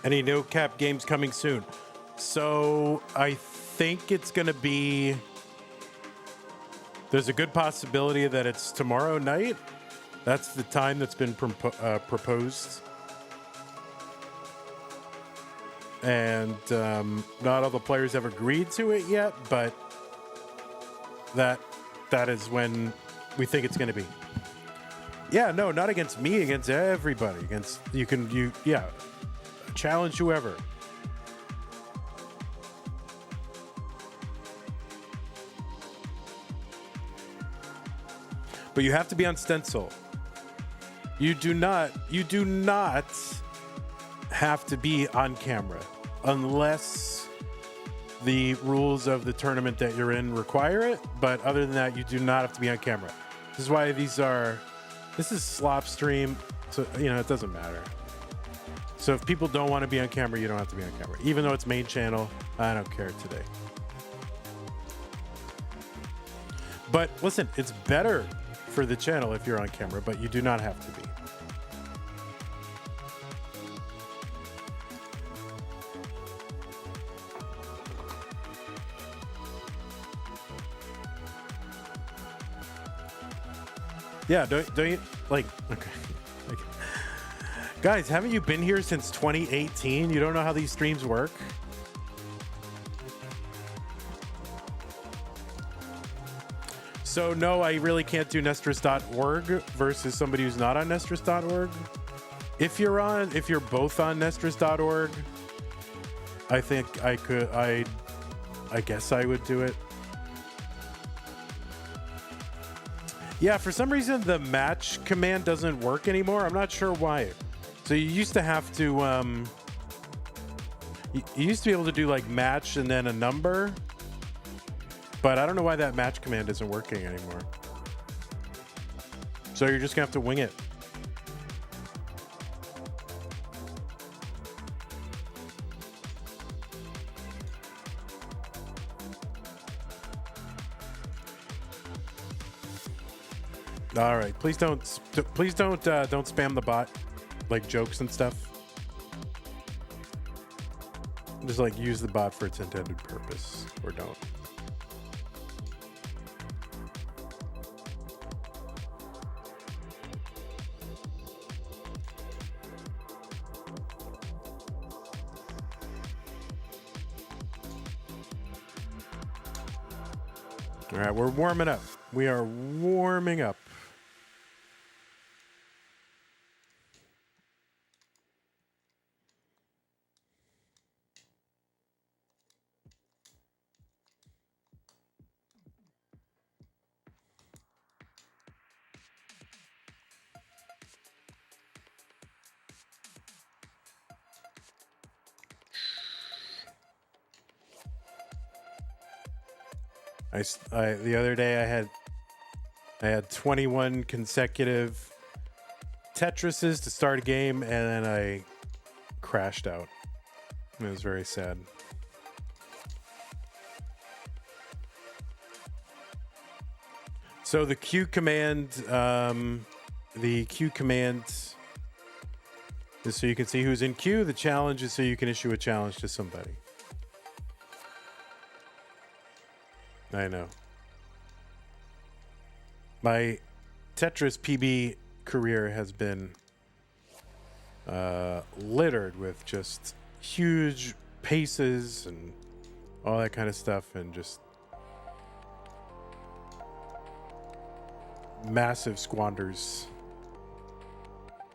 Any no cap games coming soon? So I think it's going to be. There's a good possibility that it's tomorrow night. That's the time that's been proposed. And not all the players have agreed to it yet, but that is when we think it's going to be. Yeah, no, not against me, against everybody. Against challenge whoever. But you have to be on stencil. You do not have to be on camera unless the rules of the tournament that you're in require it. But other than that, you do not have to be on camera. This is why this is SLOP stream. So, it doesn't matter. So if people don't want to be on camera, you don't have to be on camera. Even though it's main channel, I don't care today. But listen, it's better for the channel if you're on camera, but you do not have to be. Yeah, don't you like? Okay, like, guys, haven't you been here since 2018? You don't know how these streams work? So no, I really can't do Nestris.org versus somebody who's not on Nestris.org. If you're both on Nestris.org, I think I could. I guess I would do it. Yeah, for some reason the match command doesn't work anymore. I'm not sure why. So you used to have to you used to be able to do like match and then a number, but I don't know why that match command isn't working anymore. So you're just gonna have to wing it. All right, please don't spam the bot, like jokes and stuff. Just like use the bot for its intended purpose, or don't. All right, we're warming up. We are warming up. The other day I had 21 consecutive Tetrises to start a game, and then I crashed out. It was very sad. So the Q command is so you can see who's in queue. The challenge is so you can issue a challenge to somebody. I know. My Tetris PB career has been littered with just huge paces and all that kind of stuff, and just massive squanders.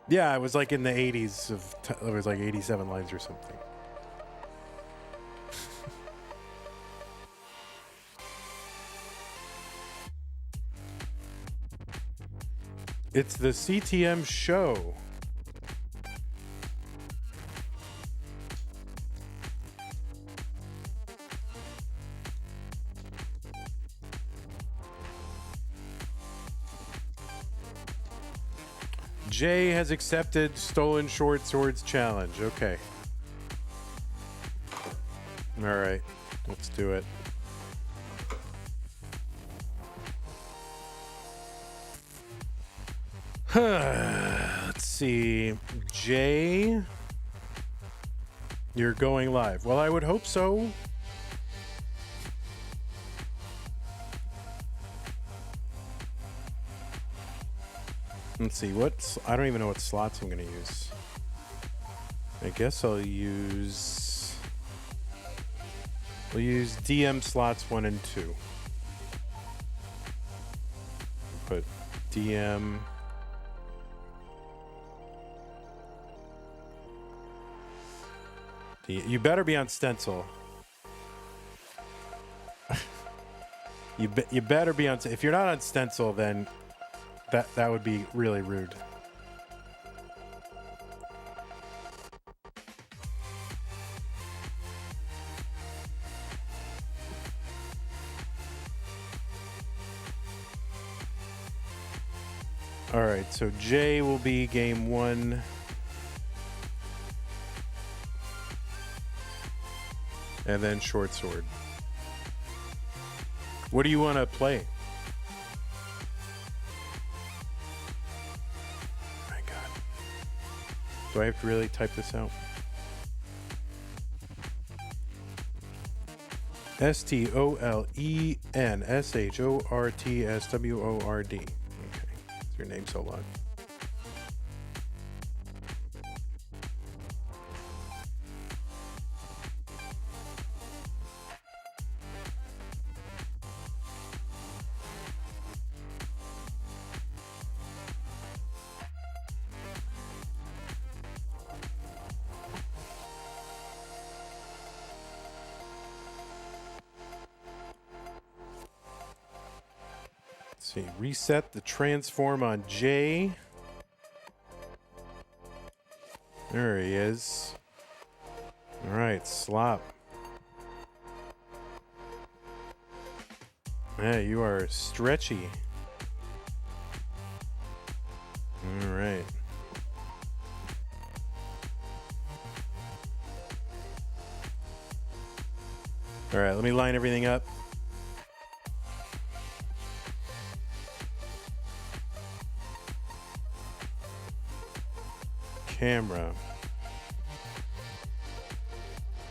Yeah, it was like in the 80s it was like 87 lines or something. It's the CTM show. Jay has accepted Stolen Short Swords challenge. Okay. All right. Let's do it. Let's see. Jay, you're going live. Well, I would hope so. Let's see. I don't even know what slots I'm going to use. I guess I'll use DM slots 1 and 2. Put DM. You better be on stencil. You better be on. If you're not on stencil, then that would be really rude. All right, so Jay will be game 1. And then short sword. What do you want to play? Oh my God. Do I have to really type this out? STOLENSHORTSWORD. Okay. your name so long? See, reset the transform on J. There he is. All right, SLOP. Yeah, you are stretchy. All right. All right, let me line everything up. Camera.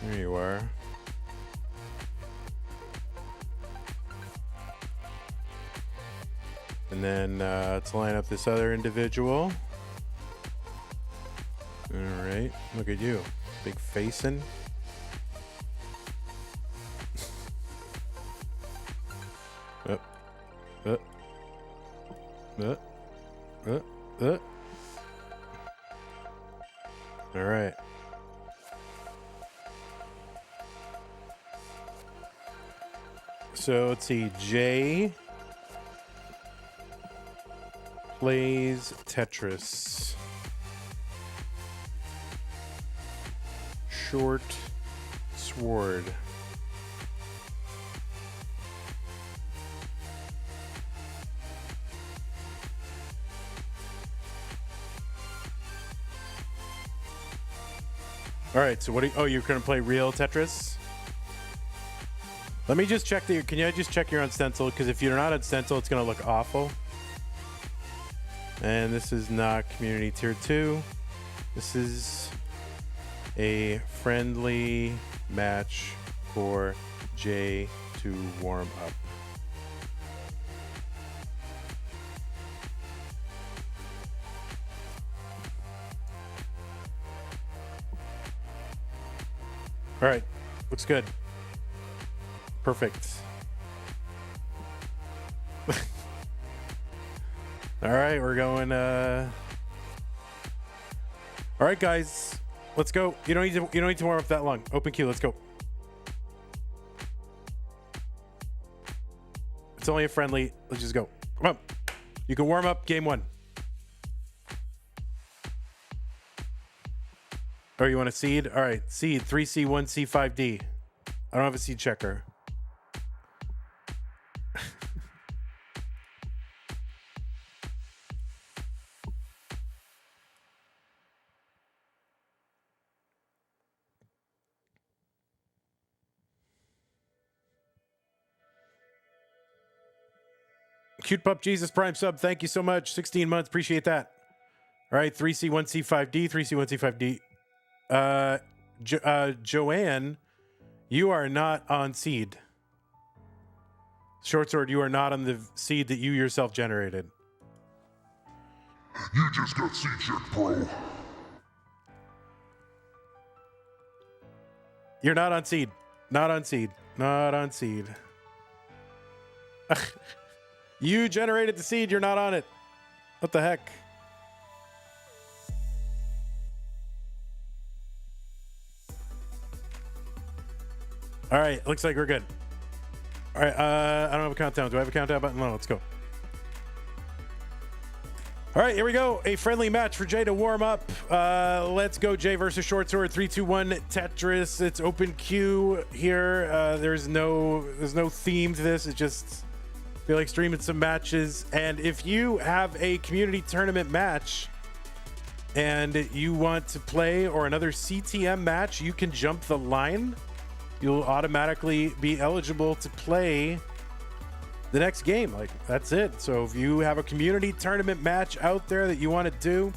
There you are. And then let's line up this other individual. All right, look at you, big facing. All right. So let's see. Jay plays Tetris. Short sword. All right, so what do you, oh, you're going to play real Tetris? Let me just check the, can you just check you're on stencil? Because if you're not on stencil, it's going to look awful. And this is not community tier 2. This is a friendly match for Jay to warm up. All right, looks good. Perfect. All right, we're going. All right, guys, let's go. You don't need to warm up that long. Open queue. Let's go. It's only a friendly. Let's just go. Come on. You can warm up game 1. Oh, you want a seed? All right, seed 3C, 1C, 5D. I don't have a seed checker. Cute Pup Jesus Prime sub, thank you so much. 16 months, appreciate that. All right, 3C, 1C, 5D, 3C, 1C, 5D. Joanne, you are not on seed. Short sword, you are not on the seed that you yourself generated. You just got seed check, bro. You're not on seed. Not on seed. Not on seed. You generated the seed, you're not on it. What the heck? All right, looks like we're good. All right, I don't have a countdown. Do I have a countdown button? No, let's go. All right, here we go. A friendly match for Jay to warm up. Let's go, Jay versus Short Sword. 3, 2, 1, Tetris. It's open queue here. There's no theme to this. It's just feel like streaming some matches. And if you have a community tournament match and you want to play or another CTM match, you can jump the line. You'll automatically be eligible to play the next game. Like, that's it. So if you have a community tournament match out there that you want to do,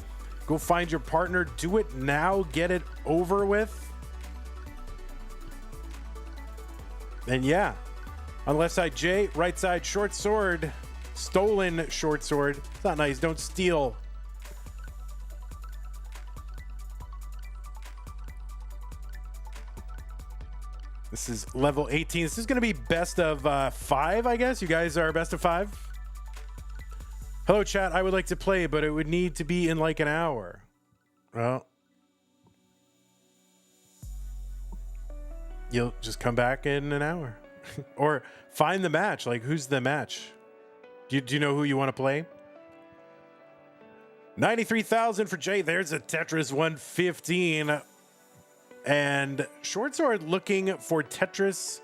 go find your partner, do it now, get it over with. And yeah, on the left side, Jay, right side, Short Sword. Stolen short sword. It's not nice. Don't steal. This is level 18. This is going to be best of 5, I guess. You guys are best of 5. Hello, chat. I would like to play, but it would need to be in like an hour. Well, you'll just come back in an hour. Or find the match. Like, who's the match? Do you know who you want to play? 93,000 for Jay. There's a Tetris 115. And Short Sword looking for Tetris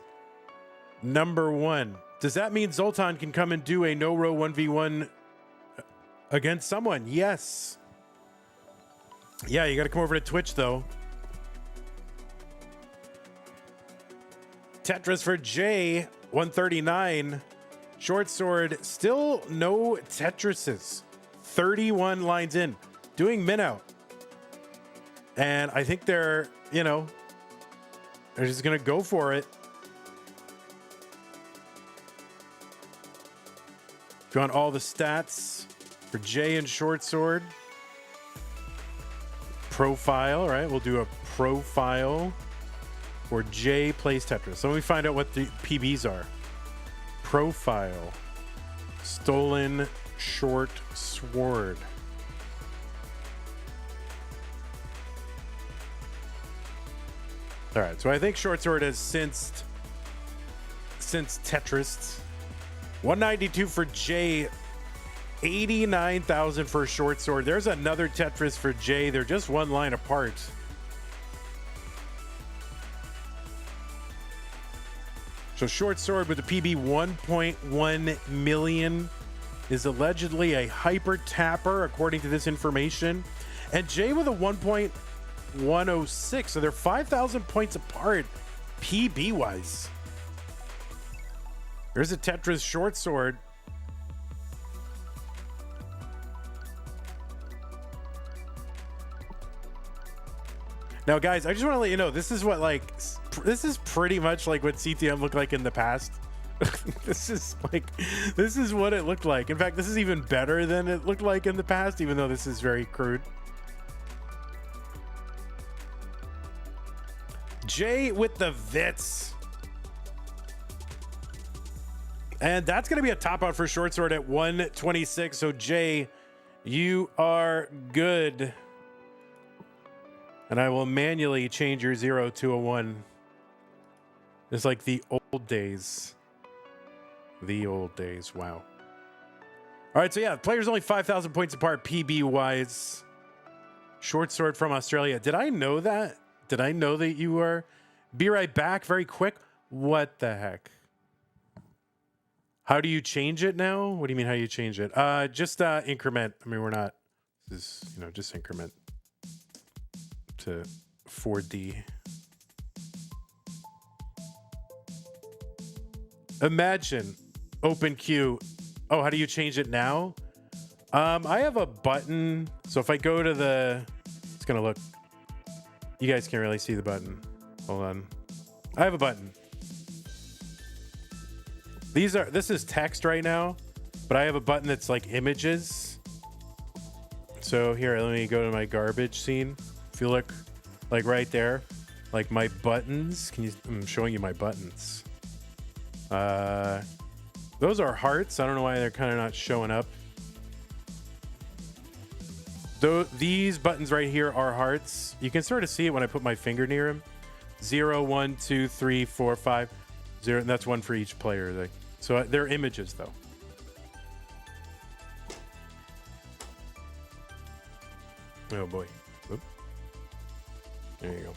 number 1. Does that mean Zoltan can come and do a no-row 1v1 against someone? Yes. Yeah, you got to come over to Twitch, though. Tetris for Jay, 139. Short Sword, still no Tetrises. 31 lines in. Doing min out. And I think they're, you know, they're just going to go for it. Go on all the stats for Jay and Short Sword. Profile, right? We'll do a profile for Jay plays Tetris. So let me find out what the PBs are. Profile. Stolen short sword. All right, so I think Short Sword has since Tetris. 192 for Jay. 89,000 for Short Sword. There's another Tetris for Jay. They're just one line apart. So Short Sword with a PB 1.1 million is allegedly a hyper tapper, according to this information. And Jay with a 1.106. So they're 5,000 points apart, PB wise. There's a Tetris Short Sword. Now, guys, I just want to let you know, this is pretty much like what CTM looked like in the past. This is what it looked like. In fact, this is even better than it looked like in the past, even though this is very crude. Jay with the Vits. And that's going to be a top out for Short Sword at 126. So, Jay, you are good. And I will manually change your 0 to a 1. It's like the old days. The old days. Wow. All right. So, yeah, players only 5,000 points apart PB wise. Short Sword from Australia. Did I know that? Did I know that you were? Be right back very quick. What the heck? How do you change it now? What do you mean how you change it? Just increment. I mean, we're not. This is, just increment to 4D. Imagine open queue. Oh, how do you change it now? I have a button. So if I go to it's going to look, you guys can't really see the button. Hold on. I have a button. This is text right now, but I have a button that's like images. So here, let me go to my garbage scene. If you look like right there, like my buttons, I'm showing you my buttons. Those are hearts. I don't know why they're kind of not showing up. These buttons right here are hearts. You can sort of see it when I put my finger near them. 0, 1, 2, 3, 4, 5, 0. And that's one for each player. So they're images, though. Oh, boy. Oop. There you go.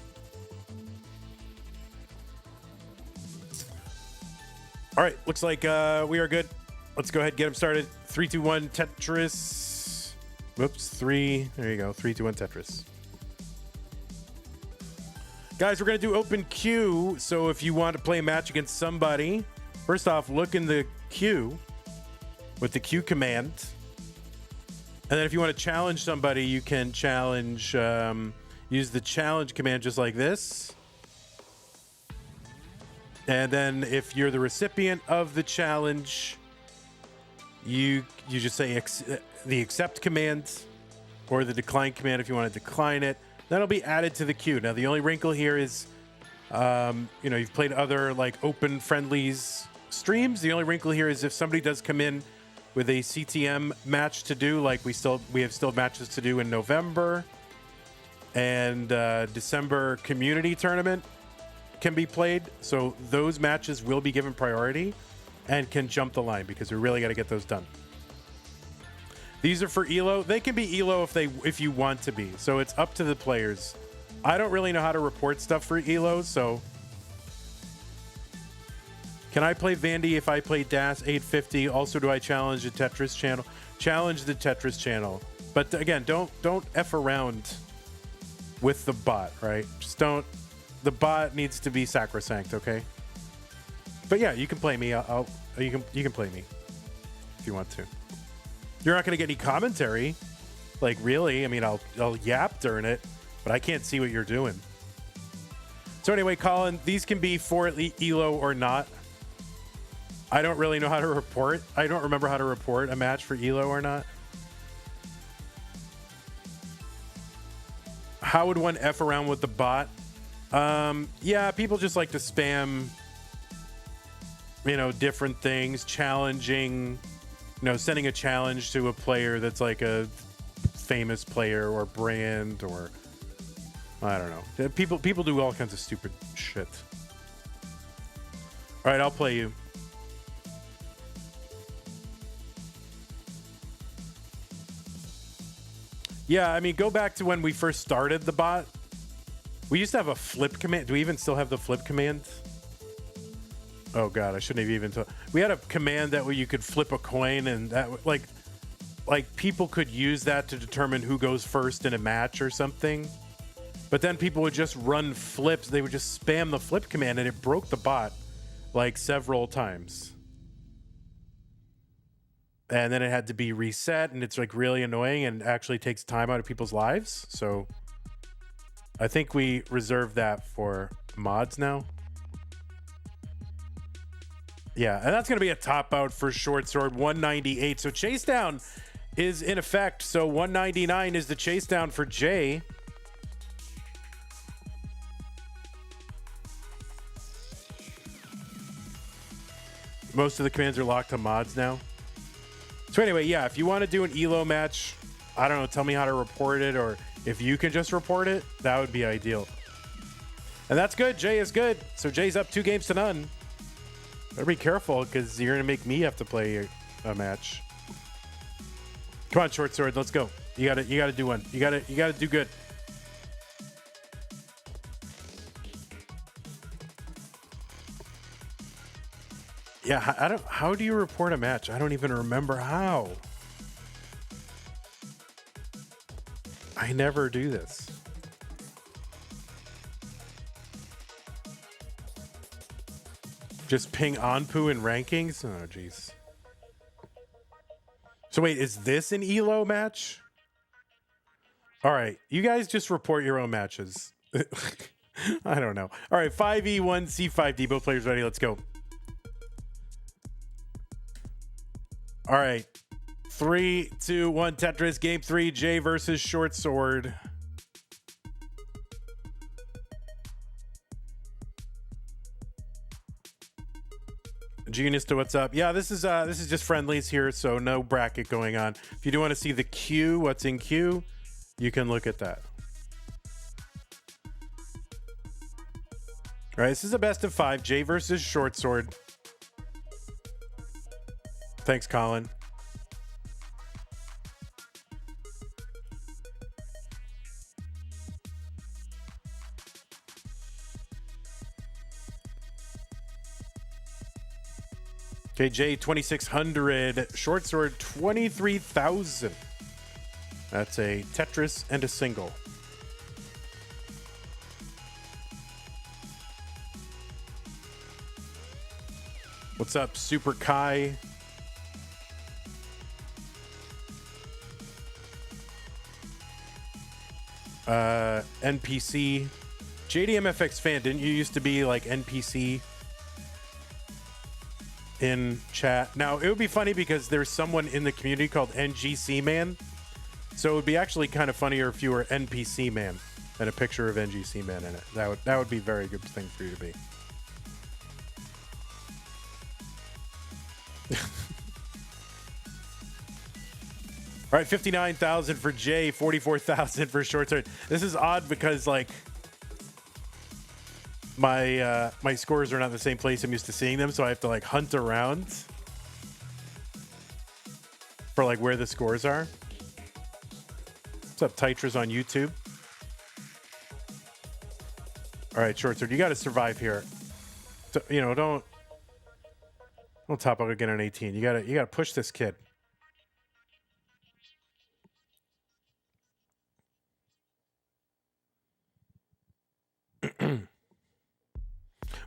All right. Looks like we are good. Let's go ahead and get them started. 3, 2, 1, Tetris. Whoops. 3. There you go. 3, 2, 1, Tetris. Guys, we're going to do open queue. So if you want to play a match against somebody, first off, look in the queue with the queue command. And then if you want to challenge somebody, you can challenge, use the challenge command just like this. And then if you're the recipient of the challenge, you just say the accept command or the decline command if you want to decline it. That'll be added to the queue. Now, the only wrinkle here is, you've played other like open friendlies streams. The only wrinkle here is if somebody does come in with a CTM match to do, like we have still matches to do in November, and December community tournament can be played. So those matches will be given priority and can jump the line because we really got to get those done. These are for ELO. They can be ELO if you want to be. So it's up to the players. I don't really know how to report stuff for ELO, so can I play Vandy if I play DAS 850? Also, do I challenge the Tetris channel? Challenge the Tetris channel. But again, don't F around with the bot, right? Just don't. The bot needs to be sacrosanct, okay? But yeah, you can play me. You can play me if you want to. You're not going to get any commentary. Like, really? I mean, I'll yap during it, but I can't see what you're doing. So anyway, Colin, these can be for ELO or not. I don't really know how to report. I don't remember how to report a match for ELO or not. How would one F around with the bot? Yeah, people just like to spam, different things, challenging, sending a challenge to a player that's like a famous player or brand, or I don't know. People do all kinds of stupid shit. All right, I'll play you. Yeah, I mean, go back to when we first started the bot. We used to have a flip command. Do we even still have the flip command? Oh god, I shouldn't have even told. We had a command that where you could flip a coin, and that like people could use that to determine who goes first in a match or something. But then people would just run flips. They would just spam the flip command, and it broke the bot like several times. And then it had to be reset, and it's like really annoying and actually takes time out of people's lives. So I think we reserve that for mods now. Yeah, and that's going to be a top out for Short Sword, 198. So chase down is in effect. So 199 is the chase down for Jay. Most of the commands are locked to mods now. So anyway, yeah, if you want to do an ELO match, I don't know, tell me how to report it, or if you can just report it, that would be ideal. And that's good. Jay is good. So Jay's up 2-0. Better be careful, because you're going to make me have to play a match. Come on, Short Sword, let's go. You gotta do one. You gotta do good. Yeah, how do you report a match? I don't even remember how. I never do this. Just ping Anpu in rankings? Oh, jeez. So wait, is this an ELO match? All right, you guys just report your own matches. I don't know. All right, 5E1C5D, both players ready. Let's go. All right, 3, 2, 1, Tetris, game 3, Jay versus Short Sword. Genius to what's up? Yeah, this is just friendlies here, so no bracket going on. If you do want to see the queue, what's in queue, you can look at that. All right, this is a best of 5, Jay versus Short Sword. Thanks, Colin. Okay, Jay 2600, Short Sword 23,000. That's a Tetris and a single. What's up, Super Kai? NPC. JDMFX fan, didn't you used to be like NPC? in chat. Now, it would be funny because there's someone in the community called NGC Man. So it would be actually kind of funnier if you were NPC Man and a picture of NGC Man in it. That would be a very good thing for you to be. All right, 59,000 for Jay, 44,000 for Short Sword. This is odd because like my scores are not in the same place I'm used to seeing them, so I have to like hunt around for like where the scores are. What's up, Titras on YouTube? All right, Short Sword, you got to survive here. So, you know, don't top out again on 18. You gotta push this kid.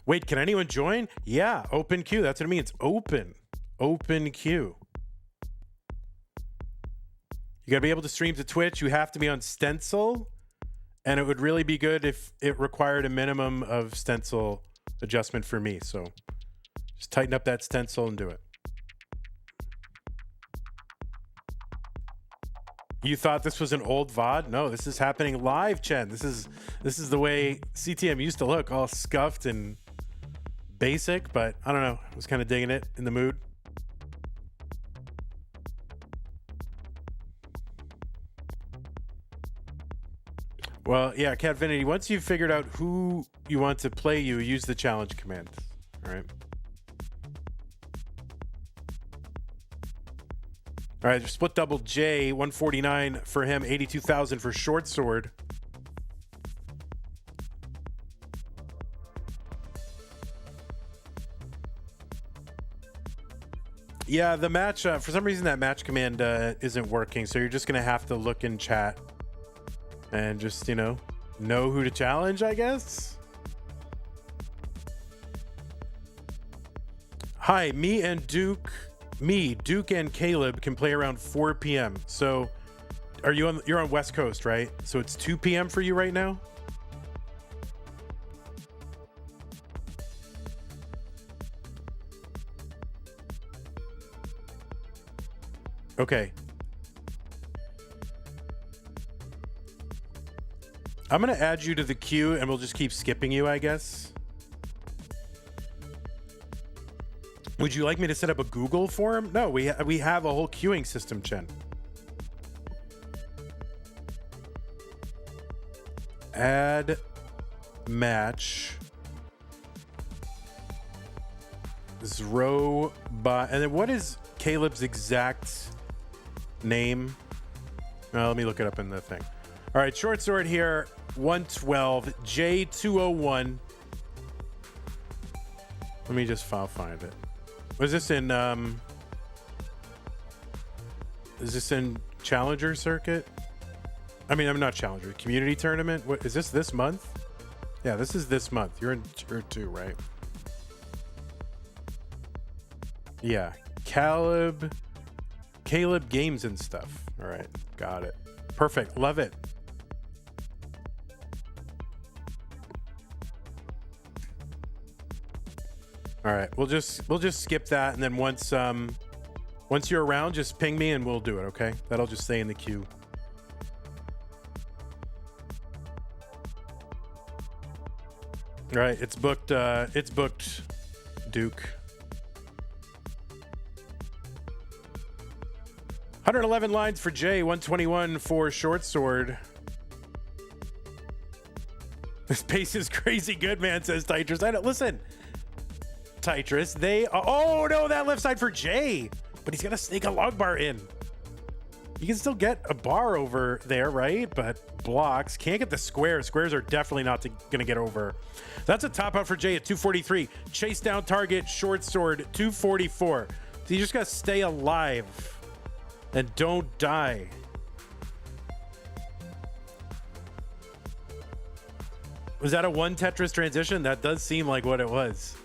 Wait, can anyone join? Yeah, open queue. That's what it means. Open queue. You got to be able to stream to Twitch. You have to be on Stencil. And it would really be good if it required a minimum of Stencil adjustment for me. So just tighten up that Stencil and do it. You thought this was an old VOD? No, this is happening live, Chen. This is the way CTM used to look, all scuffed and basic, but I don't know. I was kind of digging it, in the mood. Well, yeah, Catfinity, once you've figured out who you want to play you, use the challenge command. All right. All right, split double J, 149 for him, 82,000 for Short Sword. Yeah, the match, for some reason that match command isn't working, so you're just going to have to look in chat and just, you know who to challenge, I guess. Hi, Duke and Caleb can play around 4 p.m. So you're on West Coast, right? So it's 2 p.m. for you right now? Okay. I'm going to add you to the queue and we'll just keep skipping you, I guess. Would you like me to set up a Google form? No, we have a whole queuing system, Chen. Add match. Zrobot. And then what is Caleb's exact name? Let me look it up in the thing. All right, Short Sword here, 112, J201. Let me just find it. Was this in is this in Challenger Circuit? I mean, I'm not Challenger, Community Tournament. What is this month? Yeah, this is this month. You're in tier 2, right? Yeah, Caleb Games and stuff. All right, got it. Perfect, love it. All right, we'll just skip that, and then once you're around, just ping me and we'll do it. Okay, that'll just stay in the queue. All right, it's booked. It's booked, Duke. 111 lines for Jay, 121 for Short Sword. This pace is crazy good, man, says Titras. I don't listen. Titras, oh no, that left side for Jay, but he's gonna sneak a log bar in. You can still get a bar over there, right? But blocks, can't get the squares. Squares are definitely not gonna get over. That's a top out for Jay at 243. Chase down target, Short Sword, 244. So you just gotta stay alive and don't die. Was that a one Tetris transition? That does seem like what it was.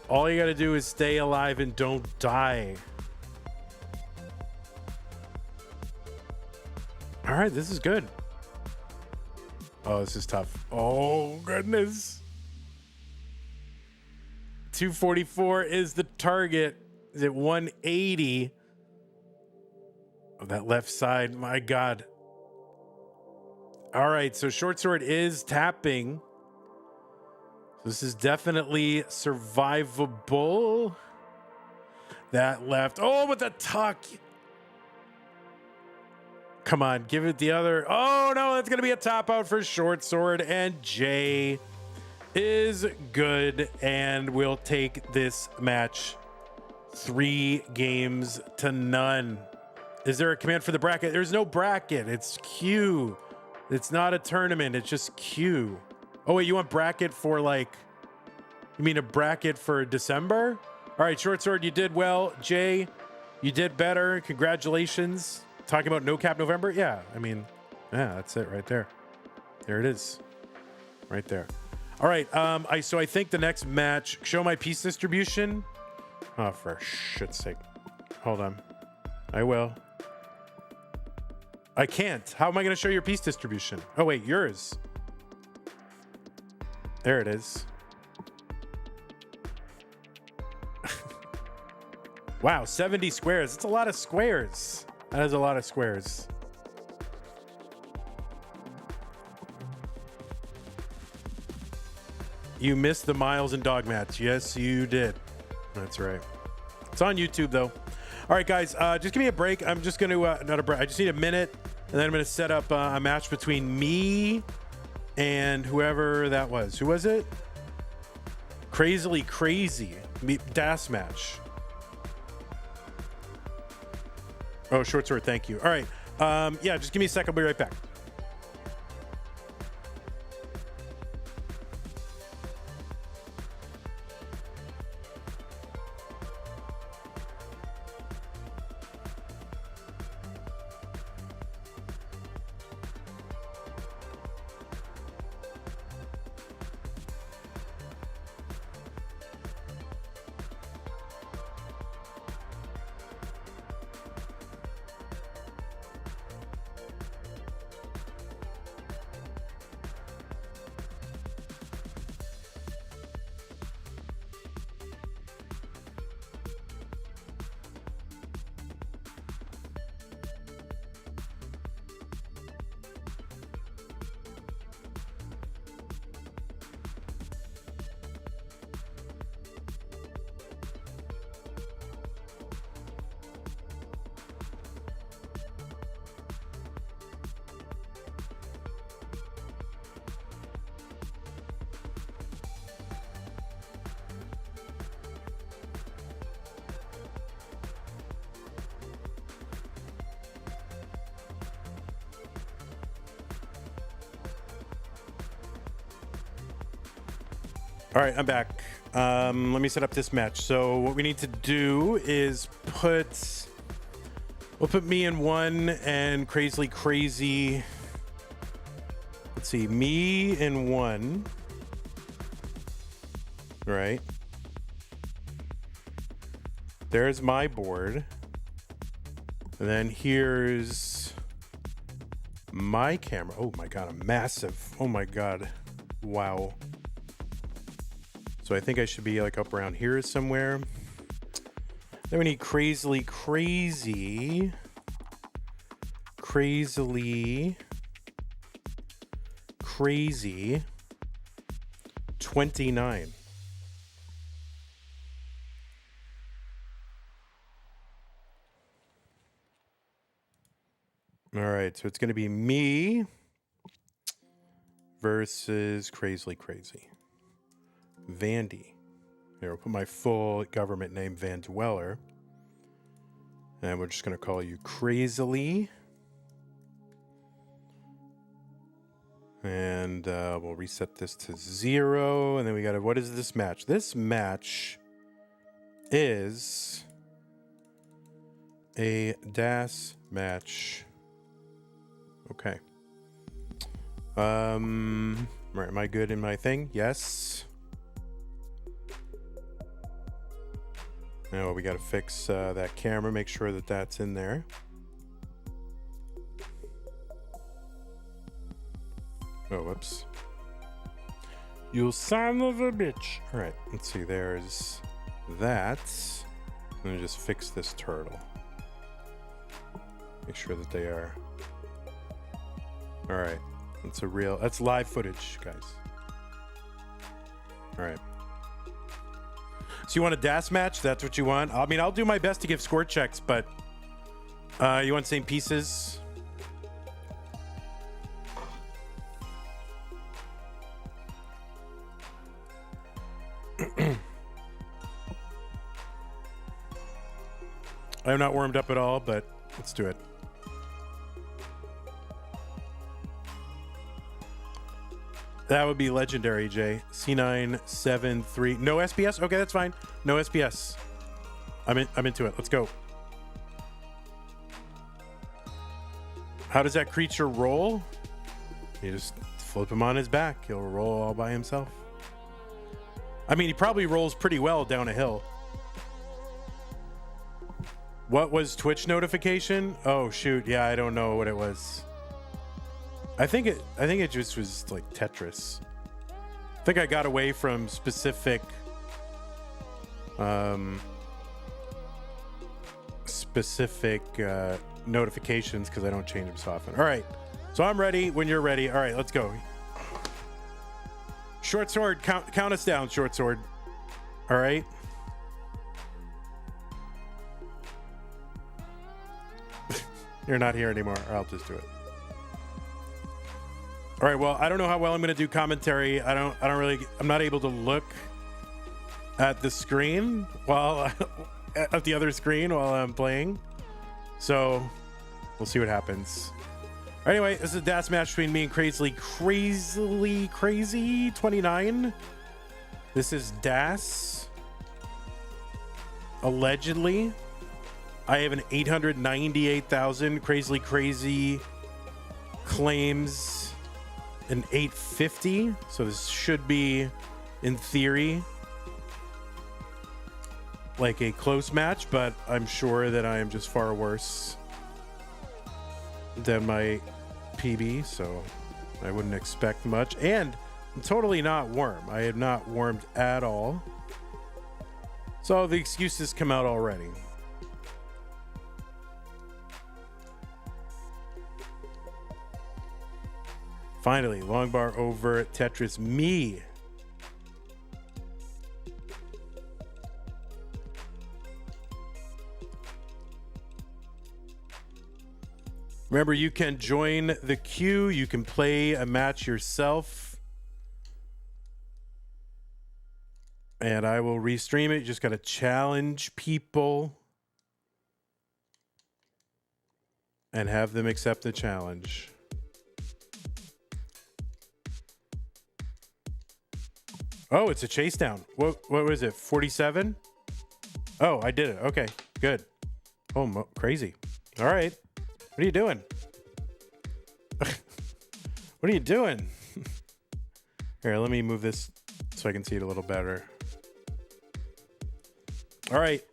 All you gotta do is stay alive and don't die. All right, this is good. Oh, this is tough. Oh, goodness. 244 is the target. Is it 180? Oh, that left side, my God. All right, so short sword is tapping. This is definitely survivable. That left. Oh, with the tuck. Come on, give it the other. Oh, no, that's going to be a top out for short sword. And Jay is good. And we'll take this match 3-0. Is there a command for the bracket? There's no bracket. It's Q. It's not a tournament. It's just Q. Oh, wait, you want bracket for like, you mean a bracket for December? All right, short sword, you did well. Jay, you did better. Congratulations. Talking about no cap November? Yeah, I mean, yeah, that's it right there. There it is. Right there. All right, so I think the next match, show my piece distribution. Oh, for shit's sake. Hold on. I will. I can't. How am I going to show your piece distribution? Oh, wait, yours. There it is. Wow, 70 squares. That's a lot of squares. That is a lot of squares. You missed the Miles and Dog match. Yes, you did. That's right. It's on YouTube, though. All right, guys, just give me a break. I'm just going to, not a break. I just need a minute, and then I'm going to set up a match between me and whoever that was. Who was it? Crazily Crazy. Das match. Oh, short sword, thank you. All right. Yeah, just give me a second. I'll be right back. All right, I'm back. Let me set up this match. So what we need to do is we'll put me in one and Crazily Crazy. Let's see, me in one. Right. There's my board. And then here's my camera. Oh my God, a massive. Oh my God. Wow. So I think I should be like up around here somewhere. Then we need Crazily Crazy. Crazily Crazy 29. All right, so it's going to be me versus Crazily Crazy. Vandy. Here, I'll put my full government name, vandweller. And we're just going to call you Crazily. And we'll reset this to 0. And then we got to, what is this match? This match is a DAS match. Okay. Right, am I good in my thing? Yes. Now we got to fix that camera, make sure that that's in there. Oh, whoops. You son of a bitch. All right, let's see. There's that. I'm gonna just fix this turtle. Make sure that they are. All right, that's live footage, guys. All right. So you want a DAS match? That's what you want? I mean, I'll do my best to give score checks, but you want same pieces? I'm not warmed up at all, but let's do it. That would be legendary, Jay. C973. No SPS? Okay, that's fine. No SPS. I'm into it. Let's go. How does that creature roll? You just flip him on his back. He'll roll all by himself. I mean, he probably rolls pretty well down a hill. What was Twitch notification? Oh shoot, yeah, I don't know what it was. I think it just was like Tetris. I think I got away from specific notifications because I don't change them so often. All right, so I'm ready when you're ready. All right, let's go. Short sword, count us down, short sword. All right. You're not here anymore, or I'll just do it. All right, well, I don't know how well I'm going to do commentary. I'm not able to look at the screen at the other screen while I'm playing. So we'll see what happens. Anyway, this is a DAS match between me and Crazy 29. This is DAS. Allegedly. I have an 898,000. Crazy claims an 850. So this should be, in theory, like a close match, but I'm sure that I am just far worse than my PB, so I wouldn't expect much. And I'm totally not warm. I am not warmed at all. So the excuses come out already. Finally, long bar over Tetris me. Remember, you can join the queue. You can play a match yourself. And I will restream it. You just got to challenge people and have them accept the challenge. Oh, it's a chase down. What was it? 47? Oh, I did it. Okay, good. Oh, crazy. All right. What are you doing? What are you doing? Here, let me move this so I can see it a little better. All right.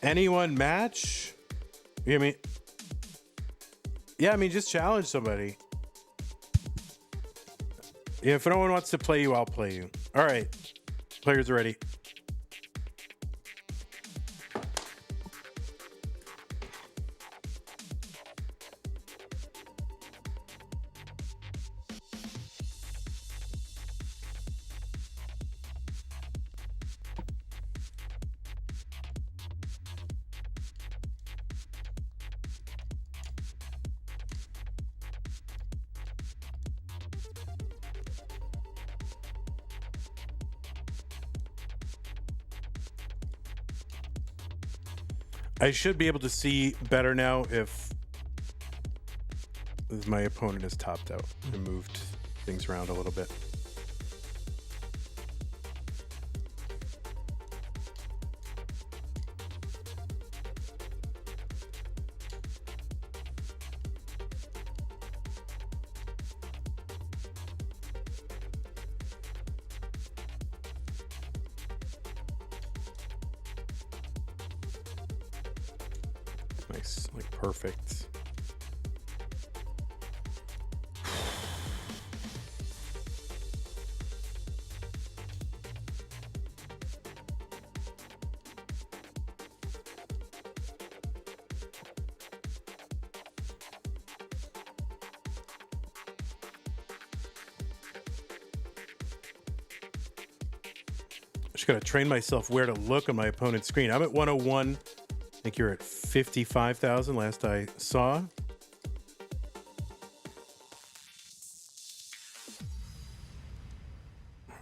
Anyone match? I mean, yeah, I mean, just challenge somebody. Yeah, if no one wants to play you, I'll play you. All right. Players are ready. I should be able to see better now if my opponent is topped out and moved things around a little bit. Nice, like perfect. Just gotta train myself where to look on my opponent's screen. I'm at 101. I think you're at 55,000 last I saw. All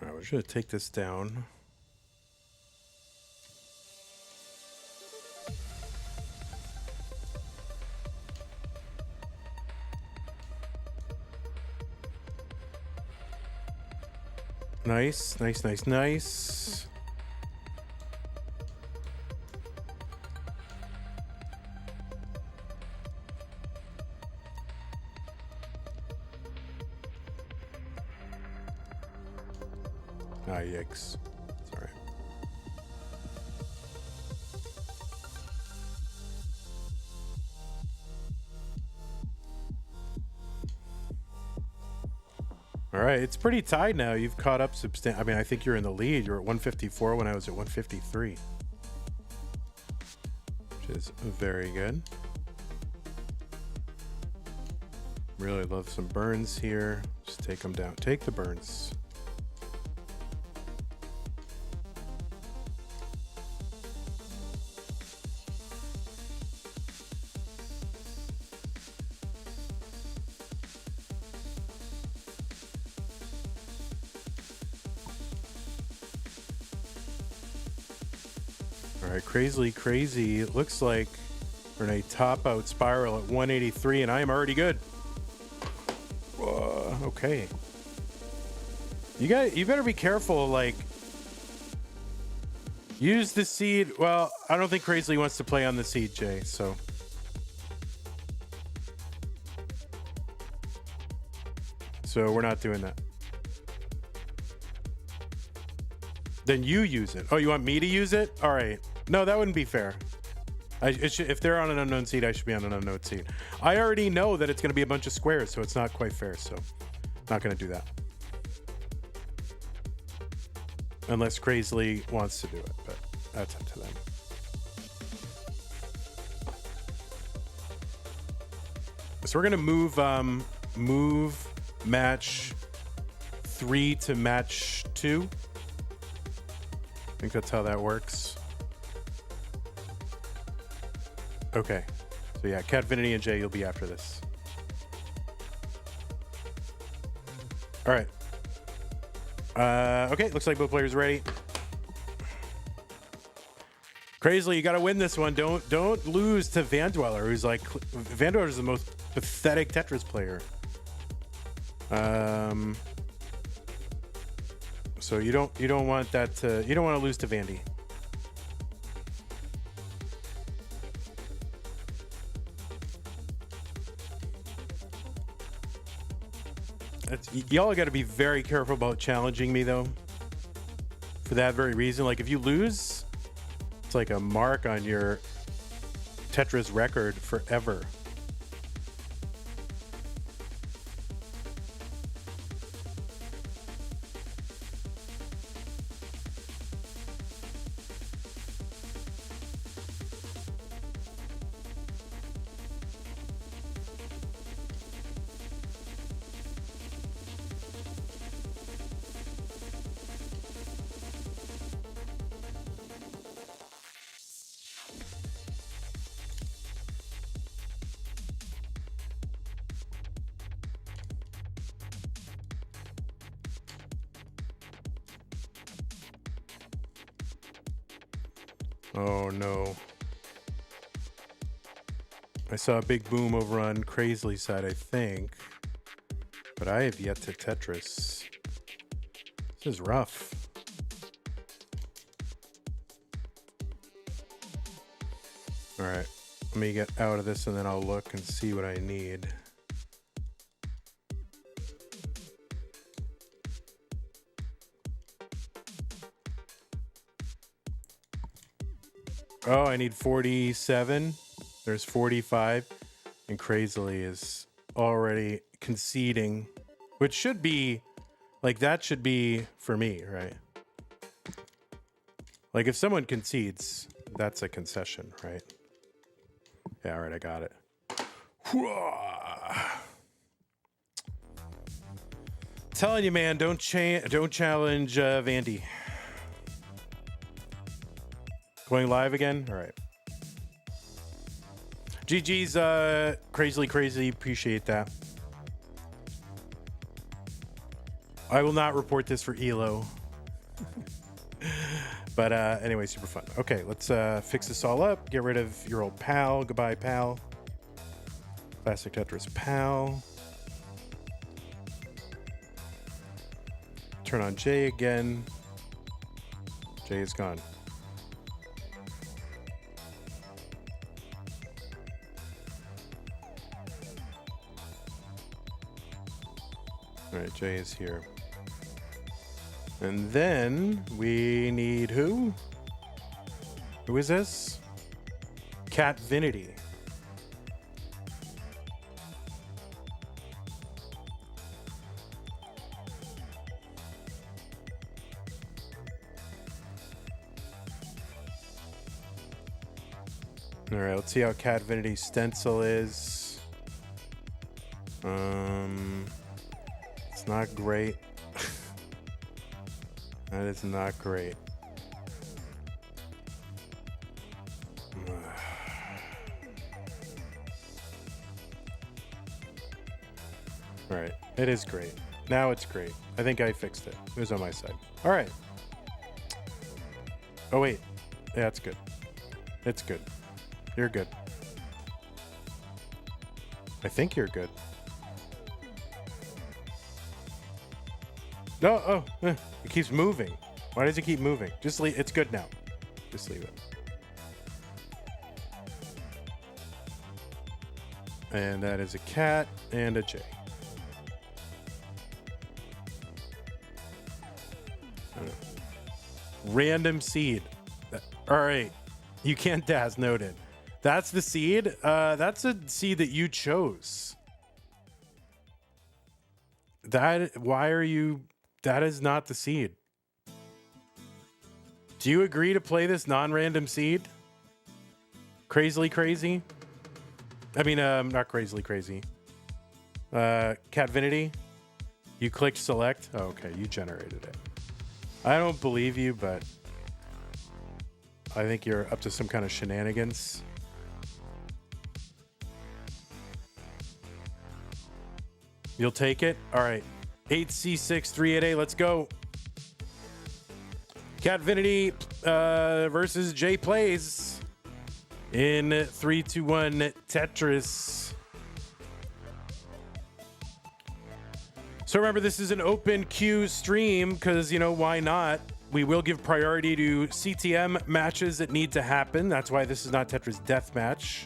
right, we're just gonna take this down. Nice, nice, nice, nice. Ah, yikes. Sorry. All right, it's pretty tied now. You've caught up I mean, I think you're in the lead. You're at 154 when I was at 153, which is very good. Really love some burns here. Just take them down. Take the burns. All right, crazily crazy. It looks like we're in a top out spiral at 183, and I am already good. Okay. You better be careful. Like, use the seed. Well, I don't think Crazily wants to play on the seed, Jay. So we're not doing that. Then you use it. Oh, you want me to use it? All right. No, that wouldn't be fair. If they're on an unknown seed, I should be on an unknown seed. I already know that it's going to be a bunch of squares, so it's not quite fair. So, not going to do that. Unless Crazily wants to do it, but that's up to them. So we're going to move match 3 to match 2. I think that's how that works. Okay. So yeah, Catvinity and Jay, you'll be after this. All right. Okay, looks like both players are ready. Crazily, you got to win this one. Don't lose to vandweller, who's like vandweller is the most pathetic Tetris player. So you don't want that to, you don't want to lose to Vandy. Y'all got to be very careful about challenging me though. For that very reason, like if you lose, it's like a mark on your Tetris record forever. Oh no. I saw a big boom over on Crazily side, I think. But I have yet to Tetris. This is rough. Alright. Let me get out of this and then I'll look and see what I need. Oh, I need 47. There's 45, and Crazily is already conceding, which should be like, that should be for me, right? Like, if someone concedes, that's a concession, right? Yeah, all right, I got it. Telling you, man, don't challenge Vandy. Going live again? All right. GG's crazy. Appreciate that. I will not report this for ELO. But anyway, super fun. Okay, let's fix this all up. Get rid of your old pal. Goodbye, pal. Classic Tetris pal. Turn on Jay again. Jay is gone. All right, Jay is here. And then we need who? Who is this? Catvinity. All right, let's see how Catvinity's stencil is. It's not great. That is not great. All right, it is great. Now it's great. I think I fixed it. It was on my side. All right. Oh, wait. Yeah, it's good. It's good. You're good. I think you're good. No, it keeps moving. Why does it keep moving? Just leave. It's good now. Just leave it. And that is a cat and a J. Random seed. All right. You can't dash. Noted. That's the seed. That's a seed that you chose. Why are you... That is not the seed. Do you agree to play this non-random seed? Crazily crazy? I mean, not crazily crazy. Catvinity? You clicked select? Oh, okay, you generated it. I don't believe you, but I think you're up to some kind of shenanigans. You'll take it? All right. 8C6388, let's go. Catvinity versus Jay Plays in 3, 2, 1 Tetris. So remember, this is an open queue stream because, you know, why not? We will give priority to CTM matches that need to happen. That's why this is not Tetris Deathmatch.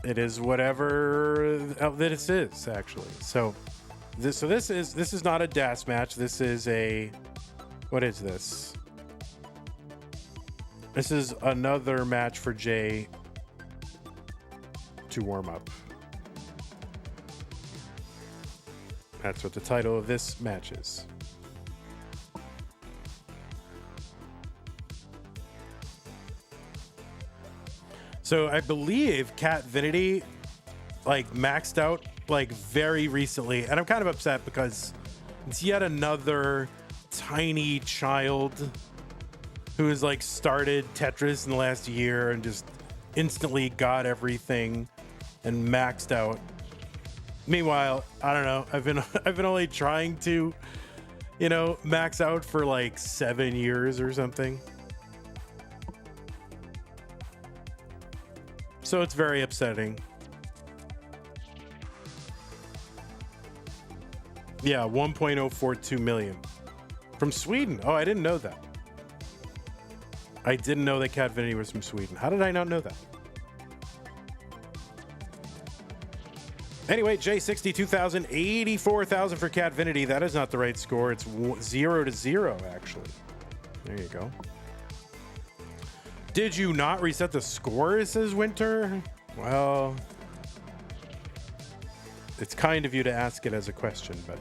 It is whatever that it is, actually. So this is not a DAS match. This is a, what is this? This is another match for Jay to warm up. That's what the title of this match is. So I believe Catvinity like maxed out like very recently, and I'm kind of upset because it's yet another tiny child who has like started Tetris in the last year and just instantly got everything and maxed out. Meanwhile, I don't know. I've been only trying to, you know, max out for like 7 years or something. So it's very upsetting. Yeah, 1.042 million. From Sweden. Oh, I didn't know that. I didn't know that Catvinity was from Sweden. How did I not know that? Anyway, J62,000, 84,000 for Catvinity. That is not the right score. It's 0-0, actually. There you go. Did you not reset the score, says Winter? Well, it's kind of you to ask it as a question, but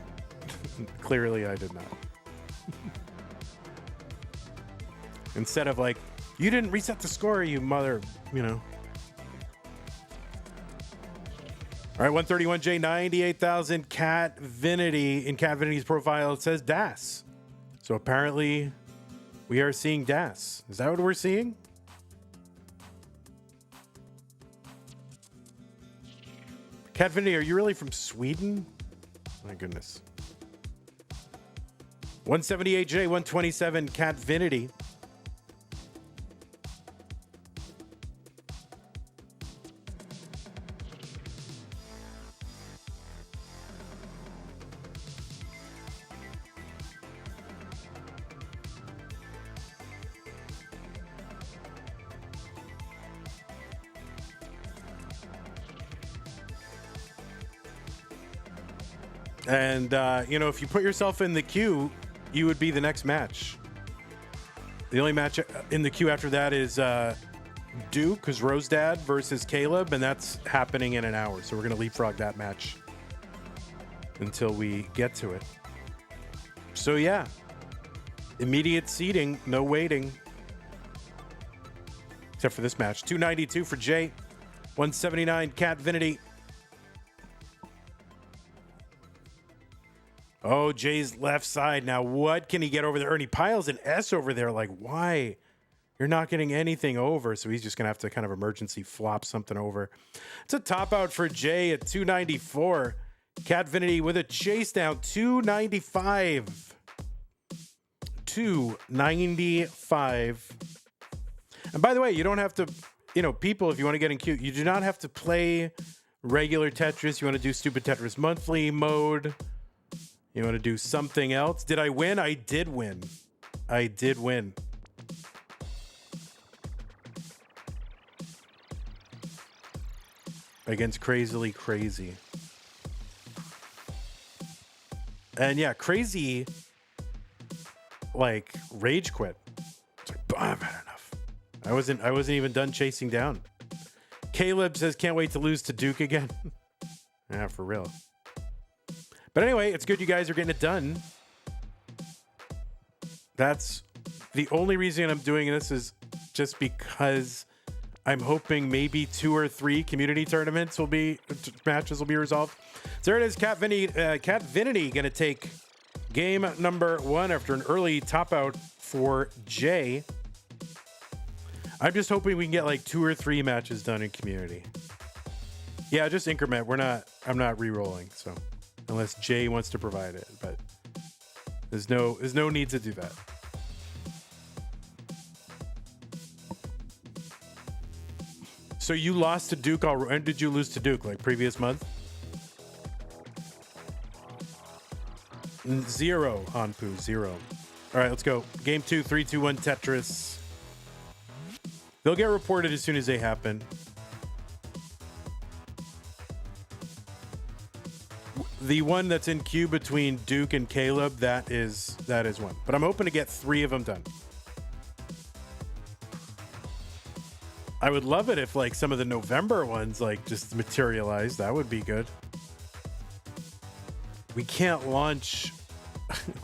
clearly I did not. Instead of like, you didn't reset the score, you mother, you know. All right, 131J, 98,000. Cat Vinity. In Cat Vinity's profile, it says DAS. So apparently we are seeing DAS. Is that what we're seeing? Cat Vinity, are you really from Sweden? My goodness. 178J, 127, Cat Vinity. And, you know, if you put yourself in the queue, you would be the next match. The only match in the queue after that is Duke, who's Rose Dad, versus Caleb, and that's happening in an hour. So we're going to leapfrog that match until we get to it. So, yeah. Immediate seating, no waiting. Except for this match. 292 for Jay. 179, Cat Vinity. Oh, Jay's left side. Now, what can he get over there? And he piles an S over there. Like, why? You're not getting anything over. So he's just going to have to kind of emergency flop something over. It's a top out for Jay at 294. Cat Vinity with a chase down. 295. 295. And by the way, you don't have to, you know, people, if you want to get in queue, you do not have to play regular Tetris. You want to do Stupid Tetris Monthly mode. You want to do something else? Did I win? I did win. I did win. Against Crazily Crazy. And yeah, Crazy, like, rage quit. It's like, I've had enough. I wasn't even done chasing down. Caleb says, can't wait to lose to Duke again. Yeah, for real. But anyway, it's good you guys are getting it done. That's the only reason I'm doing this is just because I'm hoping maybe 2 or 3 community tournaments matches will be resolved. So there it is, Cat Vinity going to take game number 1 after an early top out for Jay. I'm just hoping we can get like 2 or 3 matches done in community. Yeah, just increment. I'm not re-rolling, so. Unless Jay wants to provide it, but there's no need to do that. So you lost to Duke already. When did you lose to Duke? Like previous month? 0 Hanpu, 0. All right, let's go. Game 2, 3, 2, 1 Tetris. They'll get reported as soon as they happen. The one that's in queue between Duke and Caleb, that is one. But I'm hoping to get 3 of them done. I would love it if like some of the November ones like just materialized. That would be good. We can't launch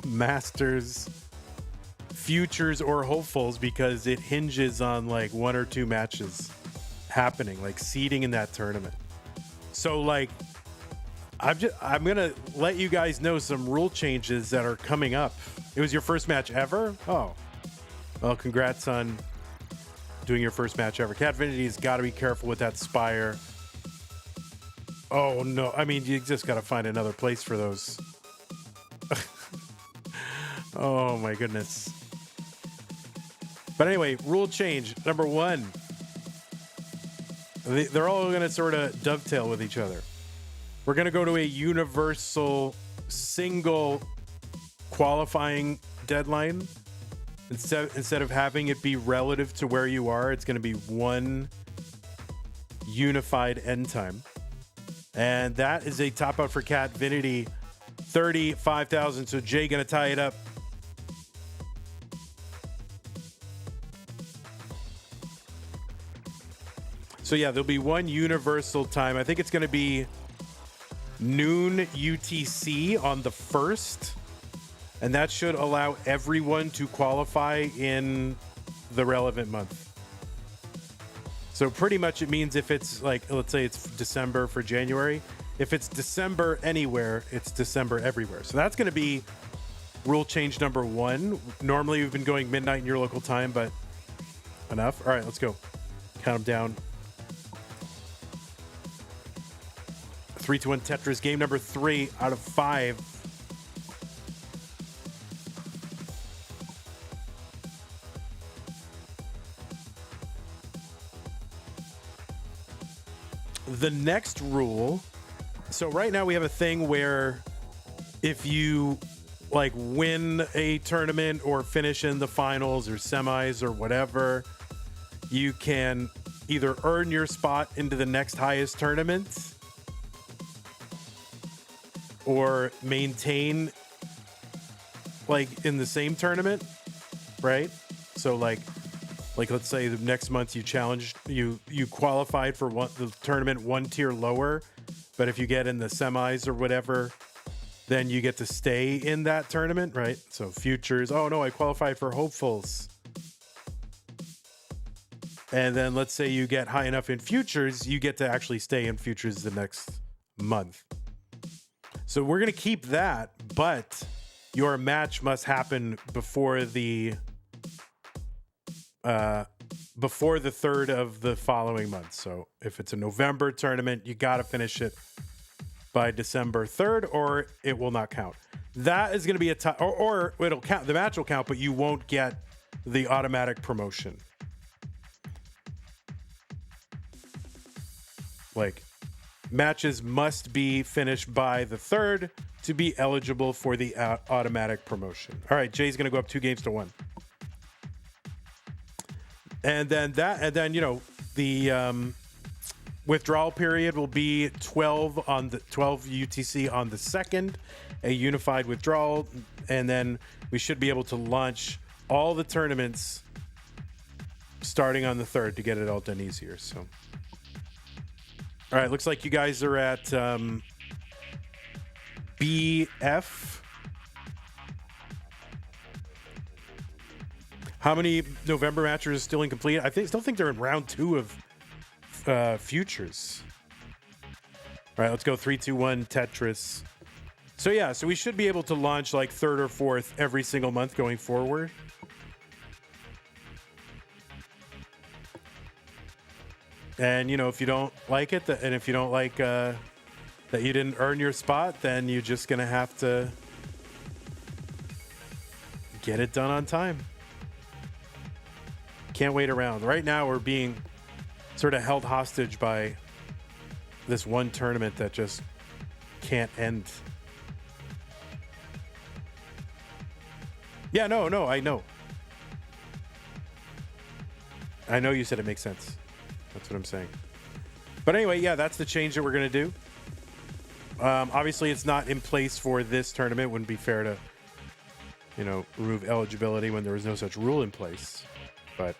Masters, Futures, or Hopefuls because it hinges on like 1 or 2 matches happening, like seeding in that tournament. So like I'm gonna let you guys know some rule changes that are coming up. It was your first match ever? Oh, well, congrats on doing your first match ever. Cat Vinity's got to be careful with that Spire. Oh no, I mean you just got to find another place for those. Oh my goodness. But anyway, rule change number 1. They're all going to sort of dovetail with each other. We're going to go to a universal single qualifying deadline. Instead of having it be relative to where you are, it's going to be one unified end time. And that is a top out for Cat Vinity, 35,000. So Jay going to tie it up. So yeah, there'll be one universal time. I think it's going to be noon UTC on the 1st. And that should allow everyone to qualify in the relevant month. So pretty much it means if it's like, let's say it's December for January. If it's December anywhere, it's December everywhere. So that's going to be rule change number 1. Normally we've been going midnight in your local time, but enough. All right, let's go. Count them down. 3, 2, 1 Tetris. Game number 3 out of 5. The next rule. So right now we have a thing where if you like win a tournament or finish in the finals or semis or whatever, you can either earn your spot into the next highest tournament or maintain like in the same tournament, right? So like let's say the next month you challenged, you qualified for the tournament 1 tier lower, but if you get in the semis or whatever, then you get to stay in that tournament, right? So futures, oh no, I qualified for hopefuls. And then let's say you get high enough in futures, you get to actually stay in futures the next month. So we're going to keep that, but your match must happen before the 3rd of the following month. So if it's a November tournament, you got to finish it by December 3rd or it will not count. That is going to be a time, or it'll count. The match will count, but you won't get the automatic promotion. Like matches must be finished by the 3rd to be eligible for the automatic promotion. All right, Jay's going to go up 2-1. And then you know, the withdrawal period will be 12 UTC on the 2nd, a unified withdrawal, and then we should be able to launch all the tournaments starting on the 3rd to get it all done easier. So, all right, looks like you guys are at BF. How many November matches are still incomplete? I still think they're in round 2 of futures. All right, let's go 3, 2, 1 Tetris. So yeah, so we should be able to launch like 3rd or 4th every single month going forward. And you know, if you don't like it, and if you don't like that you didn't earn your spot, then you're just gonna have to get it done on time. Can't wait around. Right now we're being sort of held hostage by this one tournament that just can't end. Yeah, no, I know. I know you said it makes sense. That's what I'm saying. But anyway, yeah, that's the change that we're going to do. Obviously, it's not in place for this tournament. It wouldn't be fair to, you know, remove eligibility when there was no such rule in place. But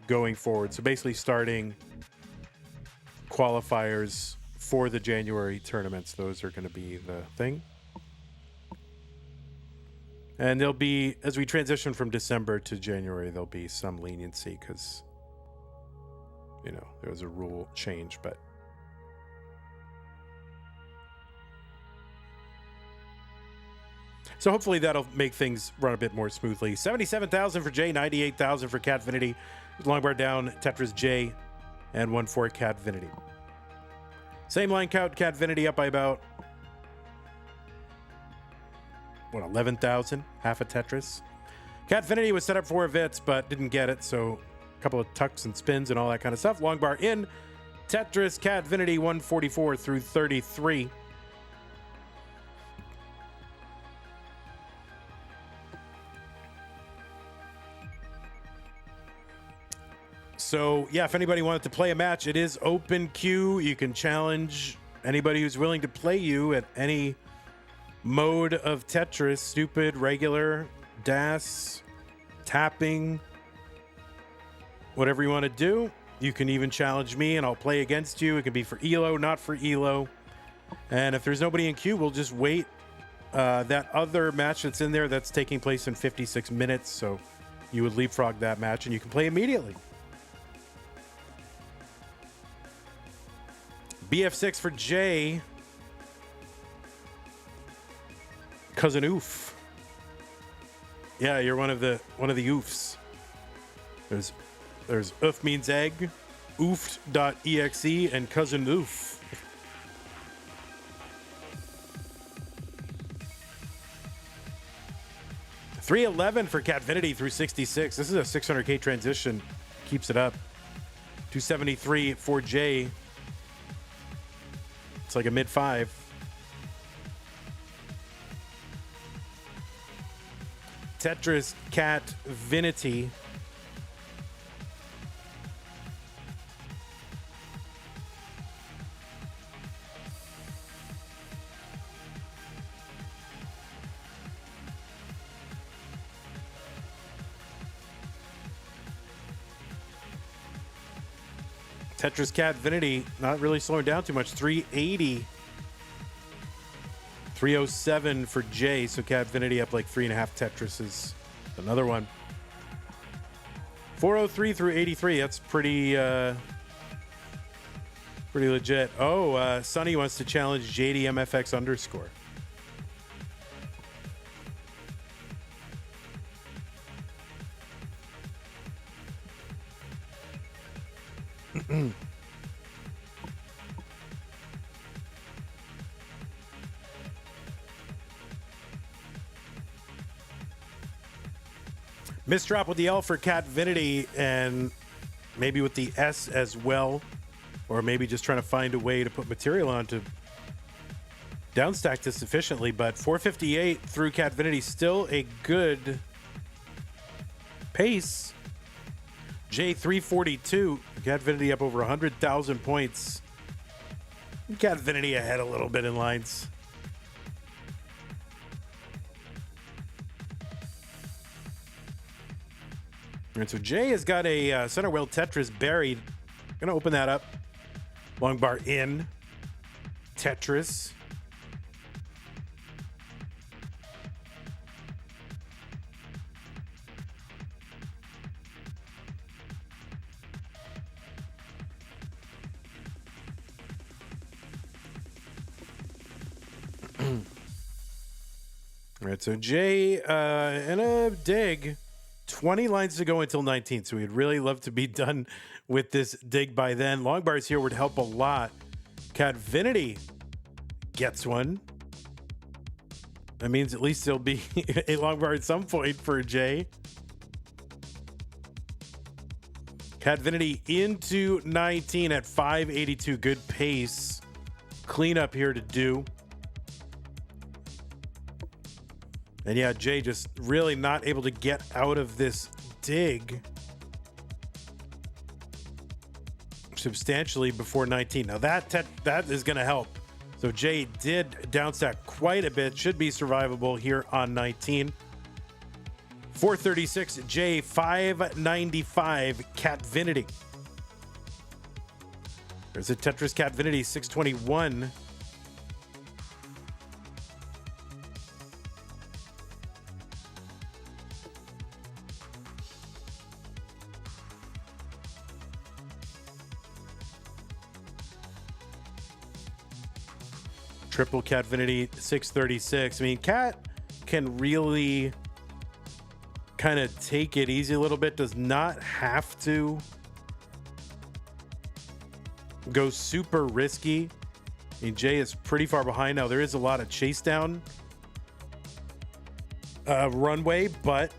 going forward, so basically starting qualifiers for the January tournaments, those are going to be the thing. And there'll be, as we transition from December to January, there'll be some leniency because, you know, there was a rule change, but so hopefully that'll make things run a bit more smoothly. 77,000 for Jay, 98,000 for Catvinity. Longbar down, Tetris J, and 1-4 Catvinity. Same line count, Catvinity up by about, 11,000, half a Tetris. Catvinity was set up for Vits, but didn't get it, so a couple of tucks and spins and all that kind of stuff. Longbar in, Tetris, Catvinity, 144 through 33. So, yeah, if anybody wanted to play a match, it is open queue. You can challenge anybody who's willing to play you at any mode of Tetris. Stupid, regular, DAS, tapping, whatever you want to do. You can even challenge me and I'll play against you. It can be for ELO, not for ELO. And if there's nobody in queue, we'll just wait. That other match that's in there, that's taking place in 56 minutes. So you would leapfrog that match and you can play immediately. BF6 for Jay. Cousin Oof. Yeah, you're one of the oofs. There's oof means egg, oofed.exe, and cousin oof. $311 for Catvinity through 66. This is a 600K transition. Keeps it up. $273 for Jay. It's like a mid-5. Tetris Catvinity. Tetris Catvinity not really slowing down too much. 380. 307 for Jay. So Catvinity up like 3.5 Tetrises. Another one. 403 through 83. That's pretty legit. Oh, Sonny wants to challenge JDMFX underscore. Misdrop with the L for Catvinity and maybe with the S as well. Or maybe just trying to find a way to put material on to downstack this efficiently. But 458 through Catvinity, still a good pace. J342, Catvinity up over 100,000 points. Catvinity ahead a little bit in lines. And so Jay has got a center well Tetris buried. Gonna open that up. Long bar in. Tetris. All right, so Jay in a dig. 20 lines to go until 19, so we'd really love to be done with this dig by then. Long bars here would help a lot. Catvinity gets one. That means at least there'll be a long bar at some point for Jay. Catvinity into 19 at 582. Good pace. Cleanup here to do. And yeah, Jay just really not able to get out of this dig substantially before 19. Now that is going to help. So Jay did downstack quite a bit. Should be survivable here on 19. 436, Jay, 595, Catvinity. There's a Tetris Catvinity, 621. Triple Catvinity, 636. I mean, Cat can really kind of take it easy a little bit. Does not have to go super risky. I mean, Jay is pretty far behind now. There is a lot of chase down runway, but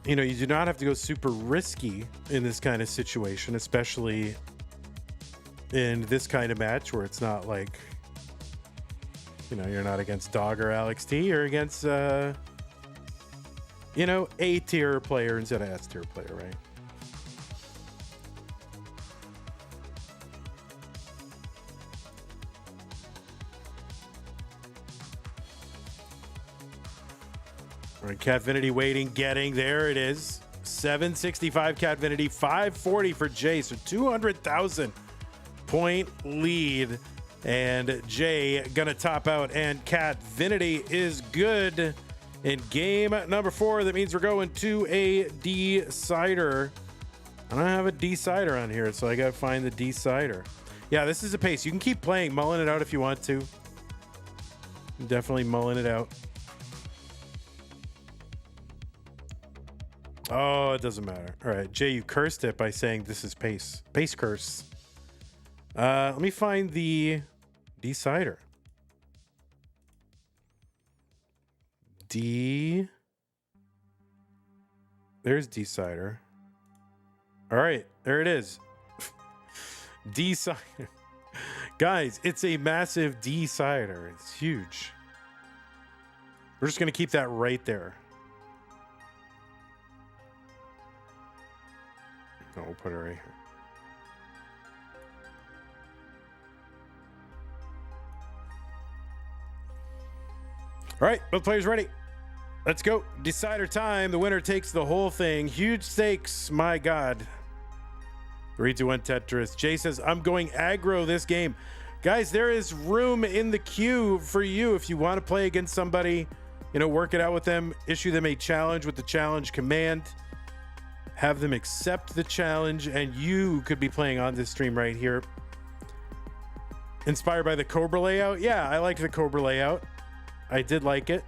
you know, you do not have to go super risky in this kind of situation, especially in this kind of match where it's not like, you know, you're not against Dog or Alex T. You're against, you know, A tier player instead of S tier player, right? All right, Catvinity waiting, getting there. It is 765 Catvinity, 540 for Jay. So 200,000 point lead. And Jay gonna top out, and Catvinity is good in game number 4. That means we're going to a decider. I don't have a decider on here, so I gotta find the decider. Yeah, this is a pace. You can keep playing, mulling it out if you want to. Definitely mulling it out. Oh, it doesn't matter. All right, Jay, you cursed it by saying this is pace. Pace curse. Let me find the decider. There's decider. All right, there it is. Decider. Guys, it's a massive decider. It's huge. We're just going to keep that right there. No, we'll put it right here. All right, both players ready. Let's go. Decider time. The winner takes the whole thing. Huge stakes. My God. 3, 2, 1 Tetris. Jay says, I'm going aggro this game. Guys, there is room in the queue for you if you want to play against somebody. You know, work it out with them. Issue them a challenge with the challenge command. Have them accept the challenge, and you could be playing on this stream right here. Inspired by the Cobra layout? Yeah, I like the Cobra layout. I did like it.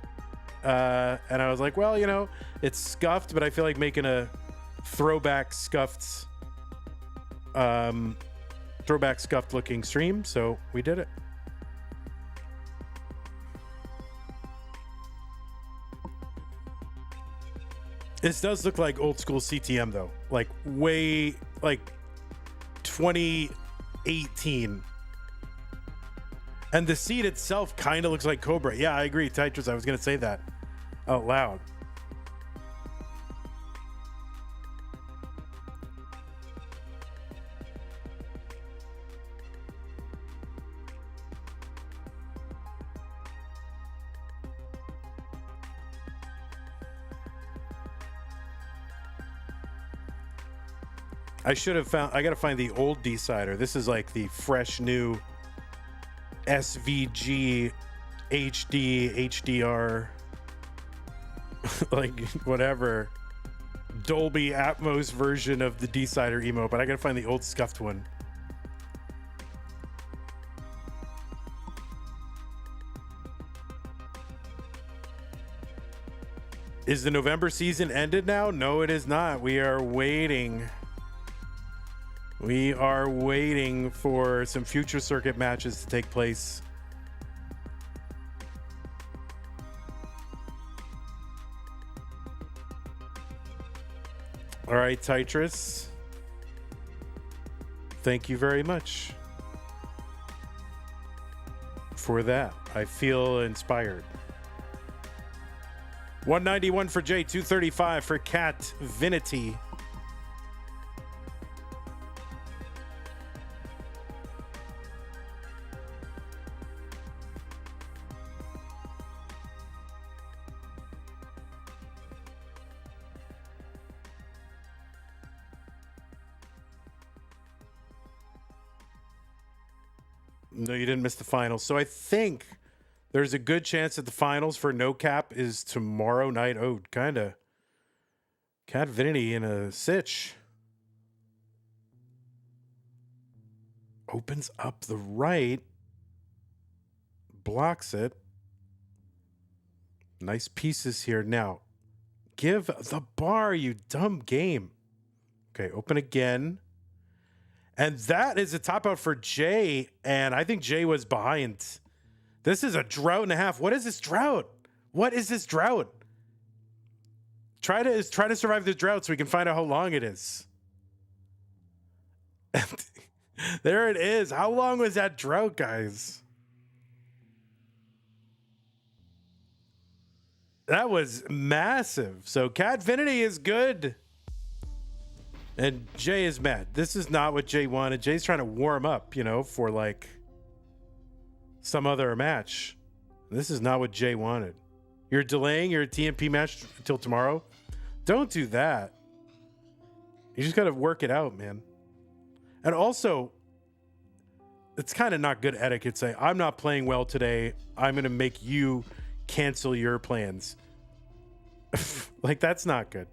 And I was like, well, you know, it's scuffed, but I feel like making a throwback scuffed looking stream, so we did it. This does look like old school CTM though, like way like 2018. And the seat itself kind of looks like Cobra. Yeah, I agree, Tetris. I was gonna say that out loud. I should have found, I gotta find the old decider. This is like the fresh new SVG HD HDR like whatever Dolby Atmos version of the decider emote, but I gotta find the old scuffed one. Is the November season ended now? No, it is not. We are waiting. We are waiting for some future circuit matches to take place. All right, Tetris. Thank you very much for that. I feel inspired. 191 for Jay, 235 for Catvinity. No, you didn't miss the finals. So I think there's a good chance that the finals for No Cap is tomorrow night. Oh, kind of. Catvinity in a sitch. Opens up the right. Blocks it. Nice pieces here. Now, give the bar, you dumb game. Okay, open again. And that is a top out for Jay. And I think Jay was behind. This is a drought and a half. What is this drought? What is this drought? Try to survive the drought so we can find out how long it is. There it is. How long was that drought, guys? That was massive. So Catvinity is good. And Jay is mad. This is not what Jay wanted. Jay's trying to warm up, you know, for like some other match. This is not what Jay wanted. You're delaying your TMP match until tomorrow? Don't do that. You just got to work it out, man. And also, it's kind of not good etiquette. Say, I'm not playing well today. I'm going to make you cancel your plans. Like, that's not good.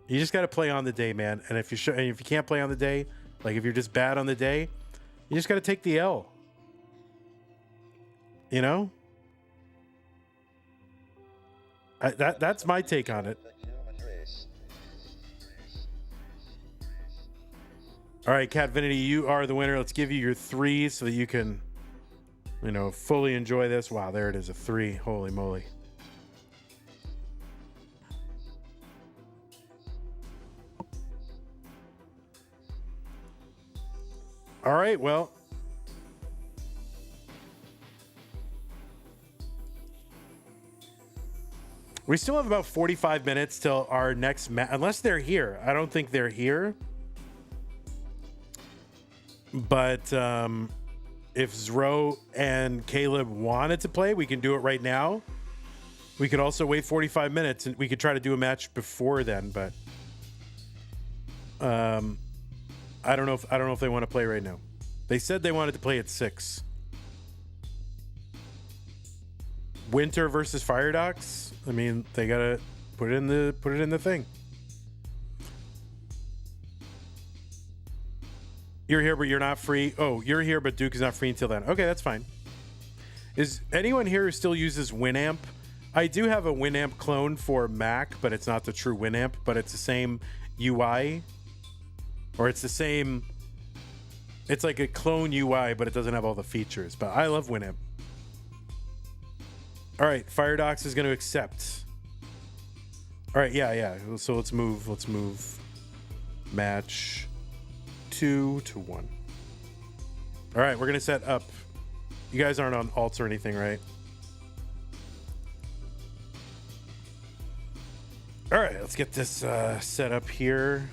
You just got to play on the day, man. And if you can't play on the day, like if you're just bad on the day, you just got to take the L. You know? That's my take on it. All right, Cat Vinity, you are the winner. Let's give you your 3 so that you can, fully enjoy this. Wow, there it is, a 3. Holy moly. All right, well. We still have about 45 minutes till our next match, unless they're here. I don't think they're here. But if Zro and Caleb wanted to play, we can do it right now. We could also wait 45 minutes and we could try to do a match before then, but I don't know if they want to play right now. They said they wanted to play at 6. Winter versus Fire Docs. I mean, they gotta put it in the thing. You're here, but you're not free. Oh, you're here, but Duke is not free until then. Okay, that's fine. Is anyone here who still uses Winamp? I do have a Winamp clone for Mac, but it's not the true Winamp, but it's the same UI. Or it's the same... It's like a clone UI, but it doesn't have all the features. But I love Winamp. All right, FireDocs is going to accept. All right, yeah. So let's move. Match 2 to 1. All right, we're going to set up. You guys aren't on alts or anything, right? All right, let's get this set up here.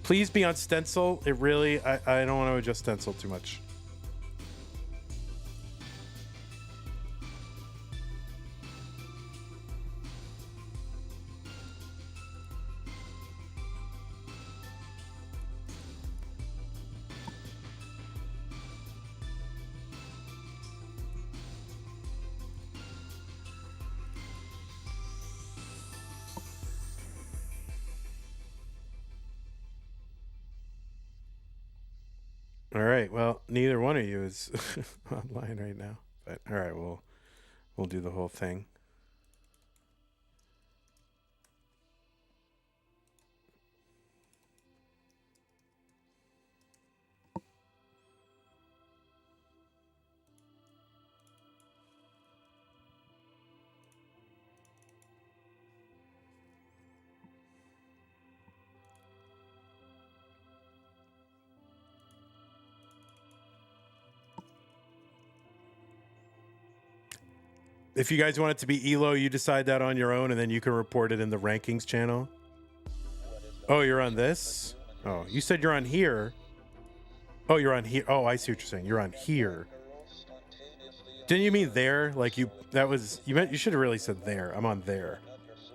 Please be on stencil. It really, I don't want to adjust stencil too much. All right. Well, neither one of you is online right now, but all right, we'll do the whole thing. If you guys want it to be ELO, you decide that on your own, and then you can report it in the rankings channel. Oh, you're on this? Oh, you said you're on here. Oh, you're on here. Oh, I see what you're saying. You're on here. Didn't you mean there? Like you should have really said there. I'm on there.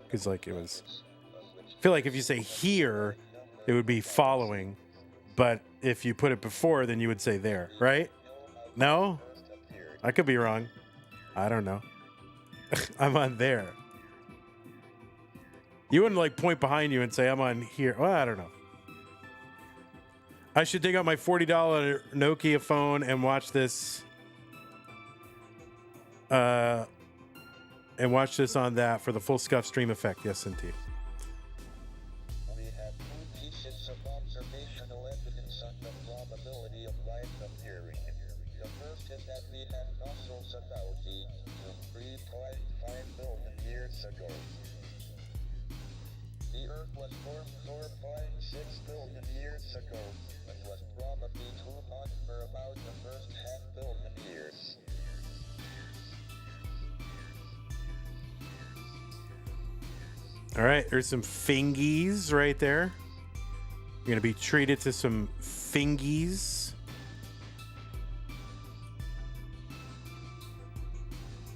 Because like it was, I feel like if you say here, it would be following. But if you put it before, then you would say there, right? No? I could be wrong. I don't know. I'm on there. You wouldn't like point behind you and say I'm on here. Well, I don't know. I should dig out my $40 Nokia phone and watch this. And watch this on that for the full scuff stream effect. Yes, indeed. We have 2 pieces of observational evidence on the probability of life appearing. The first is that we have fossils about the 3.5 billion years ago. The Earth was formed 4.6 billion years ago, and was probably too hot for about the first half-billion years. All right, there's some fingies right there. You're going to be treated to some fingies.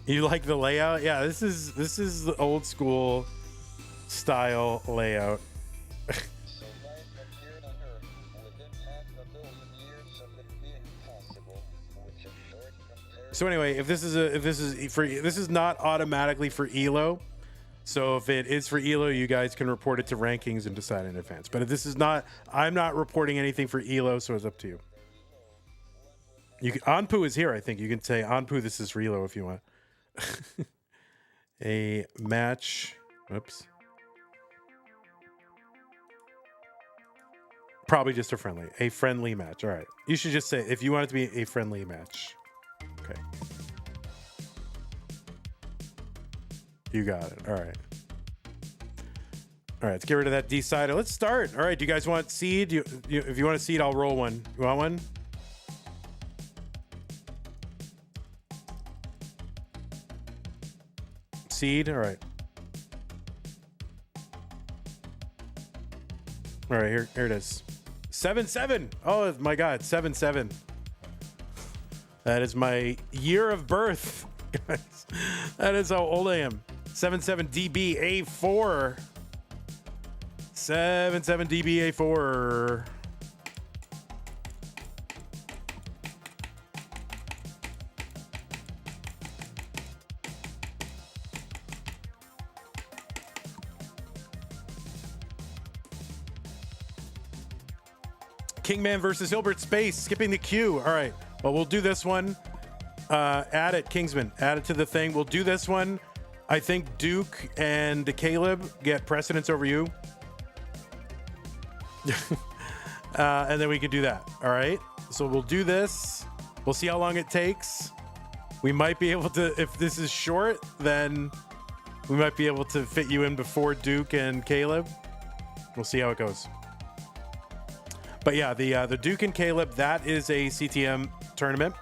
You like the layout? Yeah, this is the old school style layout. So life appeared on Earth within 500 million years of it being possible, which is short compared. So anyway, if this is not automatically for ELO. So if it is for ELO, you guys can report it to rankings and decide in advance. But if this is not, I'm not reporting anything for ELO, so it's up to you. You can, Anpu is here, I think. You can say, Anpu, this is for ELO if you want. A match. Oops. Probably just a friendly match. All right. You should just say, if you want it to be a friendly match. Okay. You got it. All right. All right. Let's get rid of that decider. Let's start. All right. Do you guys want seed? If you want a seed, I'll roll one. You want one? Seed. All right. All right. Here it is. 7-7. Oh my God. 7-7. That is my year of birth. Guys, that is how old I am. 7-7 DBA4. 7-7 DBA4. Kingman versus Hilbert Space. Skipping the queue. All right. Well, we'll do this one. Add it, Kingsman. Add it to the thing. We'll do this one. I think Duke and Caleb get precedence over you. And then we could do that. All right. So we'll do this. We'll see how long it takes. We might be able to, if this is short, then we might be able to fit you in before Duke and Caleb. We'll see how it goes. But yeah, the Duke and Caleb, that is a CTM tournament.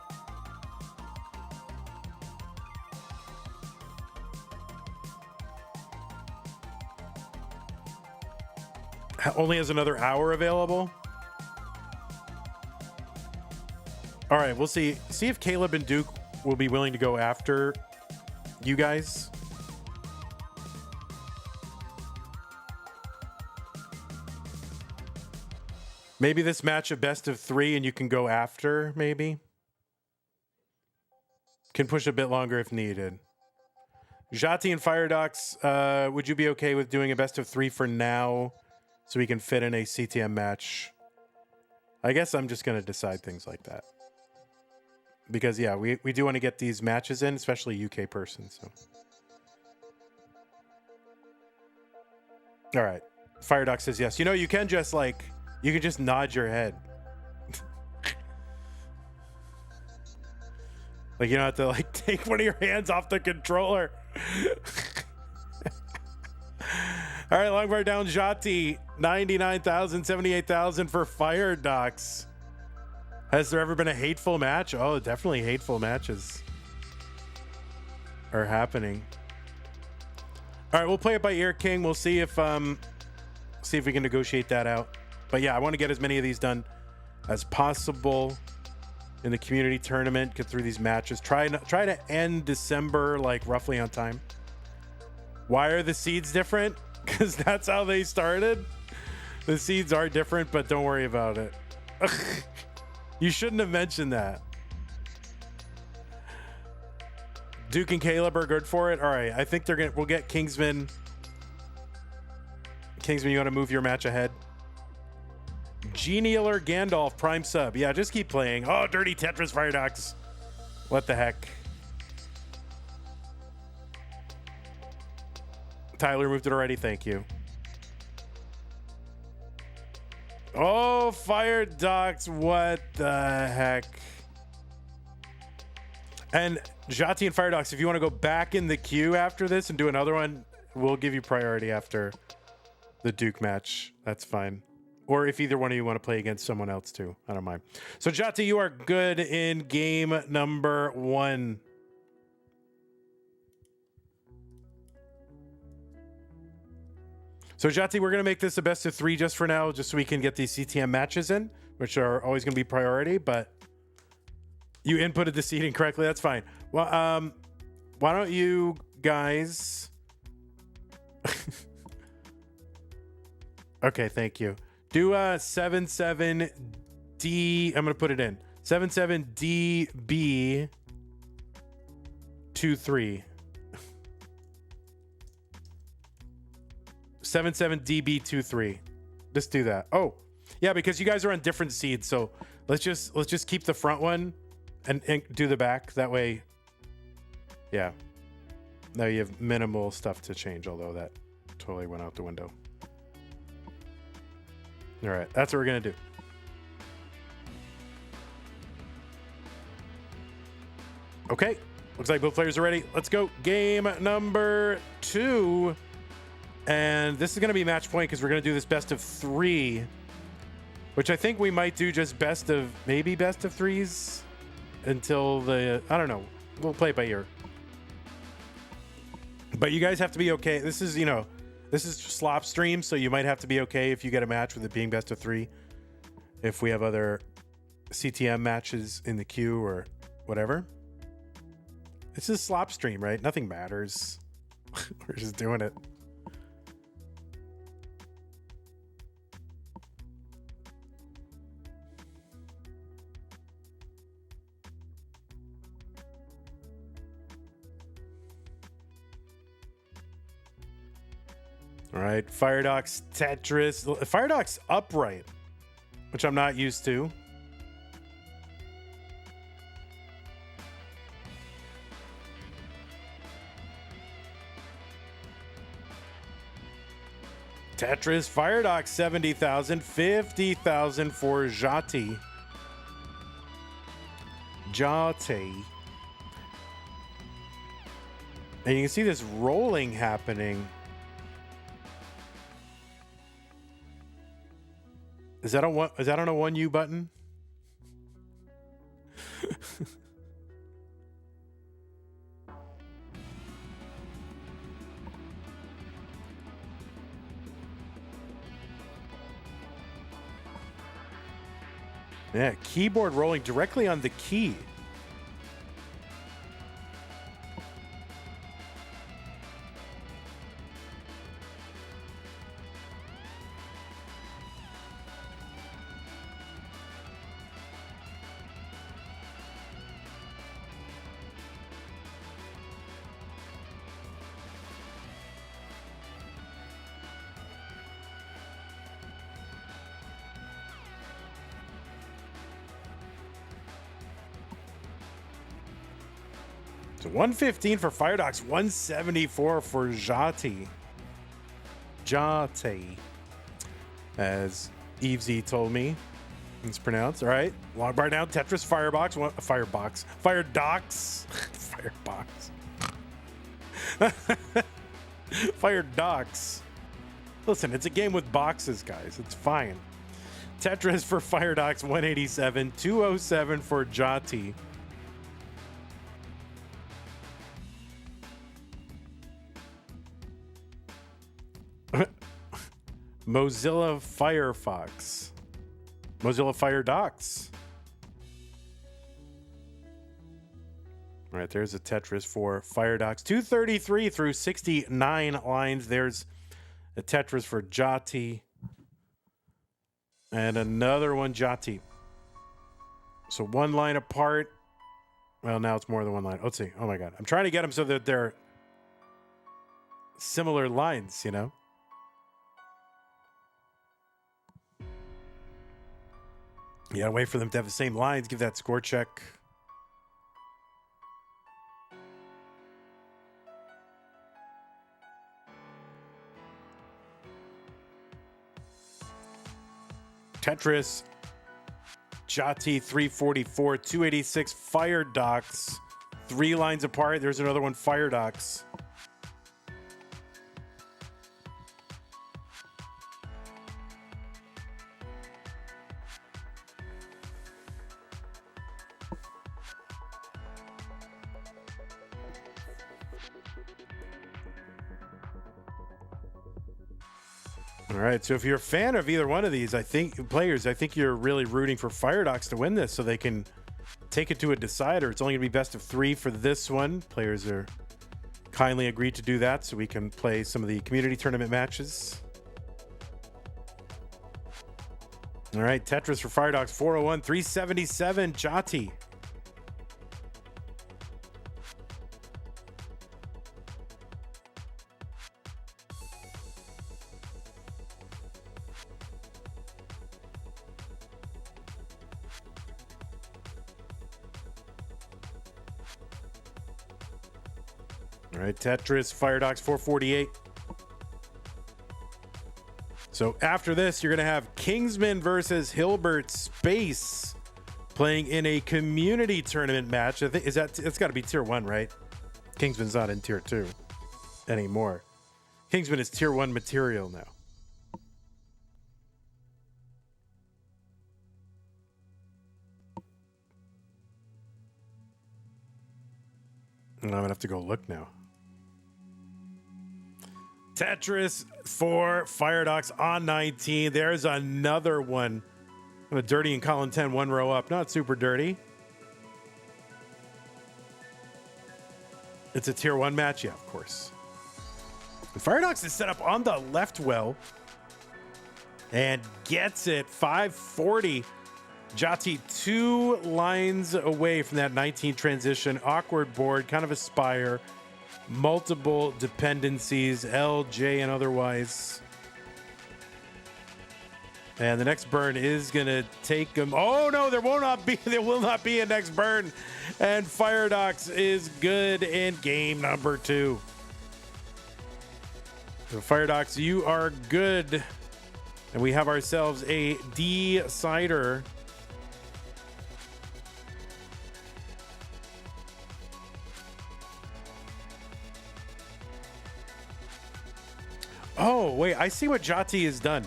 Only has another hour available. All right, we'll see. See if Caleb and Duke will be willing to go after you guys. Maybe this match of best of 3 and you can go after, maybe. Can push a bit longer if needed. Jati and Firedox, would you be okay with doing a best of 3 for now so we can fit in a CTM match? I guess I'm just going to decide things like that. Because, yeah, we do want to get these matches in, especially UK persons. So. All right. Firedox says yes. You know, you can just, like... You can just nod your head. Like, you don't have to, like, take one of your hands off the controller. All right, long bar down, Jati. 99,000, 78,000 for Fire Docs. Has there ever been a hateful match? Oh, definitely hateful matches are happening. All right, we'll play it by ear, King. We'll see if we can negotiate that out. But yeah, I want to get as many of these done as possible in the community tournament. Get through these matches. Try to end December like roughly on time. Why are the seeds different? Because that's how they started. The seeds are different, but don't worry about it. You shouldn't have mentioned that. Duke and Caleb are good for it. All right, I think we'll get Kingsman. Kingsman, you want to move your match ahead? Genialer Gandalf Prime sub. Yeah, just keep playing. Oh, dirty Tetris Firedox. What the heck? Tyler moved it already. Thank you. Oh, Firedox. What the heck? And Jati and Firedox, if you want to go back in the queue after this and do another one, we'll give you priority after the Duke match. That's fine. Or if either one of you want to play against someone else too. I don't mind. So Jati, you are good in game number 1. So Jati, we're going to make this a best of 3 just for now, just so we can get these CTM matches in, which are always going to be priority, but you inputted the seating correctly. That's fine. Well, why don't you guys... Okay, thank you. Do 77D. I'm gonna put it in 77DB23. 77DB23. Just do that. Oh, yeah, because you guys are on different seeds, so let's just keep the front one and do the back. That way, yeah. Now you have minimal stuff to change, although that totally went out the window. All right, that's what we're gonna do. Okay, looks like both players are ready. Let's go. Game number 2. And this is going to be match point because we're going to do this best of 3, which I think we might do just maybe best of 3s until I don't know. We'll play it by ear. But you guys have to be okay. This is SLOP stream, so you might have to be okay if you get a match with it being best of 3. If we have other CTM matches in the queue or whatever. This is SLOP stream, right? Nothing matters. We're just doing it. All right, Firedox Tetris. Firedox upright, which I'm not used to. Tetris Firedox 70,000, 50,000 for Jati. Jati. And you can see this rolling happening. Is that on a 1U button? Yeah, keyboard rolling directly on the key. So 115 for Firedox, 174 for Jati. Jati, as Evesy told me it's pronounced. All right, long bar down. Tetris Firebox, Firedox, Firedox. Listen, it's a game with boxes, guys. It's fine. Tetris for Firedox, 187, 207 for Jati. Mozilla Firefox. Mozilla Firedox. All right, there's a Tetris for Firedox. 233 through 69 lines. There's a Tetris for Jati. And another one, Jati. So one line apart. Well, now it's more than one line. Let's see. Oh my God. I'm trying to get them so that they're similar lines, you know? You gotta wait for them to have the same lines. Give that score check. Tetris, Jati 344, 286, Firedox, 3 lines apart. There's another one, Firedox. All right, so if you're a fan of either one of these, I think you're really rooting for Firedox to win this so they can take it to a decider. It's only going to be best of 3 for this one. Players are kindly agreed to do that so we can play some of the community tournament matches. All right, Tetris for Fire Dogs 401, 377, Jati. All right, Tetris, Fire Dogs 448. So after this, you're going to have Kingsman versus Hilbert Space playing in a community tournament match. I think it's got to be tier 1, right? Kingsman's not in tier 2 anymore. Kingsman is tier 1 material now. And I'm going to have to go look now. Tetris for Fire Dogs on 19. There's another one. A dirty and Colin 10, one row up. Not super dirty. It's a tier 1 match, yeah, of course. And Fire Dogs is set up on the left well and gets it 540. Jati 2 lines away from that 19 transition. Awkward board, kind of a spire. Multiple dependencies, L, J, and otherwise. And the next burn is gonna take him. Oh no, there will not be a next burn. And Fire Dogs is good in game number 2. So Fire Dogs, you are good. And we have ourselves a decider. Oh, wait, I see what Jati has done.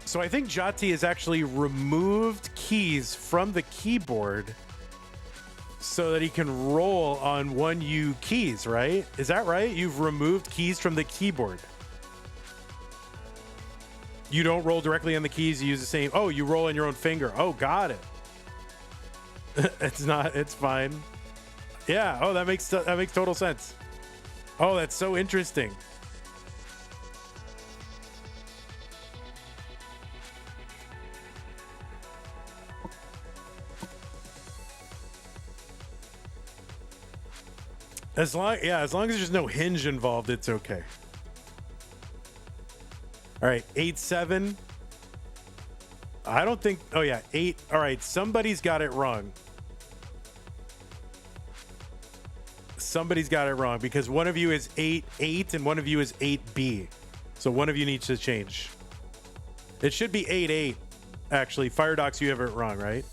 So I think Jati has actually removed keys from the keyboard so that he can roll on 1U keys, right? Is that right? You've removed keys from the keyboard. You don't roll directly on the keys, you use the same. Oh, you roll on your own finger. Oh, got it. It's fine. Yeah, oh, that makes total sense. Oh, that's so interesting. As long as there's no hinge involved, it's okay. All right, 8-7. I don't think. Oh yeah, 8. All right, somebody's got it wrong. Somebody's got it wrong because one of you is 8-8 and one of you is 8B. So one of you needs to change. It should be 8-8. Actually, Fire Dogs, you have it wrong, right?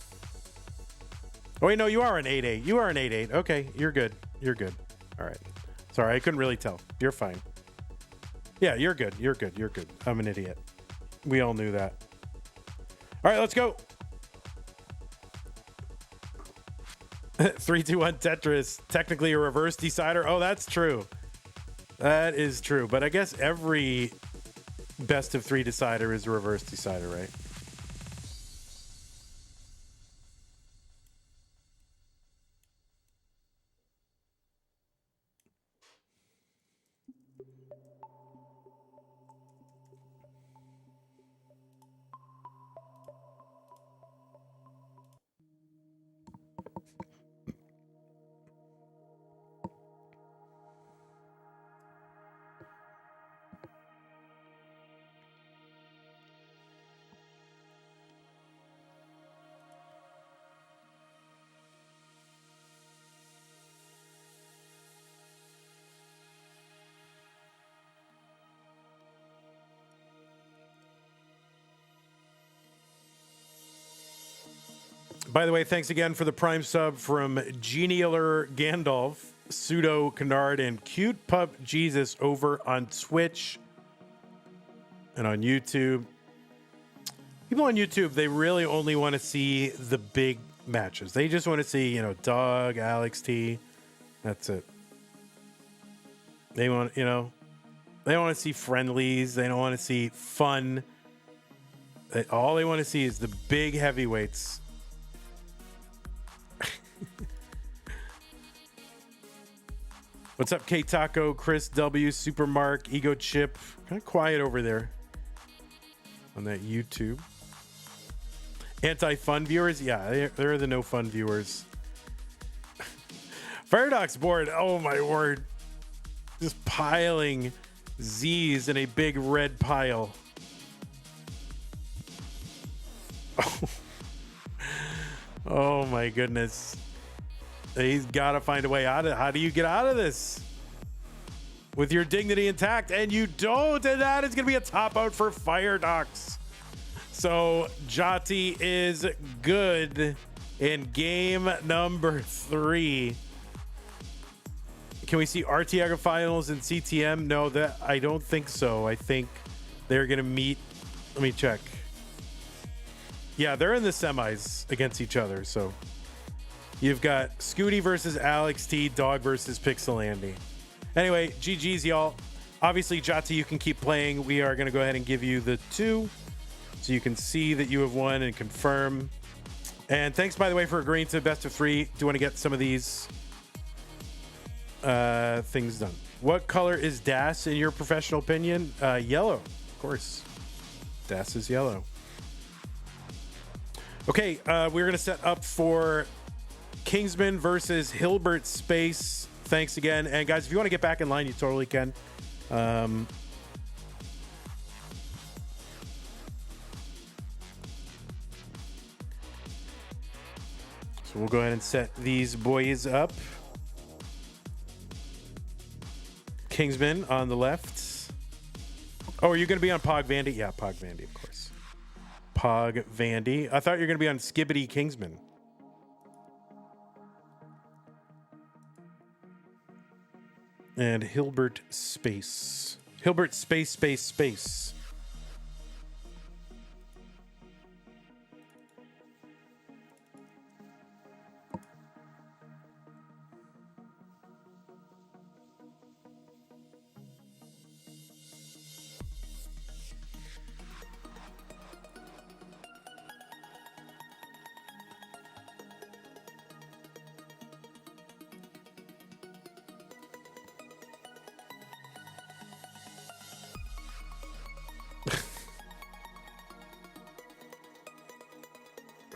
Oh wait, no, you are an 8-8. You are an 8-8. Okay, you're good. You're good. All right. Sorry, I couldn't really tell. You're fine. Yeah, you're good. You're good. You're good. I'm an idiot. We all knew that. All right, let's go. 3-2-1 Tetris. Technically a reverse decider. Oh, that's true. That is true. But I guess every best of 3 decider is a reverse decider, right? By the way, thanks again for the Prime sub from Genialer Gandalf, Pseudo Canard, and Cute Pup Jesus over on Twitch and on YouTube. People on YouTube, they really only want to see the big matches. They just want to see, Doug, Alex T. That's it. They want, they don't want to see friendlies. They don't want to see fun. All they want to see is the big heavyweights. What's up, K Taco, Chris W, Supermark, Ego Chip? Kind of quiet over there. on that YouTube. Anti-fun viewers? Yeah, they're the no fun viewers. Firedox board. Oh my word. Just piling Z's in a big red pile. Oh, oh my goodness. He's got to find a way out of it. How do you get out of this? With your dignity intact, and you don't, and that is going to be a top out for Firedox. So Jati is good in game number 3. Can we see RTAGA finals in CTM? No, that I don't think so. I think they're going to meet. Let me check. Yeah, they're in the semis against each other. So you've got Scooty versus Alex T, Dog versus Pixelandy. Anyway, GG's, y'all. Obviously, Jati, you can keep playing. We are going to go ahead and give you the 2 so you can see that you have won and confirm. And thanks, by the way, for agreeing to best of 3. Do want to get some of these things done. What color is Das in your professional opinion? Yellow, of course. Das is yellow. Okay, we're going to set up for Kingsman versus Hilbert Space. Thanks again. And guys, if you want to get back in line, you totally can. So we'll go ahead and set these boys up. Kingsman on the left. Oh, are you going to be on Pog Vandy? Yeah, Pog Vandy, of course. Pog Vandy. I thought you were going to be on Skibbity Kingsman. And Hilbert Space. Hilbert Space.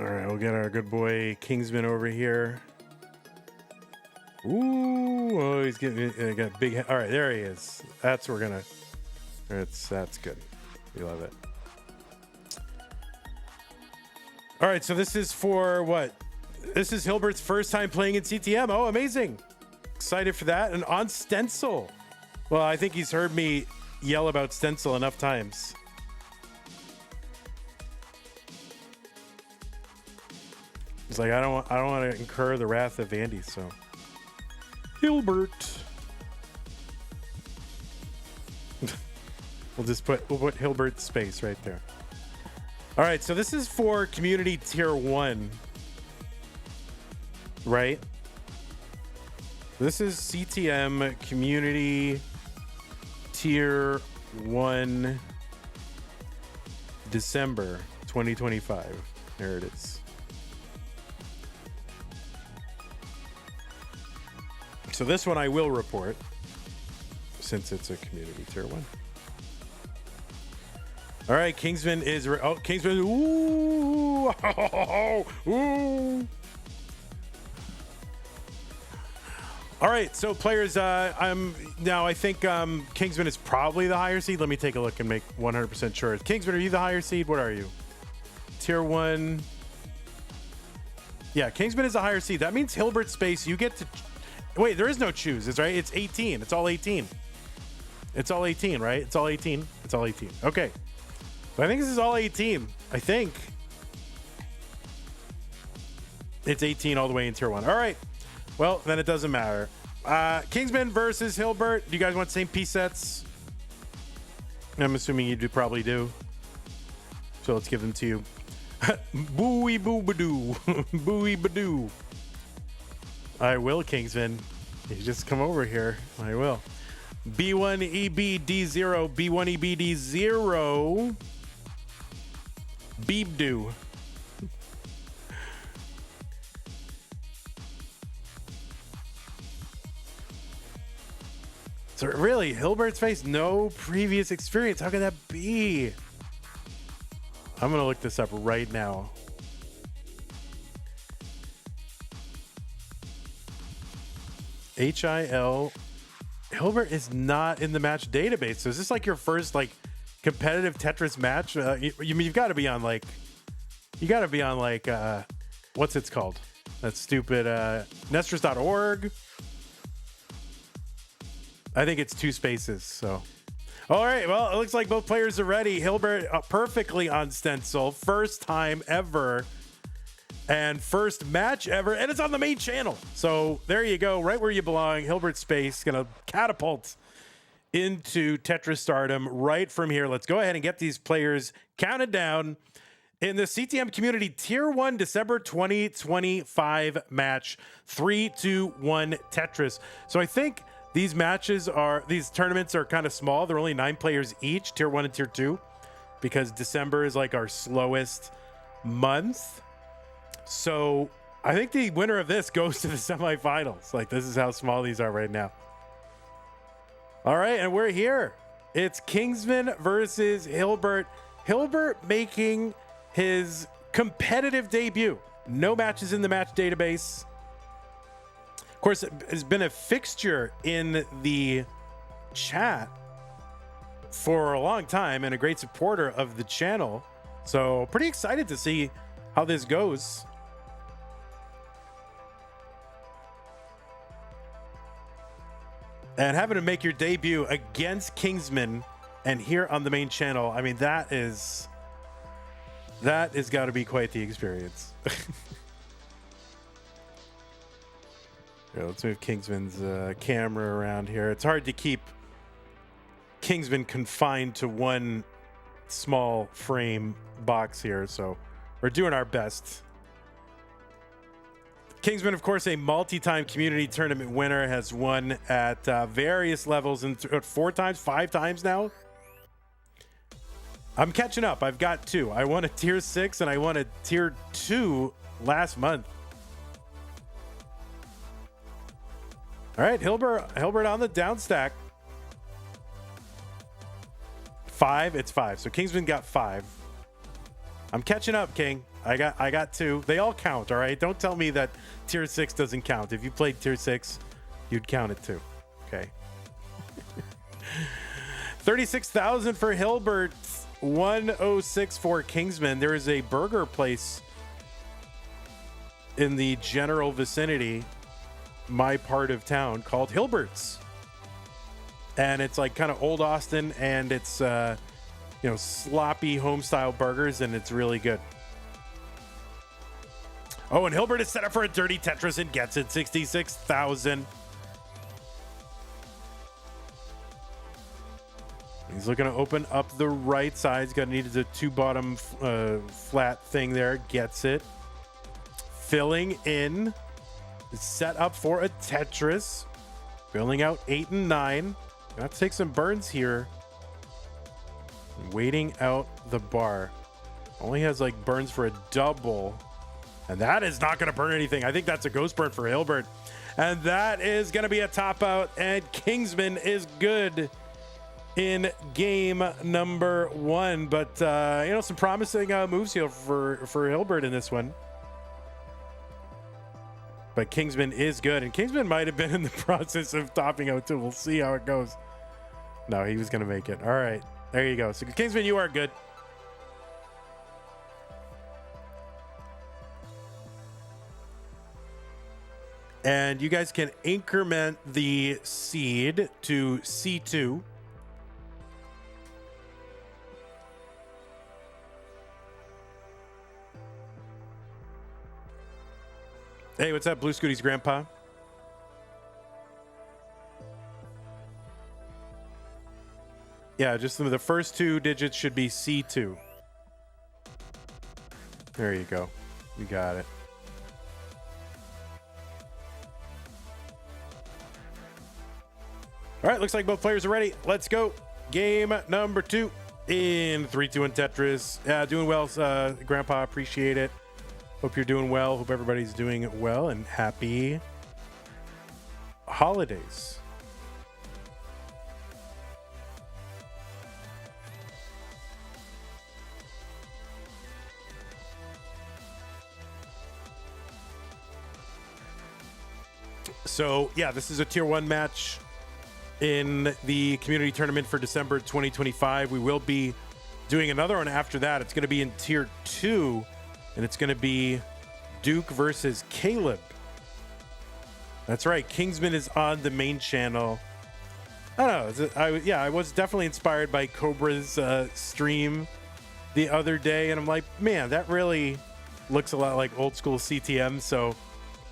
All right, we'll get our good boy Kingsman over here. Ooh, oh, he's getting got big. All right, there he is. That's we're gonna. That's good. We love it. All right, so this is for what? This is Hilbert's first time playing in CTM. Oh, amazing! Excited for that. And on Stencil. Well, I think he's heard me yell about Stencil enough times. He's like, I don't want to incur the wrath of Andy, so Hilbert. we'll put Hilbert Space right there. All right, so this is for community tier 1, right? This is CTM community tier 1 December 2025. There it is. So this one I will report since it's a community tier 1. All right, Kingsman is Kingsman. Ooh, ooh. All right, so players, I think Kingsman is probably the higher seed. Let me take a look and make 100% sure. Kingsman, are you the higher seed? What are you? Tier 1. Yeah, Kingsman is a higher seed. That means Hilbert Space, you get to. Wait, there is no choose. It's right. It's 18. It's all 18. It's all 18, right? It's all 18. It's all 18. Okay. So I think this is all 18. I think. It's 18 all the way in tier 1. All right. Well, then it doesn't matter. Kingsman versus Hilbert. Do you guys want the same piece sets? I'm assuming you probably do. So let's give them to you. Booey boo badoo. Booey badoo. I will, Kingsman. You just come over here. I will. B1EBD0. B1EBD0. Beebdoo. So really, Hilbert's face, no previous experience. How can that be? I'm going to look this up right now. HIL. Hilbert is not in the match database. So is this like your first like competitive Tetris match? You've got to be on like, what's it's called? That stupid Nestors.org. I think it's 2 spaces. So, all right. Well, it looks like both players are ready. Hilbert perfectly on stencil. First time ever. And first match ever. And it's on the main channel. So there you go. Right where you belong. Hilbert Space going to catapult into Tetris stardom right from here. Let's go ahead and get these players counted down in the CTM Community Tier 1 December 2025 match. 3-2-1 Tetris. So I think these tournaments are kind of small. They're only 9 players each, Tier 1 and Tier 2, because December is like our slowest month. So I think the winner of this goes to the semifinals. Like, this is how small these are right now. All right, and we're here. It's Kingsman versus Hilbert. Hilbert making his competitive debut. No matches in the match database. Of course, it has been a fixture in the chat for a long time and a great supporter of the channel. So pretty excited to see how this goes. And having to make your debut against Kingsman and here on the main channel, I mean, that is got to be quite the experience. Here, let's move Kingsman's camera around here. It's hard to keep Kingsman confined to one small frame box here, so we're doing our best. Kingsman, of course, a multi-time community tournament winner, has won at various levels and 5 times now. I'm catching up. I've got 2. I won a tier 6 and I won a tier 2 last month. All right, Hilbert on the down stack. 5, it's 5. So Kingsman got 5. I'm catching up, King. I got 2. They all count, all right? Don't tell me that tier 6 doesn't count. If you played tier 6, you'd count it too. Okay. 36,000 for Hilbert, 106 for Kingsman. There is a burger place in the general vicinity, my part of town, called Hilbert's. And it's like kind of old Austin, and it's sloppy home style burgers, and it's really good. Oh, and Hilbert is set up for a dirty Tetris and gets it. 66,000. He's looking to open up the right side. He's going to need the 2 bottom flat thing there. Gets it. Filling in. Set up for a Tetris. Filling out 8 and 9. Got to take some burns here. Waiting out the bar. Only has like burns for a double. And that is not going to burn anything. I think that's a ghost burn for Hilbert. And that is going to be a top out. And Kingsman is good in game number 1. But, some promising moves here for Hilbert in this one. But Kingsman is good. And Kingsman might have been in the process of topping out too. We'll see how it goes. No, he was going to make it. All right. There you go. So Kingsman, you are good. And you guys can increment the seed to C2. Hey, what's up, Blue Scooty's grandpa? Yeah, just the first 2 digits should be C2. There you go. You got it. All right, looks like both players are ready. Let's go. Game number 2 in 3-2-1 Tetris. Yeah, doing well, Grandpa. Appreciate it. Hope you're doing well. Hope everybody's doing well, and happy holidays. So yeah, this is a tier 1 match in the community tournament for December 2025. We will be doing another one after that. It's going to be in tier 2, and it's going to be Duke versus Caleb. That's right. Kingsman is on the main channel. I don't know. I was definitely inspired by Cobra's stream the other day, and I'm like, man, that really looks a lot like old school CTM. So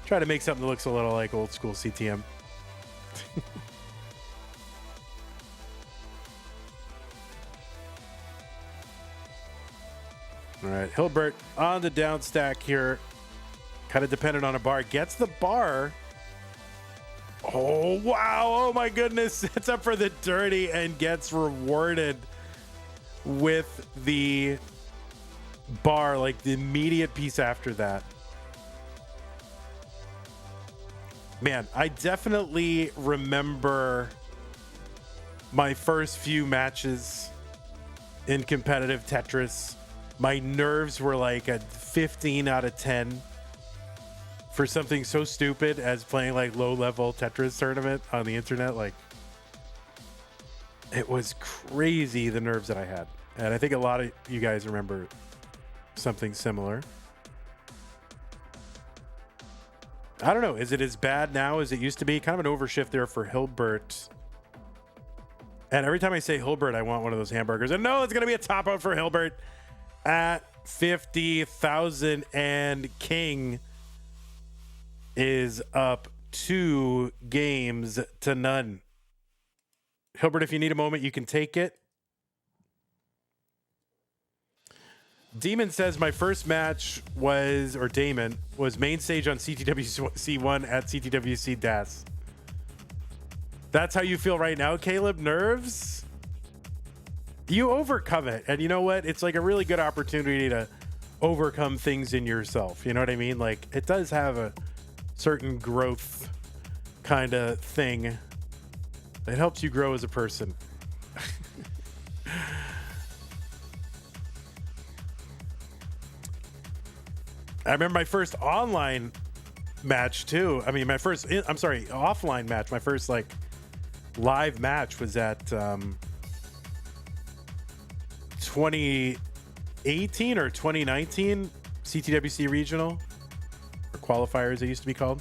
try to make something that looks a little like old school CTM. All right, Hilbert on the down stack here. Kind of dependent on a bar. Gets the bar. Oh, wow. Oh, my goodness. Sets up for the dirty and gets rewarded with the bar, like the immediate piece after that. Man, I definitely remember my first few matches in competitive Tetris. My nerves were like a 15 out of 10 for something so stupid as playing like low-level Tetris tournament on the internet. Like, it was crazy, the nerves that I had. And I think a lot of you guys remember something similar. I don't know. Is it as bad now as it used to be? Kind of an overshift there for Hilbert. And every time I say Hilbert, I want one of those hamburgers. And no, it's going to be a top out for Hilbert at 50,000. And King is up 2 games to none. Hilbert, if you need a moment, you can take it. Demon says my first match was, or Damon, was main stage on CTWC1 at CTWC DAS. That's how you feel right now, Caleb? Nerves? You overcome it. And you know what? It's like a really good opportunity to overcome things in yourself. You know what I mean? Like, it does have a certain growth kind of thing. It helps you grow as a person. I remember my first online match too. I mean, offline match. My first like live match was at 2018 or 2019 CTWC regional, or qualifiers they used to be called.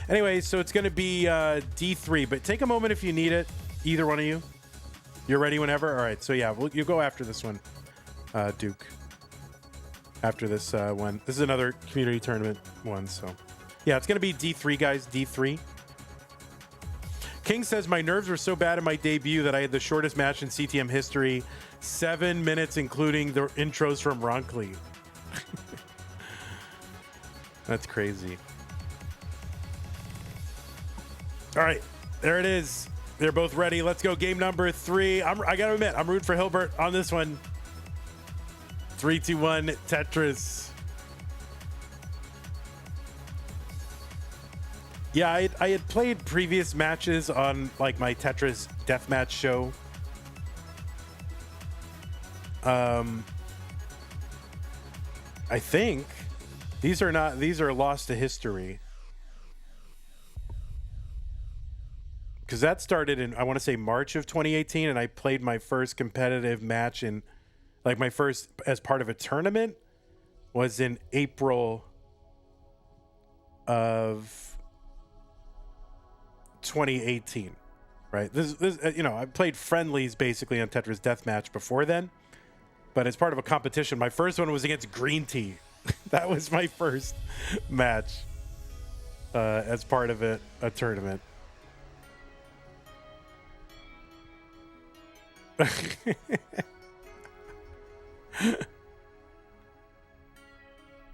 Anyway, so it's going to be D3, but take a moment if you need it. Either one of you. You're ready whenever? All right, so yeah, you go after this one, Duke. After this one. This is another community tournament one, so. Yeah, it's going to be D3, guys, D3. King says, my nerves were so bad in my debut that I had the shortest match in CTM history. 7 minutes, including the intros from Ronkley. That's crazy. All right, there it is. They're both ready. Let's go game number 3. I got to admit, I'm rooting for Hilbert on this one. 3, 2, 1, Tetris. Yeah, I had played previous matches on like my Tetris deathmatch show. I think these are lost to history. Because that started in, I want to say, March of 2018, and I played my first competitive match in, like, my first as part of a tournament was in April of 2018, right? This you know, I played friendlies basically on Tetris Deathmatch before then, but as part of a competition, my first one was against Green Tea. That was my first match as part of a tournament.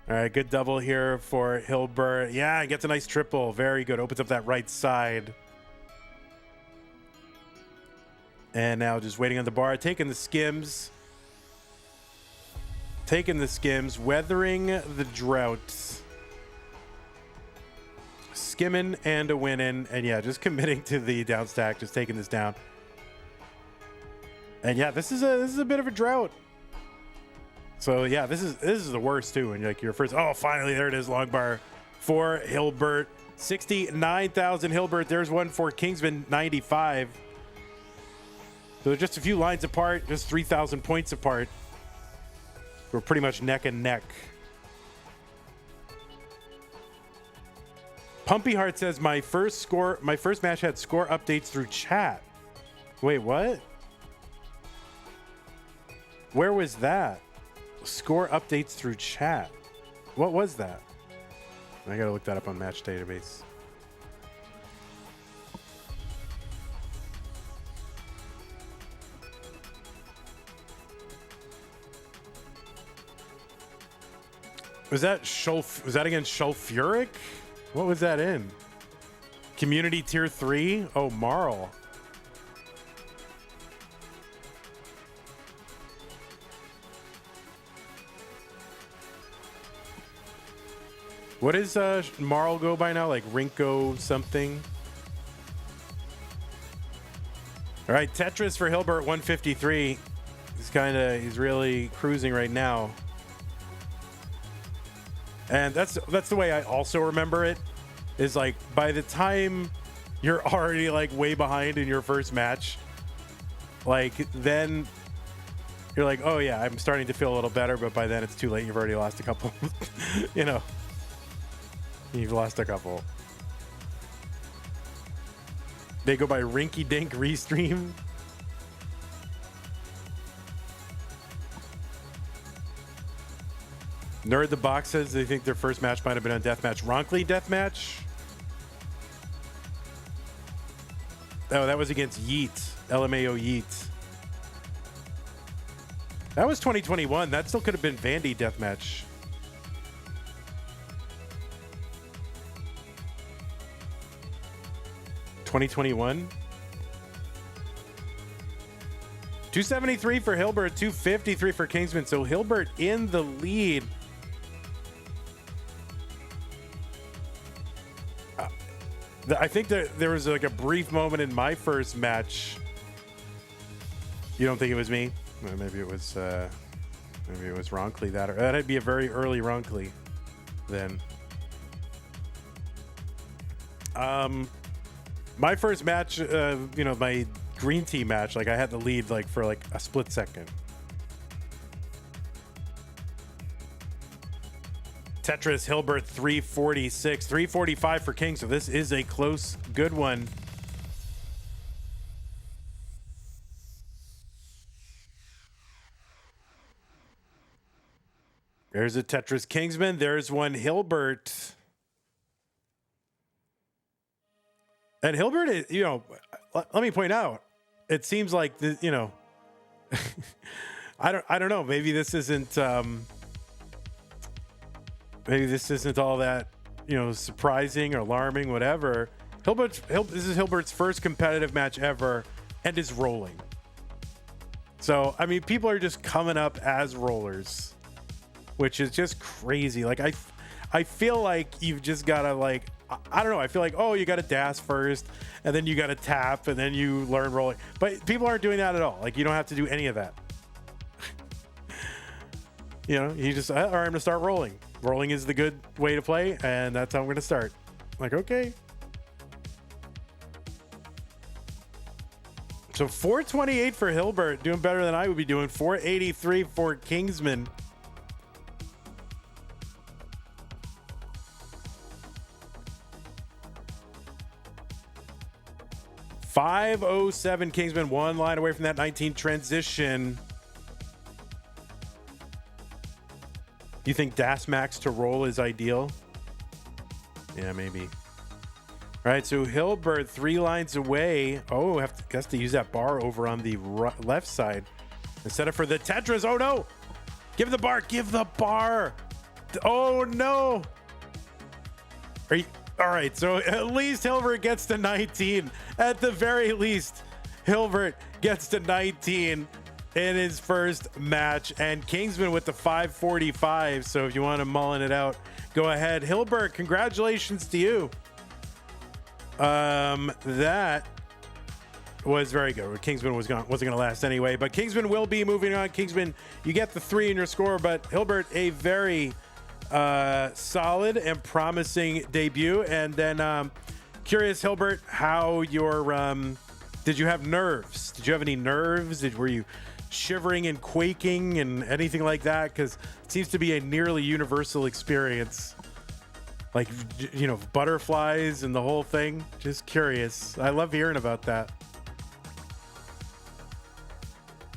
All right, good double here for Hilbert. Yeah, gets a nice triple. Very good. Opens up that right side. And now just waiting on the bar. Taking the skims. Weathering the drought. Skimming and a winning. And yeah, just committing to the down stack. Just taking this down. And yeah, this is a bit of a drought. So yeah, this is the worst too. And like your first, oh, finally there it is, long bar for Hilbert. 69,000 Hilbert. There's one for Kingsman, 95. So they're just a few lines apart, just 3,000 points apart. We're pretty much neck and neck. Pumpy Heart says my first match had score updates through chat. Wait, what? Where was that? Score updates through chat. What was that? I gotta look that up on Match Database. Was that against Schulfuric? What was that in? Community Tier 3? Oh, Marl. What is Marl go by now? Like Rinko something? All right, Tetris for Hilbert, 153. He's really cruising right now. And that's the way I also remember it, is like by the time you're already like way behind in your first match, like then you're like, oh yeah, I'm starting to feel a little better, but by then it's too late. You've already lost a couple. You know, you've lost a couple. They go by Rinky Dink Restream. Nerd the Box says they think their first match might have been on Deathmatch. Ronkley Deathmatch? Oh, that was against Yeet. LMAO Yeet. That was 2021. That still could have been Vandy Deathmatch. $2021? 273 for Hilbert, 253 for Kingsman. So Hilbert in the lead. I think there was like a brief moment in my first match. You don't think it was me? Well, maybe it was Ronkley. That'd be a very early Ronkley then. My first match, my green team match, like I had the lead like for like a split second. Tetris Hilbert 346, 345 for King. So this is a close, good one. There's a Tetris Kingsman. There's one Hilbert. And Hilbert, let me point out, it seems like I don't know. Maybe this isn't all that, surprising or alarming, whatever. This is Hilbert's first competitive match ever and is rolling. So, I mean, people are just coming up as rollers, which is just crazy. Like, I feel like you've just got to, like, I don't know. I feel like, you got to DAS first, and then you got to tap, and then you learn rolling. But people aren't doing that at all. Like, you don't have to do any of that. You just, all right, I'm going to start rolling. Rolling is the good way to play, and that's how I'm going to start. Like, okay. So 428 for Hilbert, doing better than I would be doing. 483 for Kingsman. .507 Kingsman, one line away from that 19 transition. You think DAS Max to roll is ideal? Yeah, maybe. All right, so Hilbert 3 lines away. Oh, has to use that bar over on the left side instead of for the Tetris. Oh no! Give the bar! Give the bar! Oh no! Are you? All right, so at least Hilbert gets to 19. At the very least, Hilbert gets to 19 in his first match, and Kingsman with the 545. So if you want to mullen it out, go ahead. Hilbert, congratulations to you. That was very good. Kingsman wasn't going to last anyway, but Kingsman will be moving on. Kingsman, you get the 3 in your score, but Hilbert, a very solid and promising debut. And then curious, Hilbert, how your did you have nerves? Did you have any nerves? Were you shivering and quaking and anything like that? Because it seems to be a nearly universal experience. Like, you know, butterflies and the whole thing. Just curious. I love hearing about that.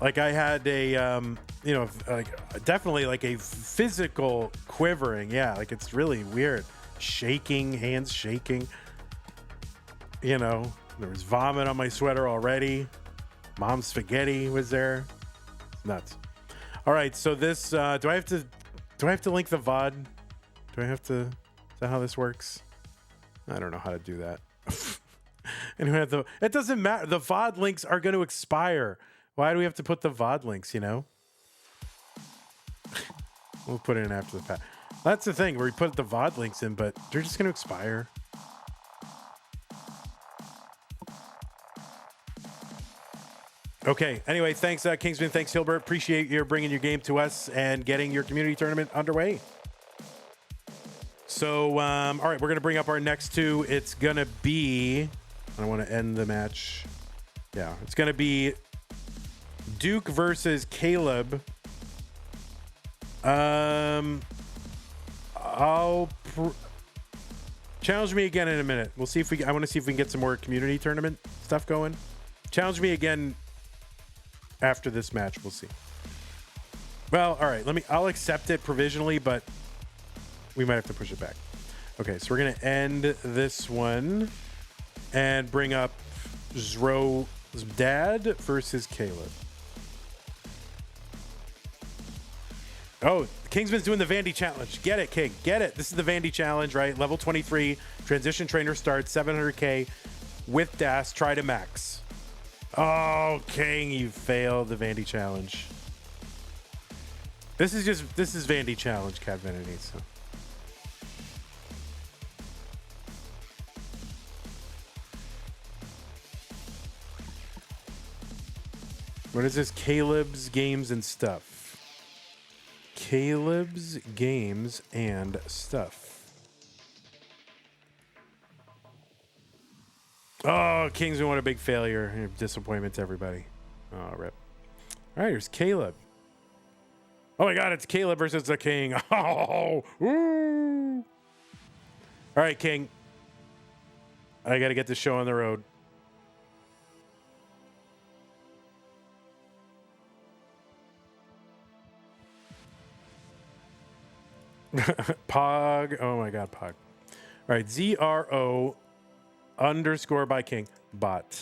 Like I had a, you know, like definitely like a physical quivering. Yeah, like it's really weird. Shaking, hands shaking. You know, there was vomit on my sweater already. Mom's spaghetti was there. Nuts. All right, so this, do I have to link the VOD? Do I have to, is that how this works? I don't know how to do that. Anyway, it doesn't matter. The VOD links are going to expire. Why do we have to put the VOD links, you know? We'll put it in after the fact. That's the thing where we put the VOD links in, but they're just going to expire. Okay. Anyway, thanks, Kingsman. Thanks, Hilbert. Appreciate your bringing your game to us and getting your community tournament underway. So, all right, we're going to bring up our next two. It's going to be, I want to end the match. Yeah, it's going to be Duke versus Caleb. I'll challenge me again in a minute. We'll see if I want to see if we can get some more community tournament stuff going. Challenge me again after this match. We'll see. Well, all right. I'll accept it provisionally, but we might have to push it back. Okay, so we're gonna end this one and bring up Zro's dad versus Caleb. Oh, Kingsman's doing the Vandy challenge. Get it, King. Get it. This is the Vandy challenge, right? Level 23, transition trainer starts, 700K with DAS, try to max. Oh, King, you failed the Vandy challenge. This is Vandy challenge, Cat Vanity, so. What is this? Caleb's Games and Stuff. Caleb's Games and Stuff. Oh, Kingsman, what a big failure. Disappointment to everybody. Oh, rip. All right, here's Caleb. Oh my God, it's Caleb versus the King. Oh, woo. All right, King. I got to get this show on the road. Pog. Oh my God, Pog. All right, ZRO _ by King. Bot.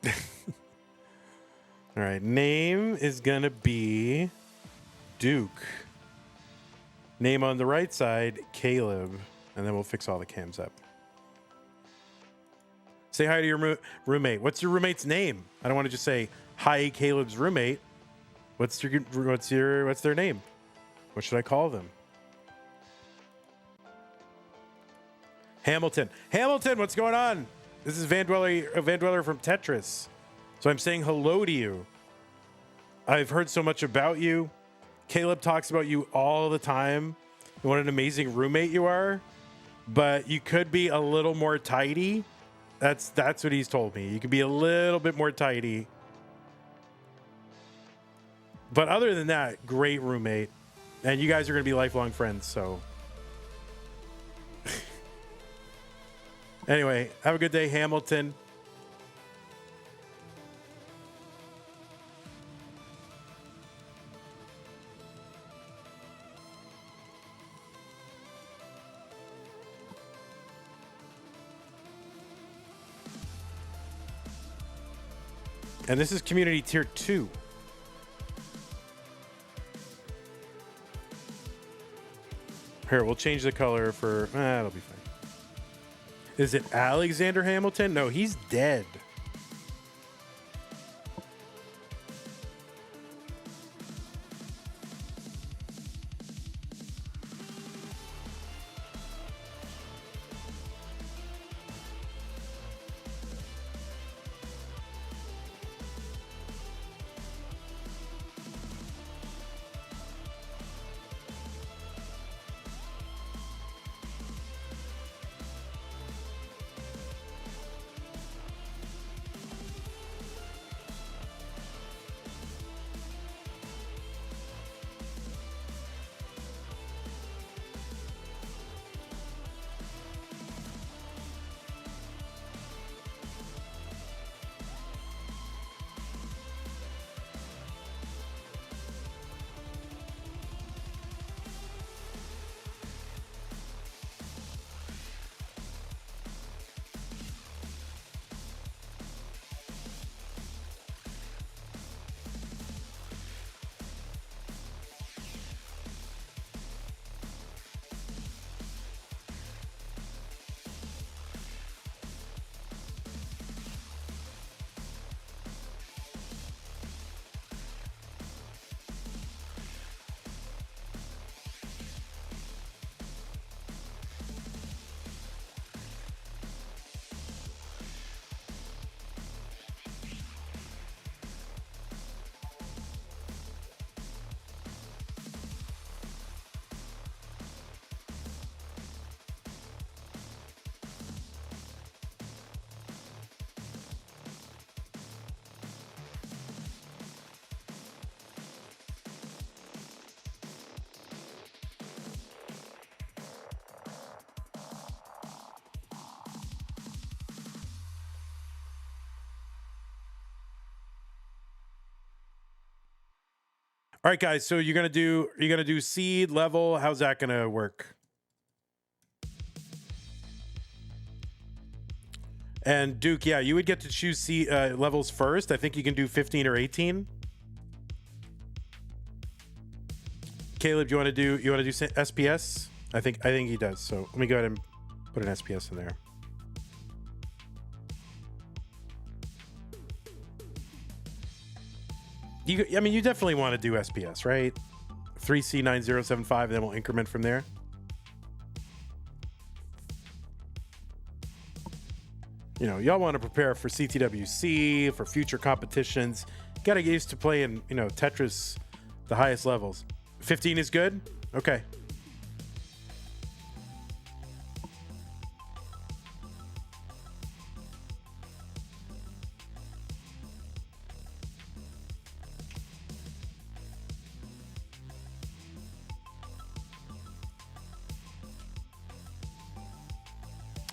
All right, name is gonna be Duke. Name on the right side, Caleb, and then we'll fix all the cams up. Say hi to your roommate. What's your roommate's name? I don't want to just say hi, Caleb's roommate. What's their name? What should I call them? Hamilton. Hamilton, what's going on? This is vandweller from Tetris. So I'm saying hello to you. I've heard so much about you. Caleb talks about you all the time. What an amazing roommate you are. But you could be a little more tidy. That's what he's told me. You could be a little bit more tidy. But other than that, great roommate. And you guys are going to be lifelong friends, so. Anyway, have a good day, Hamilton. And this is community tier 2. Here, we'll change the color for, it'll be fine. Is it Alexander Hamilton? No, he's dead. All right, guys. So you're gonna do seed level. How's that gonna work? And Duke, yeah, you would get to choose seed levels first. I think you can do 15 or 18. Caleb, you want to do SPS? I think he does. So let me go ahead and put an SPS in there. I mean, you definitely want to do SPS, right? 3C9075, then we'll increment from there. You know, y'all want to prepare for CTWC, for future competitions. Got to get used to playing, you know, Tetris, the highest levels. 15 is good? Okay.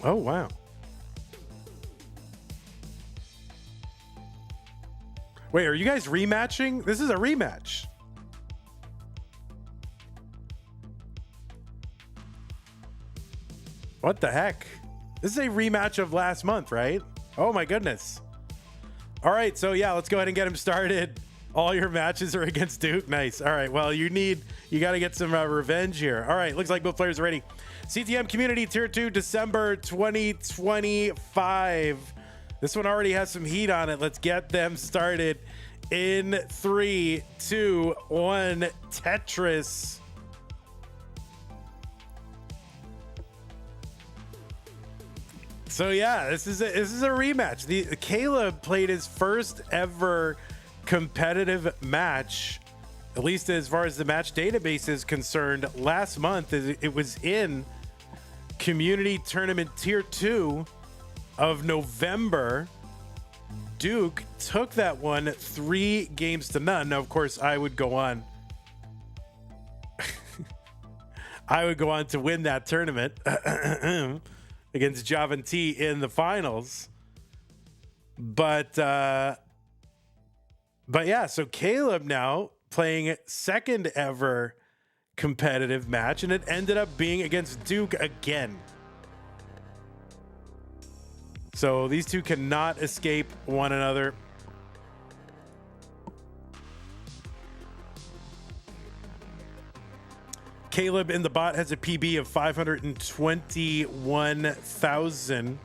Oh, wow. Wait, are you guys rematching? This is a rematch. What the heck? This is a rematch of last month, right? Oh my goodness. All right, so yeah, let's go ahead and get him started. All your matches are against Duke. Nice. All right, well, you got to get some revenge here. All right, looks like both players are ready. CTM Community Tier 2, December 2025. This one already has some heat on it. Let's get them started in 3, 2, 1. Tetris. So yeah, this is a rematch. Caleb played his first ever competitive match, at least as far as the match database is concerned, last month. It was in Community Tournament Tier 2 of November. Duke took that one 3-0. Now, of course, I would go on. I would go on to win that tournament against Javan T in the finals. But yeah, so Caleb now playing second ever competitive match, and it ended up being against Duke again. So these two cannot escape one another. Caleb in the bot has a PB of 521,000.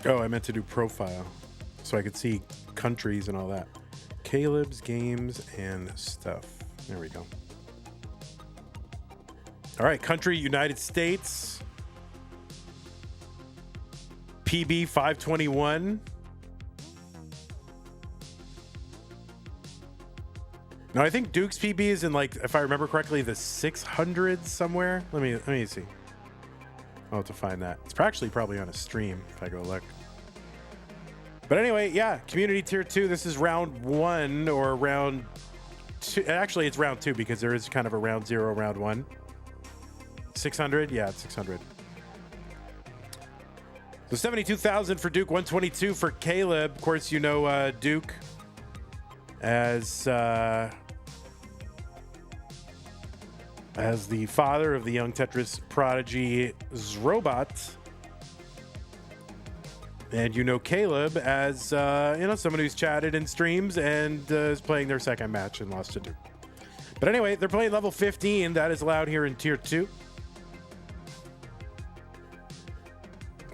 Oh, I meant to do profile so I could see countries and all that. Caleb's games and stuff. There we go. All right, country, United States. PB 521. No, I think Duke's PB is in, like, if I remember correctly, the 600s somewhere. Let me see. I'll have to find that. It's actually probably on a stream if I go look. But anyway, yeah, Community Tier 2. This is round 1 or round 2. Actually, it's round 2 because there is kind of a round 0, round 1. 600? Yeah, it's 600. So 72,000 for Duke, 122 for Caleb. Of course, you know Duke as the father of the young Tetris prodigy Zrobot. And you know Caleb as someone who's chatted in streams and is playing their second match and lost to Duke. But anyway, they're playing level 15. That is allowed here in Tier 2.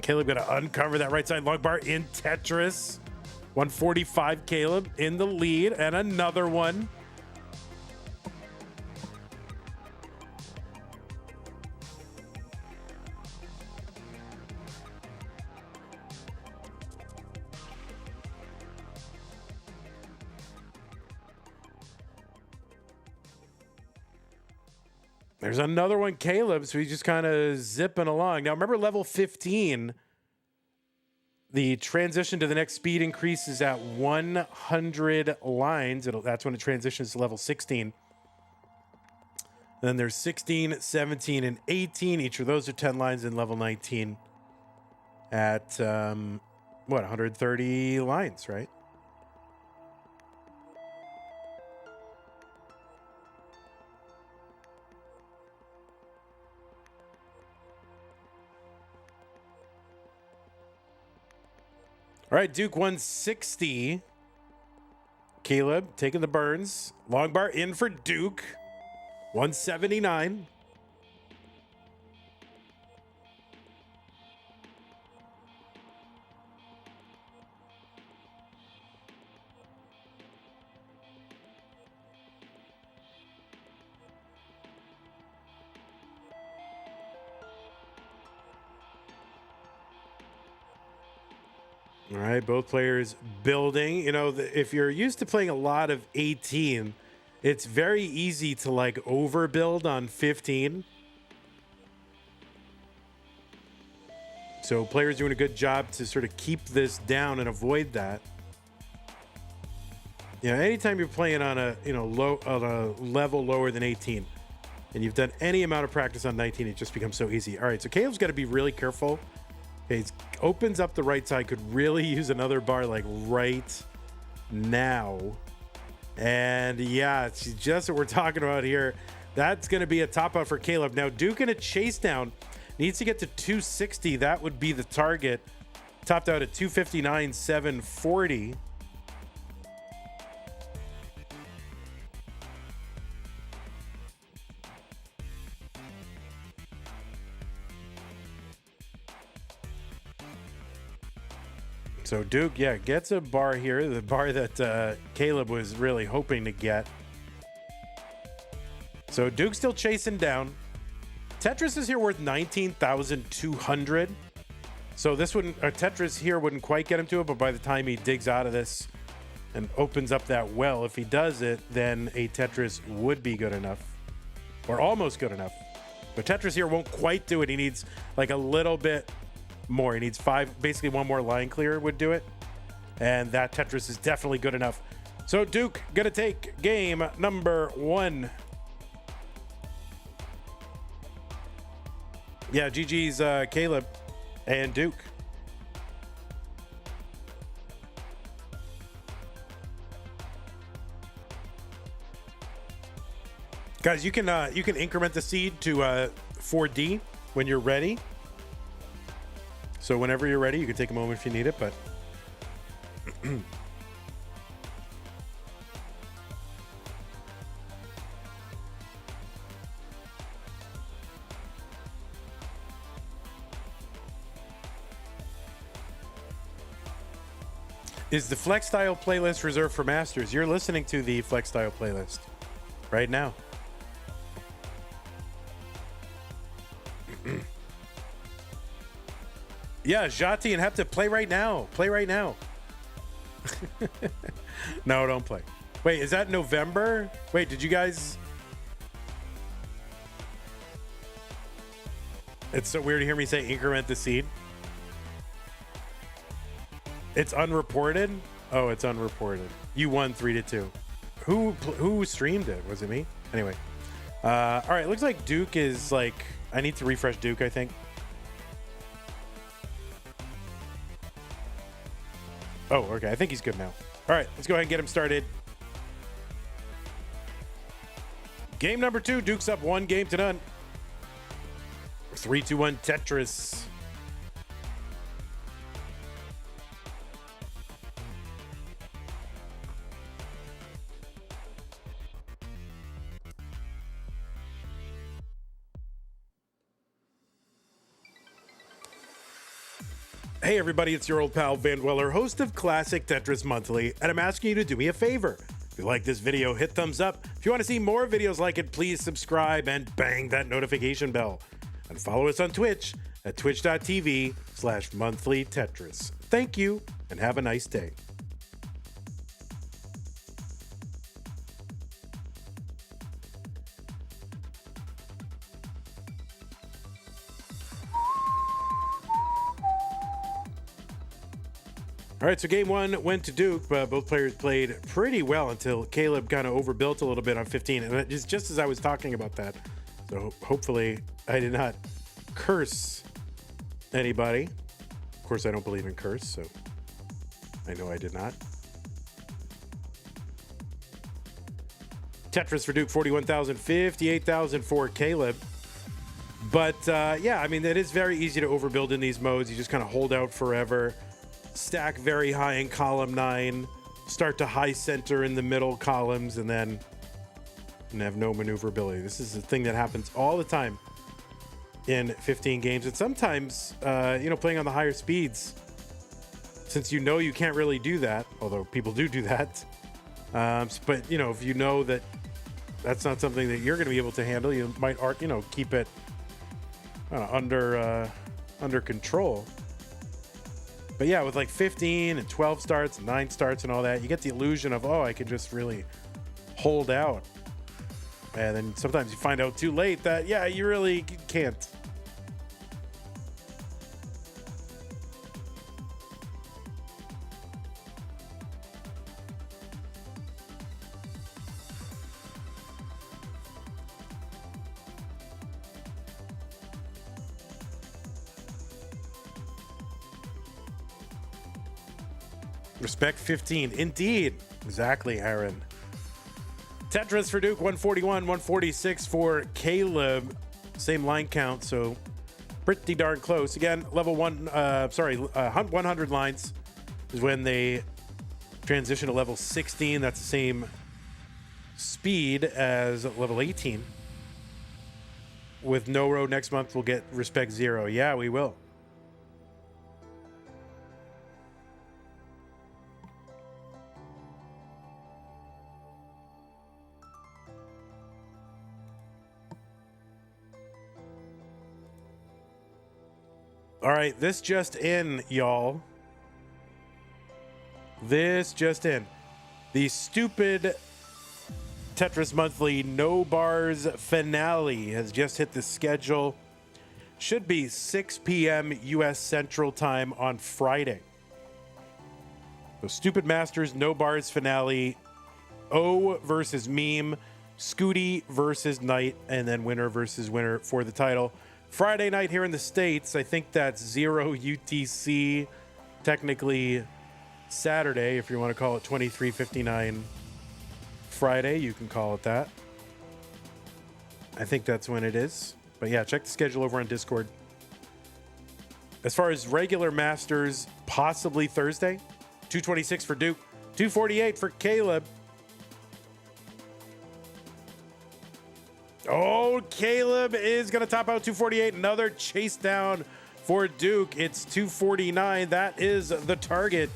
Caleb going to uncover that right side long bar in Tetris. 145 Caleb in the lead, and another one. There's another one, Caleb, so he's just kind of zipping along. Now, remember level 15, the transition to the next speed increase is at 100 lines. That's when it transitions to level 16. Then there's 16, 17, and 18. Each of those are 10 lines in level 19 at, 130 lines, right? All right, Duke 160. Caleb taking the burns. Long bar in for Duke. 179. All right, both players building. You know, if you're used to playing a lot of 18, it's very easy to like overbuild on 15. So players doing a good job to sort of keep this down and avoid that. You know, anytime you're playing on a, you know, on a level lower than 18 and you've done any amount of practice on 19, it just becomes so easy. All right, so Caleb's got to be really careful. Okay, he opens up the right side, could really use another bar like right now. And yeah, it's just what we're talking about here. That's going to be a top out for Caleb. Now, Duke in a chase down needs to get to 260. That would be the target. Topped out at 259, 740. So Duke, yeah, gets a bar here, the bar that Caleb was really hoping to get. So Duke's still chasing down. Tetris is here worth 19,200. So this wouldn't, Tetris here wouldn't quite get him to it, but by the time he digs out of this and opens up that well, if he does it, then a Tetris would be good enough, or almost good enough. But Tetris here won't quite do it. He needs like a little bit more. He needs 5, basically one more line clear would do it. And that Tetris is definitely good enough. So Duke gonna take game number 1. Yeah, GG's Caleb and Duke. Guys, you can increment the seed to 4D when you're ready. So whenever you're ready, you can take a moment if you need it, but is the Flex Style playlist reserved for masters? You're listening to the Flex Style playlist right now. Yeah, Jati and have to play right now. Play right now. No, don't play. Wait, is that November? Wait, did you guys... It's so weird to hear me say increment the seed. It's unreported? Oh, it's unreported. You won 3-2. Who streamed it? Was it me? Anyway. All right, looks like Duke is like... I need to refresh Duke, I think. Oh, okay. I think he's good now. All right, let's go ahead and get him started. Game number 2. Duke's up 1-0. 3-2-1 Tetris. Hey everybody, it's your old pal vandweller, host of Classic Tetris Monthly, and I'm asking you to do me a favor. If you like this video, hit thumbs up. If you want to see more videos like it, please subscribe and bang that notification bell. And follow us on Twitch at twitch.tv/monthlytetris. Thank you, and have a nice day. All right, so game 1 went to Duke, but both players played pretty well until Caleb kind of overbuilt a little bit on 15. And it's just as I was talking about that, So hopefully I did not curse anybody. Of course, I don't believe in curse, so I know I did not. Tetris for Duke, 41,000, 58,000 for Caleb. But yeah, I mean, it is very easy to overbuild in these modes. You just kind of hold out forever, stack very high in column 9, start to high center in the middle columns, and then have no maneuverability. This is a thing that happens all the time in 15 games. And sometimes, playing on the higher speeds, since you know you can't really do that, although people do that. But, if you know that that's not something that you're going to be able to handle, you might, keep it under control. But yeah, with like 15 and 12 starts and 9 starts and all that, you get the illusion of, I can just really hold out. And then sometimes you find out too late that, yeah, you really can't. Respect 15. Indeed. Exactly, Aaron. Tetris for Duke, 141, 146 for Caleb. Same line count, so pretty darn close. Again, level 100 lines is when they transition to level 16. That's the same speed as level 18. With No Road next month, we'll get Respect 0. Yeah, we will. All right, this just in, y'all. This just in. The stupid Tetris Monthly No Bars finale has just hit the schedule. Should be 6 p.m. U.S. Central Time on Friday. The Stupid Masters No Bars finale. O versus Meme. Scooty versus Knight. And then winner versus winner for the title. Friday night here in the States. I think that's 0 UTC. Technically Saturday, if you want to call it 23:59 Friday, you can call it that. I think that's when it is. But yeah, check the schedule over on Discord. As far as regular Masters, possibly Thursday. 226 for Duke. 248 for Caleb. Oh, Caleb is going to top out 248. Another chase down for Duke. It's 249. That is the target.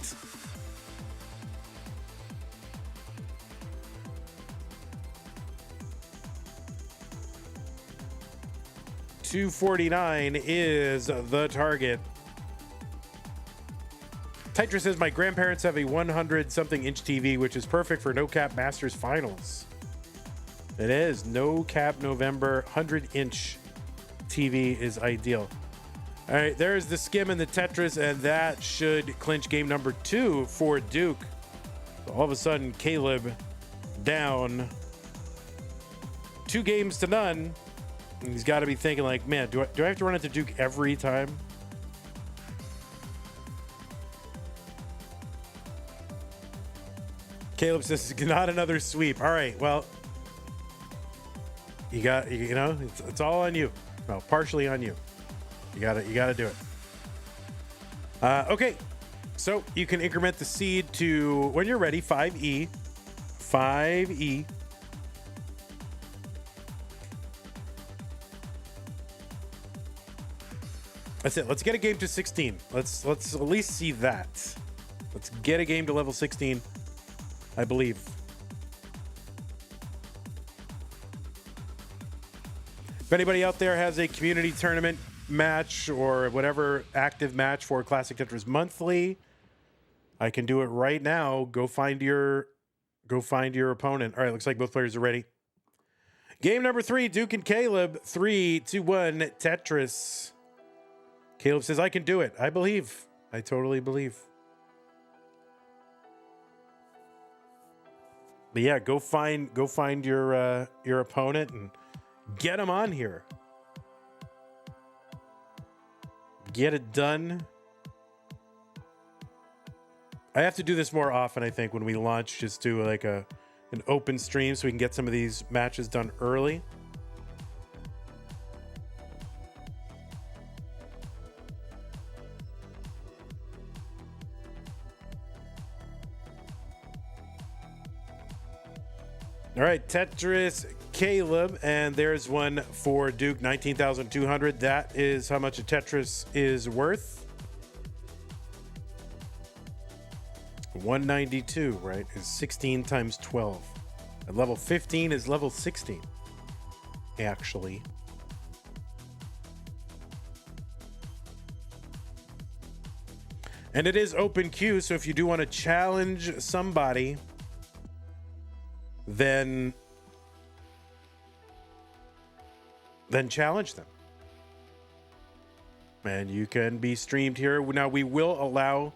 $249 is the target. Tetris says, my grandparents have a 100-something inch TV, which is perfect for No Cap Masters Finals. It is. No Cap November 100-inch TV is ideal. All right, there's the skim and the Tetris, and that should clinch game number 2 for Duke. So all of a sudden, Caleb down 2-0. And he's got to be thinking like, man, do I have to run into Duke every time? Caleb says, not another sweep. All right, well, it's all on you. Well, partially on you. You gotta do it. Okay, so you can increment the seed to, when you're ready, 5E. 5E. That's it. Let's get a game to 16. Let's at least see that. Let's get a game to level 16, I believe. If anybody out there has a community tournament match or whatever active match for Classic Tetris Monthly, I can do it right now. Go find your opponent. All right, looks like both players are ready. Game number 3, Duke and Caleb. 3, 2, 1, Tetris. Caleb says, I can do it. I believe. I totally believe. But yeah, go find your opponent and Get them on here. Get it done. I have to do this more often, I think, when we launch. Just do like an open stream so we can get some of these matches done early. All right, Tetris Caleb, and there's one for Duke, 19,200. That is how much a Tetris is worth. 192, right, is 16 times 12. At level 15 is level 16, actually. And it is open queue, so if you do want to challenge somebody, then challenge them. And you can be streamed here. Now, we will allow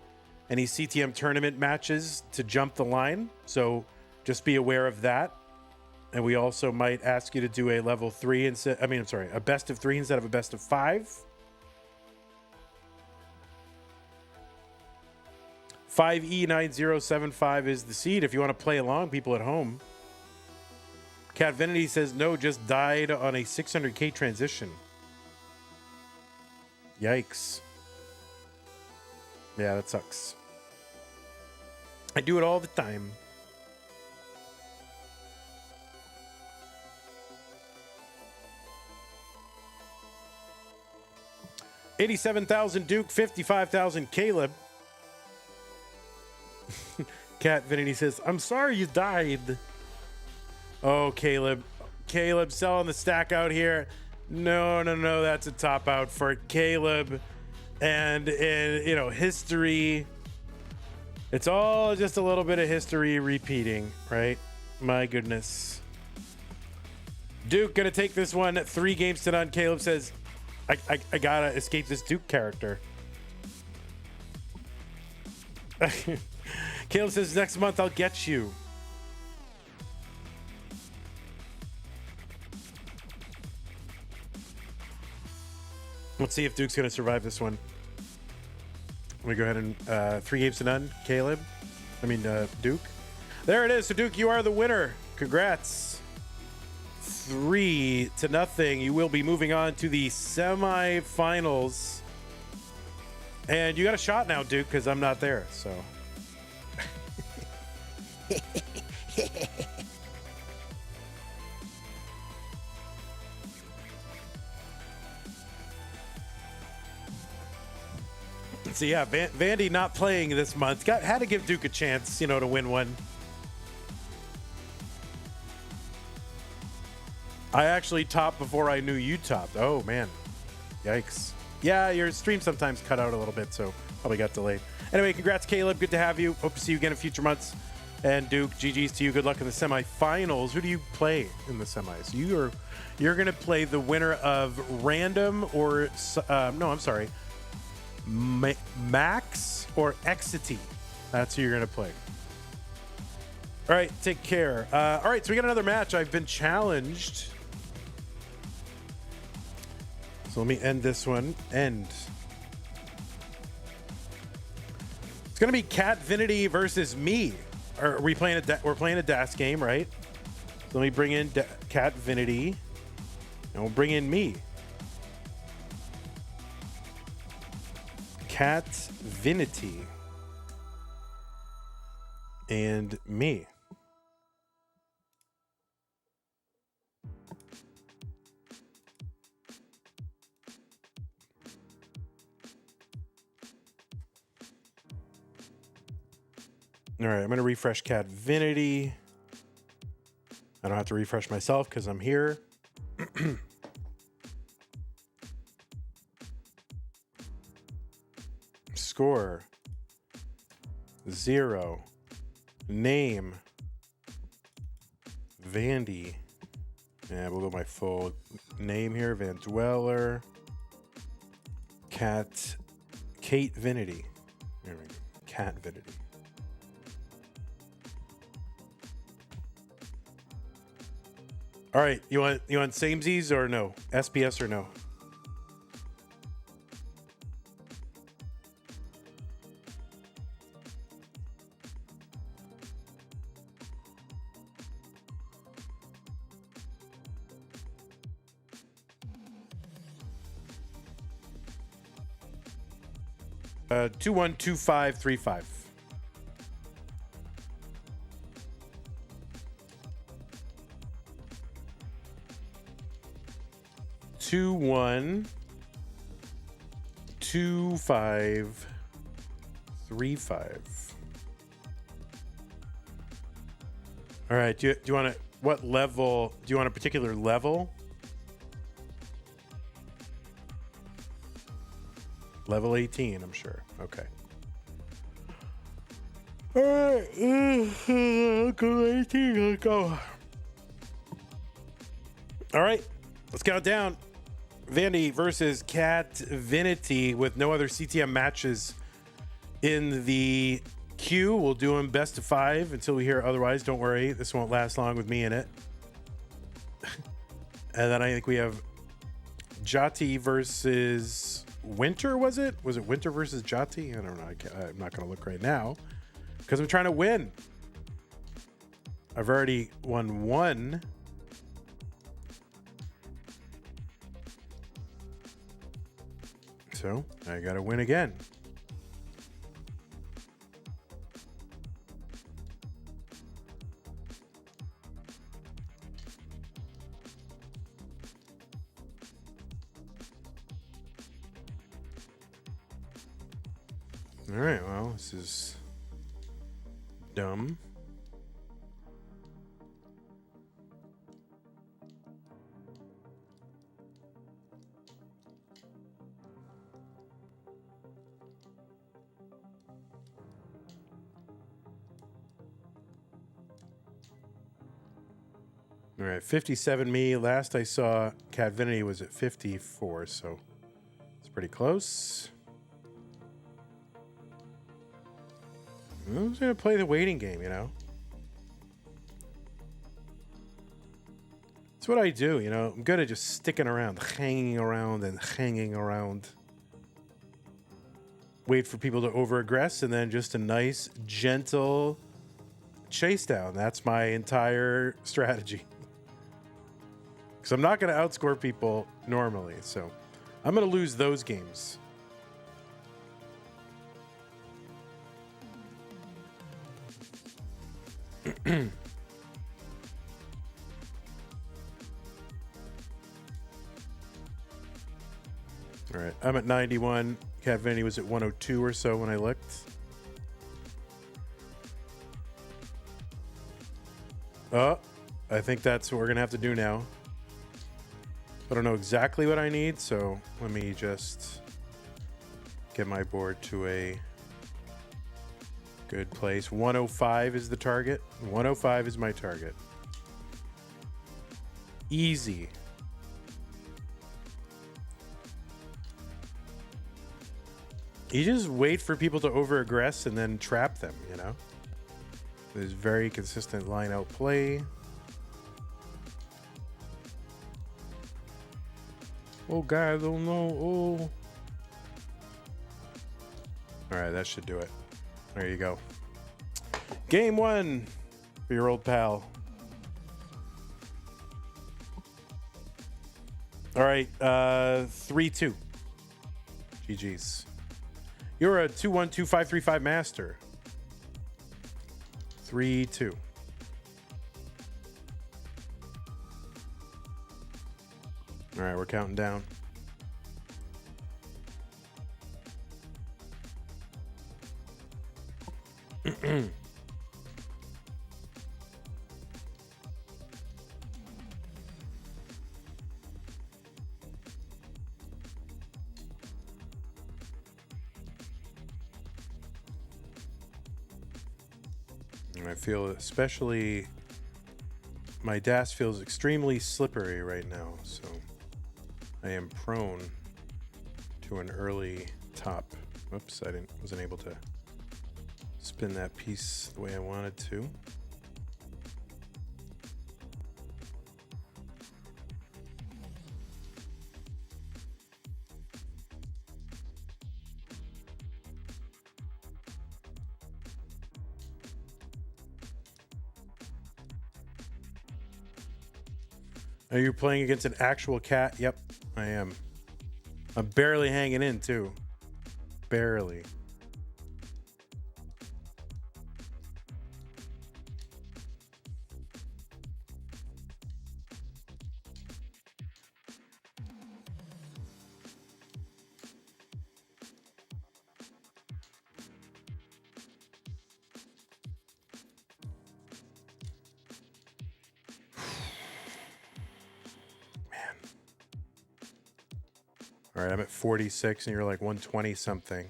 any CTM tournament matches to jump the line, so just be aware of that. And we also might ask you to do a level 3 instead, a best of 3 instead of a best of 5. 5E9075 is the seed if you want to play along, people at home. Catvinity says, no, just died on a 600k transition. Yikes. Yeah, that sucks. I do it all the time. $87,000 Duke, 55,000 Caleb. Catvinity says, I'm sorry you died. Oh, Caleb. Caleb selling the stack out here. No, that's a top out for Caleb. And history. It's all just a little bit of history repeating, right? My goodness. Duke gonna take this one 3 games to none. Caleb says, I gotta escape this Duke character. Caleb says, next month I'll get you. Let's see if Duke's going to survive this one. Let me go ahead and 3 games to none. Caleb. Duke. There it is. So, Duke, you are the winner. Congrats. 3-0. You will be moving on to the semifinals. And you got a shot now, Duke, because I'm not there. So. So yeah, Vandy not playing this month. Had to give Duke a chance, to win one. I actually topped before I knew you topped. Oh man, yikes. Yeah, your stream sometimes cut out a little bit, so probably got delayed. Anyway, congrats, Caleb. Good to have you. Hope to see you again in future months. And Duke, GG's to you. Good luck in the semifinals. Who do you play in the semis? You're gonna play the winner of random or Max or Exity. That's who you're going to play. All right, take care. All right, so we got another match. I've been challenged. So let me end this one. It's going to be Catvinity versus me. Are we playing we're playing a DAS game, right? So let me bring in Catvinity, and we'll bring in me. Catvinity and me. All right, I'm going to refresh Catvinity. I don't have to refresh myself because I'm here. Score 0. Name Vandy. Yeah, we'll go my full name here. vandweller. Catvinity. There we go. Catvinity. All right, you want samesies or no? SPS or no? Uh, 212535. Two one 2535. All right. Do you want to? What level? Do you want a particular level? Level 18, I'm sure. Okay. All right. I'll go 18. I'll go. All right. Let's count down. Vandy versus Catvinity with no other CTM matches in the queue. We'll do them best of 5 until we hear otherwise. Don't worry. This won't last long with me in it. And then I think we have Jati versus Winter, was it? Was it Winter versus Jati? I don't know. I'm not going to look right now because I'm trying to win. I've already won one. So I got to win again. All right, well, this is dumb. All right, 57 me. Last I saw Catvinity was at 54, so it's pretty close. I'm just going to play the waiting game, you know? That's what I do, you know? I'm good at just sticking around, hanging around and hanging around. Wait for people to over-aggress, and then just a nice, gentle chase down. That's my entire strategy. Because I'm not going to outscore people normally, so I'm going to lose those games. All right, I'm at 91. Catvinity was at 102 or so when I looked. Oh, I think that's what we're gonna have to do now. I don't know exactly what I need, so let me just get my board to a good place. 105 is the target. 105 is my target. Easy. You just wait for people to over-aggress and then trap them, you know? There's very consistent line-out play. Oh, God, I don't know. Oh. All right, that should do it. There you go. Game 1 for your old pal. All right, 3-2. GG's. You're a 212535 master. 3-2. All right, we're counting down. I feel especially my DAS feels extremely slippery right now, so I am prone to an early top. Oops, I wasn't able to spin that piece the way I wanted to. Are you playing against an actual cat? Yep, I am. I'm barely hanging in, too. Barely. All right, I'm at 46 and you're like 120 something.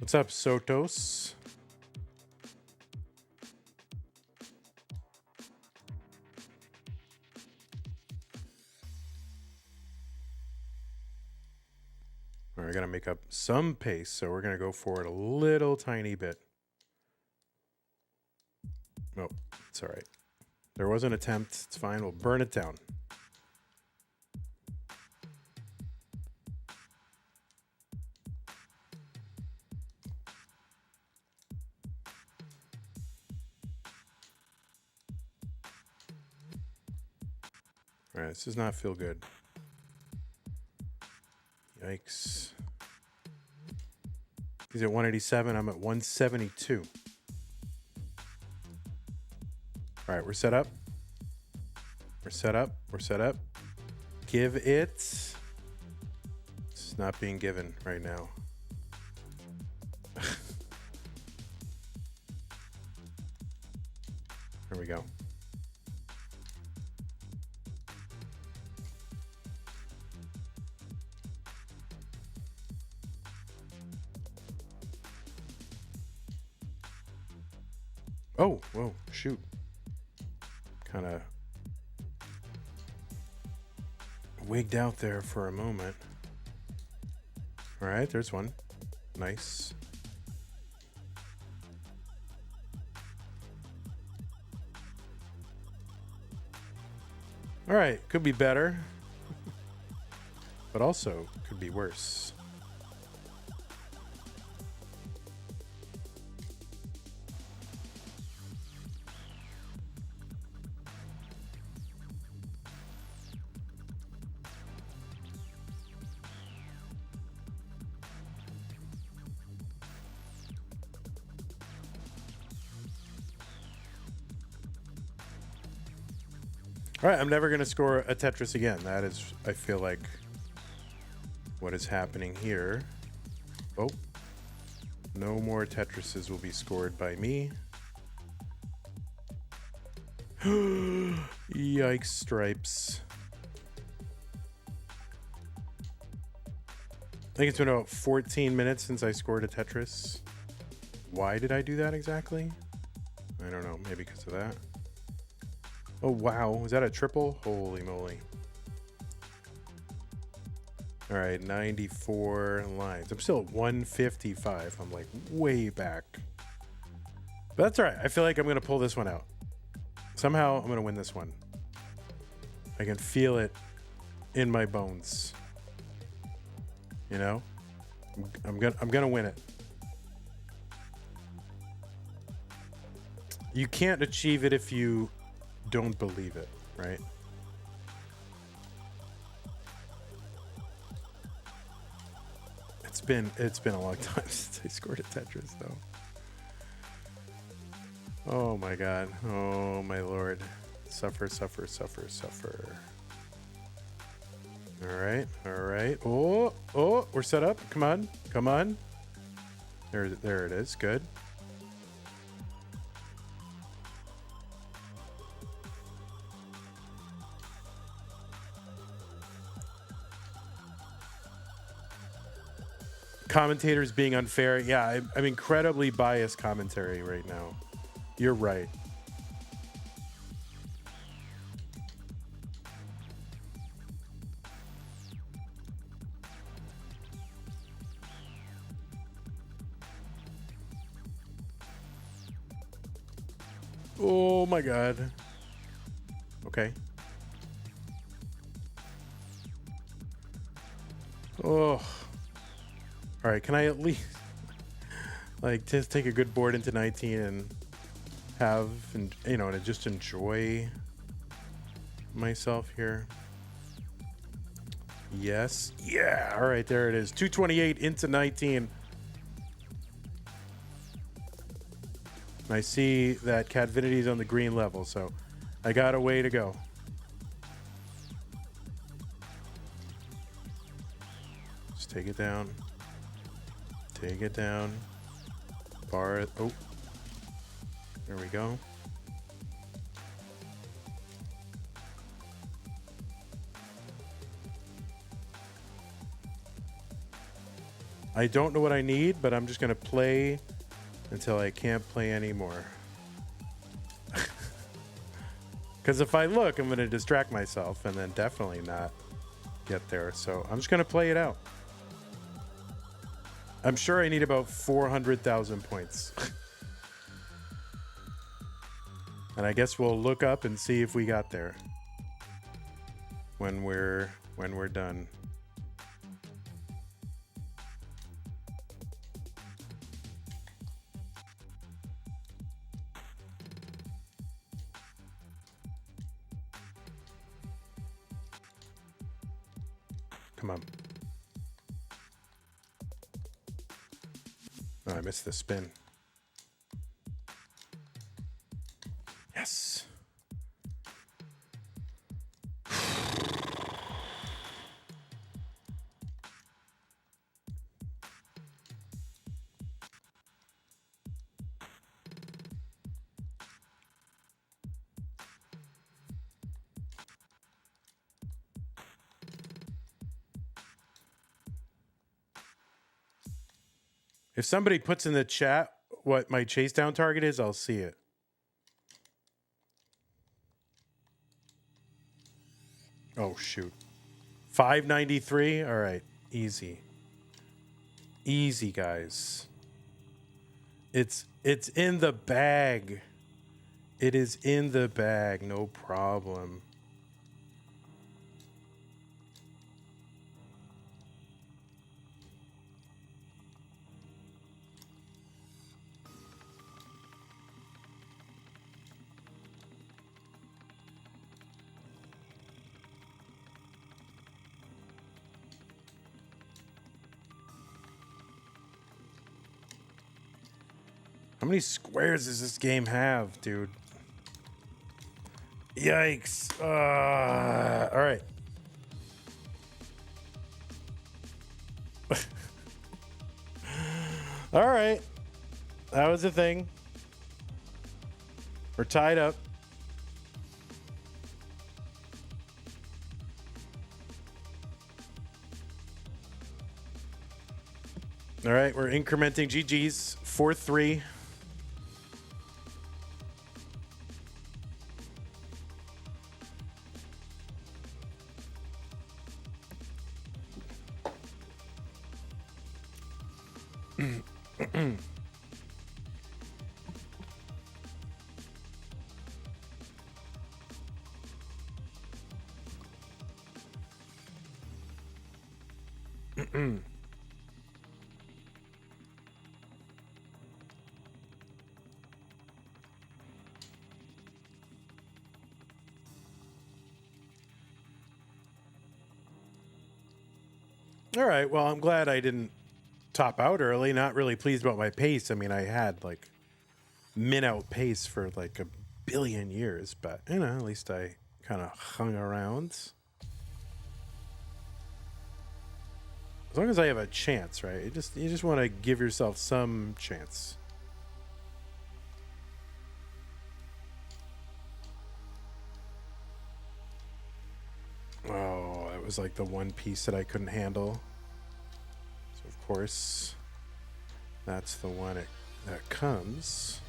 What's up, Sotos? All right, I gotta make up some pace, so we're gonna go forward a little tiny bit. Oh, it's all right. There was an attempt. It's fine. We'll burn it down. All right, this does not feel good. Yikes. He's at 187. I'm at 172. All right, we're set up. We're set up. We're set up. Give it. It's not being given right now. There we go. Oh, whoa, shoot. Kind of wigged out there for a moment. All right, there's one. Nice. All right, could be better, but also could be worse. All right, I'm never going to score a Tetris again. That is, I feel like, what is happening here. Oh, no more Tetrises will be scored by me. Yikes, stripes. I think it's been about 14 minutes since I scored a Tetris. Why did I do that exactly? I don't know, maybe because of that. Oh, wow. Was that a triple? Holy moly. All right, 94 lines. I'm still at 155. I'm like way back. But that's all right. I feel like I'm going to pull this one out. Somehow I'm going to win this one. I can feel it in my bones. You know? I'm going to win it. You can't achieve it if you don't believe it, right? It's been a long time since I scored a Tetris though. Oh my god. Oh my lord. Suffer, suffer, suffer, suffer. All right. All right. Oh, we're set up. Come on. Come on. There it is. Good. Commentators being unfair. Yeah, I'm incredibly biased commentary right now. You're right. Oh my god. Okay. Oh. All right, can I at least like just take a good board into 19 and have, and to just enjoy myself here. Yes. Yeah. All right, there it is. 228 into 19. I see that Catvinity is on the green level, so I got a way to go. Just take it down. Take it down. Bar it. Oh. There we go. I don't know what I need, but I'm just going to play until I can't play anymore. Because if I look, I'm going to distract myself and then definitely not get there. So I'm just going to play it out. I'm sure I need about 400,000 points. And I guess we'll look up and see if we got there when we're done. Come on. Oh, I missed the spin. Yes. If somebody puts in the chat what my chase down target is, I'll see it. Oh, shoot. 593? All right. Easy. Easy, guys. It's in the bag. It is in the bag. No problem. How many squares does this game have, dude? Yikes. All right. All right. That was a thing. We're tied up. All right, we're incrementing GG's 4-3. All right, well, I'm glad I didn't top out early. Not really pleased about my pace. I mean, I had like min out pace for like a billion years, but at least I kind of hung around. As long as I have a chance, right? You just want to give yourself some chance. Oh, that was like the one piece that I couldn't handle. So of course, that's the one that comes.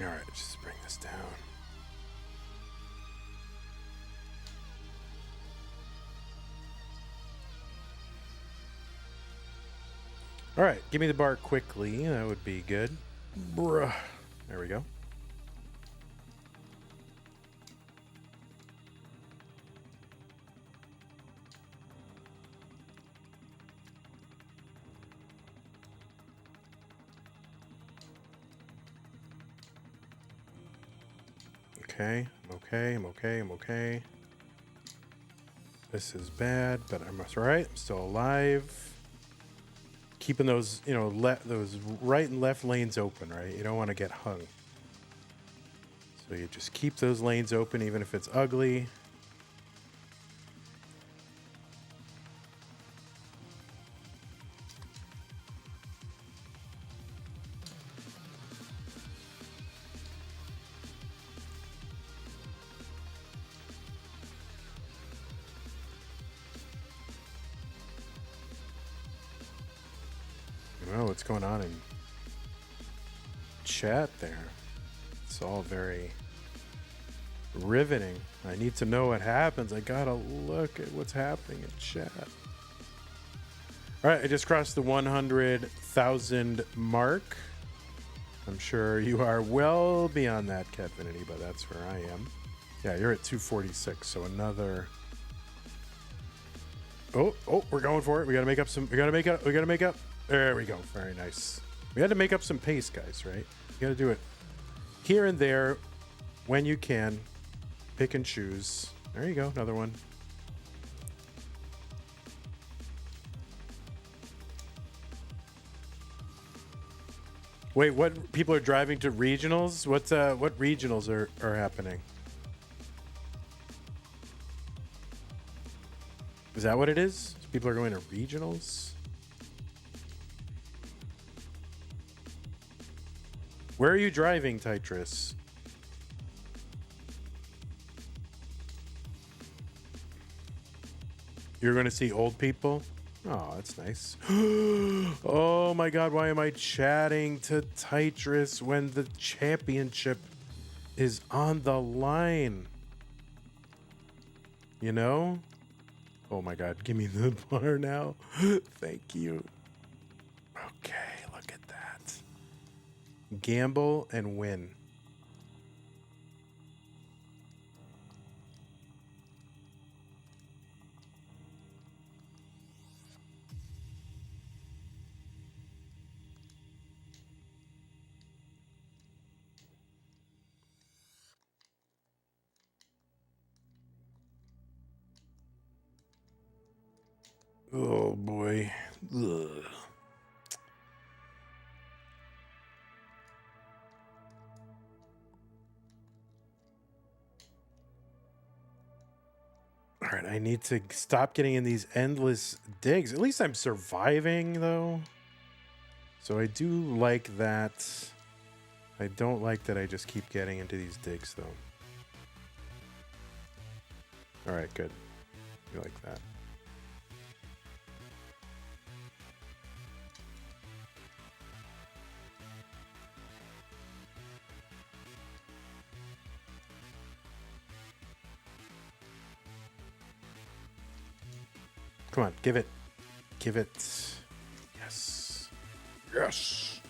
All right, let's just bring this down. All right, give me the bar quickly. That would be good. Bruh. There we go. okay. I'm okay. I'm okay. I'm okay. This is bad, but I'm all right. I'm still alive. Keeping those, you know, those right and left lanes open, right? You don't want to get hung. So you just keep those lanes open, even if it's ugly. I don't know what's going on in chat there. It's all very riveting. I need to know what happens. I gotta look at what's happening in chat. All right, I just crossed the 100,000 mark. I'm sure you are well beyond that, Catfinity, but that's where I am. Yeah, you're at 246, so another. Oh, we're going for it. We gotta make up some. We gotta make up. There we go. Very nice. We had to make up some pace, guys. Right? You gotta do it here and there when you can. Pick and choose. There you go. Another one. Wait, what? People are driving to regionals? What regionals are happening? Is that what it is? People are going to regionals? Where are you driving, Tetris? You're going to see old people? Oh, that's nice. Oh my god, why am I chatting to Tetris when the championship is on the line? You know? Oh my god, give me the bar now. Thank you. Okay, look at that. Gamble and win. Oh boy. Ugh. All right, I need to stop getting in these endless digs. At least I'm surviving, though. So I do like that. I don't like that I just keep getting into these digs, though. All right, good. You like that. Come on, give it. Give it. Yes. Yes.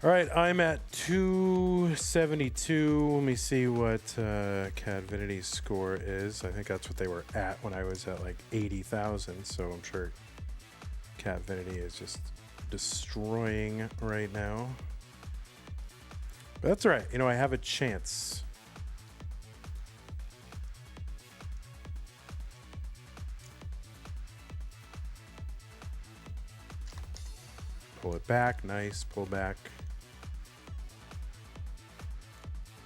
All right, I'm at 272. Let me see what Cadvinity's score is. I think that's what they were at when I was at like 80,000. So I'm sure Cadvinity is just destroying right now. But that's all right. You know, I have a chance. Pull it back. Nice. Pull back.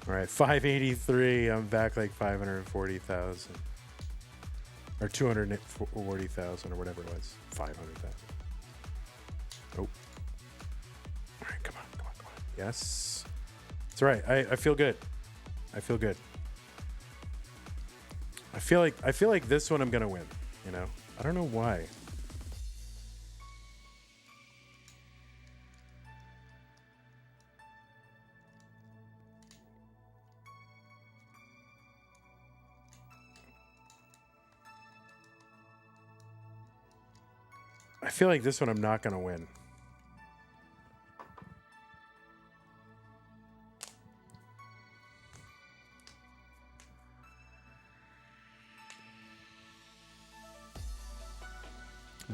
All right. 583. I'm back like 540,000. Or 240,000 or whatever it was. 500,000. Nope. All right. Come on. Come on. Come on. Yes. It's all right. I feel good. I feel good. I feel like this one I'm going to win. You know? I don't know why. I feel like this one I'm not going to win.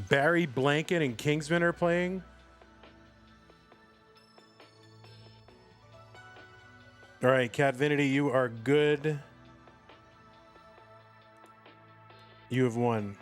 Barry Blanket and Kingsman are playing. All right, Catvinity, you are good. You have won.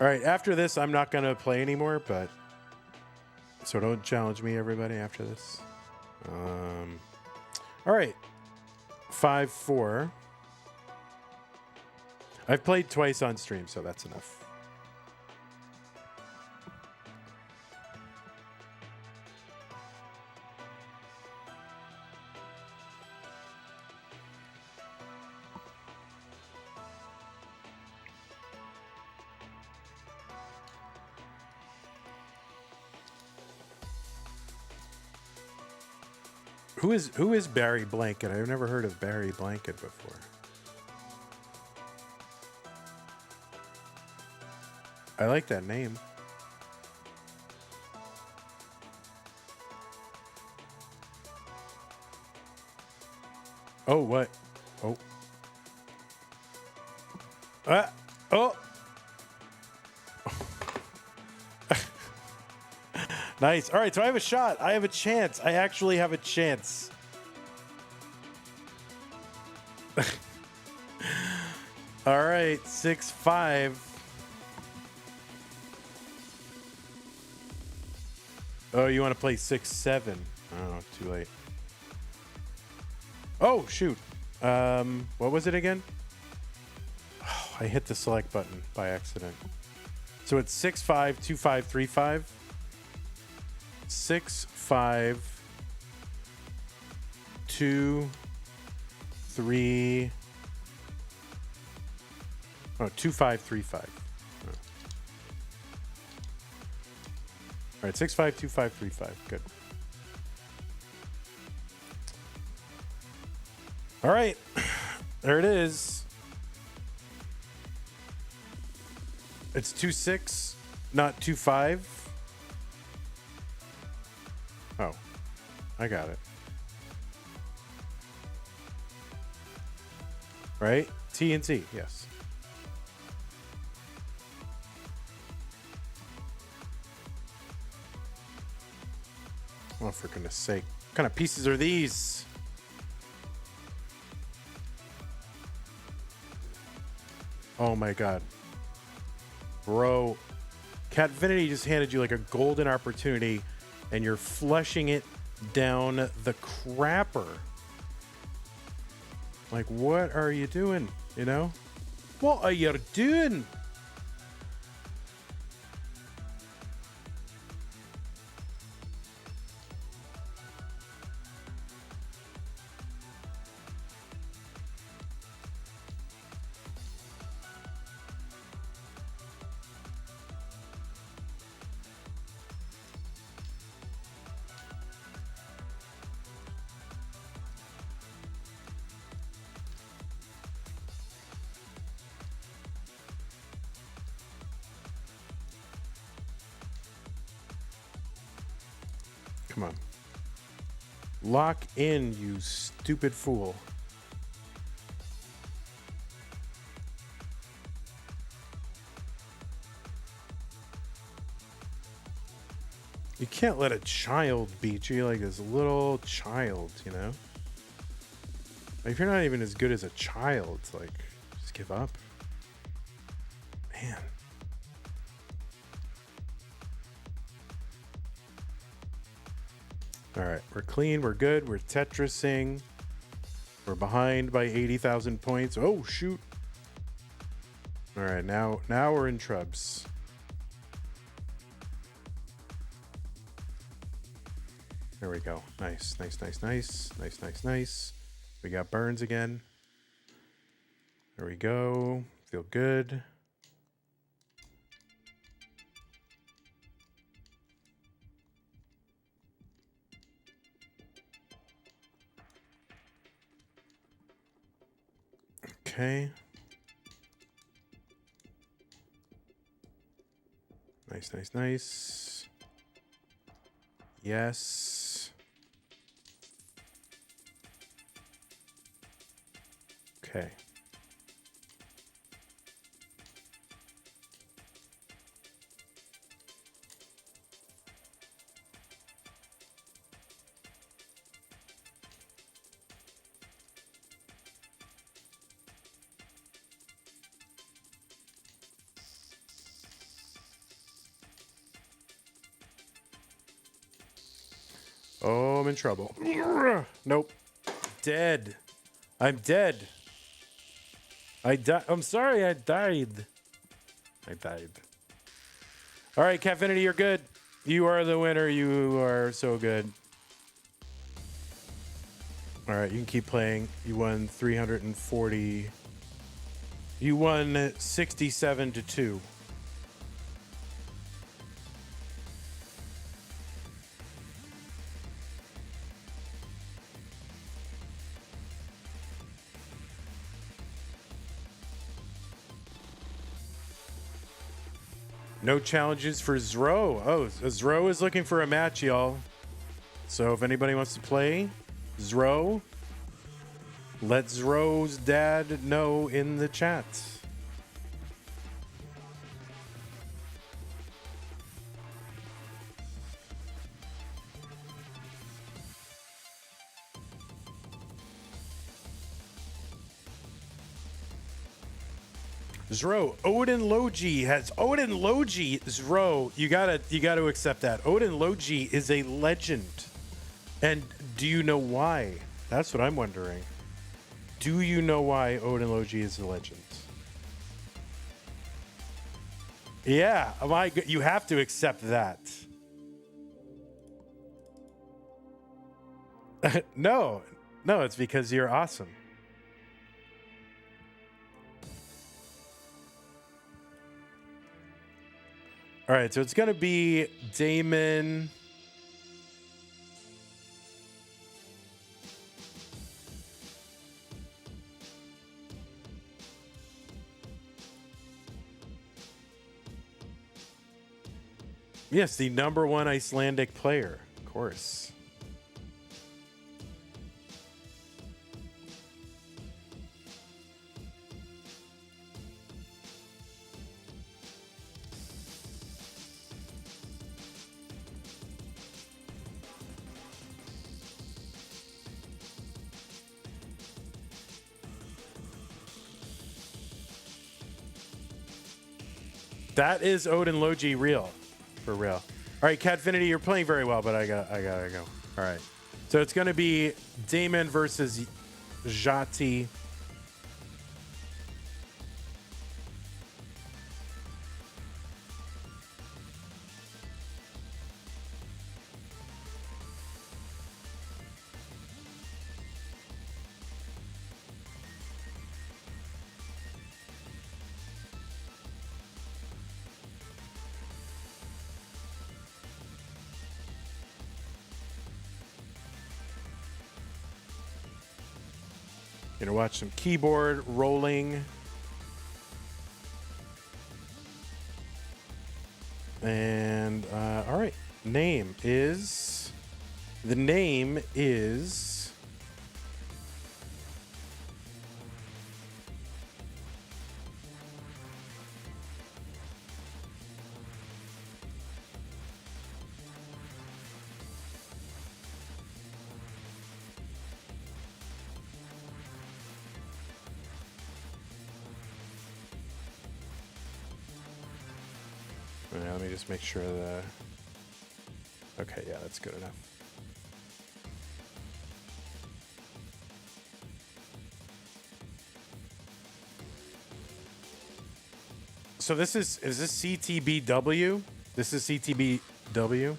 All right, after this, I'm not going to play anymore, but so don't challenge me, everybody, after this. All right, 5-4. I've played twice on stream, so that's enough. Who is Barry Blanket? I've never heard of Barry Blanket before. I like that name. Oh, what? Oh. Oh. Nice. All right, so I have a shot. I have a chance. I actually have a chance. All right, 6-5. Oh, you want to play 6-7? Oh, too late. Oh, shoot. What was it again? Oh, I hit the select button by accident. So it's 6-5, 2-5, 3-5. 6-5, 2, 3. Oh, 2-5, 3-5. Oh. All right, 6-5, 2-5, 3-5. Good. All right, there it is. It's 2-6, not 2-5. Oh, I got it. Right? T and T, yes. Oh, for goodness sake. What kind of pieces are these? Oh my god. Bro. Catvinity just handed you like a golden opportunity and you're flushing it down the crapper. Like, what are you doing? You know? What are you doing? Come on. Lock in, you stupid fool. You can't let a child beat you like this little child, you know? Like, if you're not even as good as a child, it's like, just give up. Man. All right, we're clean, we're good, we're Tetrising. We're behind by 80,000 points. Oh, shoot. All right, now we're in trubs. There we go. Nice, nice, nice, nice. Nice, nice, nice. We got burns again. There we go. Feel good. Okay. Nice, nice, nice. Yes. Okay. Oh, I'm in trouble. Nope. Dead. I'm dead. I'm sorry, I died. I died. All right, Catfinity, you're good. You are the winner. You are so good. All right, you can keep playing. You won 340. You won 67 to 2. No challenges for Zro. Oh, Zro is looking for a match, y'all. So if anybody wants to play Zro, let Zro's dad know in the chat. Zro, Odin Logi has Odin Logi. Zro, you gotta accept that. Odin Logi is a legend. And do you know why? That's what I'm wondering. Do you know why Odin Logi is a legend? Yeah, you have to accept that. No, it's because you're awesome. All right, so it's gonna be Damon. Yes, the #1 Icelandic player, of course. That is Odin Logi real, for real. All right, Catfinity, you're playing very well, but I gotta go. All right, so it's gonna be Damon versus Jati. Gonna watch some keyboard rolling. And all right, the name is let me just make sure the. Okay, yeah, that's good enough. So this is this CTBW? This is CTBW.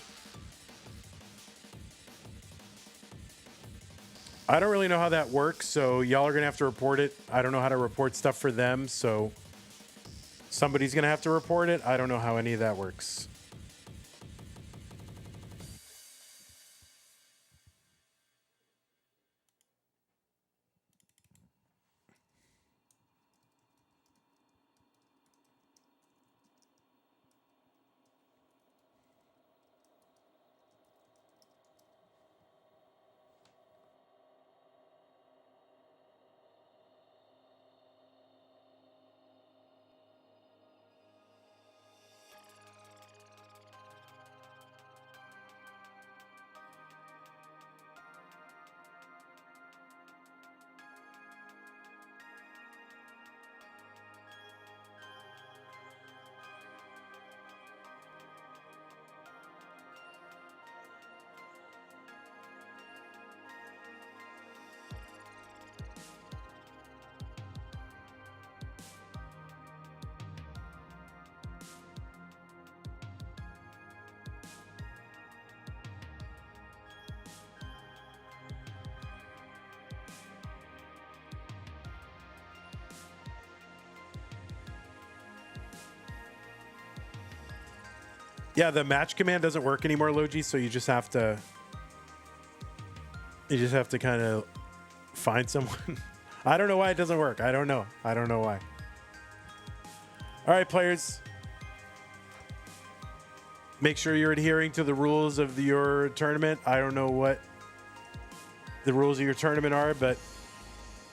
I don't really know how that works, so y'all are gonna have to report it. I don't know how to report stuff for them, so somebody's gonna have to report it. I don't know how any of that works. Yeah, the match command doesn't work anymore, Logi, so you just have to kind of find someone. I don't know why it doesn't work. I don't know why. All right, players. Make sure you're adhering to the rules of your tournament. I don't know what the rules of your tournament are, but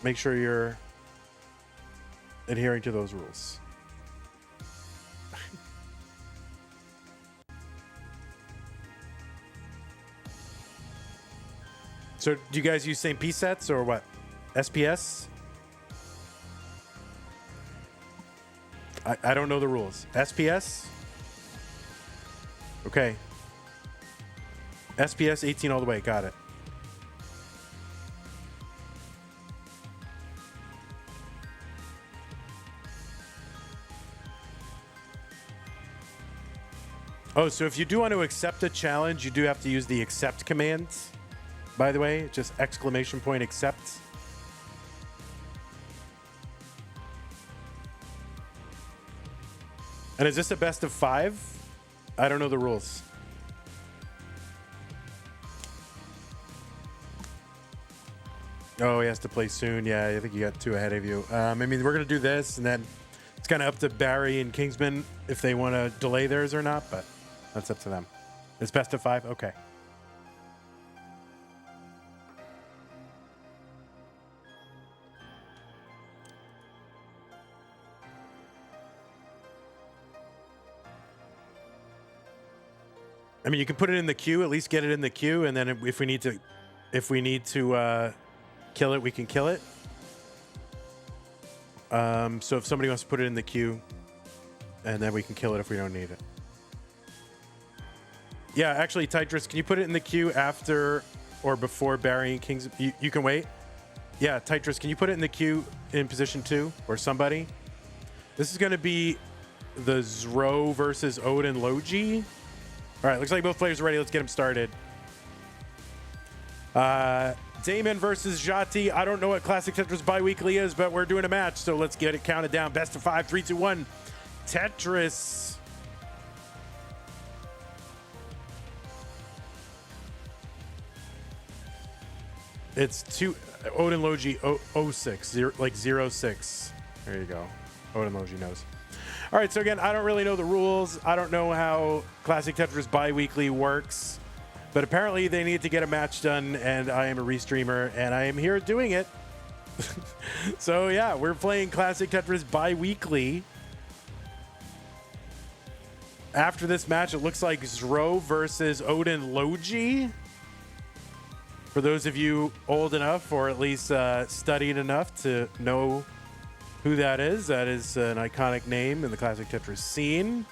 make sure you're adhering to those rules. So do you guys use same P sets or what? SPS? I don't know the rules. SPS? Okay. SPS 18 all the way. Got it. Oh, so if you do want to accept a challenge, you do have to use the accept command. By the way, just exclamation point accept. And is this a best of 5? I don't know the rules. Oh, he has to play soon. Yeah, I think you got 2 ahead of you. I mean, we're going to do this, and then it's kind of up to Barry and Kingsman if they want to delay theirs or not, but that's up to them. It's best of 5? Okay. I mean, you can put it in the queue, at least get it in the queue, and then if we need to kill it, we can kill it. So if somebody wants to put it in the queue, and then we can kill it if we don't need it. Yeah, actually, Tidris, can you put it in the queue after or before Barry and Kings? You can wait. Yeah, Tidris, can you put it in the queue in position 2 or somebody? This is going to be the Zro versus Odin Logi. All right, looks like both players are ready. Let's get them started. Damon versus Jati. I don't know what Classic Tetris Biweekly is, but we're doing a match, so let's get it counted down. Best of 5, 3, 2, 1. Tetris. It's 2. Odin Logi 06, like 06. There you go. Odin Logi knows. All right, so again, I don't really know the rules. I don't know how Classic Tetris Biweekly works, but apparently they need to get a match done, and I am a restreamer, and I am here doing it. So yeah, we're playing Classic Tetris Biweekly. After this match, it looks like Zro versus Odin Logi. For those of you old enough, or at least studied enough to know who that is an iconic name in the Classic Tetris scene.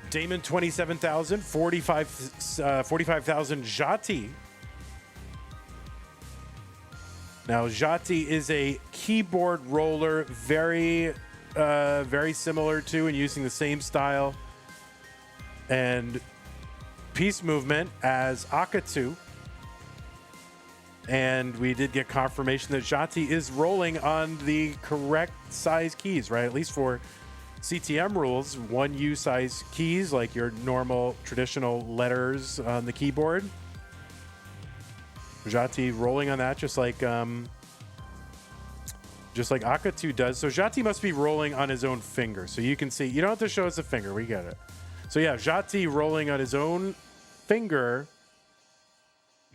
Damon 27,000, 45,000 Jati. Now Jati is a keyboard roller, very similar to and using the same style and piece movement as Akatu. And we did get confirmation that Jati is rolling on the correct size keys, right? At least for CTM rules, 1U size keys, like your normal traditional letters on the keyboard. Jati rolling on that, just like Akatu does. So Jati must be rolling on his own finger. So you can see, you don't have to show us a finger, we get it. So yeah, Jati rolling on his own finger,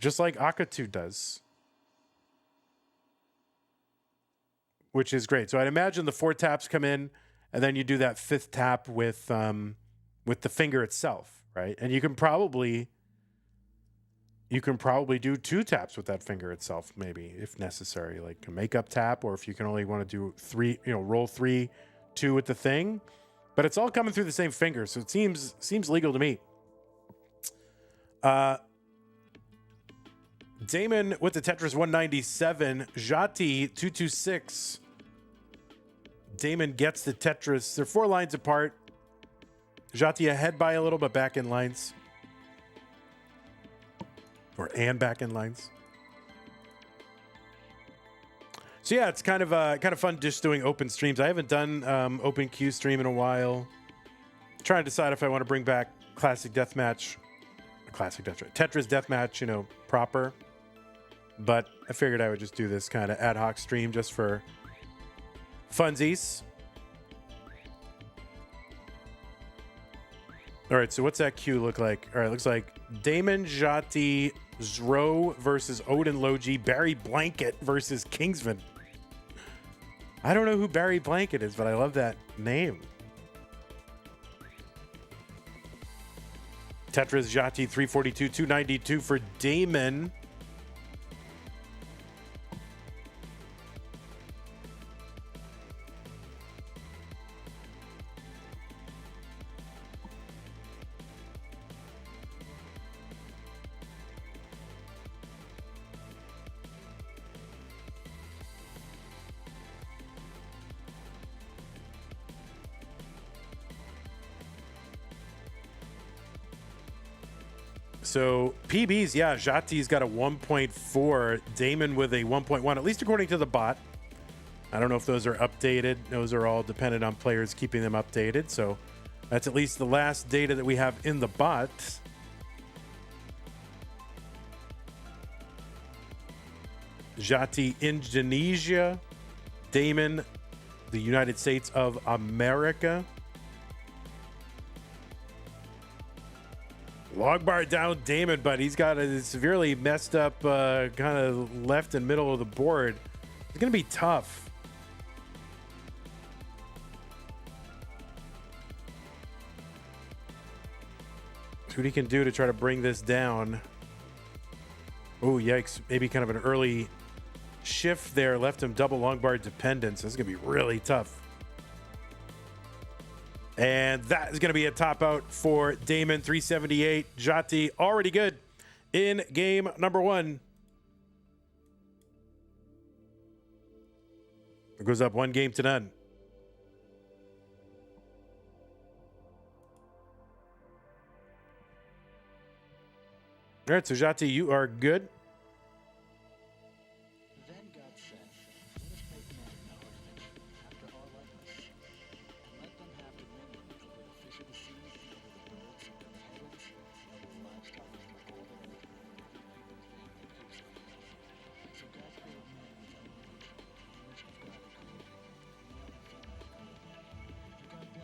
just like Akatu does, which is great. So I'd imagine the 4 taps come in, and then you do that 5th tap with the finger itself, right? And you can probably do 2 taps with that finger itself, maybe if necessary, like a makeup tap, or if you can only want to do 3, roll 3, 2 with the thing. But it's all coming through the same finger, so it seems legal to me. Damon with the Tetris 197, Jati 226. Damon gets the Tetris. They're 4 lines apart. Jati ahead by a little, but back in lines. And back in lines. So yeah, it's kind of fun just doing open streams. I haven't done open queue stream in a while. Trying to decide if I want to bring back Tetris Deathmatch, you know, proper. But I figured I would just do this kind of ad hoc stream just for funsies. All right, so what's that queue look like? All right, it looks like Damon, Jati, Zro versus Odin Logi, Barry Blanket versus Kingsman. I don't know who Barry Blanket is, but I love that name. Tetris, Jati, 342, 292 for Damon. So PBs, yeah, Jati's got a 1.4, Damon with a 1.1, at least according to the bot. I don't know if those are updated. Those are all dependent on players keeping them updated. So that's at least the last data that we have in the bot. Jati, Indonesia. Damon, the United States of America. Log bar down Damon, but he's got a severely messed up kind of left and middle of the board. It's going to be tough. See what he can do to try to bring this down. Oh, yikes. Maybe kind of an early shift there left him double long bar dependence. This is going to be really tough. And that is going to be a top out for Damon, 378. Jati already good in game number one. It goes up 1-0. All right, so Jati, you are good.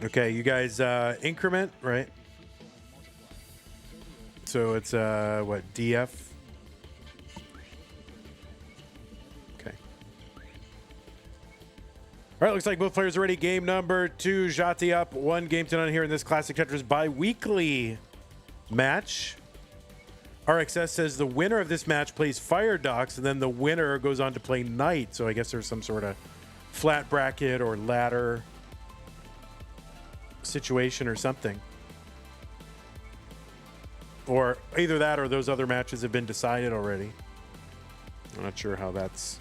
Okay, you guys increment, right? So it's what, DF? Okay. All right, looks like both players are ready. Game number two, Jati up 1-0 here in this Classic Tetris bi-weekly match. RXS says the winner of this match plays Fire Docs, and then the winner goes on to play Knight. So I guess there's some sort of flat bracket or ladder situation or something. Or either that or those other matches have been decided already. I'm not sure how that's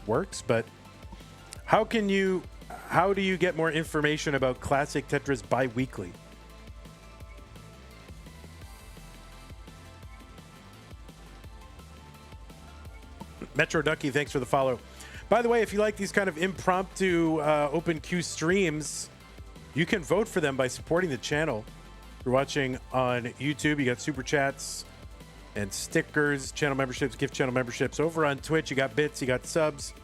works, but how do you get more information about Classic Tetris bi-weekly? Metro Ducky, thanks for the follow. By the way, if you like these kind of impromptu open queue streams, you can vote for them by supporting the channel. If you're watching on YouTube, you got super chats and stickers, channel memberships, gift channel memberships. Over on Twitch, you got bits, you got subs,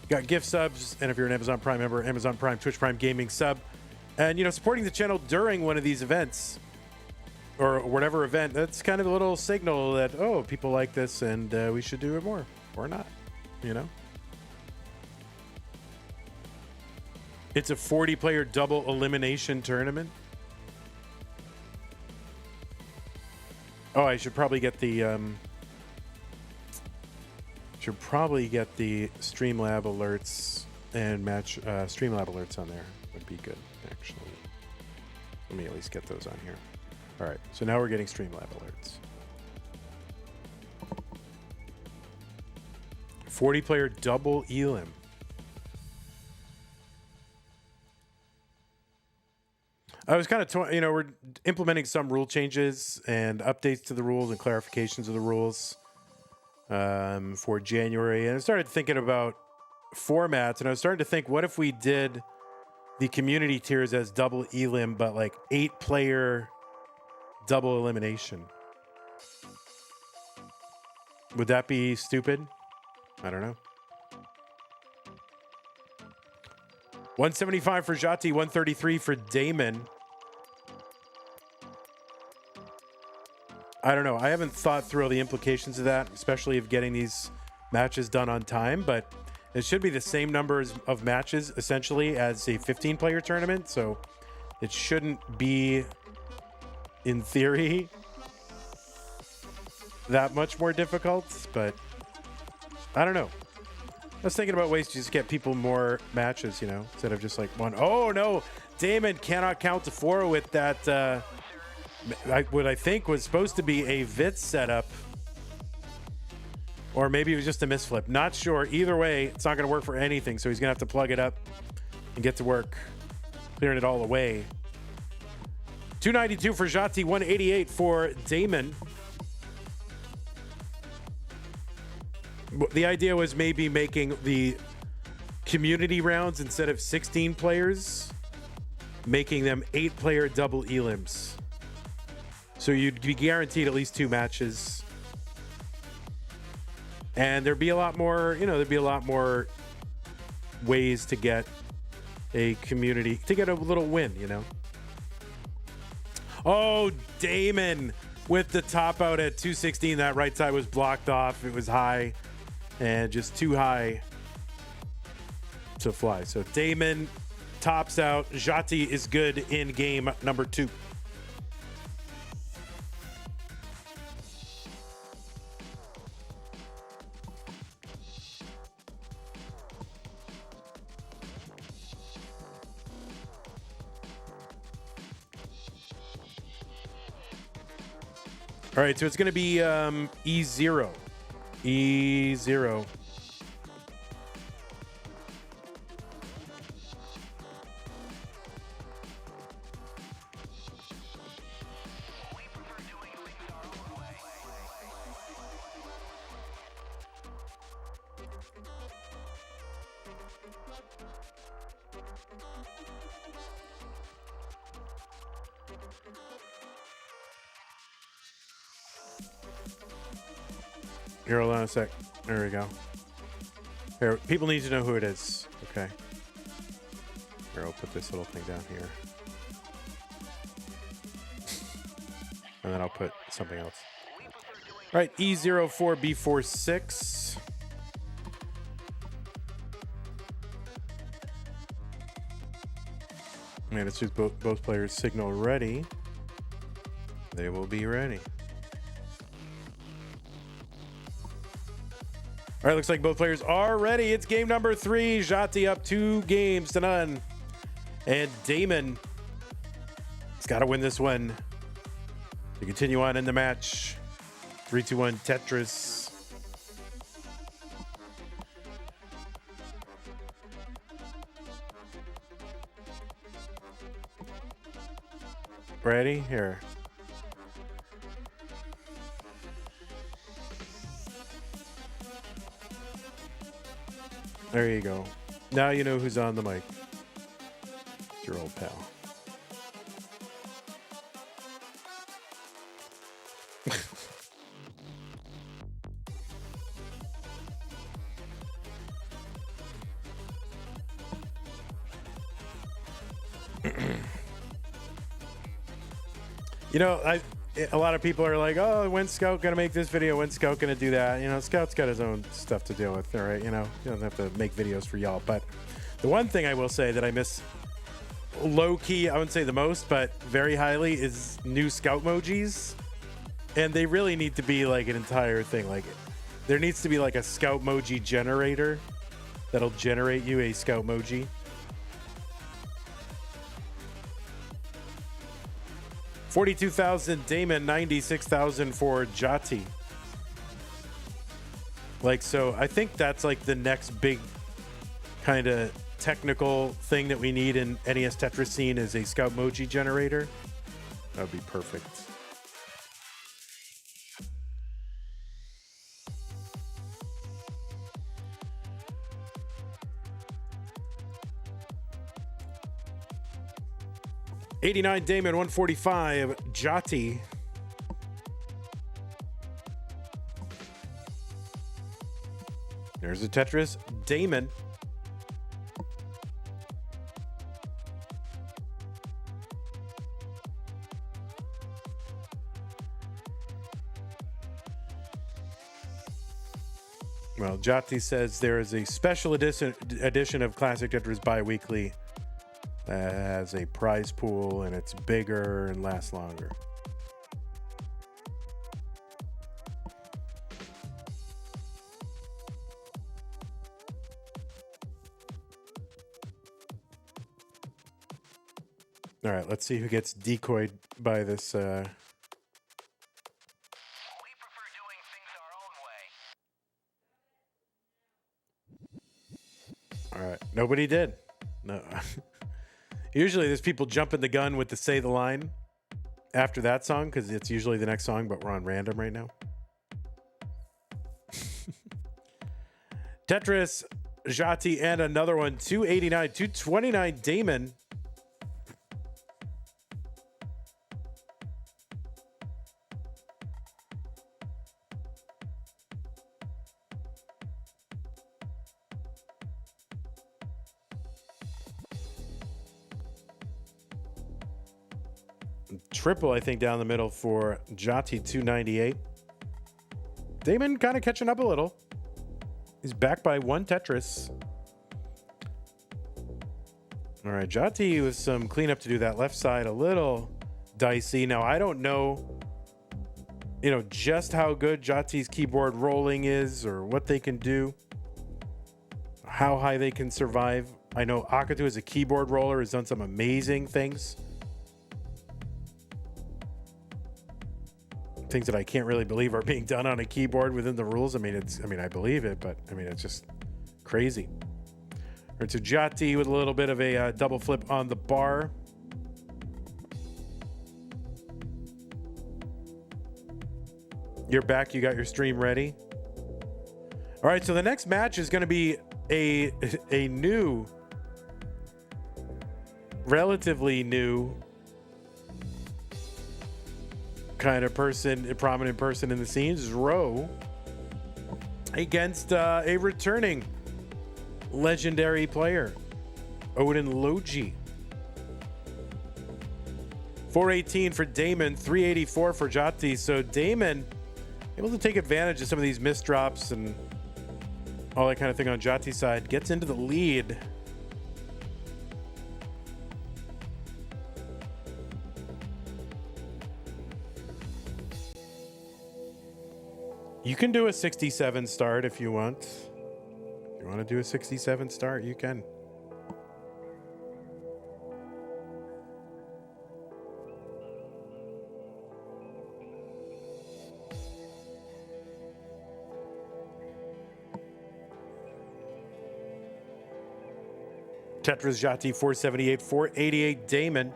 you got gift subs, and if you're an Amazon Prime member, Amazon Prime, Twitch Prime Gaming sub. And, you know, supporting the channel during one of these events or whatever event, that's kind of a little signal that, oh, people like this and we should do it more or not, you know? It's a 40-player double elimination tournament. Oh, I should probably get the Streamlab alerts and match Streamlab alerts on there. Would be good, actually. Let me at least get those on here. All right, so now we're getting Streamlab alerts. 40-player double elim. I was kind of, we're implementing some rule changes and updates to the rules and clarifications of the rules for January. And I started thinking about formats, and I was starting to think, what if we did the community tiers as double elim, but like 8-player double elimination? Would that be stupid? I don't know. 175 for Jati, 133 for Damon. I don't know. I haven't thought through all the implications of that, especially of getting these matches done on time, but it should be the same numbers of matches essentially as a 15-player tournament, so it shouldn't be, in theory, that much more difficult, but I don't know. I was thinking about ways to just get people more matches, you know, instead of just like one. Oh no, Damon cannot count to 4 with that, what I think was supposed to be a Vitz setup. Or maybe it was just a misflip. Not sure. Either way, it's not going to work for anything, so he's going to have to plug it up and get to work, clearing it all away. 292 for Jati, 188 for Damon. The idea was maybe making the community rounds, instead of 16 players, making them 8-player double elims. So you'd be guaranteed at least 2 matches. And there'd be a lot more, you know, there'd be a lot more ways to get a community, to get a little win, you know. Oh, Damon with the top out at 216. That right side was blocked off. It was high and just too high to fly. So Damon tops out. Jati is good in game number 2. All right, so it's going to be E0. E0. Here, hold on a sec. There we go. Here, people need to know who it is. Okay. Here, I'll put this little thing down here. And then I'll put something else. All right, E04B46. And it's just both players signal ready. They will be ready. All right, looks like both players are ready. It's game number 3. Jati up 2-0. And Damon has got to win this one to continue on in the match. 3, 2, 1, Tetris. Ready? Here. There you go. Now you know who's on the mic. It's your old pal. You know, a lot of people are like, oh, when's Scout going to make this video? When's Scout going to do that? You know, Scout's got his own stuff to deal with, all right? You know, he doesn't have to make videos for y'all. But the one thing I will say that I miss low-key, I wouldn't say the most, but very highly, is new Scout emojis. And they really need to be like an entire thing. Like, there needs to be like a Scout emoji generator that'll generate you a Scout emoji. $42,000 Damon, $96,000 for Jati. Like, so I think that's like the next big kind of technical thing that we need in NES Tetris scene is a Scout emoji generator. That would be perfect. 89 Damon, 145 Jati. There's a Tetris Damon. Well, Jati says there is a special edition of Classic Tetris bi-weekly that has a prize pool and it's bigger and lasts longer. All right, let's see who gets decoyed by this. We prefer doing things our own way. All right, nobody did. No. Usually there's people jumping the gun with the Say the Line after that song because it's usually the next song, but we're on random right now. Tetris, Jati, and another one, 289, 229 Damon. Triple, I think, down the middle for Jati, 298. Damon kind of catching up a little. He's back by one Tetris. All right, Jati with some cleanup to do. That left side a little dicey. Now, I don't know, just how good Jati's keyboard rolling is or what they can do, how high they can survive. I know Akatu as a keyboard roller has done some amazing things. Things that I can't really believe are being done on a keyboard within the rules. I believe it, but it's just crazy. All right, so Jati with a little bit of a double flip on the bar. You're back. You got your stream ready. All right, so the next match is going to be a new, relatively new kind of person, a prominent person in the scenes, Ro, against a returning legendary player, Odin Logi. 418 for Damon, 384 for Jati. So Damon able to take advantage of some of these misdrops and all that kind of thing on Jati's side, gets into the lead. You can do a 67 start if you want. If you want to do a 67 start, you can. Tetris Jati 478, 488 Damon.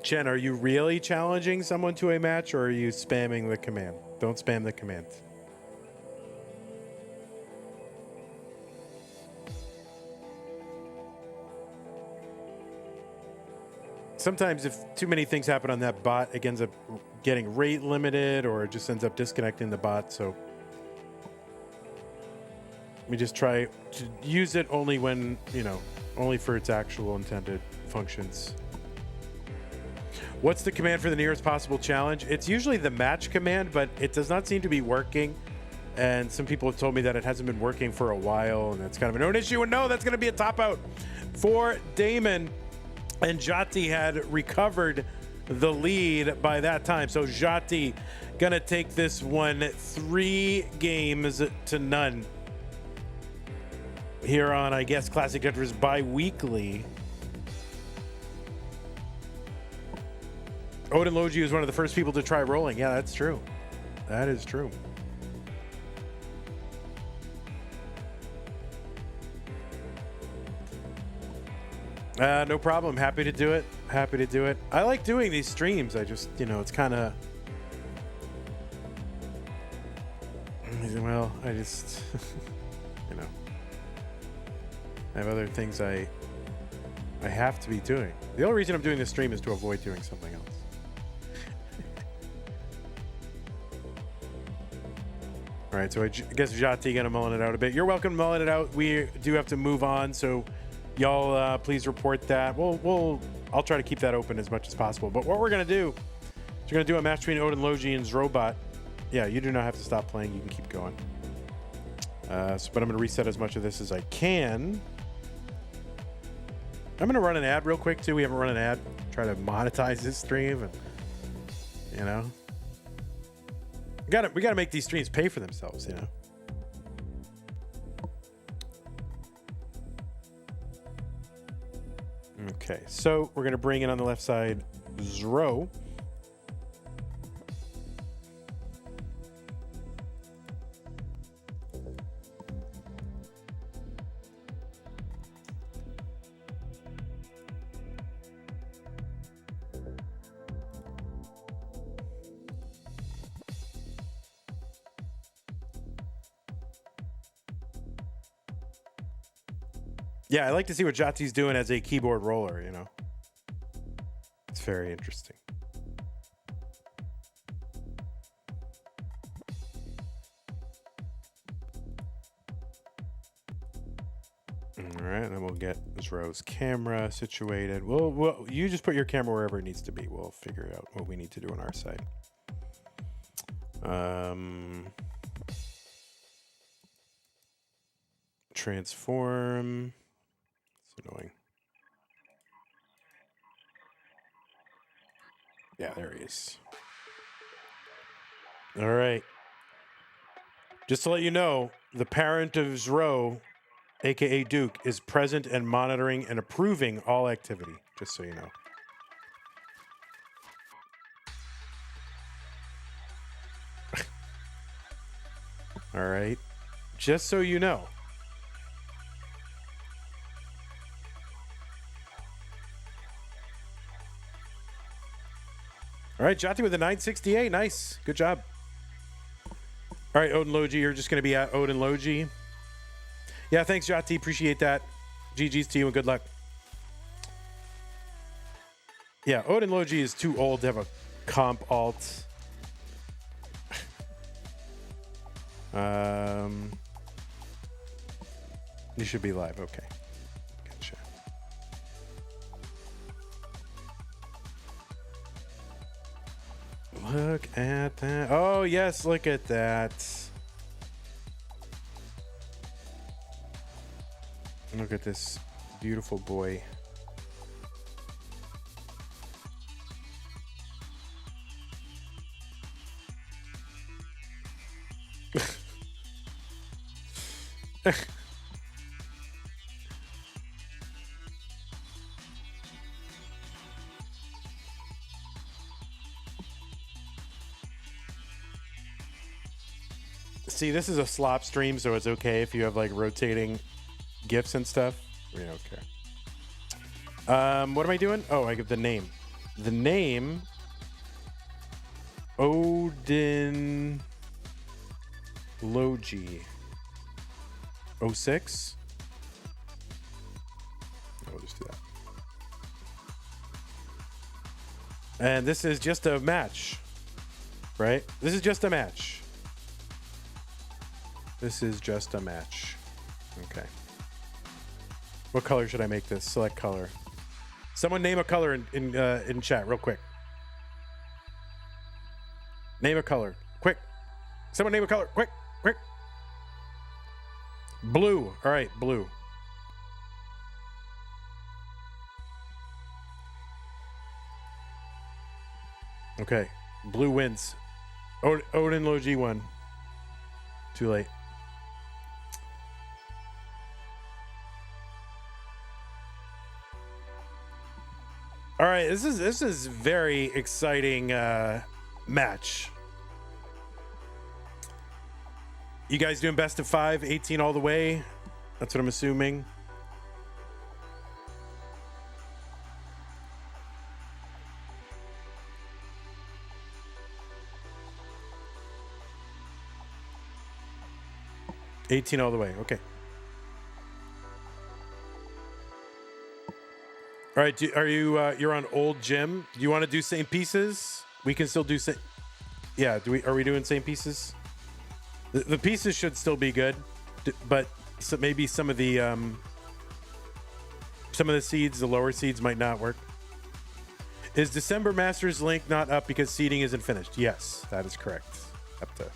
Chen, are you really challenging someone to a match or are you spamming the command? Don't spam the command. Sometimes if too many things happen on that bot, it ends up getting rate limited or it just ends up disconnecting the bot. So we just try to use it only when, only for its actual intended functions. What's the command for the nearest possible challenge? It's usually the match command, but it does not seem to be working. And some people have told me that it hasn't been working for a while, and that's kind of a known issue. And no, that's going to be a top out for Damon. And Jati had recovered the lead by that time. So Jati going to take this one 3 games to none here on, I guess, Classic Tetris bi-weekly. Odin Logi was one of the first people to try rolling. Yeah, that's true. That is true. No problem. Happy to do it. Happy to do it. I like doing these streams. I just, it's kind of Well, I just, you know, I have other things I have to be doing. The only reason I'm doing this stream is to avoid doing something else. All right, so I guess Jati gonna mulling it out a bit. You're welcome to mulling it out. We do have to move on, so y'all please report that. I'll try to keep that open as much as possible. But what we're gonna do is we're gonna do a match between Odin Logi and Zrobot. Yeah, you do not have to stop playing. You can keep going. But I'm gonna reset as much of this as I can. I'm gonna run an ad real quick too. We haven't run an ad. Try to monetize this stream, and you know. We gotta make these streams pay for themselves, you know. Okay, so we're gonna bring in on the left side Zro. Yeah, I like to see what Jati's doing as a keyboard roller, you know. It's very interesting. All right, and then we'll get Zro's camera situated. Well, you just put your camera wherever it needs to be. We'll figure out what we need to do on our side. Transform. It's annoying. Yeah, there he is. All right. Just to let you know, the parent of Zro, aka Duke, is present and monitoring and approving all activity, just so you know. All right. Just so you know. All right, Jati with a 968. Nice. Good job. All right, Odin Logi, you're just going to be at Odin Logi. Yeah, thanks, Jati. Appreciate that. GG's to you and good luck. Yeah, Odin Logi is too old to have a comp alt. You should be live. Okay. Gotcha. Look at that. Oh, yes, look at that. Look at this beautiful boy. See, this is a slop stream, so it's okay if you have like rotating GIFs and stuff. We don't care. What am I doing? Oh, I give the name. The name Odin Logi 06. We'll just do that. And this is just a match, right? This is just a match. This is just a match. Okay. What color should I make this? Select color. Someone name a color in chat real quick. Name a color. Quick. Someone name a color. Quick. Quick. Blue. All right, blue. Okay. Blue wins. Odin Logi won. Too late. All right, this is very exciting match. You guys doing best of 5, 18 all the way? That's what I'm assuming. 18 all the way. Okay. All right. Are you you're on old gym? Do you want to do same pieces? We can still do same. Yeah. Are we doing same pieces? The pieces should still be good, but so maybe some of the seeds, the lower seeds, might not work. Is December Masters link not up because seeding isn't finished? Yes, that is correct. Up to.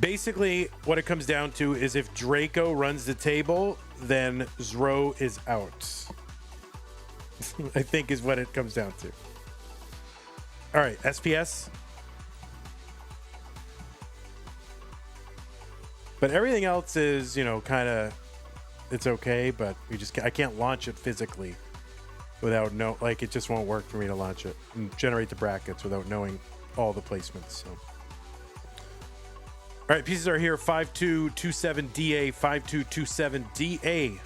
Basically, what it comes down to is if Draco runs the table, then Zro is out. I think is what it comes down to. All right, SPS. But everything else is, kind of, it's okay, but I can't launch it physically without it just won't work for me to launch it and generate the brackets without knowing all the placements. So. All right, pieces are here. 5227DA, 5227DA.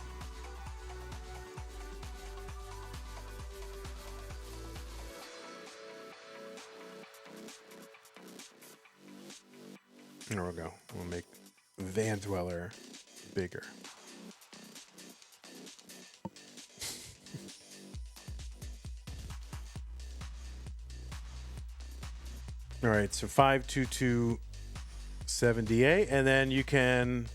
There we go. We'll make vandweller bigger. All right, so 5227DA, and then you can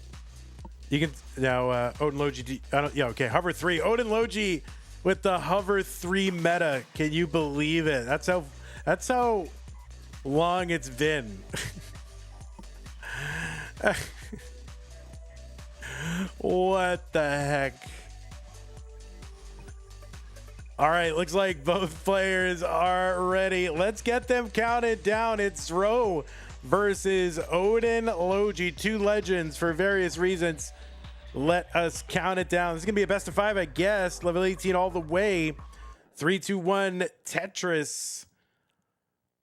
now Odin Logi. Hover 3. Odin Logi with the hover 3 meta. Can you believe it? That's how long it's been. What the heck? All right, looks like both players are ready. Let's get them counted down. It's Ro versus Odin Logi, two legends for various reasons. Let us count it down. This is going to be a best of 5, I guess. Level 18 all the way. 3, 2, 1, Tetris.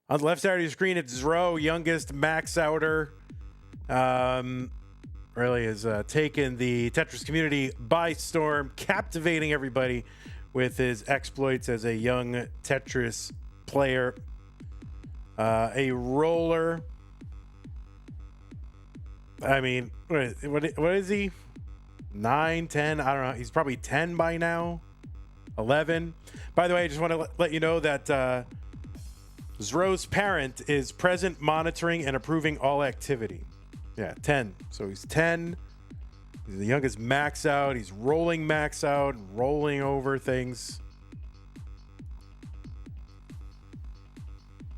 On the left side of your screen, it's Zro, youngest max outer. Really has taken the Tetris community by storm, captivating everybody with his exploits as a young Tetris player. A roller. I mean, what is he? 9, 10? I don't know. He's probably 10 by now. 11. By the way, I just want to let you know that Zro's parent is present, monitoring, and approving all activity. Yeah, 10. So he's 10. He's the youngest max out. He's rolling max out, rolling over things.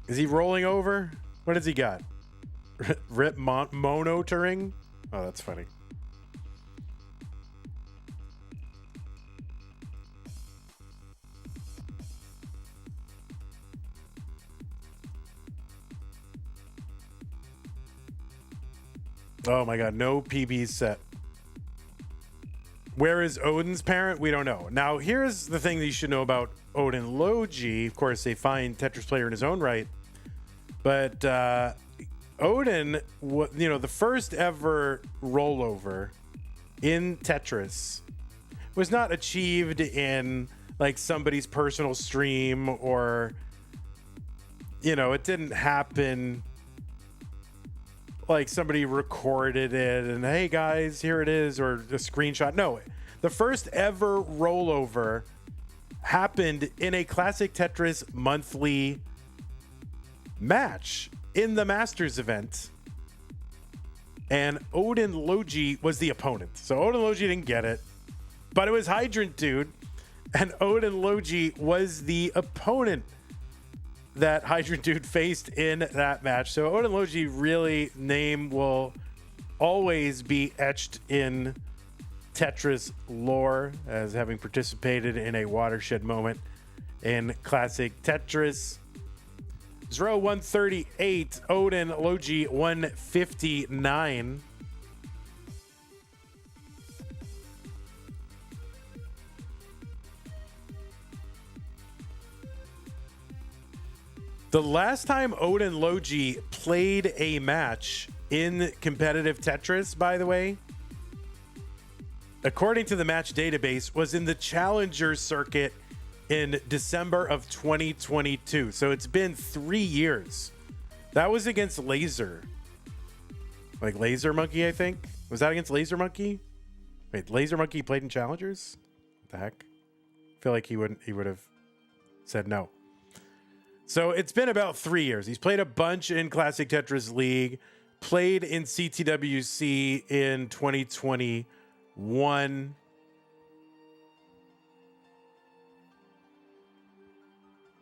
Is he rolling over? What has he got? Rip monitoring? Oh, that's funny. Oh my God, no PBs set. Where is Odin's parent? We don't know. Now, here's the thing that you should know about Odin Logi. Of course, a fine Tetris player in his own right. But Odin, the first ever rollover in Tetris was not achieved in like somebody's personal stream or, it didn't happen like somebody recorded it and hey guys, here it is, or a screenshot. No, the first ever rollover happened in a classic Tetris monthly match in the Masters event, and Odin Logi was the opponent. So Odin Logi didn't get it, but it was Hydrant Dude, and Odin Logi was the opponent that Hydrant Dude faced in that match. So Odin Logi really name will always be etched in Tetris lore as having participated in a watershed moment in classic Tetris. Zro 138, Odin Logi 159. The last time Odin Logi played a match in competitive Tetris, by the way, according to the match database, was in the Challenger circuit in December of 2022. So it's been 3 years. That was against Laser. Like Laser Monkey, I think. Was that against Laser Monkey? Wait, Laser Monkey played in Challengers? What the heck? I feel like he would have said no. So it's been about 3 years. He's played a bunch in Classic Tetris League, played in CTWC in 2021.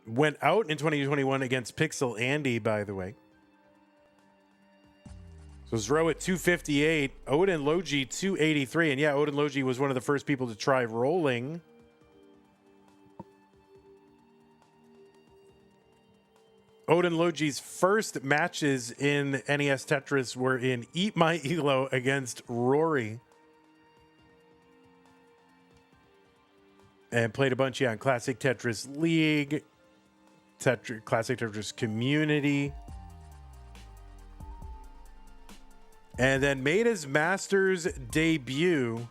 Went out in 2021 against Pixel Andy, by the way. So Zro at 258, Odin Logi 283. And yeah, Odin Logi was one of the first people to try rolling. Odin Logi's first matches in NES Tetris were in Eat My Elo against Rory. And played a bunch, in Classic Tetris League, Classic Tetris Community. And then made his Masters debut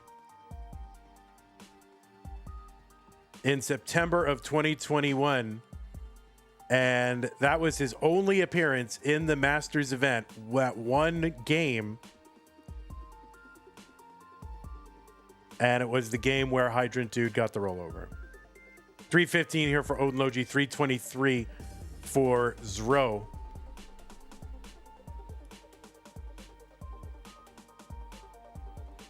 in September of 2021. And that was his only appearance in the Masters event. That one game. And it was the game where Hydrant Dude got the rollover. 315 here for Odin Logi, 323 for Zro.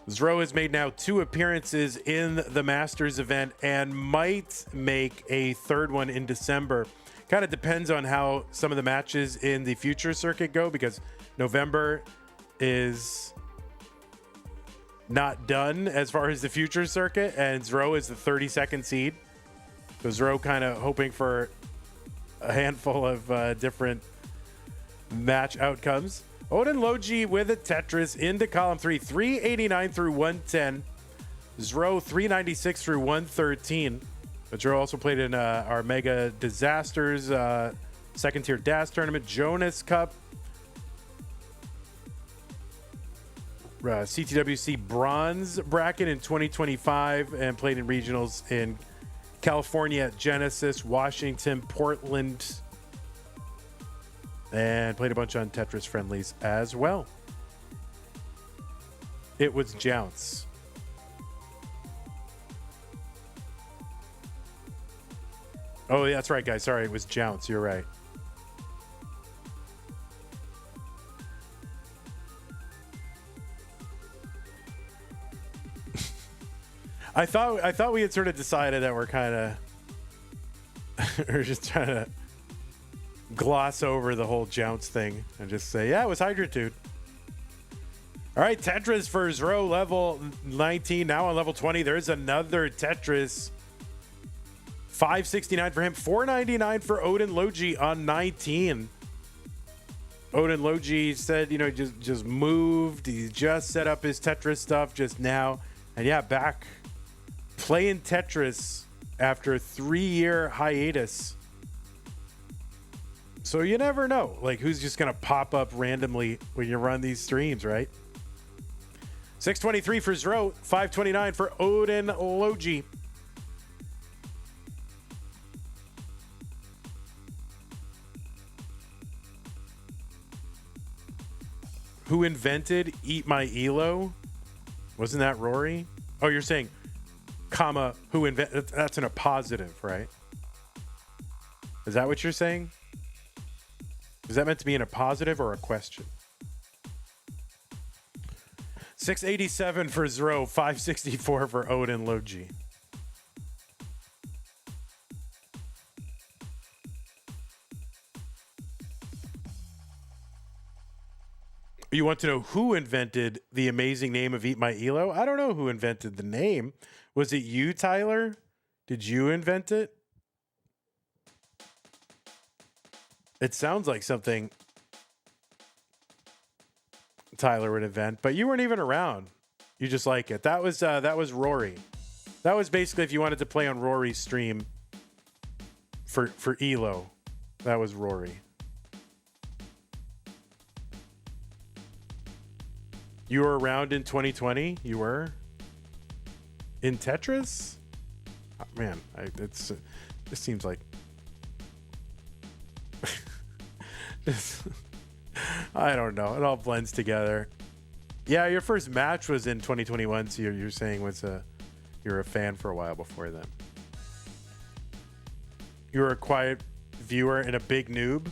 Zro has made now 2 appearances in the Masters event and might make a third one in December. Kind of depends on how some of the matches in the future circuit go, because November is not done as far as the future circuit, and Zro is the 32nd seed. So Zro kind of hoping for a handful of different match outcomes. Odin Logi with a Tetris into column 3, 389 through 110. Zro 396 through 113. But Zro also played in our Mega Disasters second tier DAS tournament, Jonas Cup, CTWC bronze bracket in 2025, and played in regionals in California, Genesis, Washington, Portland, and played a bunch on Tetris friendlies as well. It was Jounce. Oh, yeah, that's right, guys. Sorry, it was Jounce. You're right. I thought we had sort of decided that we're kind of we're just trying to gloss over the whole Jounce thing and just say, yeah, it was Hydrant Dude. All right, Tetris for Zro, level 19. Now on level 20, there's another Tetris. 569 for him, 499 for Odin Logi on 19. Odin Logi said, just moved. He just set up his Tetris stuff just now. And yeah, back playing Tetris after a 3-year hiatus. So you never know, like, who's just going to pop up randomly when you run these streams, right? 623 for Zro, 529 for Odin Logi. Who invented Eat My Elo? Wasn't that Rory? Oh, you're saying, comma, who invented? That's in a positive, right? Is that what you're saying? Is that meant to be in a positive or a question? 687 for Zro, 564 for Odin Logi. You want to know who invented the amazing name of Eat My Elo? I don't know who invented the name. Was it you, Tyler? Did you invent it? It sounds like something Tyler would invent, but you weren't even around. You just like it. That was Rory. That was basically if you wanted to play on Rory's stream for Elo. That was Rory. You were around in 2020? You were? In Tetris? Oh, man, this seems like... I don't know. It all blends together. Yeah, your first match was in 2021, so you're saying you're a fan for a while before then. You were a quiet viewer and a big noob.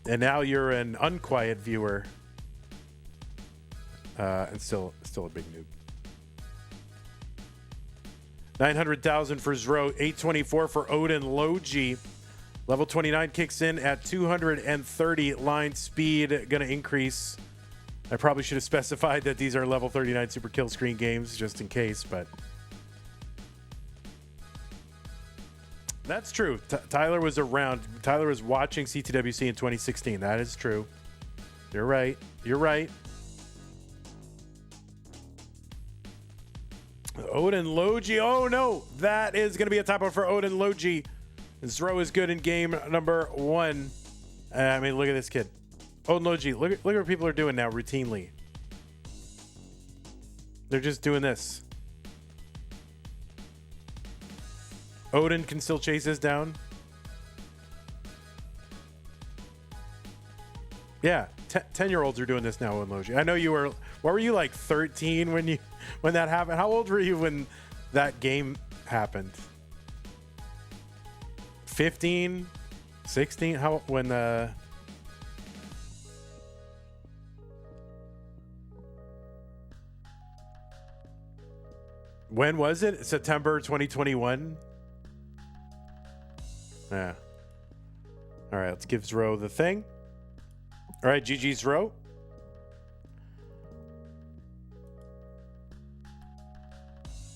And now you're an unquiet viewer and still a big noob. 900,000 for Zro, 824 for Odin Logi. Level 29 kicks in at 230 line speed, gonna increase. I probably should have specified that these are level 39 super kill screen games just in case, but that's true. Tyler was around. Tyler was watching CTWC in 2016. That is true. You're right. You're right. Odin Logi. Oh no, that is going to be a typo for Odin Logi. Zro is good in game number 1. I mean, look at this kid. Odin Logi. Look at what people are doing now routinely. They're just doing this. Odin can still chase this down. Yeah, 10-year-olds are doing this now, Odin Logi. I know you were. What were you, like 13 when that happened? How old were you when that game happened? 15, 16? How when when was it? September 2021? Yeah. All right, let's give Zro the thing. All right, GG Zro.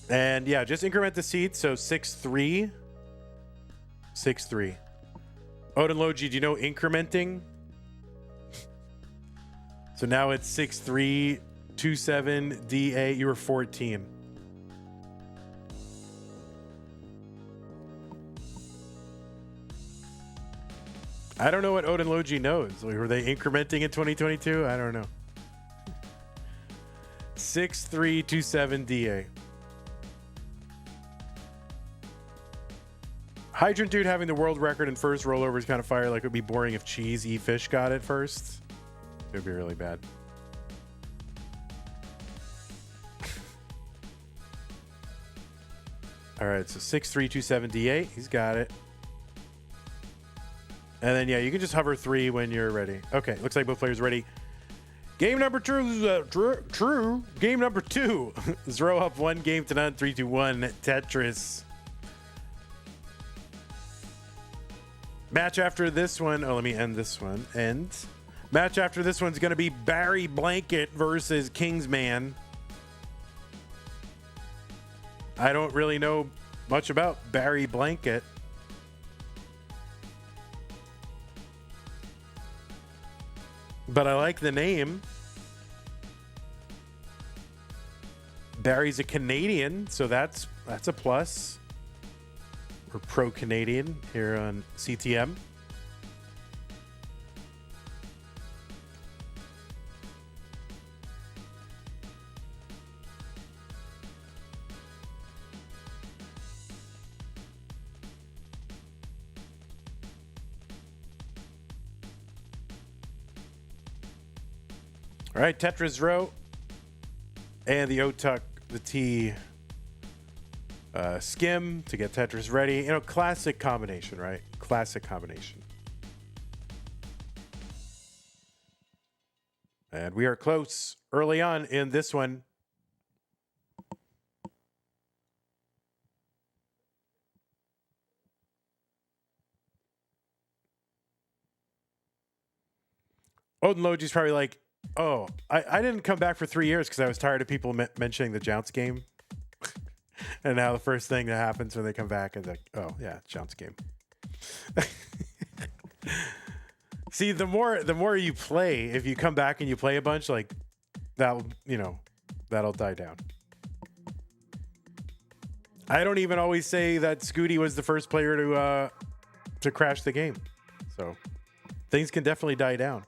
And yeah, just increment the seats. So 6-3. 6-3. Odin Logi, do you know incrementing? So now it's 6-3, 2-7, D8. You were 14. I don't know what Odin Logi knows. Were they incrementing in 2022? I don't know. 6-3, 2-7, D8. Hydrant Dude having the world record in first rollover is kind of fire. Like, it would be boring if Cheese E Fish got it first. It would be really bad. All right, so 6-3, 2-7, D8. He's got it. And then, yeah, you can just hover 3 when you're ready. Okay, looks like both players are ready. Game number 2. True. Game number 2. Zro up 1 game to none. 3-2-1. Tetris. Match after this one. Oh, let me end this one. Match after this one's going to be Barry Blanket versus Kingsman. I don't really know much about Barry Blanket. But I like the name. Barry's a Canadian, so that's a plus. We're pro-Canadian here on CTM. All right, Tetris Row and the O-Tuck, the T Skim to get Tetris ready. You know, classic combination, right? Classic combination. And we are close early on in this one. Odin Logi's probably like, oh, I didn't come back for 3 years because I was tired of people mentioning the Jounce game. And now the first thing that happens when they come back is like, oh yeah, Jounce game. See, the more you play, if you come back and you play a bunch, like that'll die down. I don't even always say that Scooty was the first player to crash the game. So things can definitely die down.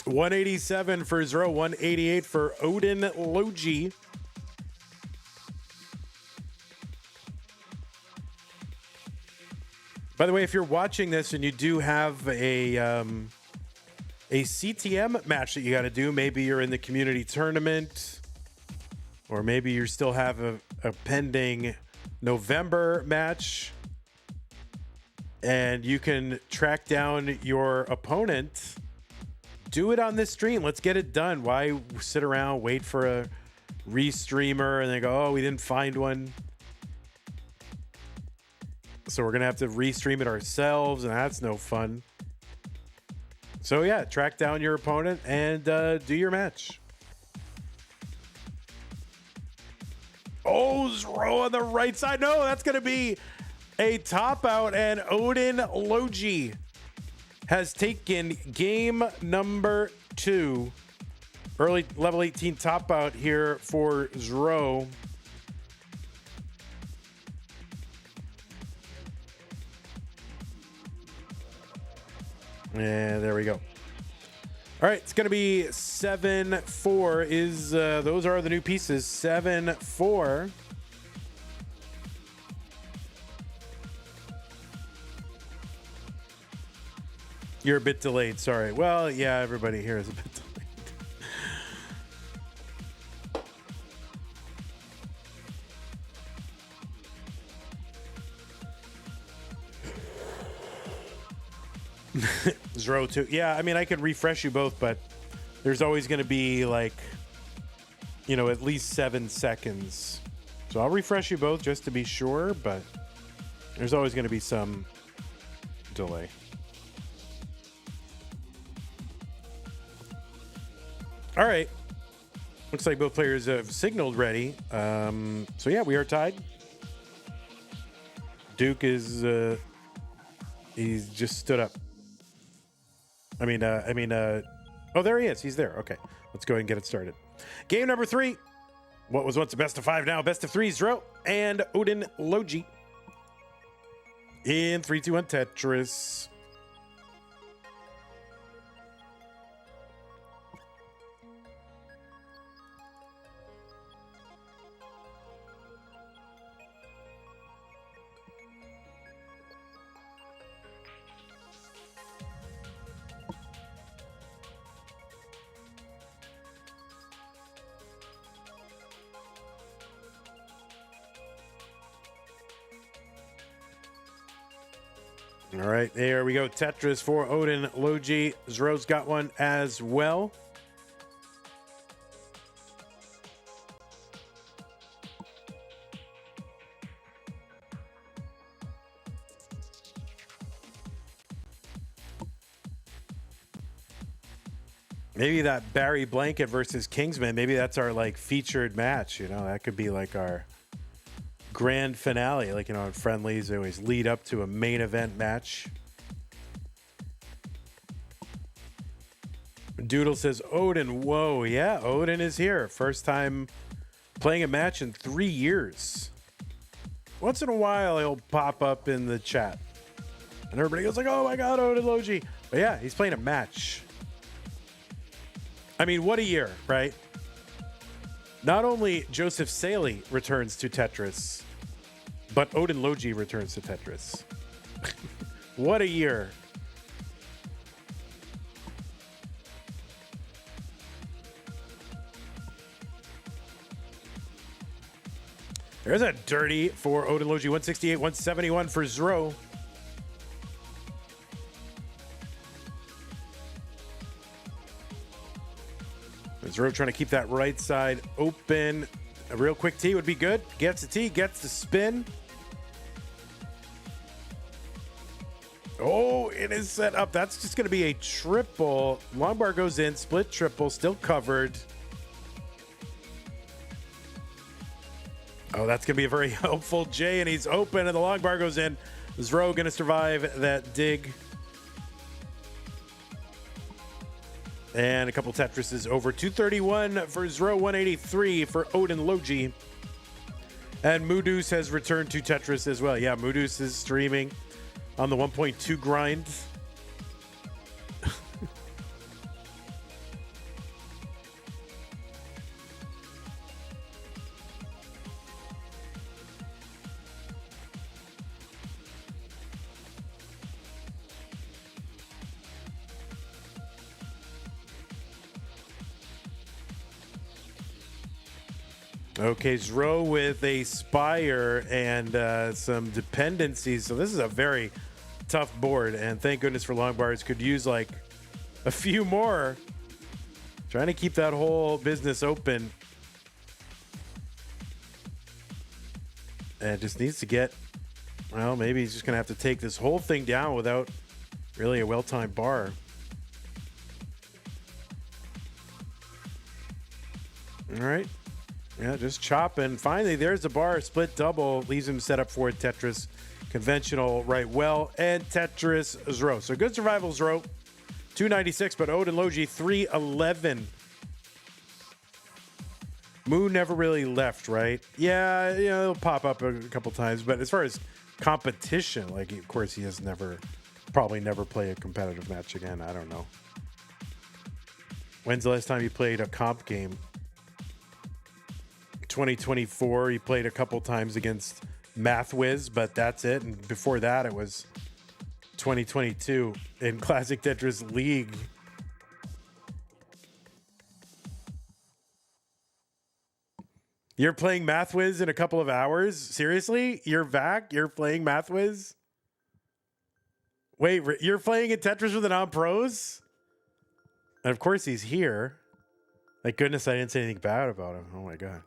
187 for Zro, 188 for Odin Logi. By the way, if you're watching this and you do have a CTM match that you got to do, maybe you're in the community tournament, or maybe you still have a pending November match, and you can track down your opponent, do it on this stream. Let's get it done. Why sit around, wait for a restreamer, and then go, oh, we didn't find one. So we're going to have to restream it ourselves, and that's no fun. So yeah, track down your opponent and do your match. Oh, Zro on the right side. No, that's going to be a top out, and Odin Logi has taken game number 2. Early level 18 top out here for Zro. And there we go. All right, it's going to be 7-4. Is those are the new pieces. 7-4. You're a bit delayed. Sorry. Well, yeah, everybody here is a bit delayed. Zero 2. Yeah, I mean, I could refresh you both, but there's always going to be like, you know, at least 7 seconds. So I'll refresh you both just to be sure, but there's always going to be some delay. All right. Looks like both players have signaled ready. So yeah, we are tied. Duke is he's just stood up. Oh, there he is. He's there. Okay, let's go ahead and get it started. Game number 3. What was once a best of 5, now best of 3. Zro and Odin Logi in 3, 2, 1 Tetris. All right, there we go. Tetris for Odin Logi. Zro's got one as well. Maybe that Barry Blanket versus Kingsman, maybe that's our like featured match. You know, that could be like our grand finale. Like, you know, in friendlies, they always lead up to a main event match. Doodle says, Odin, whoa, yeah, Odin is here. First time playing a match in 3 years. Once in a while, he'll pop up in the chat. And everybody goes like, oh my God, Odin Logi. But yeah, he's playing a match. I mean, what a year, right? Not only Joseph Saley returns to Tetris, but Odin Logi returns to Tetris. What a year. There's a dirty for Odin Logi. 168, 171 for Zro. Zro trying to keep that right side open. A real quick tee would be good. Gets the tee, gets the spin. Oh, it is set up. That's just going to be a triple. Long bar goes in, split triple, still covered. Oh, that's going to be a very helpful J, and he's open, and the long bar goes in. Zro going to survive that dig. And a couple Tetrises over. 231 for Zro, 183 for Odin Logi. And Moodus has returned to Tetris as well. Yeah, Moodus is streaming on the 1.2 grind. Okay, Zro with a Spire and some dependencies. So this is a very tough board, and thank goodness for long bars. Could use like a few more. Trying to keep that whole business open. And it just needs to get, well, maybe he's just going to have to take this whole thing down without really a well-timed bar. All right. Yeah, just chopping. Finally, there's the bar. Split double. Leaves him set up for Tetris. Conventional right well. And Tetris Zro. So good survival Zro. 296, but Odin Logi 311. Moo never really left, right? Yeah, you know, it'll pop up a couple times. But as far as competition, like, of course, he has probably never play a competitive match again. I don't know. When's the last time you played a comp game? 2024, he played a couple times against MathWiz, but that's it. And before that, it was 2022 in Classic Tetris League. You're playing MathWiz in a couple of hours? Seriously? You're back? You're playing MathWiz? Wait, you're playing in Tetris with the non-pros? And of course he's here. Thank goodness I didn't say anything bad about him. Oh my God.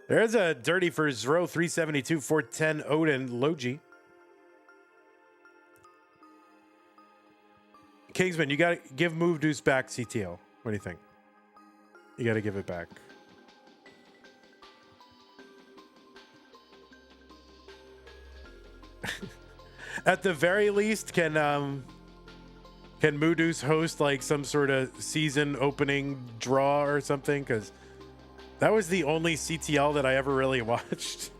There's a dirty for Zro 372, 410 Odin Logi. Kingsman, you got to give Move Deuce back CTL. What do you think? You got to give it back. At the very least, can Moodoo's host like some sort of season opening draw or something? Because that was the only CTL that I ever really watched.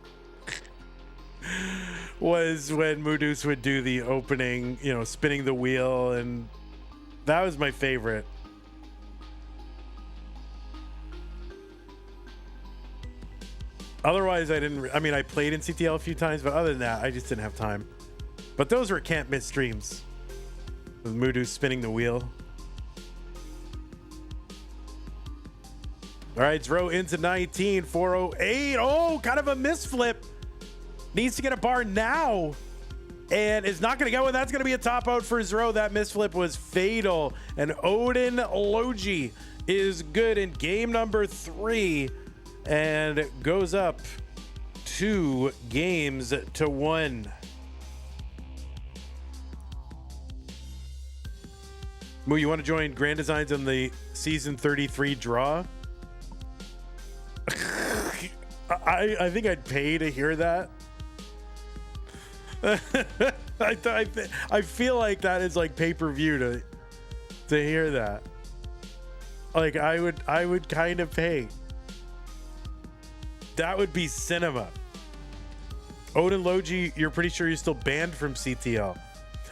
Was when Moodoo's would do the opening, you know, spinning the wheel, and that was my favorite. Otherwise, I mean, I played in CTL a few times, but other than that, I just didn't have time. But those were can't miss streams. With Moodoo spinning the wheel. All right, Zro into 19, 408. Oh, kind of a misflip. Needs to get a bar now. And is not going to get one. That's going to be a top out for Zro. That misflip was fatal. And Odin Logi is good in game number 3 and goes up 2 games to 1. Moo, you want to join Grand Designs on the season 33 draw? I think I'd pay to hear that. I feel like that is like pay-per-view to hear that. Like I would kind of pay. That would be cinema. Odin Logi, you're pretty sure you're still banned from CTL.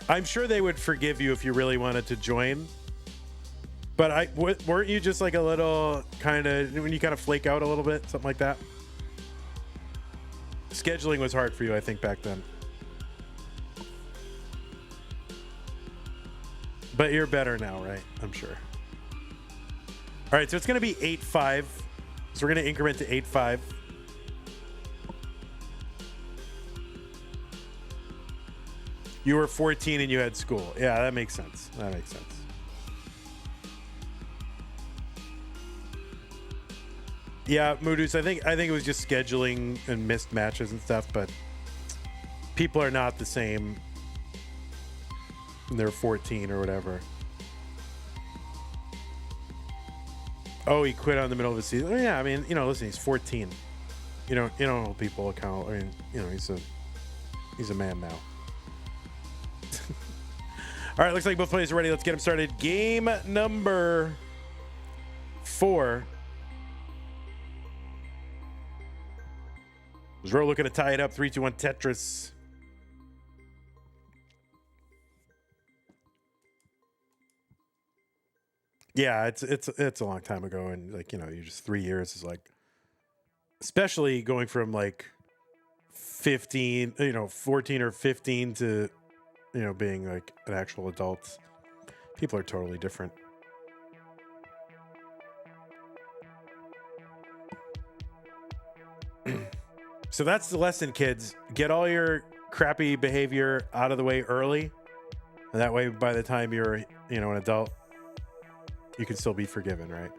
I'm sure they would forgive you if you really wanted to join. But weren't you just like a little kind of, when you kind of flake out a little bit, something like that? Scheduling was hard for you, I think, back then. But you're better now, right? I'm sure. All right, so it's going to be 8-5. So we're going to increment to 8-5. You were 14 and you had school. Yeah, that makes sense. That makes sense. Yeah, Moodoo's, I think it was just scheduling and missed matches and stuff, but people are not the same when they're 14 or whatever. Oh, he quit on the middle of the season. Oh, yeah, I mean, you know, listen, he's 14. You don't hold people account. I mean, you know, he's a man now. All right, looks like both players are ready. Let's get them started. Game number 4. Zro looking to tie it up. 3-2-1 Tetris. Yeah, it's a long time ago, and like, you know, you just 3 years is like, especially going from like 15, you know, 14 or 15 to, you know, being like an actual adult. People are totally different. So that's the lesson, kids. Get all your crappy behavior out of the way early. And that way, by the time you're, an adult, you can still be forgiven, right?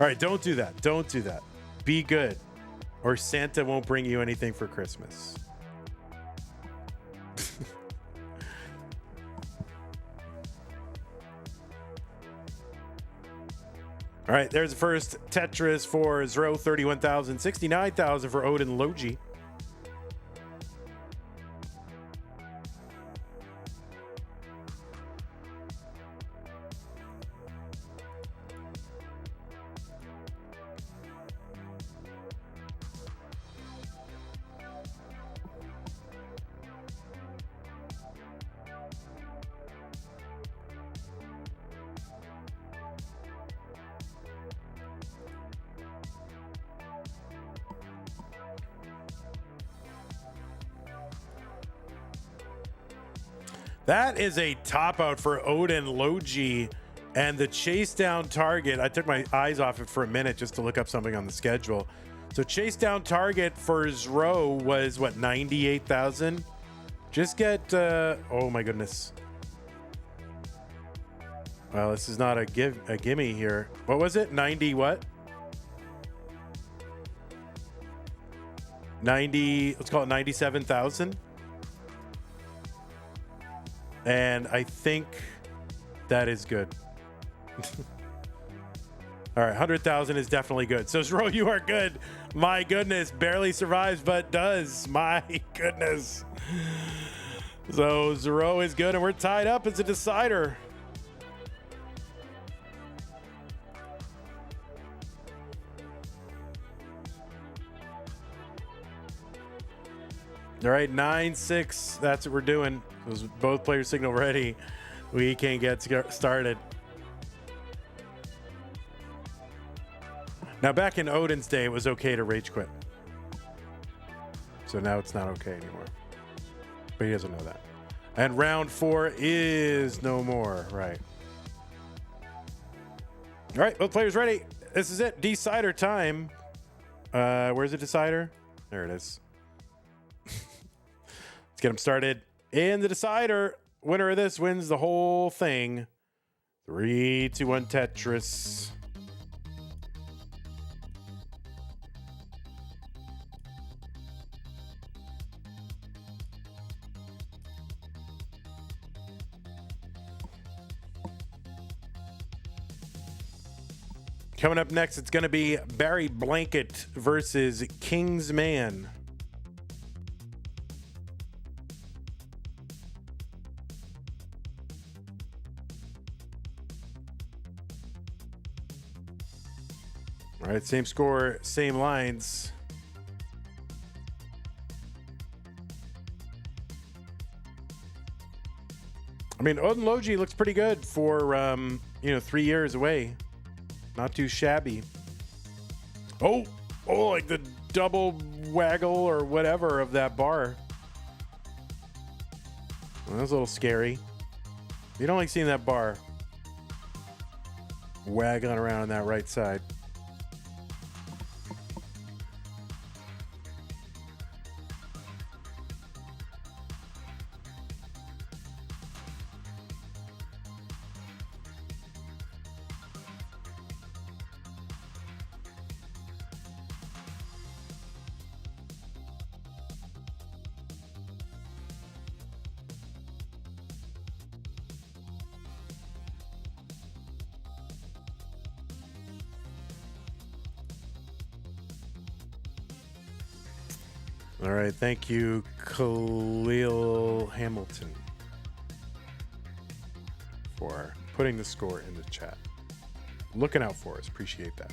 All right, don't do that. Don't do that. Be good, or Santa won't bring you anything for Christmas. All right, there's the first Tetris for Zero, 31,000, 69,000 for Odin Logi. That is a top out for Odin Logi, and the chase down target. I took my eyes off it for a minute just to look up something on the schedule. So chase down target for Zro was what, 98,000? Just get, oh my goodness. Well, this is not a gimme here. What was it? 90 what? 90, let's call it 97,000. And I think that is good. All right, 100,000 is definitely good. So Zro, you are good. My goodness, barely survives, but does. My goodness. So Zro is good, and we're tied up as a decider. All right, 9-6. That's what we're doing. Those both players signal ready. We can get started. Now, back in Odin's day, it was okay to rage quit. So now it's not okay anymore. But he doesn't know that. And round 4 is no more. Right. All right, both players ready. This is it. Decider time. Where's the decider? There it is. Let's get them started. In the decider, winner of this wins the whole thing. 3, 2, 1 Tetris. Coming up next, it's going to be Barry Blanket versus King's Man. All right, same score, same lines. I mean, Odin Logi looks pretty good for, 3 years away. Not too shabby. Oh, like the double waggle or whatever of that bar. Well, that was a little scary. You don't like seeing that bar waggling around on that right side. All right, thank you, Khalil Hamilton, for putting the score in the chat. Looking out for us. Appreciate that.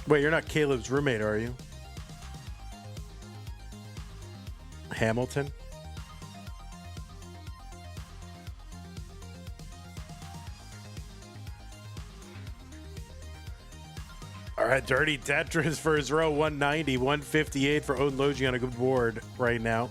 Wait, you're not Caleb's roommate, are you? Hamilton? All right, Dirty Tetris for his row, 190, 158 for Odin Logi on a good board right now.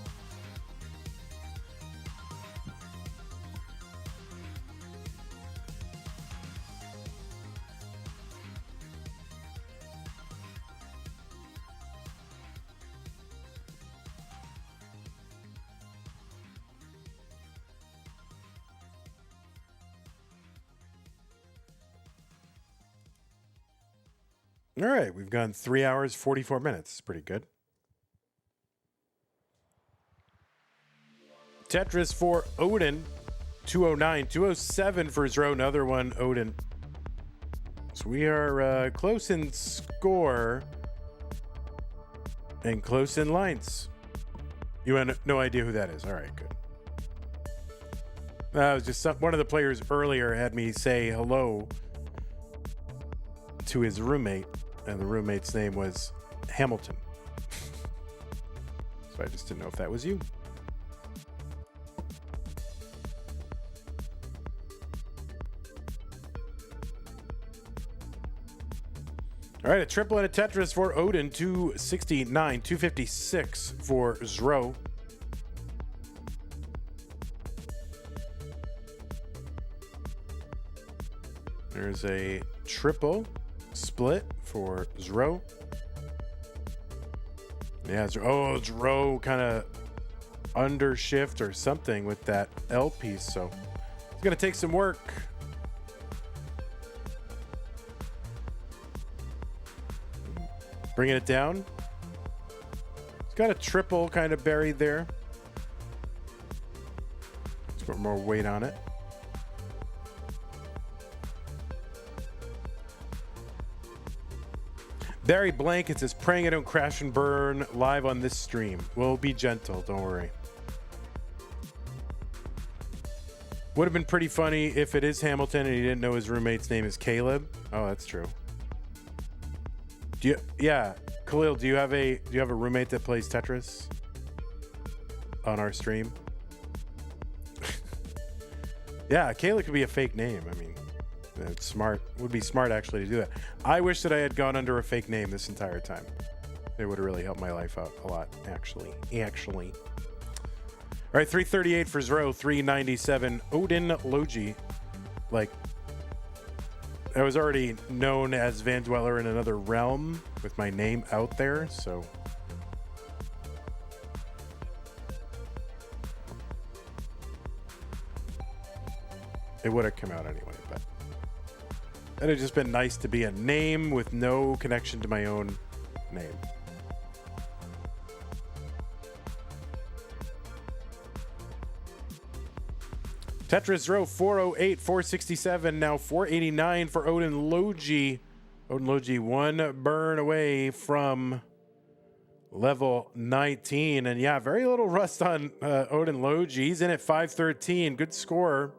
All right, we've gone 3 hours, 44 minutes. Pretty good. Tetris for Odin, 209. 207 for Zro, another one, Odin. So we are close in score and close in lines. You have no idea who that is. All right, good. That was just one of the players earlier had me say hello to his roommate, and the roommate's name was Hamilton. So I just didn't know if that was you. All right, a triple and a Tetris for Odin, 269, 256 for Zro. There's a triple split for Zro. Yeah, Zro kind of undershift or something with that L piece, so it's going to take some work. Bringing it down. It's got a triple kind of buried there. Let's put more weight on it. Barry Blanket says, praying I don't crash and burn live on this stream. We'll be gentle, don't worry. Would have been pretty funny if it is Hamilton and he didn't know his roommate's name is Caleb. Oh, that's true. Yeah, Khalil, do you have a roommate that plays Tetris on our stream? Yeah, Caleb could be a fake name. I mean, it's smart. Would be smart actually to do that. I wish that I had gone under a fake name this entire time. It would have really helped my life out a lot, actually. All right, 338 for Zro, 397 Odin Logi. Like, I was already known as vandweller in another realm with my name out there, so it would have come out anyway, but it had just been nice to be a name with no connection to my own name. Tetris Row 408, 467, now 489 for Odin Logi. Odin Logi, one burn away from level 19. And yeah, very little rust on Odin Logi. He's in at 513. Good score.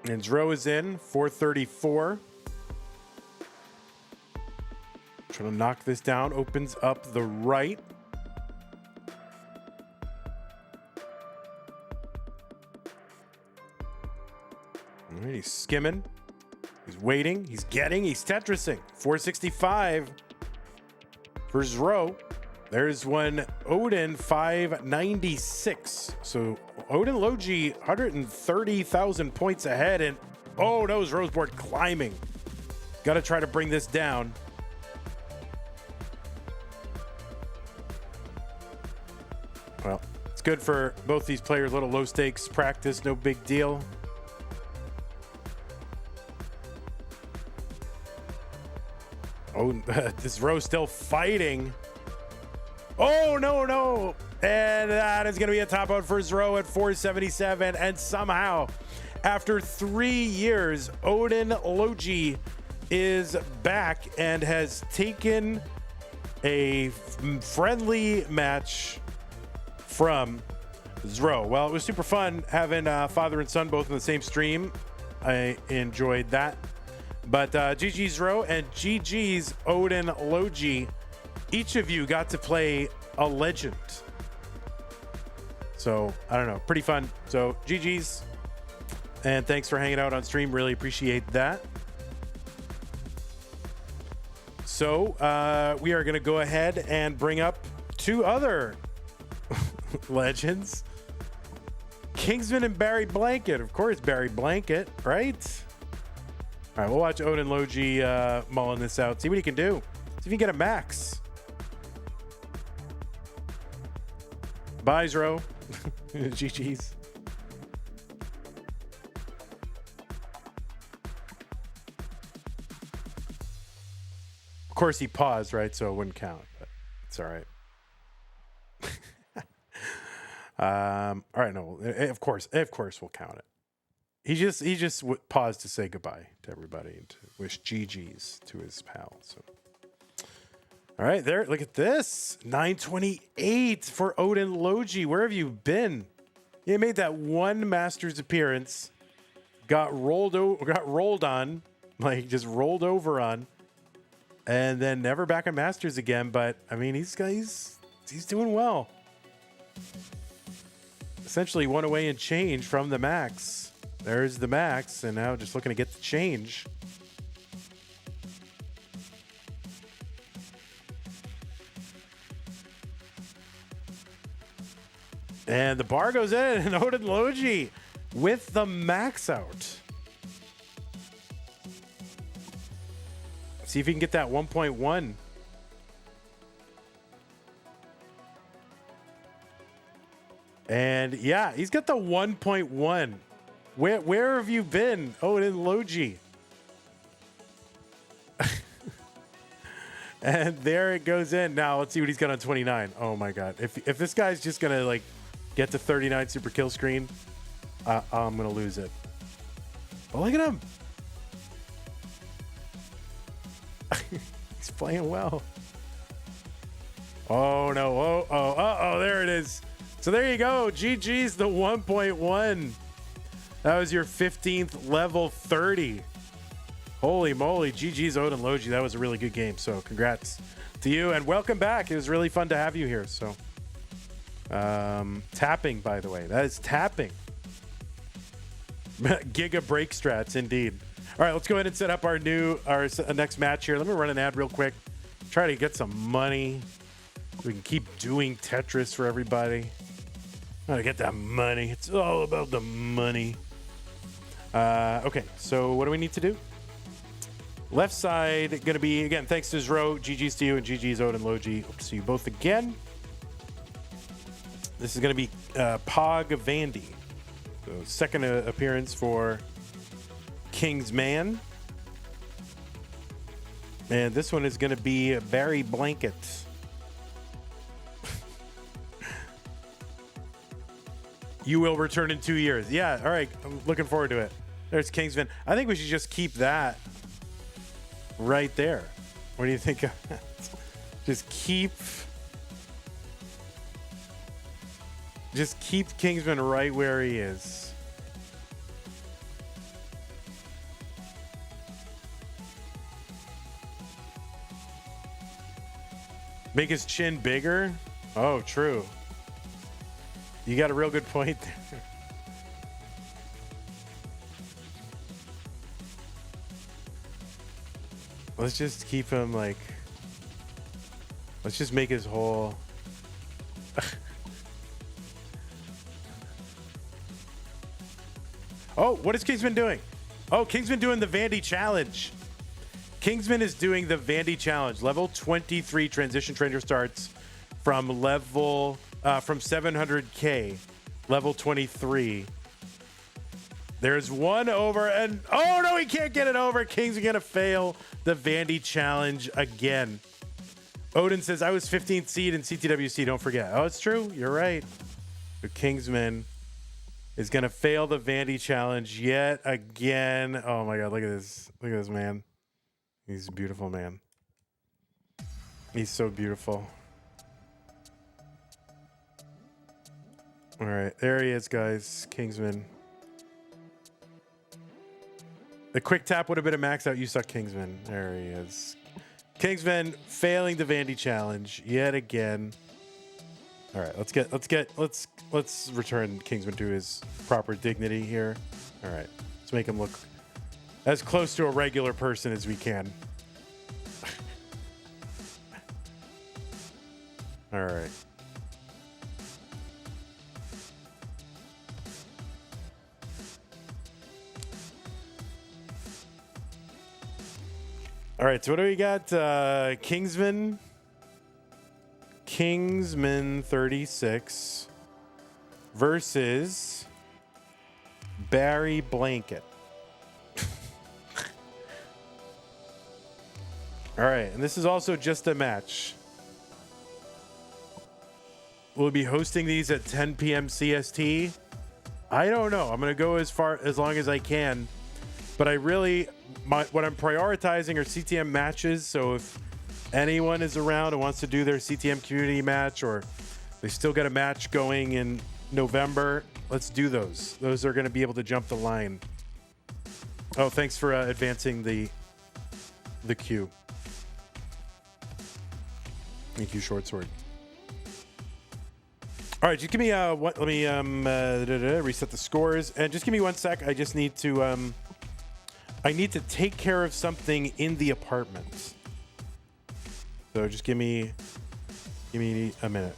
And Zro is in, 434. Trying to knock this down, opens up the right. All right, he's skimming. He's waiting, he's getting, he's Tetrising. 465 for Zro. There's one Odin, 596. So Odin Logi, 130,000 points ahead. And oh no, Roseboard climbing. Got to try to bring this down. Well, it's good for both these players. Little low stakes practice, no big deal. Oh, this row still fighting. Oh, no. And that is going to be a top out for Zro at 477. And somehow, after 3 years, Odin Logi is back and has taken a friendly match from Zro. Well, it was super fun having father and son both in the same stream. I enjoyed that. But GG's Zro and GG's Odin Logi. Each of you got to play a legend. So, I don't know, pretty fun. So, GG's. And thanks for hanging out on stream. Really appreciate that. So, we are going to go ahead and bring up two other legends. Kingsman and Barry Blanket. Of course, Barry Blanket, right? All right, we'll watch Odin Logi mulling this out. See what he can do. See if he can get a max. Buys row. GG's. Of course, he paused, right? So it wouldn't count, but it's all right. All right, no, of course we'll count it. He just paused to say goodbye to everybody and to wish GG's to his pal. So, all right, there. Look at this, 928 for Odin Logi. Where have you been? You made that one Masters appearance, got rolled on, like just rolled over on, and then never back on Masters again. But I mean, he's doing well. Essentially, one away and change from the max. There's the max, and now just looking to get the change. And the bar goes in, and Odin Logi with the max out. See if he can get that 1.1. And yeah, he's got the 1.1. Where have you been, Odin Logi? And there it goes in. Now let's see what he's got on 29. Oh my god. If this guy's just gonna like get to 39 super kill screen, I'm gonna lose it. But look at him. He's playing well. Oh no. Oh, there it is. So there you go. GG's the 1.1. That was your 15th level 30. Holy moly. GG's Odin Logi. That was a really good game. So congrats to you and welcome back. It was really fun to have you here. So tapping, by the way. That is tapping. Giga break strats, indeed. All right, let's go ahead and set up our next match here. Let me run an ad real quick. Try to get some money. We can keep doing Tetris for everybody. Gotta get that money. It's all about the money. Okay, so what do we need to do? Left side gonna be, again, thanks to Zro, GG's to you, and GG's Odin Logi. Hope to see you both again. This is gonna be Pog Vandy. So second appearance for King's Man. And this one is gonna be Barry Blanket. You will return in 2 years. Yeah, all right. I'm looking forward to it. There's Kingsman. I think we should just keep that right there. What do you think of that? Just keep Kingsman right where he is. Make his chin bigger? Oh, true. You got a real good point there. Let's just keep him like... Let's just make his whole... Oh, what is Kingsman doing? Oh, Kingsman doing the Vandy Challenge. Kingsman is doing the Vandy Challenge. Level 23 transition trainer starts from level... from 700K, level 23. There's one over, and oh no, he can't get it over. King's gonna fail the Vandy Challenge again. Odin says, I was 15th seed in CTWC, don't forget. Oh, it's true, you're right. The Kingsman is gonna fail the Vandy Challenge yet again. Oh my god, look at this. Look at this man. He's a beautiful man. He's so beautiful. All right, there he is, guys. Kingsman. The quick tap would have been a max out. You suck, Kingsman. There he is. Kingsman failing the Vandy Challenge yet again. All right, let's return Kingsman to his proper dignity here. All right, let's make him look as close to a regular person as we can. All right. All right, so what do we got? Kingsman 36. versus Barry Blanket. All right, and this is also just a match. We'll be hosting these at 10 p.m. CST. I don't know. I'm going to go as long as I can. But I really, what I'm prioritizing are CTM matches. So if anyone is around and wants to do their CTM community match, or they still got a match going in November, let's do those. Those are going to be able to jump the line. Oh, thanks for advancing the queue. Thank you, Short Sword. All right, just give me let me reset the scores, and just give me 1 sec. I just need to I need to take care of something in the apartment. So just give me a minute.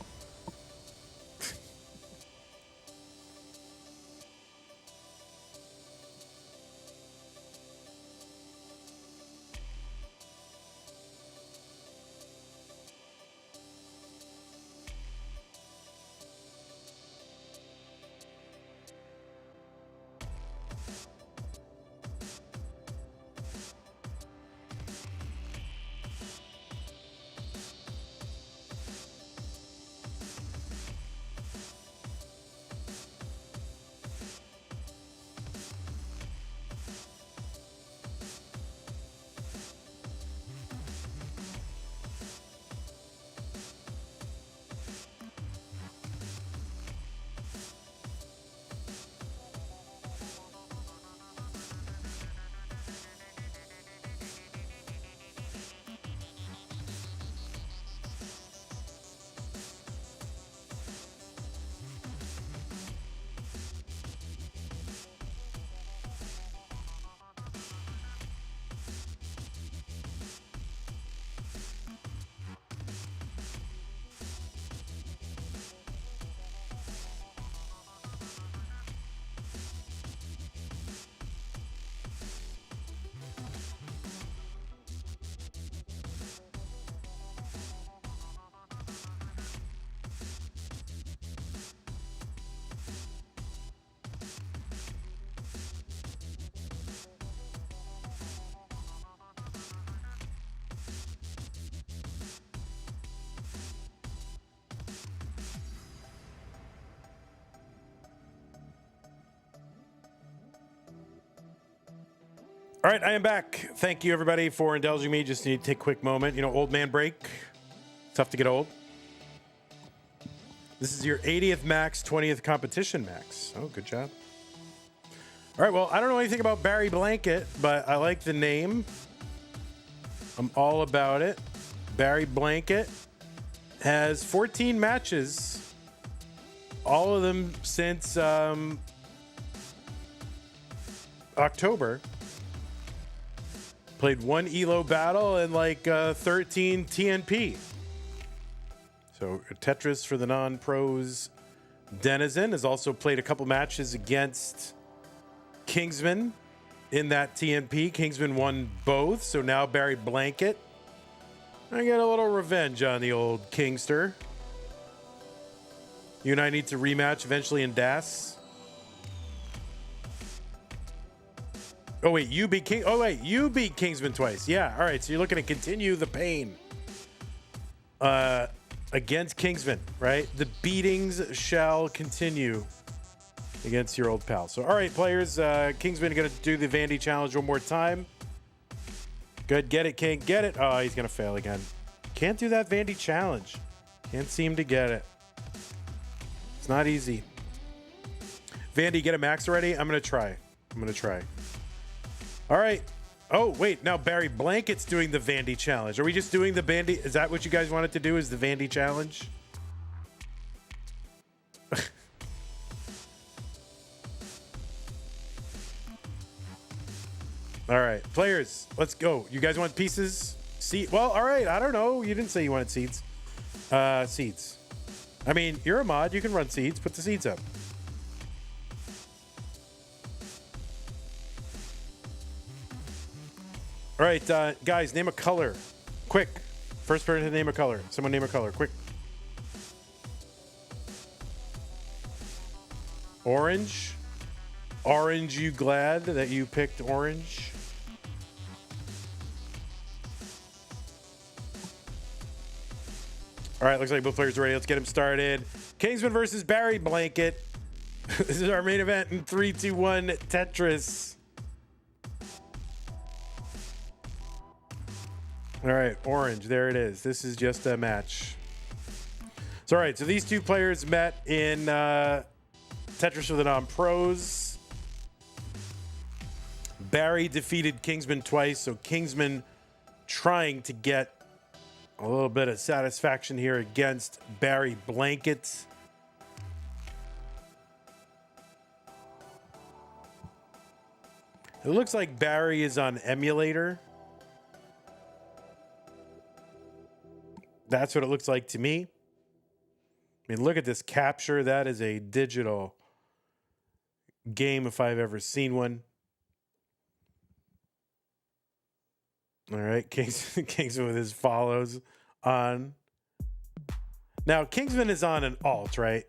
All right, I am back. Thank you, everybody, for indulging me. Just need to take a quick moment. You know, old man break. Tough to get old. This is your 80th max, 20th competition max. Oh, good job. All right, well, I don't know anything about Barry Blanket, but I like the name. I'm all about it. Barry Blanket has 14 matches, all of them since October. Played 1 ELO battle and like 13 TNP. So Tetris for the non-pros. Denizen has also played a couple matches against Kingsman in that TNP. Kingsman won both, so now Barry Blanket. I get a little revenge on the old Kingster. You and I need to rematch eventually in DAS. Oh wait, you beat Kingsman twice. Yeah, all right. So you're looking to continue the pain against Kingsman, right? The beatings shall continue against your old pal. So all right, players, Kingsman gonna do the Vandy challenge one more time. Good, get it, King, get it. Oh, he's gonna fail again. Can't do that Vandy challenge. Can't seem to get it. It's not easy. Vandy, get a max already? I'm gonna try. All right. Oh, wait. Now Barry Blanket's doing the Vandy challenge. Are we just doing the Vandy? Is that what you guys wanted to do, is the Vandy challenge? All right. Players, let's go. You guys want pieces? Well, all right. I don't know. You didn't say you wanted seeds. Seeds. I mean, you're a mod. You can run seeds. Put the seeds up. All right, guys, name a color. Quick. First person to name a color. Someone name a color. Quick. Orange? Orange, you glad that you picked orange? All right, looks like both players are ready. Let's get him started. Kingsman versus Barry Blanket. This is our main event in 3, 2, 1 Tetris. All right, orange, there it is. This is just a match. So, all right, so these two players met in Tetris for the non-pros. Barry defeated Kingsman twice, so Kingsman trying to get a little bit of satisfaction here against Barry Blanket. It looks like Barry is on emulator. That's what it looks like to me. I mean, look at this capture. That is a digital game if I've ever seen one. All right, Kingsman with his follows on. Now, Kingsman is on an alt, right?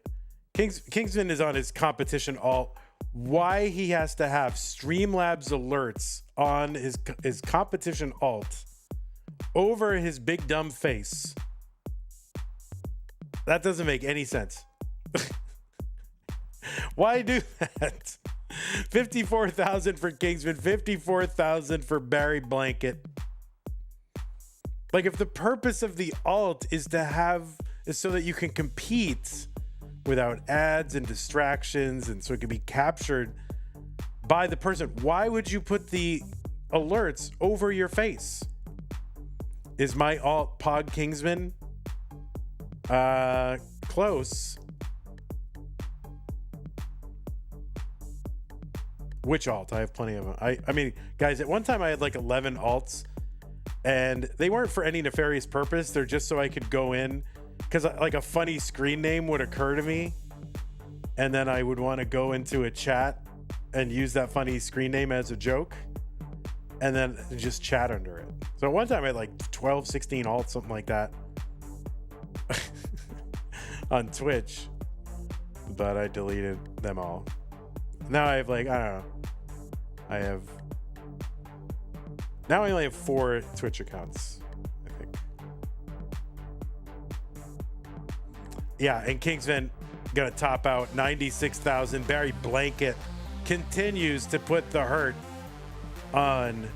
Kingsman is on his competition alt. Why he has to have Streamlabs alerts on his competition alt over his big dumb face. That doesn't make any sense. Why do that? 54,000 for Kingsman, 54,000 for Barry Blanket. Like, if the purpose of the alt is so that you can compete without ads and distractions, and so it can be captured by the person, why would you put the alerts over your face? Is my alt Pog Kingsman? Close. Which alt? I have plenty of them. I mean, guys, at one time I had like 11 alts, and they weren't for any nefarious purpose. They're just so I could go in, because like a funny screen name would occur to me, and then I would want to go into a chat and use that funny screen name as a joke, and then just chat under it. So at one time I had like 12, 16 alts, something like that on Twitch, but I deleted them all. Now I have like, I don't know. Now I only have 4 Twitch accounts, I think. Yeah, and Kingsman gonna top out 96,000. Barry Blanket continues to put the hurt on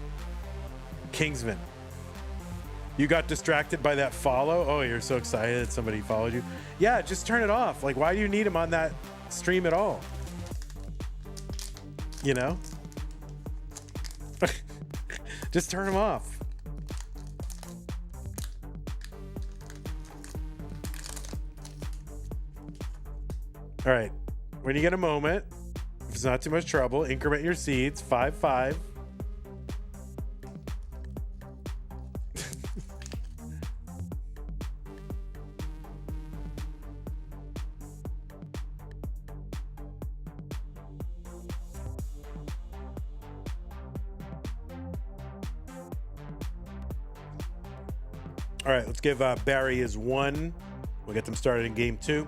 Kingsman. You got distracted by that follow? Oh, you're so excited that somebody followed you. Yeah, just turn it off. Like, why do you need him on that stream at all? You know? Just turn them off. All right. When you get a moment, if it's not too much trouble, increment your seeds. 5, 5. All right, let's give Barry his 1. We'll get them started in game 2.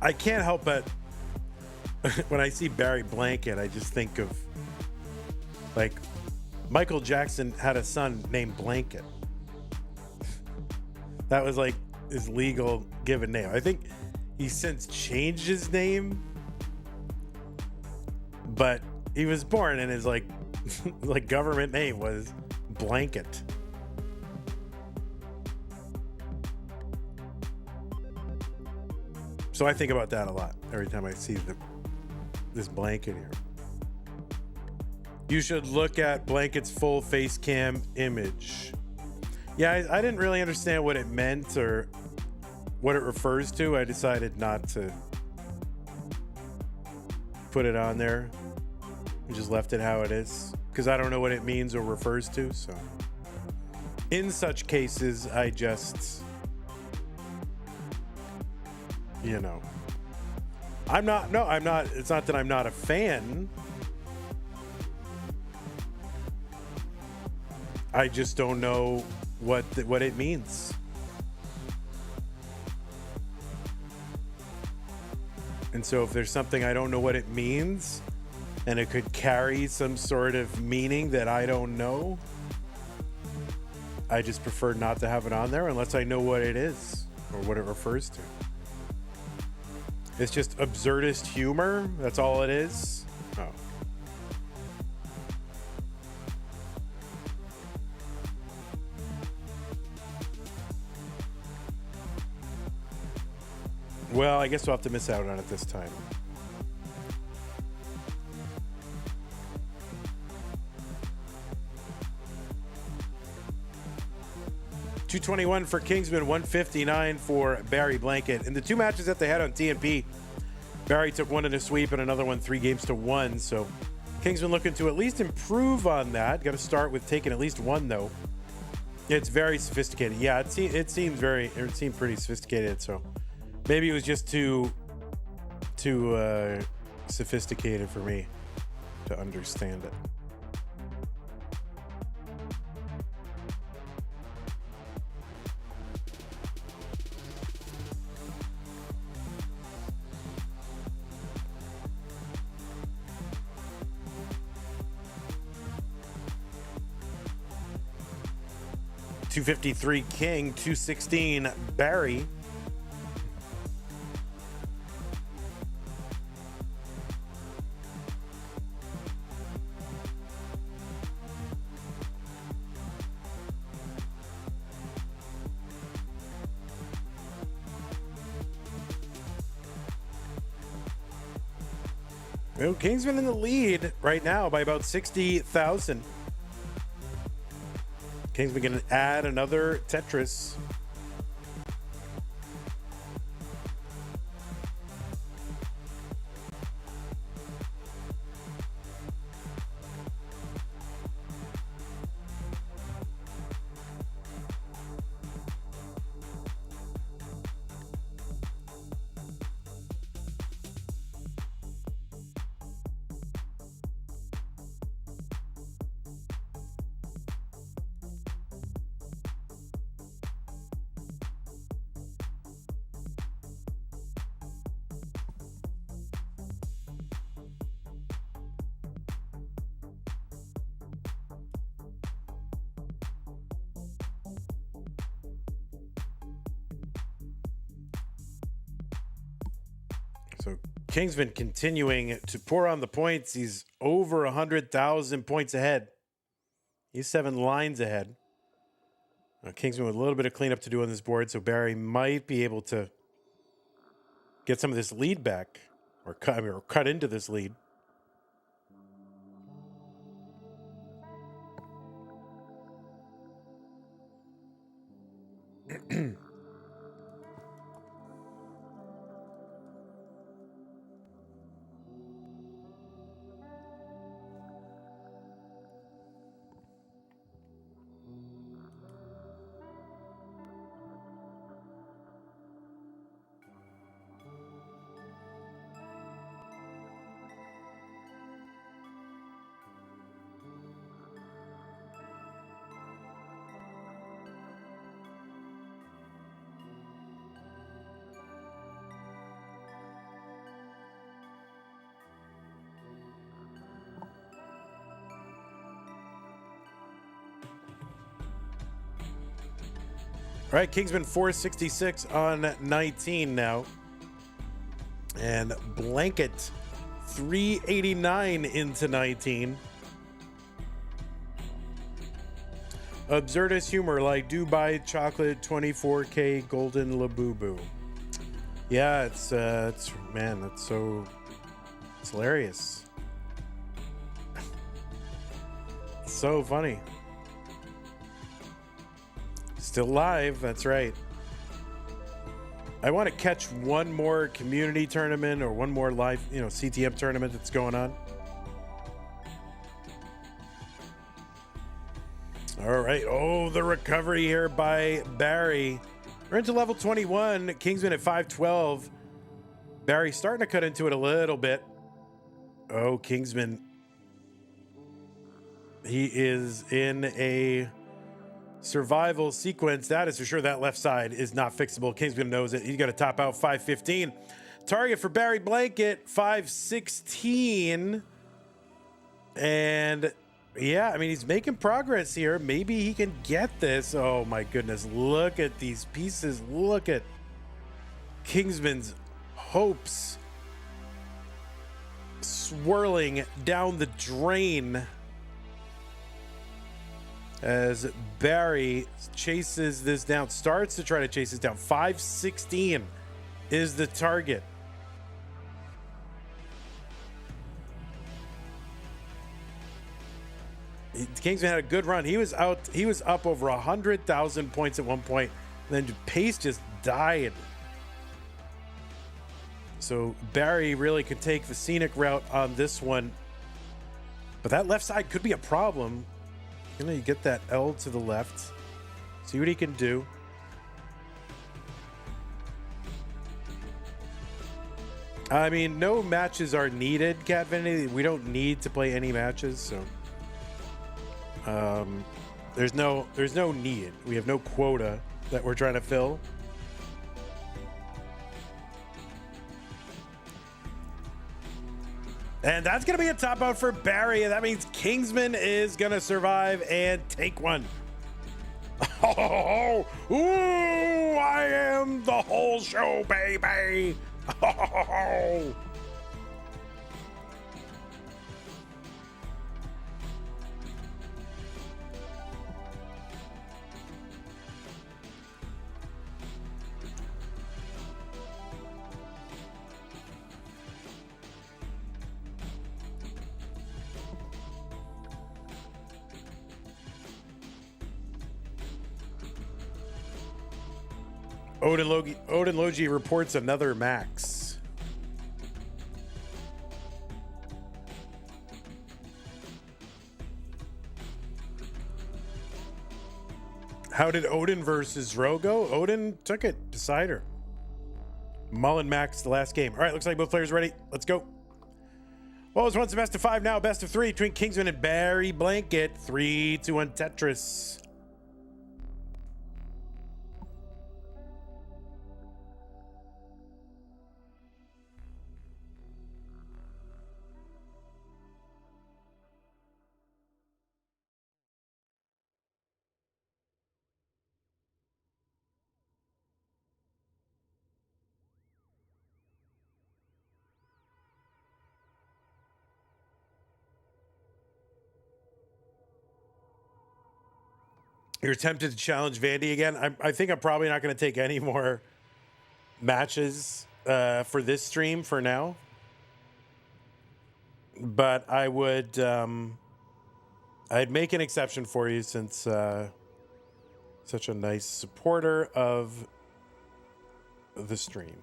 I can't help but when I see Barry Blanket, I just think of like Michael Jackson had a son named Blanket. That was like his legal given name. I think he's since changed his name, but he was born and his like government name was Blanket. So I think about that a lot every time I see this blanket here. You should look at blanket's full face cam image. Yeah, I didn't really understand what it meant or what it refers to. I decided not to put it on there. I just left it how it is because I don't know what it means or refers to. So in such cases, I just, you know, I'm not, it's not that I'm not a fan. I just don't know what it means. And so if there's something I don't know what it means and it could carry some sort of meaning that I don't know, I just prefer not to have it on there unless I know what it is or what it refers to. It's just absurdist humor. That's all it is. Oh. Well, I guess we'll have to miss out on it this time. $221 for Kingsman, $159 for Barry Blanket. In the two matches that they had on TNP, Barry took one in a sweep and another one 3-1. So Kingsman looking to at least improve on that. Got to start with taking at least one though. It's very sophisticated. Yeah, it seemed pretty sophisticated. So maybe it was just too sophisticated for me to understand it. $253 King, $216 Barry. Well, Kingsman in the lead right now by about 60,000. Kingsman going to add another Tetris. So Kingsman continuing to pour on the points. He's over 100,000 points ahead. He's 7 lines ahead. Kingsman with a little bit of cleanup to do on this board, so Barry might be able to get some of this lead back or cut into this lead. All right, Kingsman 466 on 19 now. And Blanket 389 into 19. Absurdist humor like Dubai chocolate 24K golden labubu. Yeah, it's man, that's so it's hilarious. It's so funny. Still live, that's right. I want to catch one more community tournament or one more live, CTM tournament that's going on. All right. Oh, the recovery here by Barry. We're into level 21. Kingsman at 512. Barry starting to cut into it a little bit. Oh, Kingsman. He is in a survival sequence. That is for sure. That left side is not fixable. Kingsman knows it. He's got to top out 515. Target for Barry Blanket, 516. And yeah, I mean, he's making progress here. Maybe he can get this. Oh my goodness. Look at these pieces. Look at Kingsman's hopes swirling down the drain as Barry chases this down, starts to try to chase this down. 516 is the target. Kingsman had a good run. He was up over 100,000 points at one point. And then pace just died. So Barry really could take the scenic route on this one. But that left side could be a problem. You get that L to the left. See what he can do. I mean, no matches are needed, Cat Vanity. We don't need to play any matches, so there's no need. We have no quota that we're trying to fill. And that's going to be a top out for Barry. And that means Kingsman is going to survive and take one. Oh, ooh, I am the whole show, baby. Oh. Odin Logi reports another max. How did Odin versus Ro go? Odin took it. Decider. Mullen max the last game. All right, looks like both players ready. Let's go. Well, it was once a best of 5, now a best of 3 between Kingsman and Barry Blanket. 3-1 Tetris. You're tempted to challenge Vandy again. I think I'm probably not going to take any more matches for this stream for now. But I would, I'd make an exception for you since such a nice supporter of the stream.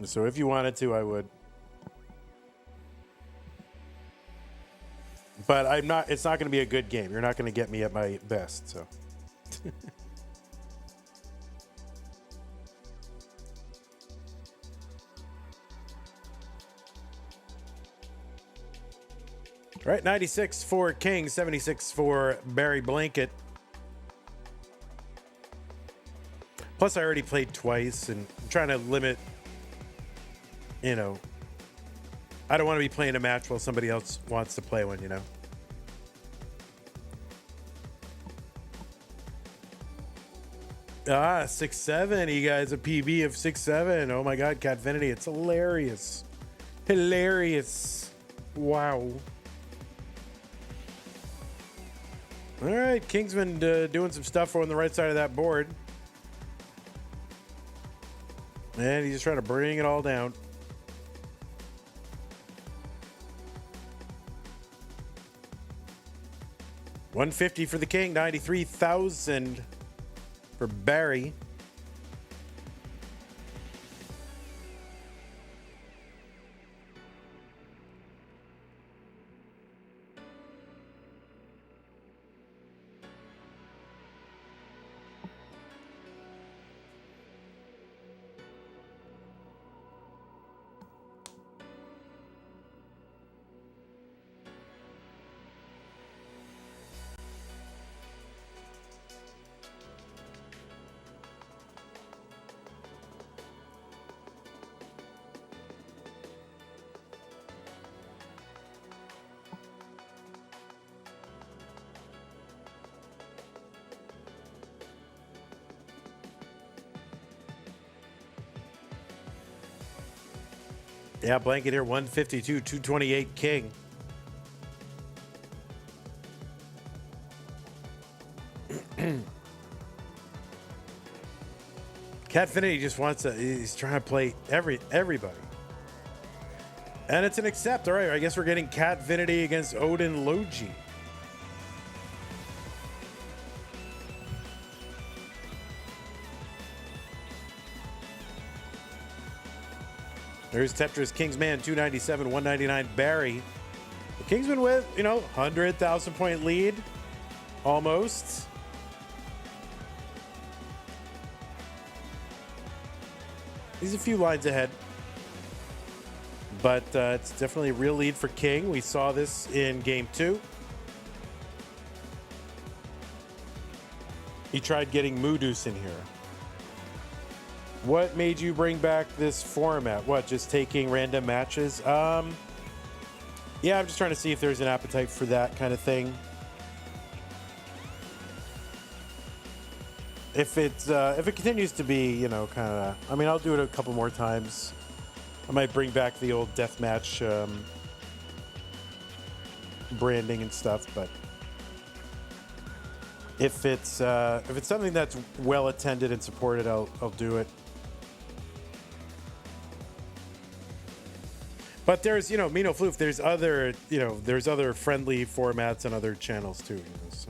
So if you wanted to, I would. But I'm not. It's not going to be a good game. You're not going to get me at my best. So. All right, 96 for King, 76 for Barry Blanket. Plus, I already played twice, and I'm trying to limit. I don't want to be playing a match while somebody else wants to play one, Ah, 6-7. You guys a PB of 6-7. Oh my God, Catfinity. It's hilarious. Hilarious. Wow. All right, Kingsman doing some stuff on the right side of that board. And he's just trying to bring it all down. $150 for the king, 93,000 for Barry. Yeah, blanket here, 152, 228 king. Catfinity just wants to, he's trying to play everybody. And it's an accept. All right, I guess we're getting Catfinity against Odin Logi. There's Tetris Kingsman 297, 199 Barry. The Kingsman with, 100,000 point lead. Almost. He's a few lines ahead. But it's definitely a real lead for King. We saw this in game 2. He tried getting Moodus in here. What made you bring back this format? What, just taking random matches? Yeah, I'm just trying to see if there's an appetite for that kind of thing. If it continues to be, kind of, I mean, I'll do it a couple more times. I might bring back the old deathmatch branding and stuff, but if it's something that's well attended and supported, I'll do it. But there's, Mino Floof, there's other friendly formats and other channels too. So.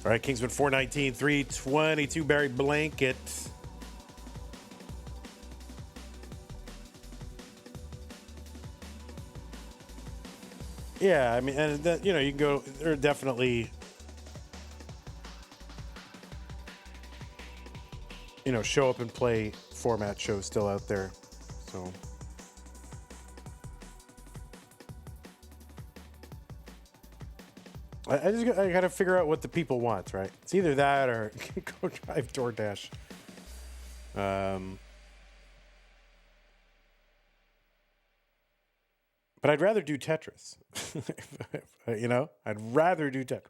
All right, Kingsman 419, 322 Barry Blanket. Yeah, I mean, and that, you can go, there are definitely, show up and play format shows still out there. So. I got to figure out what the people want, right? It's either that or go drive DoorDash. But I'd rather do Tetris. I'd rather do Tetris.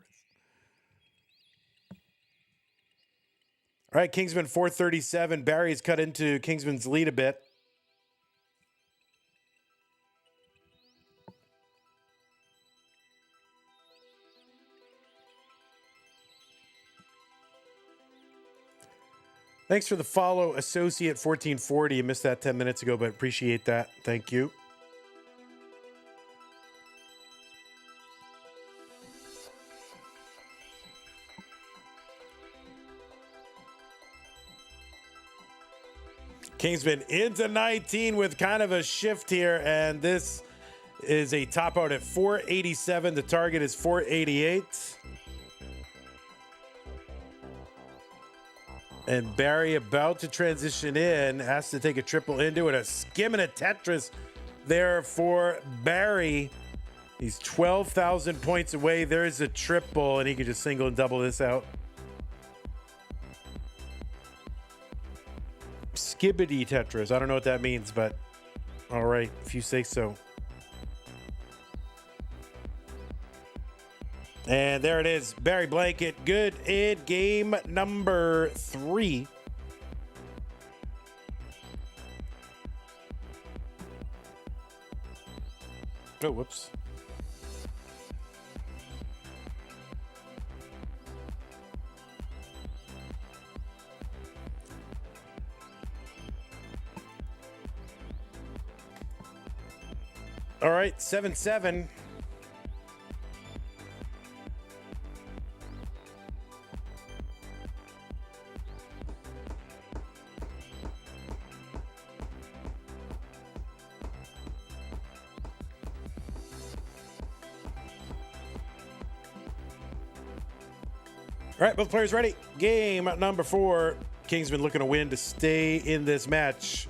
All right, Kingsman 437. Barry's cut into Kingsman's lead a bit. Thanks for the follow, Associate 1440. You missed that 10 minutes ago, but appreciate that. Thank you. Kingsman into 19 with kind of a shift here, and this is a top out at 487. The target is 488. And Barry about to transition in, has to take a triple into it. A skim and a Tetris there for Barry. He's 12,000 points away. There's a triple, and he can just single and double this out. Skibbity Tetris. I don't know what that means, but all right, if you say so. And there it is. Barry Blanket, good in game number 3. Oh, whoops. All right, 7-7. All right, both players ready. Game number 4. Kingsman looking to win to stay in this match.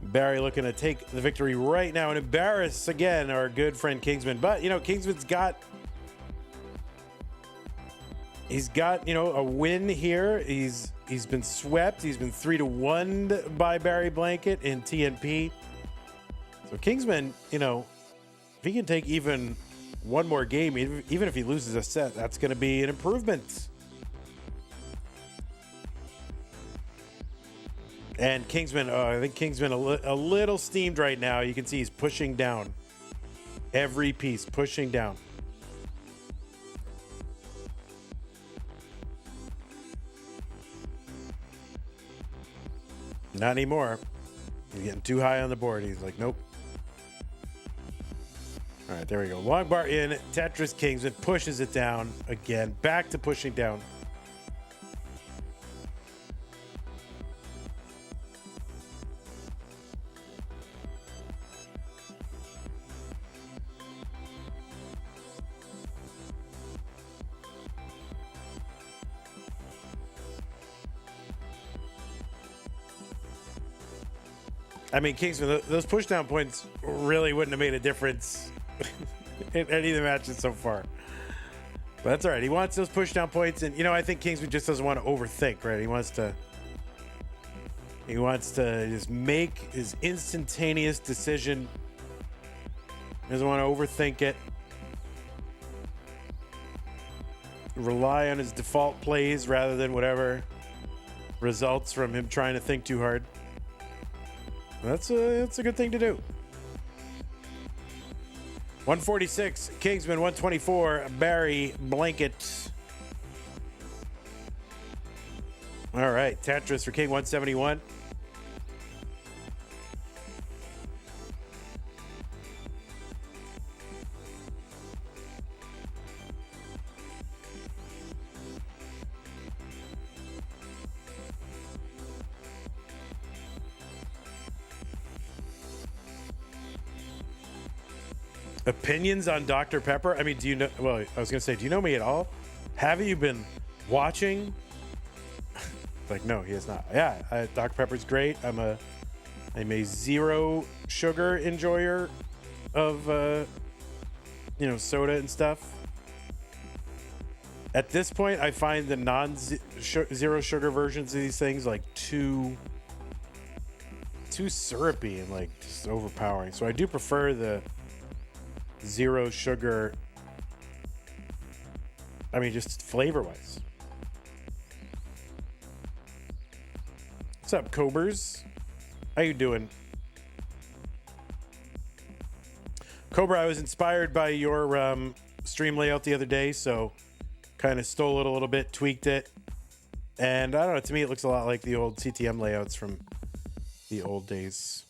Barry looking to take the victory right now and embarrass again our good friend Kingsman. But, you know, Kingsman's got... He's got, you know, a win here. He's been swept. He's been 3-1 by Barry Blanket in TNP. So Kingsman, you know, if he can take even one more game, even if he loses a set, that's going to be an improvement. And Kingsman, I think Kingsman a little steamed right now. You can see he's pushing down every piece, pushing down. Not anymore. He's getting too high on the board. He's like, nope. All right, there we go. Long bar in. Tetris Kingsman pushes it down again. Back to pushing down. I mean, Kingsman, those push down points really wouldn't have made a difference in any of the matches so far. But that's all right. He wants those push down points. And, you know, I think Kingsman just doesn't want to overthink, right? He wants to just make his instantaneous decision. He doesn't want to overthink it. Rely on his default plays rather than whatever results from him trying to think too hard. That's a good thing to do. 146, Kingsman. 124, Barry Blanket. All right, Tetris for King. 171. Opinions on Dr. Pepper? I mean, do you know? Well, I was going to say, do you know me at all? Have you been watching? Like, no, he has not. Yeah, Dr. Pepper's great. I'm a zero sugar enjoyer of, you know, soda and stuff. At this point, I find the zero sugar versions of these things like too syrupy and like just overpowering. So I do prefer the zero sugar. I mean, just flavor wise. What's up, Cobras? How you doing? Cobra, I was inspired by your stream layout the other day, so kind of stole it a little bit, tweaked it, and I don't know, to me it looks a lot like the old CTM layouts from the old days.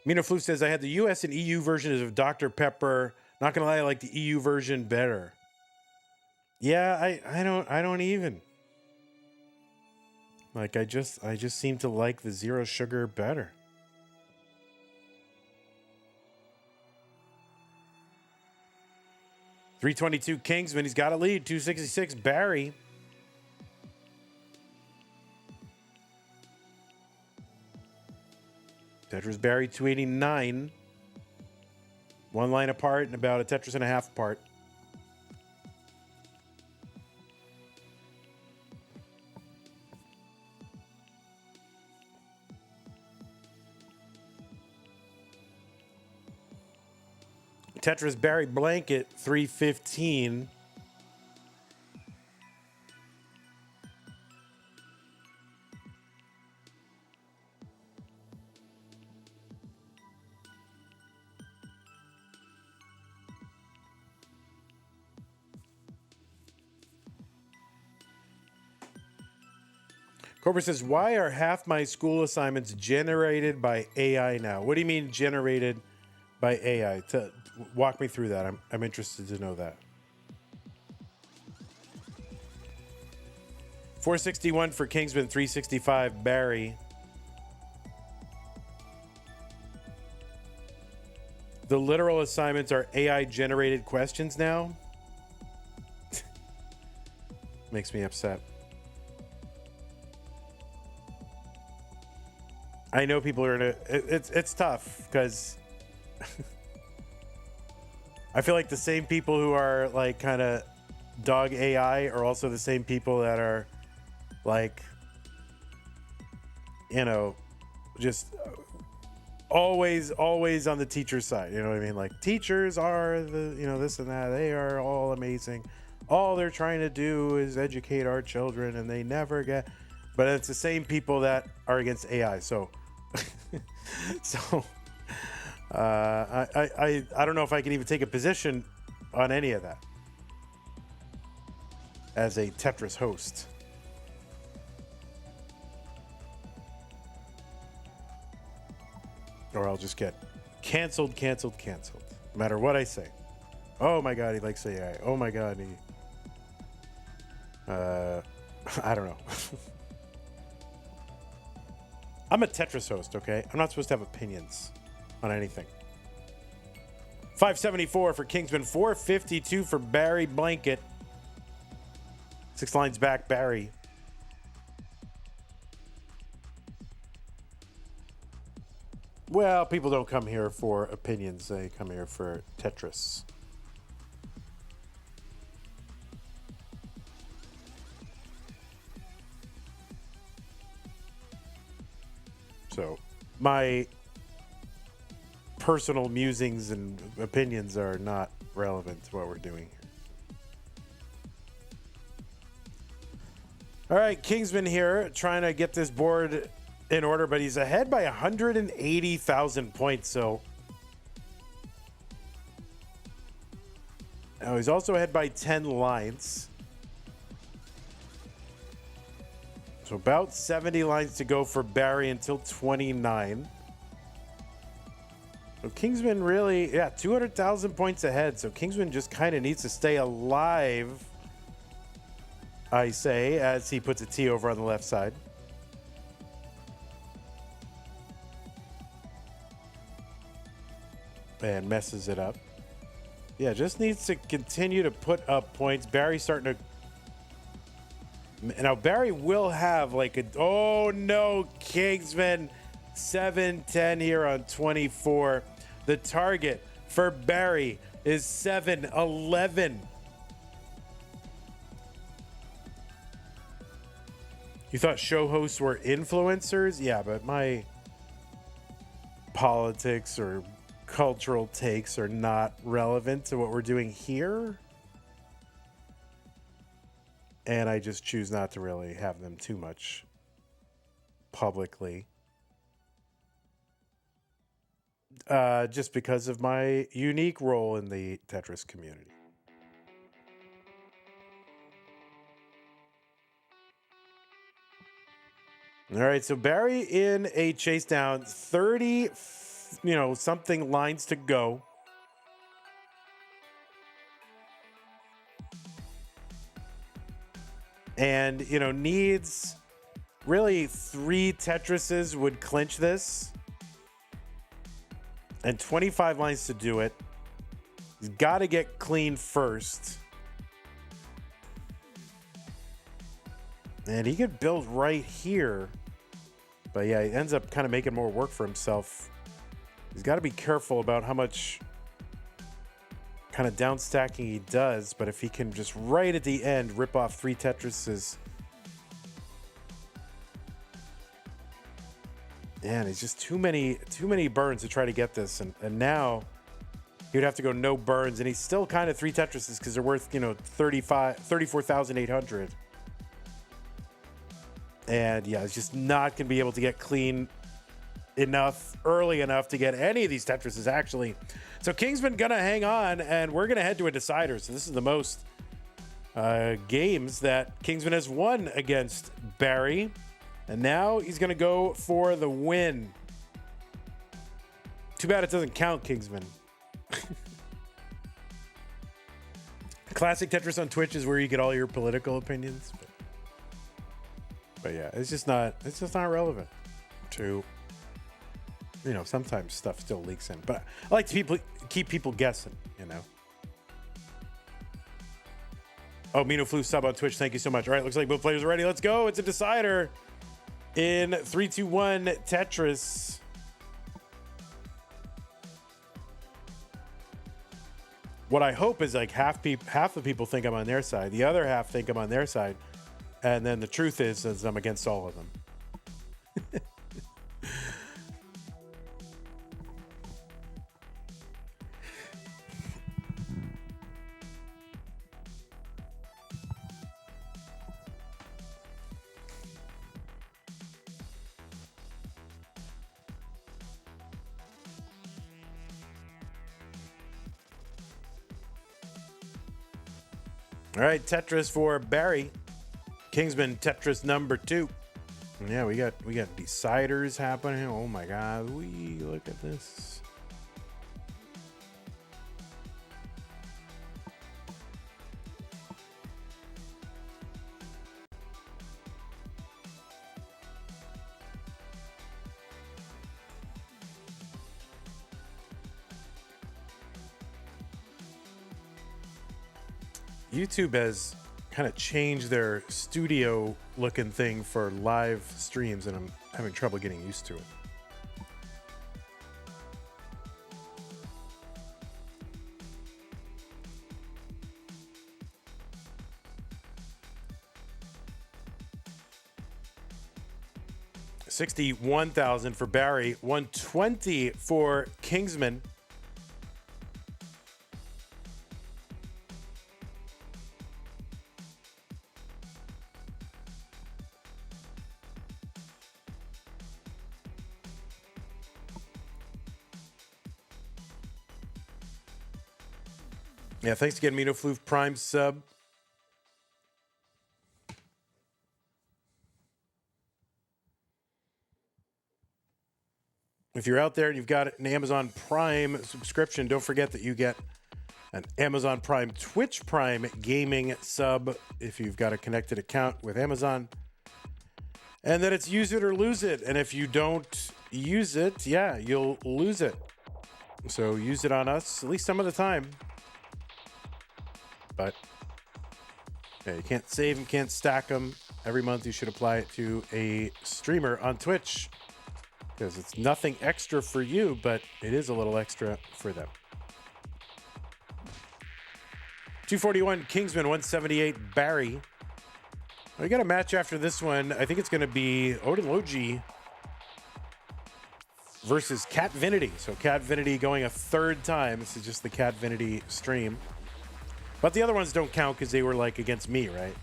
Mina Flu says, I had the US and EU versions of Dr. Pepper. Not gonna lie, I like the EU version better. Yeah, I don't even. Like I just seem to like the zero sugar better. $322 Kingsman, he's got a lead. $266 Barry. Tetris Barry 289. One line apart and about a Tetris and a half apart. Tetris Barry Blanket 315. Cobra says, why are half my school assignments generated by AI now? What do you mean generated by AI? Walk me through that. I'm interested to know that. 461 for Kingsman, 365 Barry. The literal assignments are AI generated questions now. Makes me upset. I know people are in a. It's tough because I feel like the same people who are like kind of dog AI are also the same people that are like, you know, just always on the teacher's side. You know what I mean? Like, teachers are the, you know, this and that. They are all amazing. All they're trying to do is educate our children, and they never get. But it's the same people that are against AI. So, I don't know if I can even take a position on any of that as a Tetris host. Or I'll just get canceled. No matter what I say. Oh my God, he likes AI. Oh my God, he. I don't know. I'm a Tetris host, okay? I'm not supposed to have opinions on anything. 574 for Kingsman, 452 for Barry Blanket. 6 lines back, Barry. Well, people don't come here for opinions. They come here for Tetris. So, my personal musings and opinions are not relevant to what we're doing here. All right, Kingsman here, trying to get this board in order, but he's ahead by 180,000 points. So now he's also ahead by 10 lines. So about 70 lines to go for Barry until 29. So Kingsman really, 200,000 points ahead. So Kingsman just kind of needs to stay alive, I say, as he puts a T over on the left side. And messes it up. Yeah, just needs to continue to put up points. Barry's starting to. Now, Barry will have like a. Oh no, Kingsman 7-10 here on 24. The target for Barry is 7-11. You thought show hosts were influencers? Yeah, but my politics or cultural takes are not relevant to what we're doing here. And I just choose not to really have them too much publicly. Just because of my unique role in the Tetris community. All right, so Barry in a chase down, 30, something lines to go. And, needs really 3 Tetrises would clinch this. And 25 lines to do it. He's got to get clean first. And he could build right here. But yeah, he ends up kind of making more work for himself. He's got to be careful about how much kind of down stacking he does. But if he can just right at the end rip off 3 Tetrises. Man, it's just too many burns to try to get this. And now he would have to go no burns. And he's still kind of 3 Tetrises because they're worth, 34,800. And yeah, it's just not going to be able to get clean enough, early enough to get any of these Tetrises, actually. So Kingsman going to hang on, and we're going to head to a decider. So this is the most games that Kingsman has won against Barry. And now he's going to go for the win. Too bad it doesn't count, Kingsman. Classic Tetris on Twitch is where you get all your political opinions. But yeah, it's just not relevant to, you know, sometimes stuff still leaks in. But I like to keep people guessing, you know. Oh, Mino Flu sub on Twitch. Thank you so much. All right, looks like both players are ready. Let's go. It's a decider in 3, 2, 1 Tetris. What I hope is like half the people think I'm on their side. The other half think I'm on their side. And then the truth is I'm against all of them. All right, Tetris for Barry. Kingsman Tetris number 2. Yeah, we got deciders happening. Oh my God, look at this. YouTube has kind of changed their studio looking thing for live streams, and I'm having trouble getting used to it. $61,000 for Barry, 120 for Kingsman. Yeah, thanks again, Mino Floof Prime sub. If you're out there and you've got an Amazon Prime subscription, don't forget that you get an Amazon Prime Twitch Prime gaming sub if you've got a connected account with Amazon. And that it's use it or lose it. And if you don't use it, yeah, you'll lose it. So use it on us at least some of the time. But yeah, you can't save them, can't stack them. Every month you should apply it to a streamer on Twitch because it's nothing extra for you, but it is a little extra for them. 241 Kingsman, 178 Barry. We got a match after this one. I think it's going to be Odin Logi versus Cat Vinity. So Cat Vinity going a third time. This is just the Cat Vinity stream. But the other ones don't count because they were like against me, right?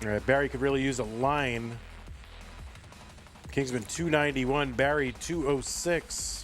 All right, Barry could really use a line. Kingsman 291, Barry 206.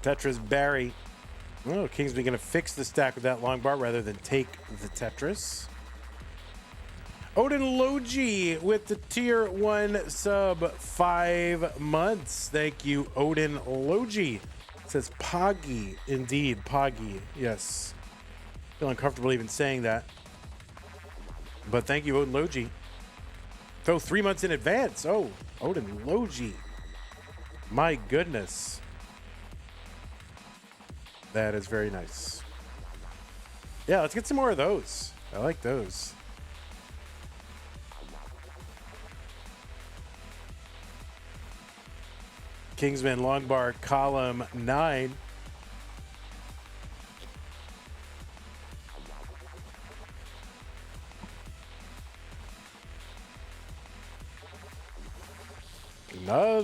Tetris Barry. Oh, Kingsman going to fix the stack with that long bar rather than take the Tetris. Odin Logi with the tier 1 sub, 5 months. Thank you, Odin Logi. It says Poggy. Indeed, Poggy. Yes. Feel uncomfortable even saying that. But thank you, Odin Logi. So 3 months in advance. Oh, Odin Logi. My goodness. That is very nice. Yeah, let's get some more of those. I like those. Kingsman long bar column 9.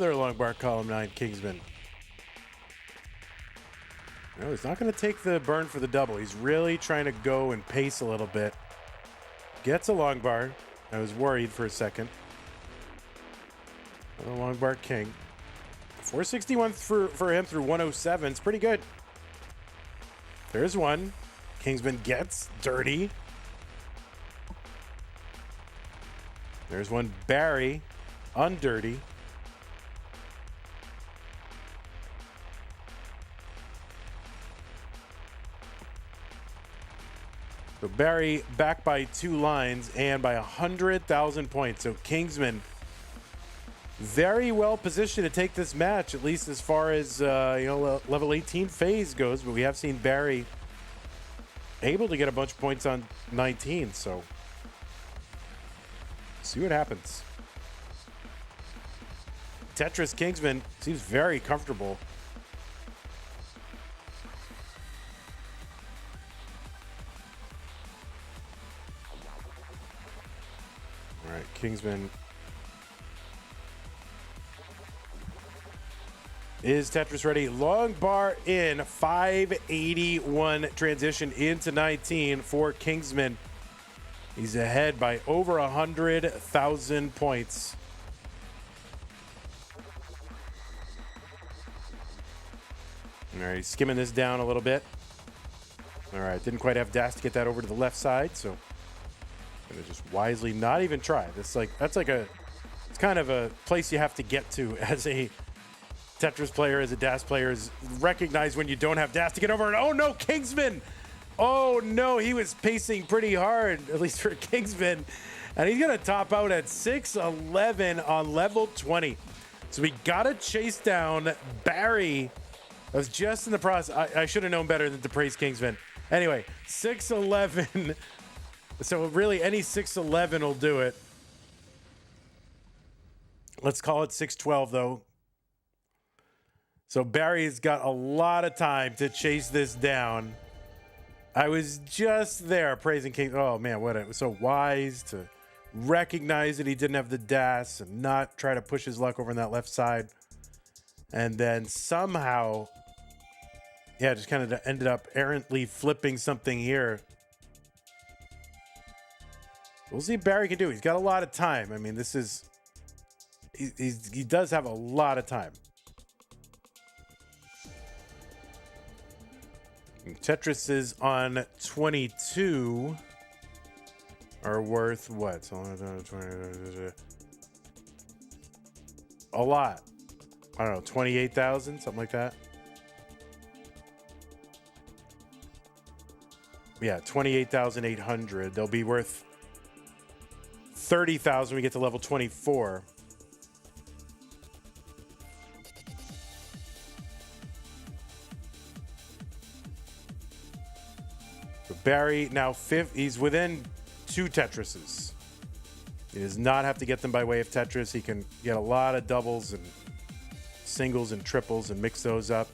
Further long bar, column 9, Kingsman. No, he's not going to take the burn for the double. He's really trying to go and pace a little bit. Gets a long bar. I was worried for a second. Another long bar, King. 461 for him through 107. It's pretty good. There's one. Kingsman gets dirty. There's one, Barry, undirty. So Barry back by 2 lines and by 100,000 points. So Kingsman very well positioned to take this match, at least as far as level 18 phase goes. But we have seen Barry able to get a bunch of points on 19. So see what happens. Tetris Kingsman seems very comfortable. All right, Kingsman is Tetris ready. Long bar in, 581 transition into 19 for Kingsman. He's ahead by over 100,000 points. All right, he's skimming this down a little bit. All right, didn't quite have dash to get that over to the left side, so gonna just wisely not even try. It's kind of a place you have to get to as a Tetris player, as a dash player, is recognize when you don't have dash to get over. And oh no, Kingsman! Oh no, he was pacing pretty hard, at least for Kingsman. And he's going to top out at 6'11 on level 20. So we got to chase down Barry. I was just in the process. I should have known better than to praise Kingsman. Anyway, 6'11. So really any 6'11 will do it. Let's call it 6'12 though. So Barry's got a lot of time to chase this down. I was just there praising King. Oh man, it was so wise to recognize that he didn't have the dash and not try to push his luck over on that left side. And then somehow, just kind of ended up errantly flipping something here. We'll see what Barry can do. He's got a lot of time. I mean, he does have a lot of time. Tetris is on 22 are worth what? A lot. I don't know, 28,000, something like that. Yeah, 28,800. They'll be worth 30,000 when we get to level 24. Barry now fifth. He's within 2 Tetrises. He does not have to get them by way of Tetris. He can get a lot of doubles and singles and triples and mix those up.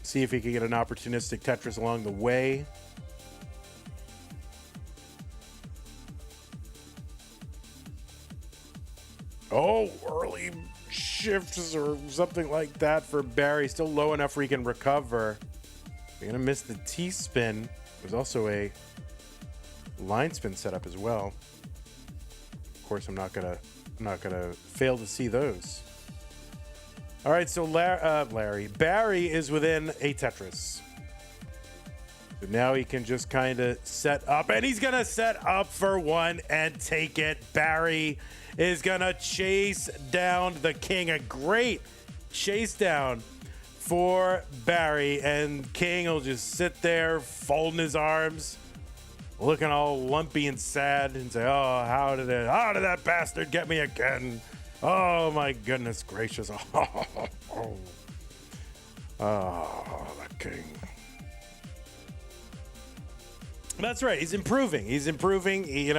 See if he can get an opportunistic Tetris along the way. Oh, early shifts or something like that for Barry. Still low enough where he can recover. You're going to miss the T-spin. There's also a line spin setup as well. Of course, I'm not gonna fail to see those. All right, so Barry is within a Tetris. So now he can just kind of set up, and he's gonna set up for one and take it. Barry is gonna chase down the king. A great chase down for Barry, and King will just sit there folding his arms, looking all lumpy and sad, and say, oh, how did that bastard get me again? Oh my goodness gracious. Oh, the king. That's right, he's improving. He's improving, he's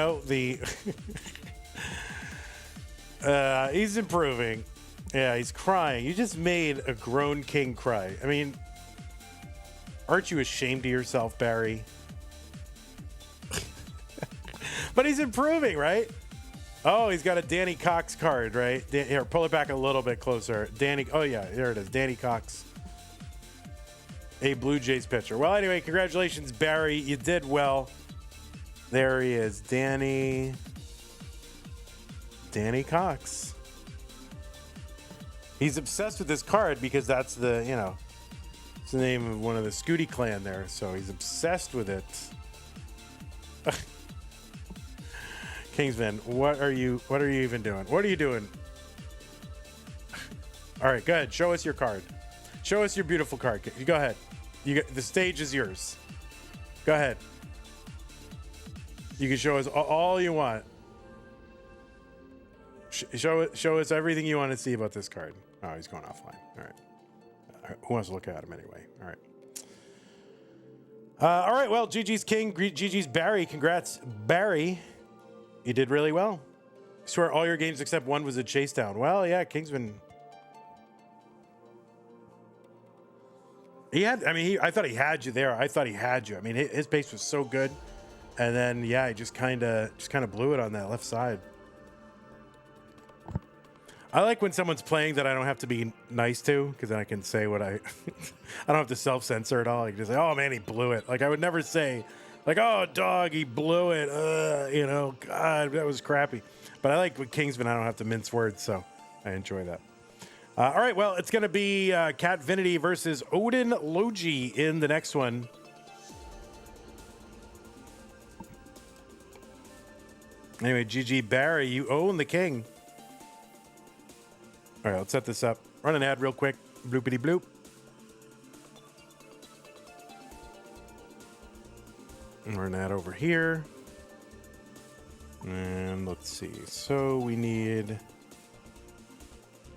improving. Yeah, he's crying. You just made a grown king cry. I mean, aren't you ashamed of yourself, Barry? But he's improving, right? Oh, he's got a Danny Cox card, right? Here, pull it back a little bit closer. Danny. Oh yeah, there it is. Danny Cox, a Blue Jays pitcher. Well, anyway, congratulations, Barry. You did well. There he is, Danny Cox. He's obsessed with this card because that's the, it's the name of one of the Scooty clan there. So he's obsessed with it. Kingsman, what are you even doing? What are you doing? All right, go ahead. Show us your card. Show us your beautiful card. You go ahead. The stage is yours. Go ahead. You can show us all you want. Show us everything you want to see about this card. Oh, he's going offline. All right. Who wants to look at him anyway? All right. All right. Well, GG's King. GG's Barry. Congrats, Barry. You did really well. I swear all your games except one was a chase down. Well, yeah, Kingsman. I thought he had you there. I thought he had you. I mean, his pace was so good. And then, yeah, he just kind of blew it on that left side. I like when someone's playing that I don't have to be nice to, because then I can say what I don't have to self-censor at all. I can just say, oh, man, he blew it. Like, I would never say, like, oh, dog, he blew it. God, that was crappy. But I like with Kingsman, I don't have to mince words, so I enjoy that. All right, well, it's going to be Cat Vinity versus Odin Logi in the next one. Anyway, GG Barry, you own the king. All right, let's set this up. Run an ad real quick. Bloopity bloop. And run an ad over here. And let's see. So we need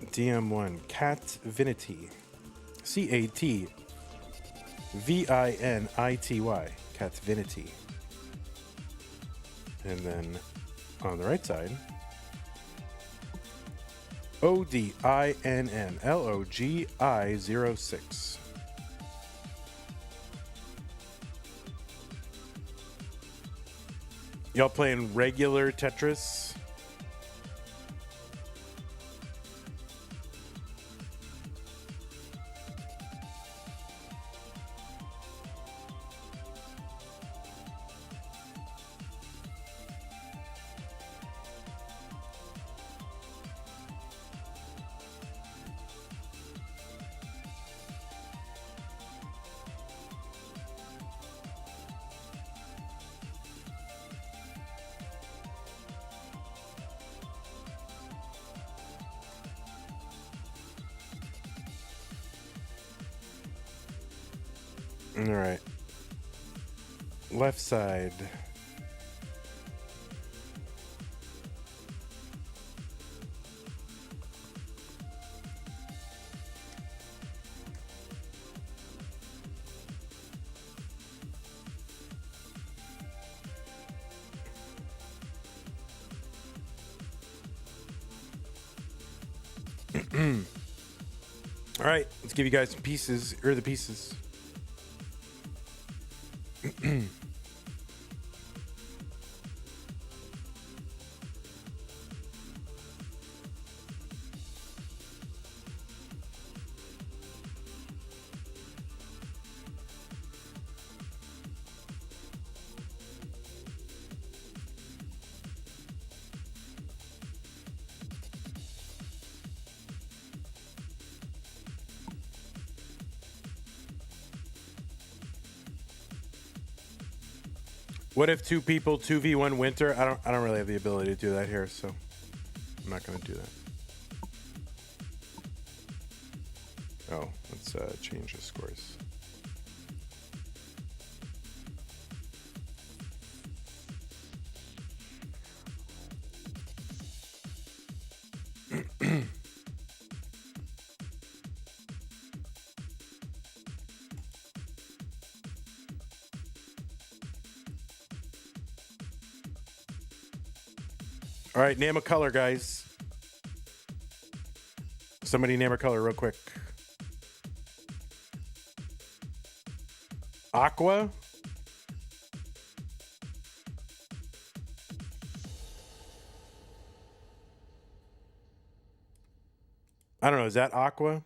DM1 Cat Vinity. CATVINITY. Cat Vinity. And then on the right side, ODINNLOGI06. Y'all playing regular Tetris? All right. Left side. All right, let's give you guys some pieces. Here are the pieces. What if two people 2v1 winter? I don't really have the ability to do that here, so I'm not going to do that. Oh, let's change the scores. All right, name a color, guys. Somebody name a color real quick. Aqua? I don't know. Is that Aqua?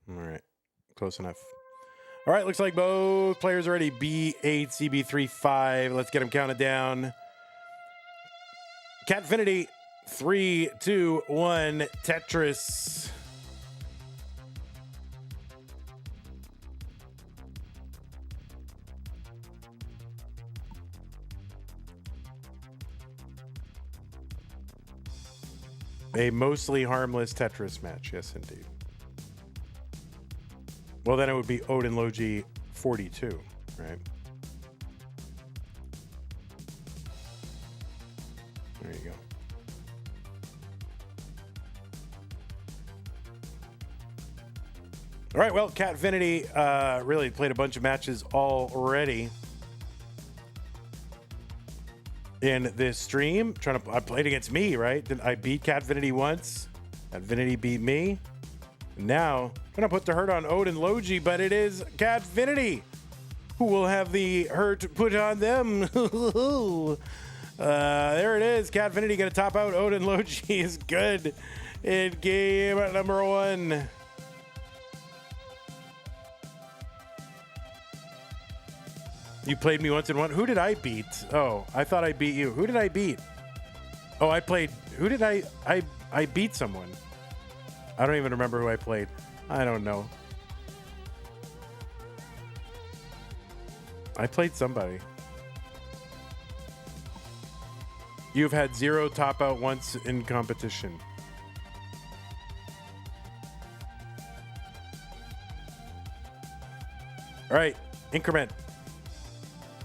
All right. Close enough. All right. Looks like both players are ready. B8, CB35. Let's get them counted down. Catfinity. 3, 2, 1. Tetris. A mostly harmless Tetris match. Yes, indeed. Well, then it would be Odin Logi 42, right? There you go. All right, well, Catfinity really played a bunch of matches already in this stream. I played against me, right? I beat Catfinity once. Catfinity beat me. Now, I'm gonna put the hurt on Odin Logi, but it is Catfinity who will have the hurt put on them. There it is. Catfinity gonna top out. Odin Logi is good in game number 1. You played me once in one. Who did I beat? Oh, I thought I beat you. Who did I beat? Oh, I played. Who did I beat someone. I don't even remember who I played. I don't know. I played somebody. You've had 0 top out once in competition. All right, increment.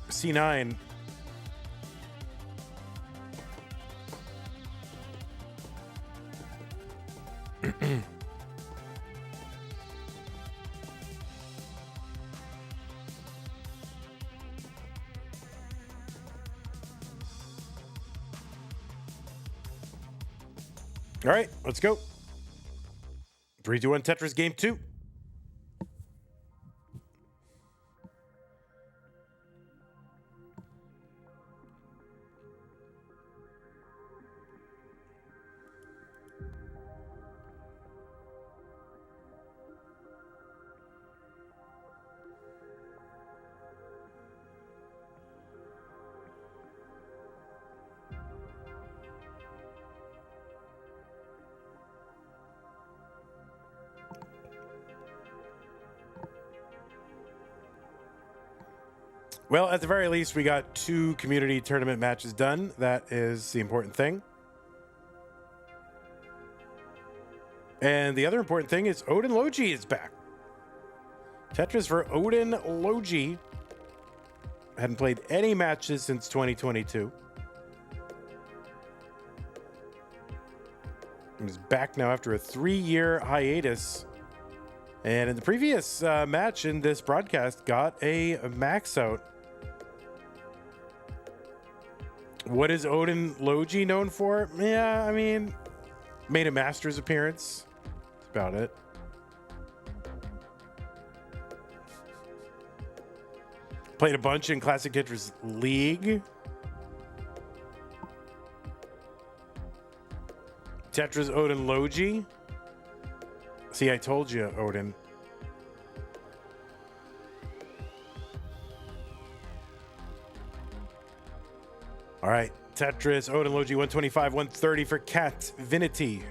C9. All right, let's go. 3, 2, 1, Tetris game 2. Well, at the very least, we got 2 community tournament matches done. That is the important thing. And the other important thing is Odin Logi is back. Tetris for Odin Logi. Hadn't played any matches since 2022. He's back now after a 3-year hiatus. And in the previous match in this broadcast, got a max out. What is Odin Logi known for? Yeah, I mean, made a Masters appearance. That's about it. Played a bunch in Classic Tetris League. Tetris Odin Logi. See, I told you, Odin. All right, Tetris, Odin Logi, 125, 130 for Catfinity.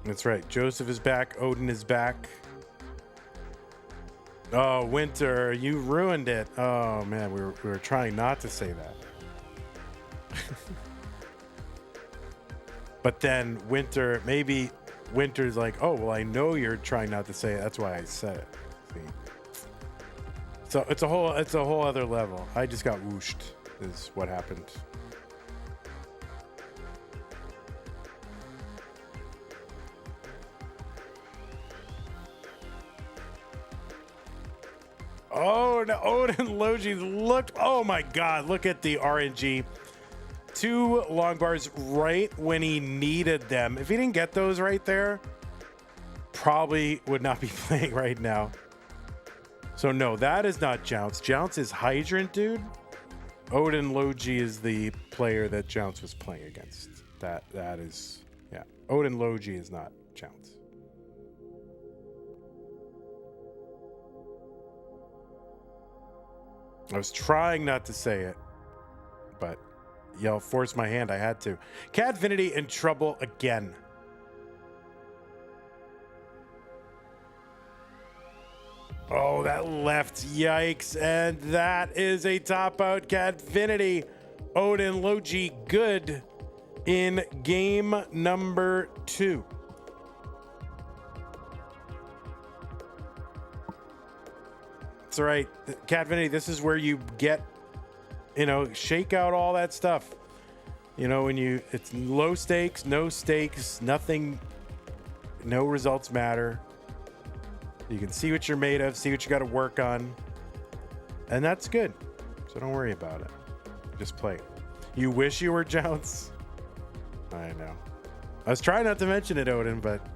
That's right. Joseph is back. Odin is back. Oh, Winter, you ruined it. Oh, man, we were trying not to say that. But then maybe Winter's like, oh, well, I know you're trying not to say it. That's why I said it. See? So it's a whole other level. I just got whooshed is what happened. Oh, no, Odin Logi looked. Oh my God, look at the RNG. 2 long bars right when he needed them. If he didn't get those right there, probably would not be playing right now. So no, that is not Jounce. Jounce is Hydrant, dude. Odin Logi is the player that Jounce was playing against. That is, yeah. Odin Logi is not Jounce. I was trying not to say it, but y'all forced my hand. I had to. Catfinity in trouble again. Oh, that left. Yikes. And that is a top out. Catfinity. Odin Logi good in game number 2. That's right. Catfinity, this is where you get, shake out all that stuff. When it's low stakes, no stakes, nothing, no results matter. You can see what you're made of, see what you got to work on. And that's good. So don't worry about it. Just play. You wish you were Jounce? I know. I was trying not to mention it, Odin, but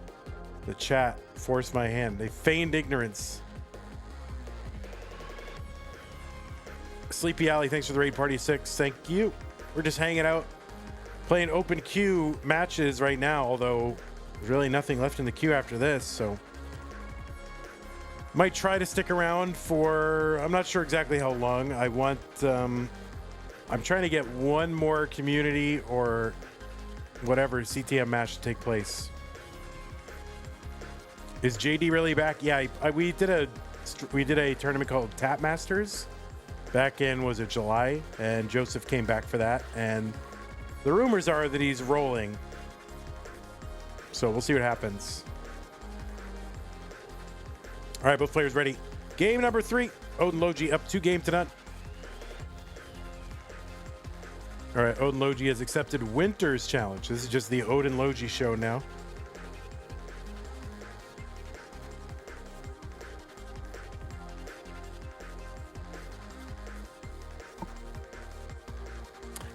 the chat forced my hand. They feigned ignorance. Sleepy Alley, thanks for the raid. Party 6, thank you. We're just hanging out, playing open queue matches right now, although there's really nothing left in the queue after this, so might try to stick around for, I'm not sure exactly how long. I'm trying to get one more community or whatever CTM match to take place. Is JD really back? Yeah, we did a tournament called Tap Masters back in, was it July? And Joseph came back for that. And the rumors are that he's rolling. So we'll see what happens. All right, both players ready. Game number 3. Odin Logi up 2-0. All right, Odin Logi has accepted Winter's challenge. This is just the Odin Logi show now.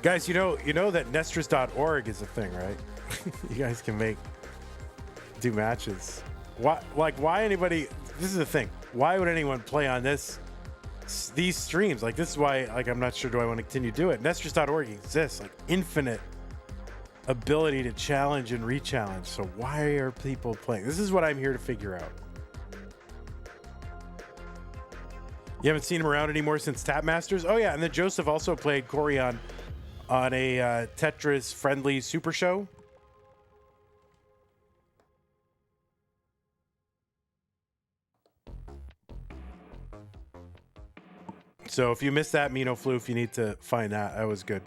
Guys, you know that Nestris.org is a thing, right? You guys can do matches. Why anybody? This is the thing. Why would anyone play on these streams? This is why, I'm not sure, do I want to continue to do it? Nestris.org exists, infinite ability to challenge and re-challenge. So why are people playing? This is what I'm here to figure out. You haven't seen him around anymore since Tap Masters? Oh yeah, and then Joseph also played Corey on a Tetris friendly super show. So if you missed that, Mino Floof, you need to find that. That was good.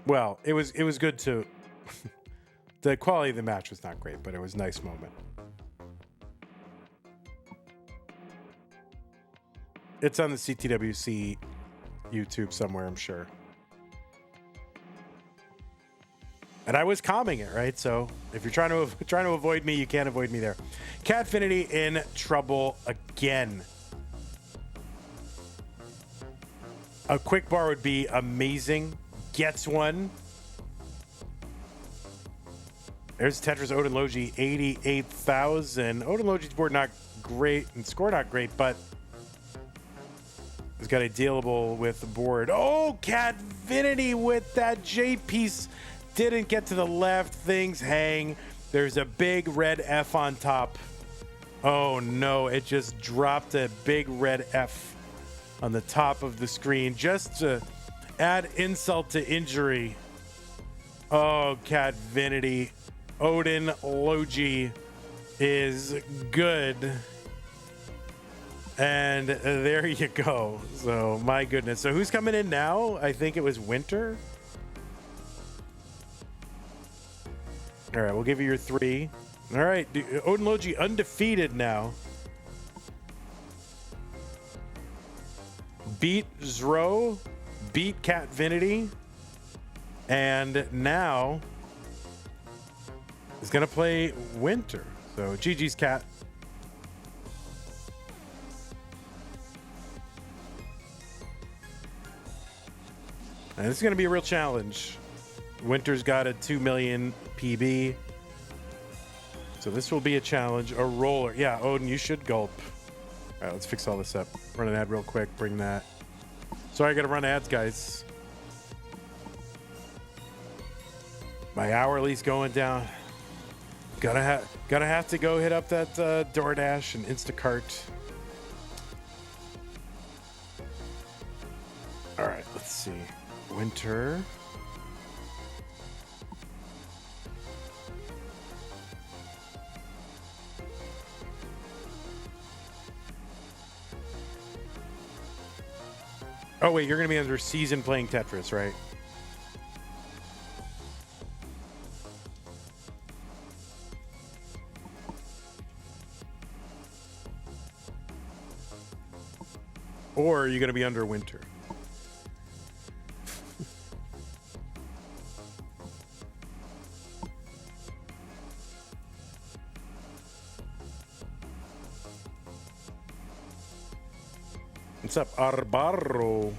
Well, it was good too. The quality of the match was not great, but it was a nice moment. It's on the CTWC YouTube somewhere, I'm sure. And I was calming it, right? So if you're trying to avoid me, you can't avoid me there. Catfinity in trouble again. A quick bar would be amazing. Gets one. There's Tetris Odin Logi, 88,000. Odin Logi's board not great and score not great, but he's got a dealable with the board. Oh, Catfinity with that J piece. Didn't get to the left. Things hang. There's a big red F on top. Oh no, it just dropped a big red F on the top of the screen just to add insult to injury. Oh, Catfinity. Odin Logi is good. And there you go. So, my goodness. So, who's coming in now? I think it was Winter. All right, we'll give you your 3. All right, Odin Logi undefeated now. Beat Zro, beat Catfinity, and now is going to play Winter. So, GG's Cat. And this is going to be a real challenge. Winter's got a 2 million PB. So this will be a challenge. A roller. Yeah, Odin, you should gulp. All right, let's fix all this up. Run an ad real quick. Bring that. Sorry, I gotta run ads, guys. My hourly's going down. Gonna have to go hit up that DoorDash and Instacart. All right, let's see. Winter. Oh wait, you're gonna be under season playing Tetris, right? Or are you gonna be under winter? What's up, Arbarro?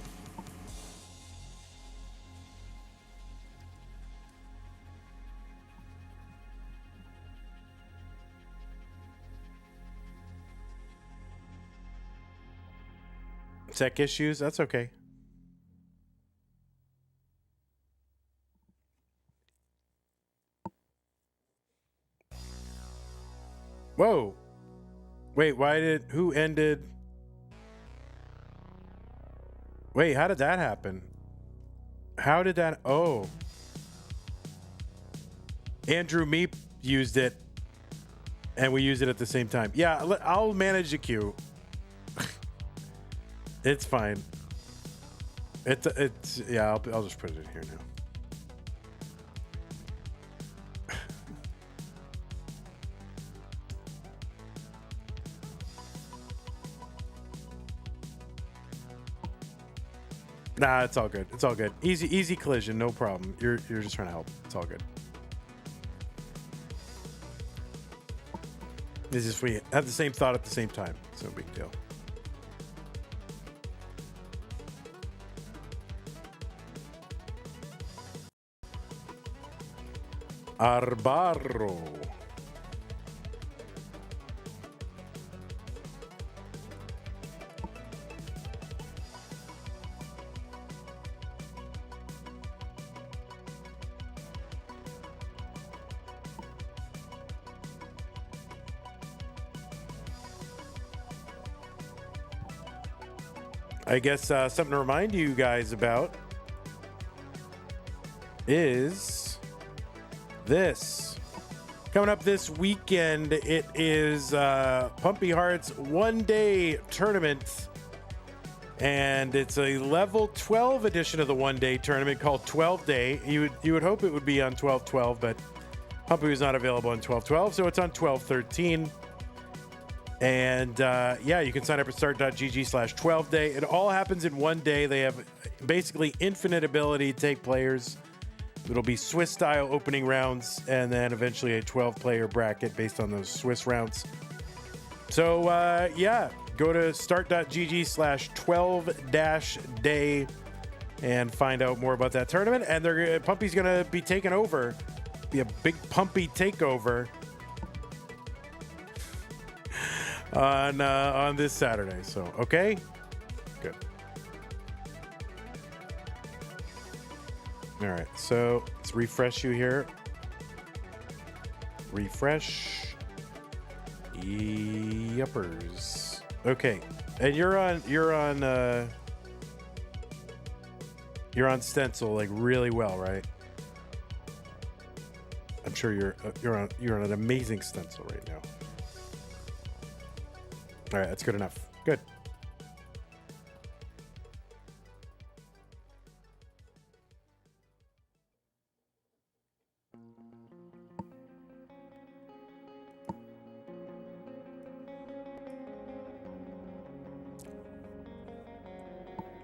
Tech issues? That's okay. Whoa. Wait, who ended? Wait, how did that happen? How did that? Oh. Andrew Meep used it, and we used it at the same time. Yeah, I'll manage the queue. It's fine. It's yeah, I'll just put it in here now. Nah, it's all good. It's all good. Easy collision, no problem. You're just trying to help. It's all good. It's just we have the same thought at the same time. It's no big deal. Arbarro. I guess something to remind you guys about is this. Coming up this weekend, it is Pumpy Heart's one-day tournament, and it's a level 12 edition of the one-day tournament called 12 Day. You would hope it would be on 12/12, but Pumpy was not available on 12/12, so it's on 12/13. And yeah, you can sign up at start.gg/12day. It all happens in one day. They have basically infinite ability to take players. It'll be Swiss style opening rounds and then eventually a 12-player bracket based on those Swiss rounds. So yeah, go to start.gg/12-day and find out more about that tournament. And Pumpy's going to be taking over. Be a big Pumpy takeover on this Saturday. So okay, good. All right, so let's refresh you here. Refresh. Yuppers. Okay, and you're on stencil like really well, right? I'm sure you're on an amazing stencil right now. All right, that's good enough. Good.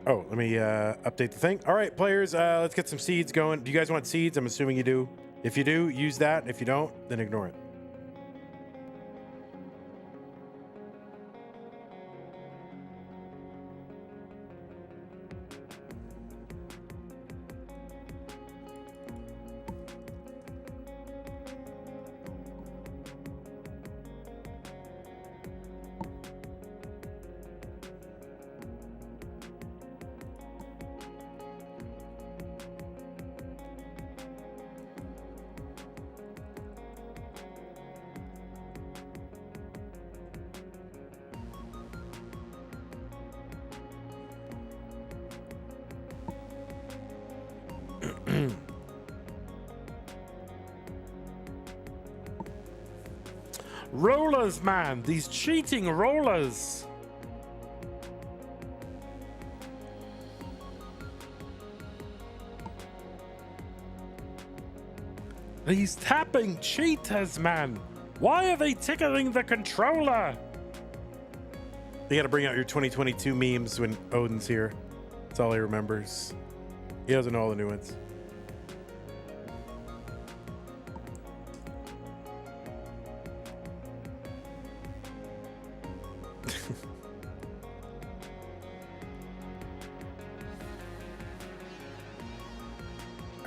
Oh, let me update the thing. All right, players, let's get some seeds going. Do you guys want seeds? I'm assuming you do. If you do, use that. If you don't, then ignore it. Rollers, man. These cheating rollers. These tapping cheaters, man. Why are they tickling the controller? You gotta bring out your 2022 memes when Odin's here. That's all he remembers. He doesn't know all the new ones.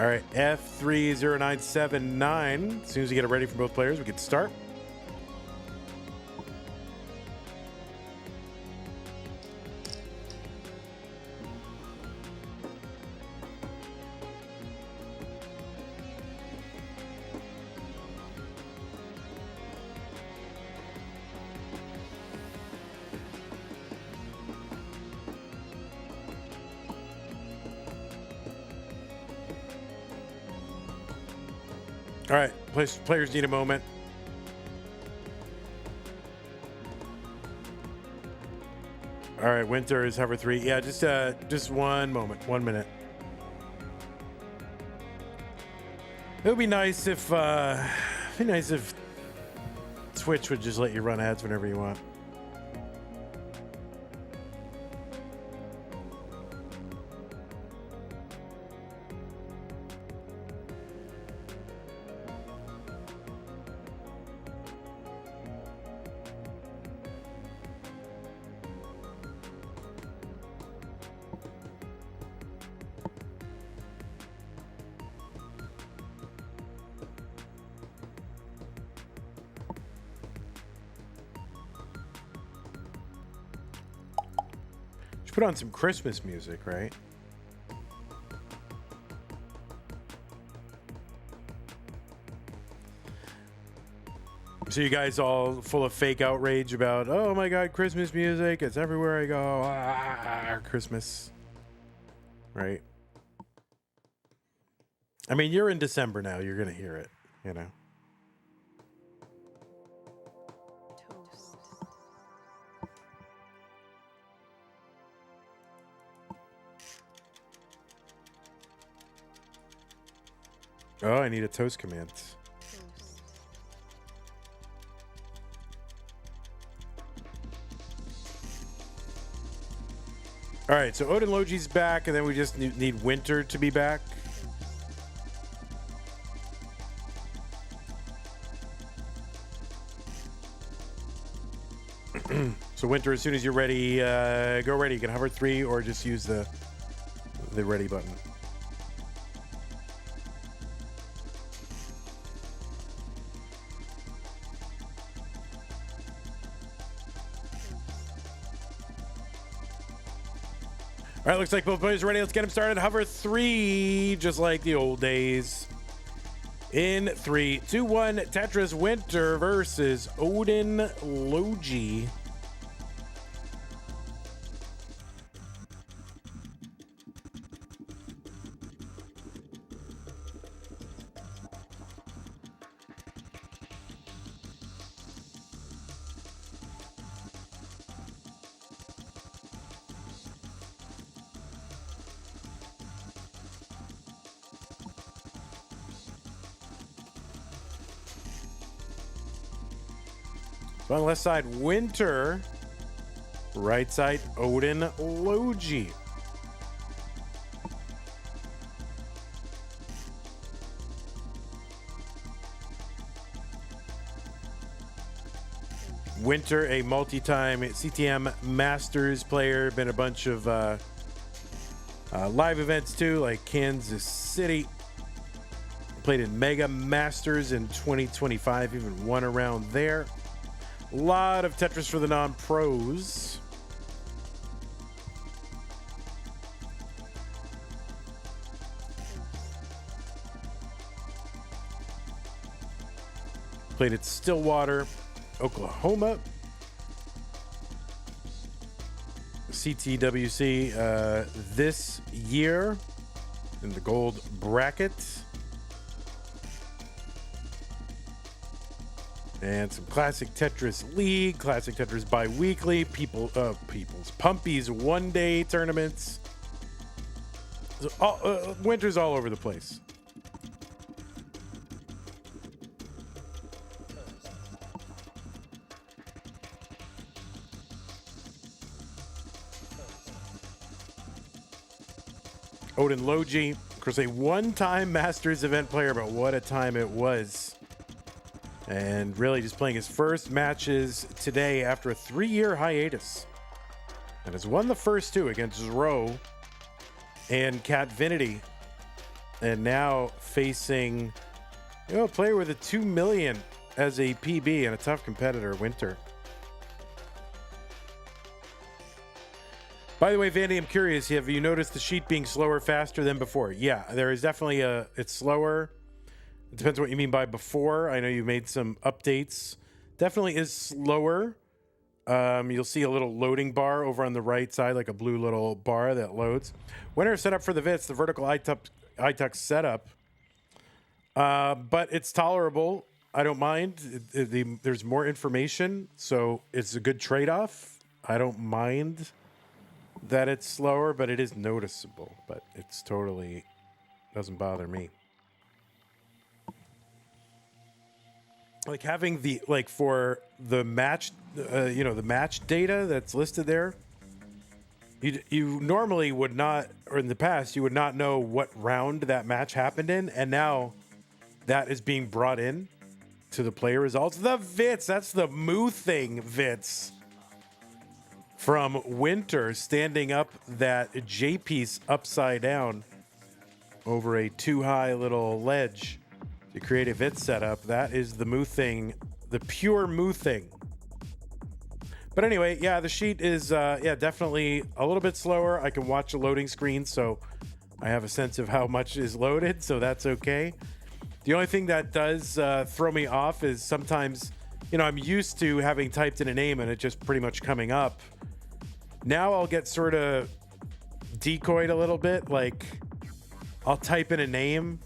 All right, F30979. As soon as you get it ready for both players, we can start. All right, players need a moment. All right, Winter is hover 3. Yeah, just one moment, 1 minute. It would be nice if Twitch would just let you run ads whenever you want. Put on some Christmas music, right? So you guys all full of fake outrage about, oh my God, Christmas music. It's everywhere I go. Christmas. Right? I mean, you're in December now. You're going to hear it, you know? Oh, I need a toast command. All right, so Odin Logi's back, and then we just need Winter to be back. So Winter, as soon as you're ready, go ready. You can hover 3 or just use the ready button. All right, looks like both players are ready. Let's get them started. Hover 3, just like the old days. In 3, 2, 1, Tetris Winter versus Odin Logi. So on the left side, Winter. Right side, Odin Logi. Winter, a multi-time CTM Masters player, been a bunch of live events too, like Kansas City. Played in Mega Masters in 2025, even won around there. A lot of Tetris for the non-pros. Played at Stillwater, Oklahoma. CTWC this year in the gold bracket. And some Classic Tetris League, Classic Tetris Bi-Weekly, People's Pumpies one-day tournaments. So winter's all over the place. Odin Logi, of course, a one-time Masters event player, but what a time it was. And really just playing his first matches today after a 3-year hiatus. And has won the first two against Zro and Catvinity. And now facing a player with a 2 million as a PB and a tough competitor, Winter. By the way, Vandy, I'm curious, have you noticed the sheet being slower, faster than before? Yeah, there is definitely it's slower. It depends what you mean by before. I know you made some updates. Definitely is slower. You'll see a little loading bar over on the right side, like a blue little bar that loads. Winter setup for the VITs, the vertical iTux setup. But it's tolerable. I don't mind. There's more information, so it's a good trade-off. I don't mind that it's slower, but it is noticeable. But it's totally doesn't bother me. Like having the for the match, the match data that's listed there. You normally would not, or in the past, you would not know what round that match happened in, and now that is being brought in to the player results. The VITs, that's the moo thing, VITs. From Winter, standing up that J piece upside down over a too high little ledge to create a VIT setup. That is the moo thing, the pure moo thing. But anyway, yeah, the sheet is definitely a little bit slower. I can watch a loading screen, so I have a sense of how much is loaded, so that's okay. The only thing that does throw me off is sometimes, I'm used to having typed in a name and it just pretty much coming up. Now I'll get sort of decoyed a little bit. Like I'll type in a name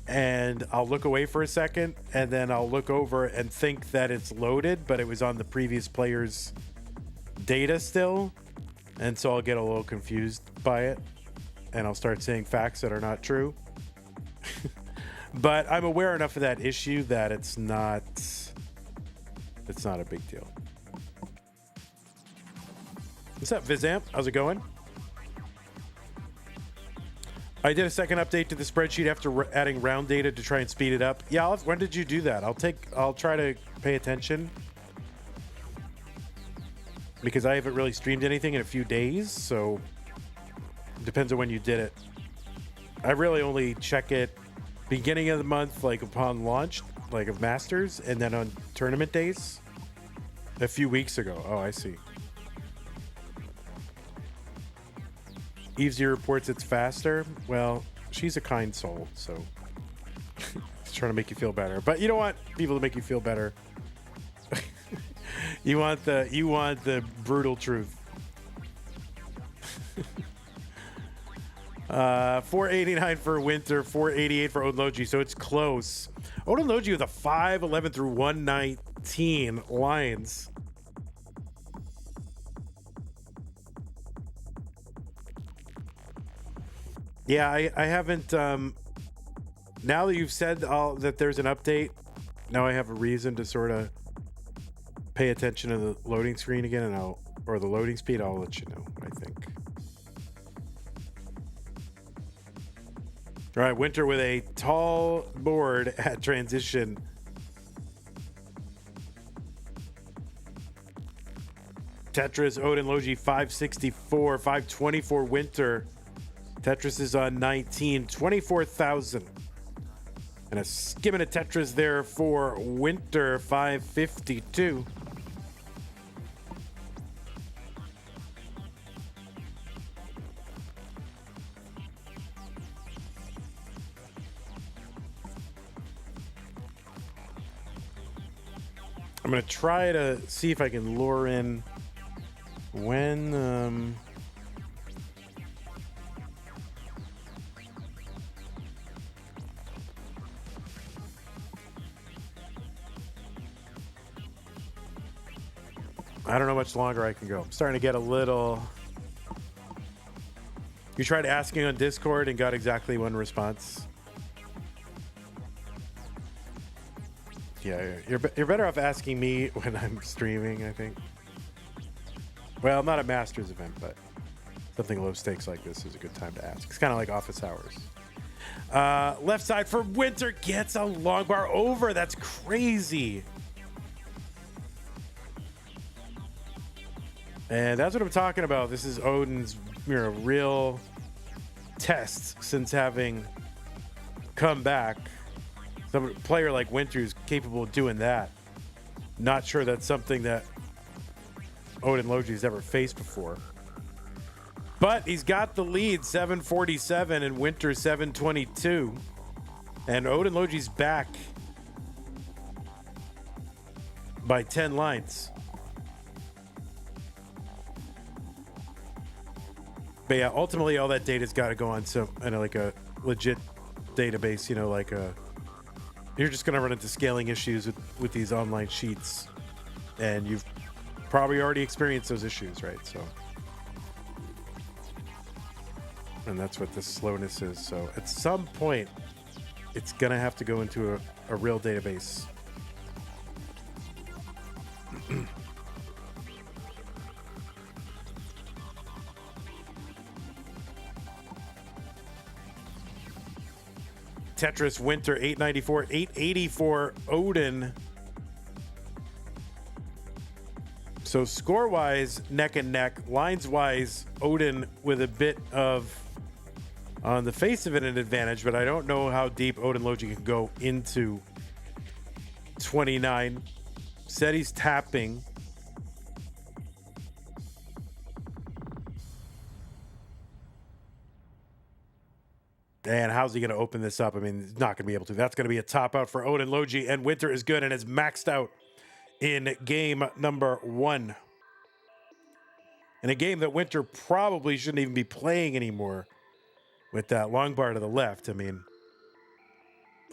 and I'll look away for a second and then I'll look over and think that it's loaded, but it was on the previous player's data still. And so I'll get a little confused by it and I'll start saying facts that are not true. But I'm aware enough of that issue that it's not a big deal. What's up, Vizamp? How's it going? I did a second update to the spreadsheet after adding round data to try and speed it up. Yeah, when did you do that? I'll try to pay attention because I haven't really streamed anything in a few days, so it depends on when you did it. I really only check it beginning of the month, like upon launch, like of Masters, and then on tournament days a few weeks ago. Oh, I see. Evesy reports it's faster. Well, she's a kind soul, so she's trying to make you feel better. But you don't want people to make you feel better. You want the brutal truth. 489 for Winter, 488 for Odinlogi, so it's close. Odinlogi with a 511 through 119 lines. Yeah, I haven't. Now that you've said that there's an update, now I have a reason to sort of pay attention to the loading screen again, or the loading speed. I'll let you know, I think. All right, Winter with a tall board at transition. Tetris, Odinlogi, 564, 524 Winter. Tetris is on 19, 24,000. And a skimming of Tetris there for Winter, 552. I'm going to try to see if I can lure in when... I don't know much longer I can go. I'm starting to get a little... You tried asking on Discord and got exactly one response. Yeah, you're better off asking me when I'm streaming, I think. Well, not a Masters event, but something low stakes like this is a good time to ask. It's kind of like office hours. Left side for Winter gets a long bar over. That's crazy. And that's what I'm talking about. This is Odin's, real test since having come back. Some player like Winter is capable of doing that. Not sure that's something that Odin Logi's ever faced before. But he's got the lead, 747 and Winter 722. And Odin Logi's back by 10 lines. But yeah, ultimately all that data's got to go on like a legit database, you're just going to run into scaling issues with these online sheets. And you've probably already experienced those issues, right? So, and that's what this slowness is. So at some point, it's going to have to go into a real database. Tetris Winter 894, 884 Odin. So score wise, neck and neck. Lines wise, Odin with a bit of, on the face of it, an advantage, but I don't know how deep Odin Logi can go into 29. Said he's tapping. And how's he going to open this up? I mean, he's not going to be able to. That's going to be a top out for Odin Logi, and Winter is good and is maxed out in game number 1. In a game that Winter probably shouldn't even be playing anymore with that long bar to the left. I mean,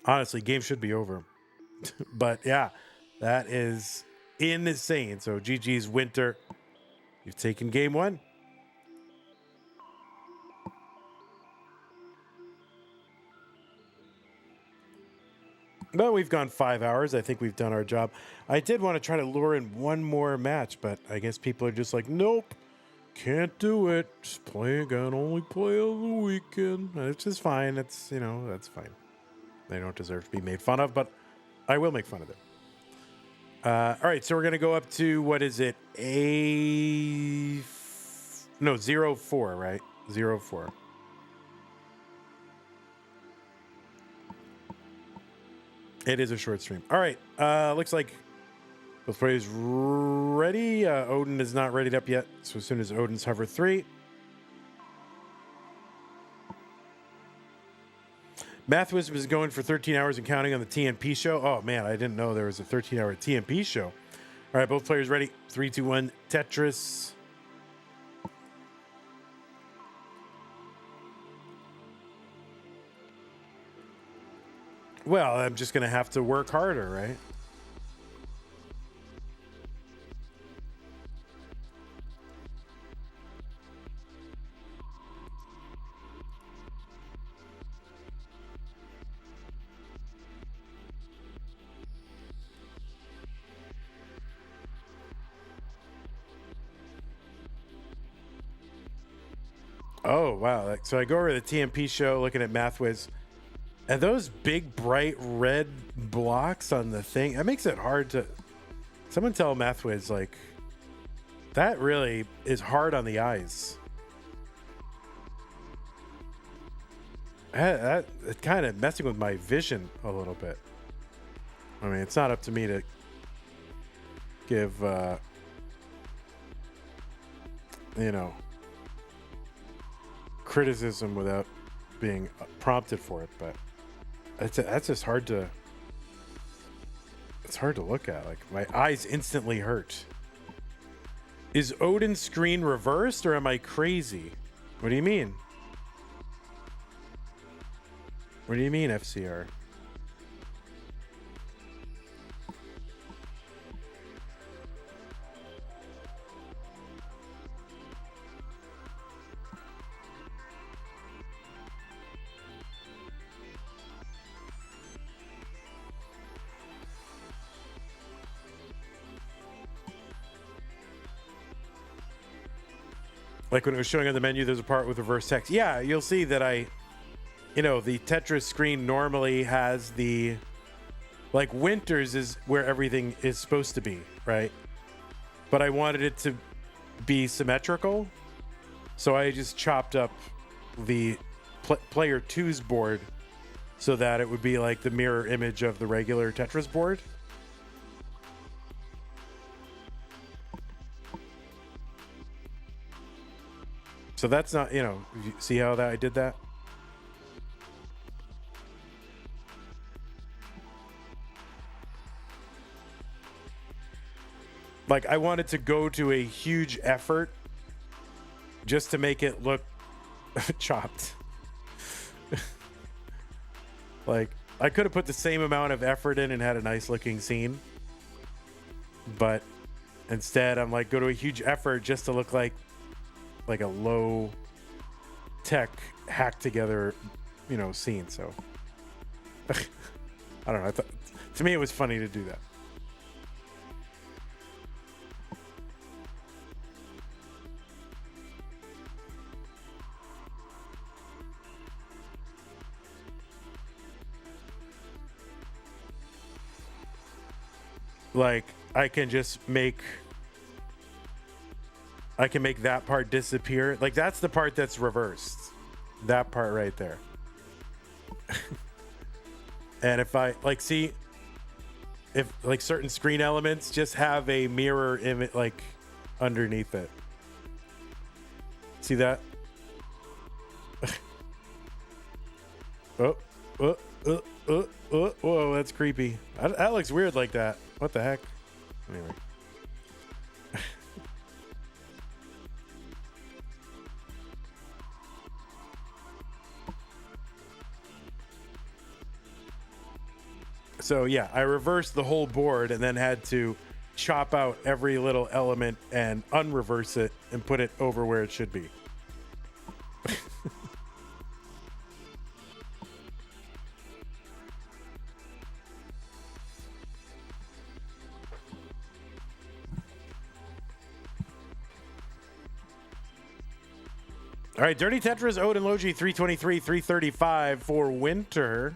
honestly, game should be over. But yeah, that is insane. So GG's Winter. You've taken game 1. But we've gone 5 hours. I think we've done our job. I did want to try to lure in one more match, but I guess people are just like, nope, can't do it. Just play again. Only play on the weekend. It's just fine. It's, that's fine. They don't deserve to be made fun of, but I will make fun of them. All right, so we're going to go up to, what is it? 0-4, right? 0-4. It is a short stream. All right. Looks like both players ready. Odin is not readied up yet. So as soon as Odin's hover 3. Math Wisdom is going for 13 hours and counting on the TMP show. Oh, man. I didn't know there was a 13-hour TMP show. All right. Both players ready. 3, 2, 1. Tetris. Well, I'm just going to have to work harder, right? Oh, wow. So I go over to the TMP show looking at MathWiz. And those big, bright red blocks on the thing, that makes it hard to... Someone tell MathWiz, like, that really is hard on the eyes. It's kind of messing with my vision a little bit. I mean, it's not up to me to give, criticism without being prompted for it, but that's just hard to... It's hard to look at. Like, my eyes instantly hurt. Is Odin's screen reversed, or am I crazy? What do you mean? What do you mean, FCR? Like when it was showing on the menu, there's a part with reverse text. Yeah, you'll see that the Tetris screen normally has the, like, Winters is where everything is supposed to be, right? But I wanted it to be symmetrical, so I just chopped up the player 2's board so that it would be like the mirror image of the regular Tetris board. So that's not, you see how I did that? Like, I wanted to go to a huge effort just to make it look chopped. Like, I could have put the same amount of effort in and had a nice looking scene. But instead, I'm like, go to a huge effort just to look like a low tech hacked together, scene. So I don't know. To me, it was funny to do that. Like, I can make that part disappear. Like, that's the part that's reversed. That part right there. And if I if like certain screen elements just have a mirror image like underneath it. See that? Whoa, that's creepy. That looks weird like that. What the heck? Anyway. So yeah, I reversed the whole board and then had to chop out every little element and unreverse it and put it over where it should be. All right, Dirty Tetris, Odin Logi, 323, 335 for Winter.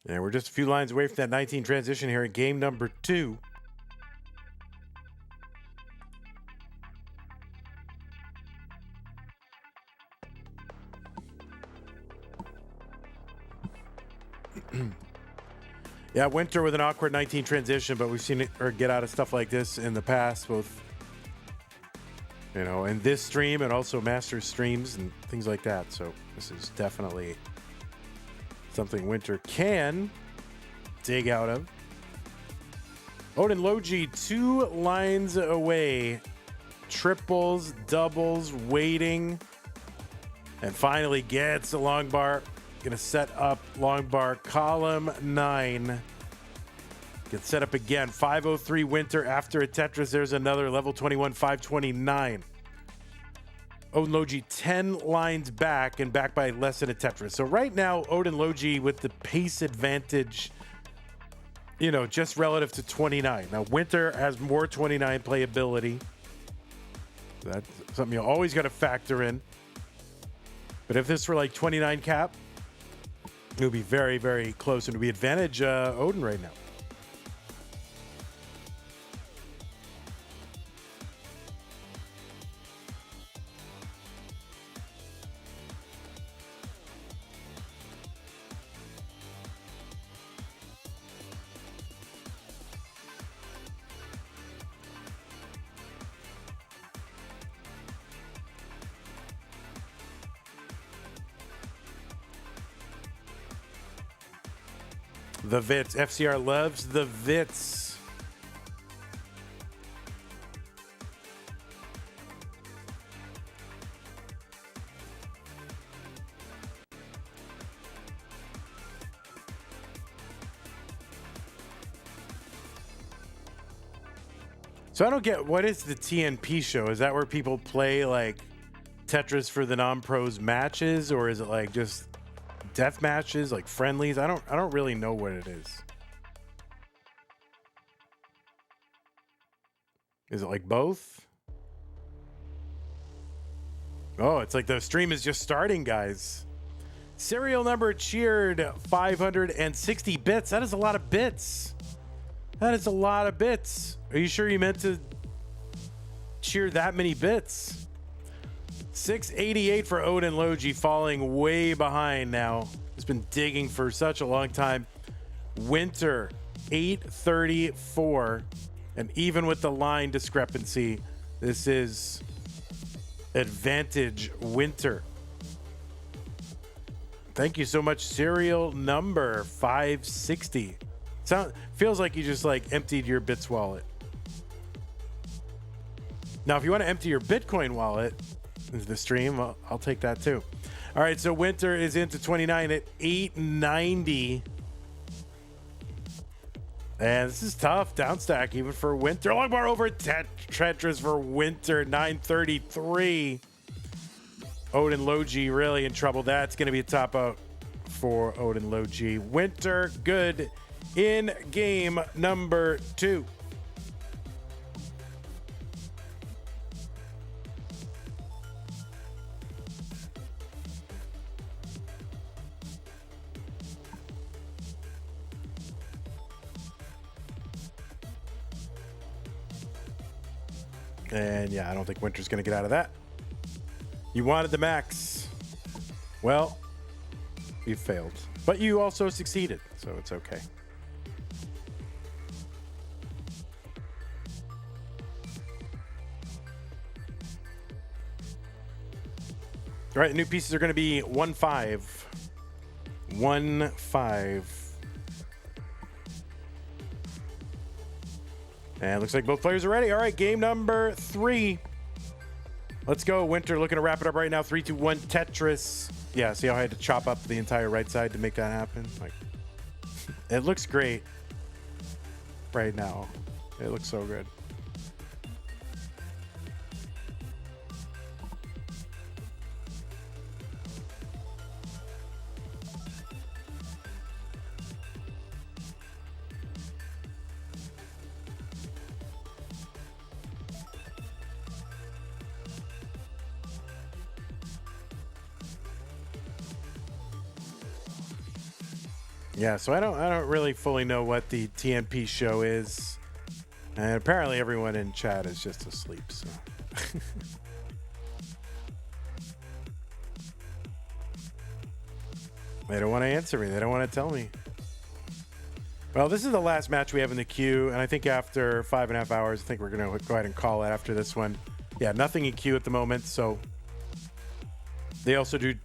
And we're just a few lines away from that 19 transition here in game number 2. Yeah, Winter with an awkward 19 transition, but we've seen it or get out of stuff like this in the past, both in this stream and also Master streams and things like that. So this is definitely something Winter can dig out of. Odin Logi 2 lines away. Triples, doubles, waiting. And finally gets a long bar. Gonna set up long bar column 9. Gets set up again. 503 Winter after a Tetris. There's another level 21, 529. Odin Logi 10 lines back and back by less than a Tetris. So right now, Odin Logi with the pace advantage, just relative to 29. Now, Winter has more 29 playability. That's something you always got to factor in. But if this were like 29 cap, it would be very, very close and it would be advantage Odin right now. The Vits. FCR loves the Vits. So I don't get, what is the TNP show? Is that where people play like Tetris for the non-pros matches, or is it like just death matches, like friendlies? I don't really know what it is. Is it like both? Oh, it's like the stream is just starting, guys. Serial number cheered 560 bits. That is a lot of bits. That is a lot of bits. Are you sure you meant to cheer that many bits? 688 for Odin Logi, falling way behind now. It's been digging for such a long time. Winter, 834. And even with the line discrepancy, this is advantage Winter. Thank you so much, serial number 560. Feels like you just like emptied your Bits wallet. Now, if you want to empty your Bitcoin wallet into the stream, I'll take that too. All right, so Winter is into 29 at 890. And this is tough. Downstack even for Winter. Long bar over Tetris for Winter, 933. Odin Logi really in trouble. That's going to be a top out for Odin Logi. Winter good in game number 2. And yeah, I don't think Winter's going to get out of that. You wanted the max. Well, you failed. But you also succeeded, so it's okay. All right, the new pieces are going to be 1-5. 1-5. And it looks like both players are ready. All right, game number 3. Let's go. Winter looking to wrap it up right now. 3, 2, 1, Tetris. Yeah, see how I had to chop up the entire right side to make that happen? Like, it looks great right now. It looks so good. Yeah, so I don't really fully know what the TNP show is. And apparently everyone in chat is just asleep, so. They don't want to answer me. They don't want to tell me. Well, this is the last match we have in the queue, and I think after 5.5 hours, I think we're going to go ahead and call it after this one. Yeah, nothing in queue at the moment, so they also do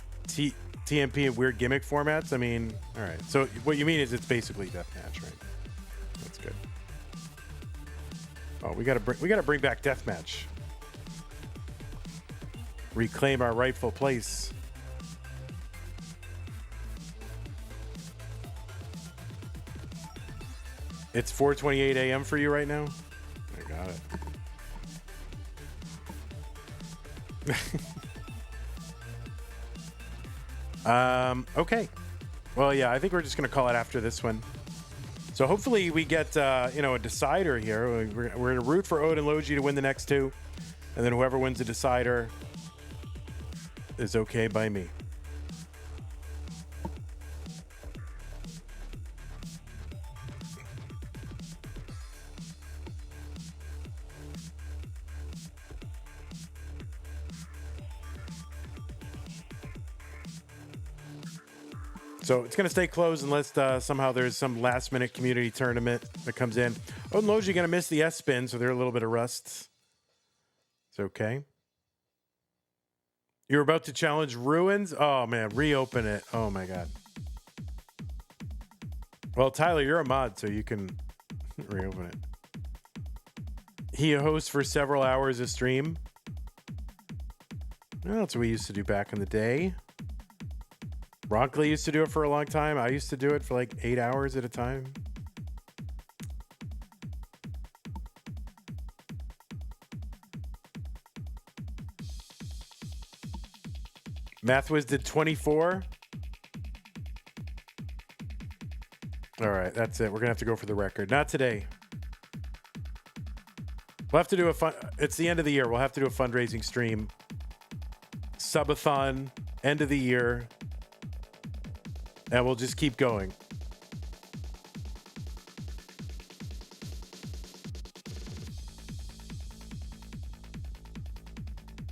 TMP in weird gimmick formats. I mean, all right. So what you mean is it's basically deathmatch, right? That's good. Oh, we gotta bring back deathmatch. Reclaim our rightful place. It's 4:28 a.m. for you right now? I got it. Okay. Well, yeah, I think we're just going to call it after this one. So hopefully we get, a decider here. We're going to root for Odin Logi to win the next 2. And then whoever wins the decider is okay by me. So it's going to stay closed unless somehow there's some last-minute community tournament that comes in. Odin Logi going to miss the S-spin, so they're a little bit of rust. It's okay. You're about to challenge Ruins? Oh, man, reopen it. Oh, my God. Well, Tyler, you're a mod, so you can reopen it. He hosts for several hours a stream. Well, that's what we used to do back in the day. Ronkley used to do it for a long time. I used to do it for like 8 hours at a time. Mathwiz did 24. All right, that's it. We're going to have to go for the record. Not today. We'll have to do a fun... It's the end of the year. We'll have to do a fundraising stream. Subathon, end of the year. And we'll just keep going.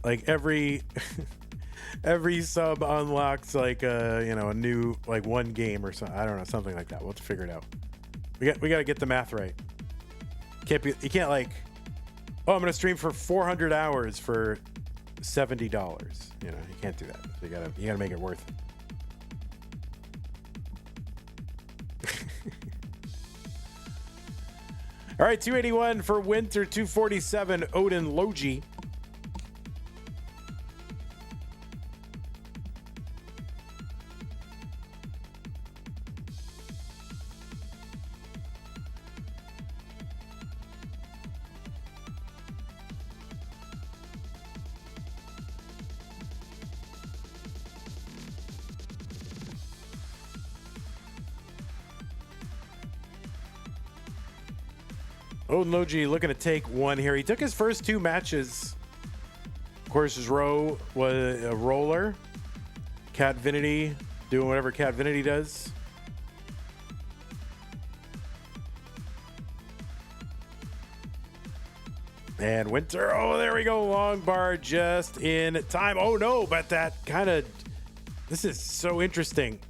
Like every... Every sub unlocks like a new like one game or something. I don't know, something like that. We'll have to figure it out. We got to get the math right. You can't like, oh, I'm gonna stream for 400 hours for $70. You can't do that. So you gotta make it worth it. All right, 281 for Winter, 247 Odin Logi. Odin Logi looking to take one here. He took his first two matches. Of course, his row was a roller. Catvinity doing whatever Catvinity does. And Winter, oh, there we go. Long bar just in time. Oh, no, but that kind of, this is so interesting.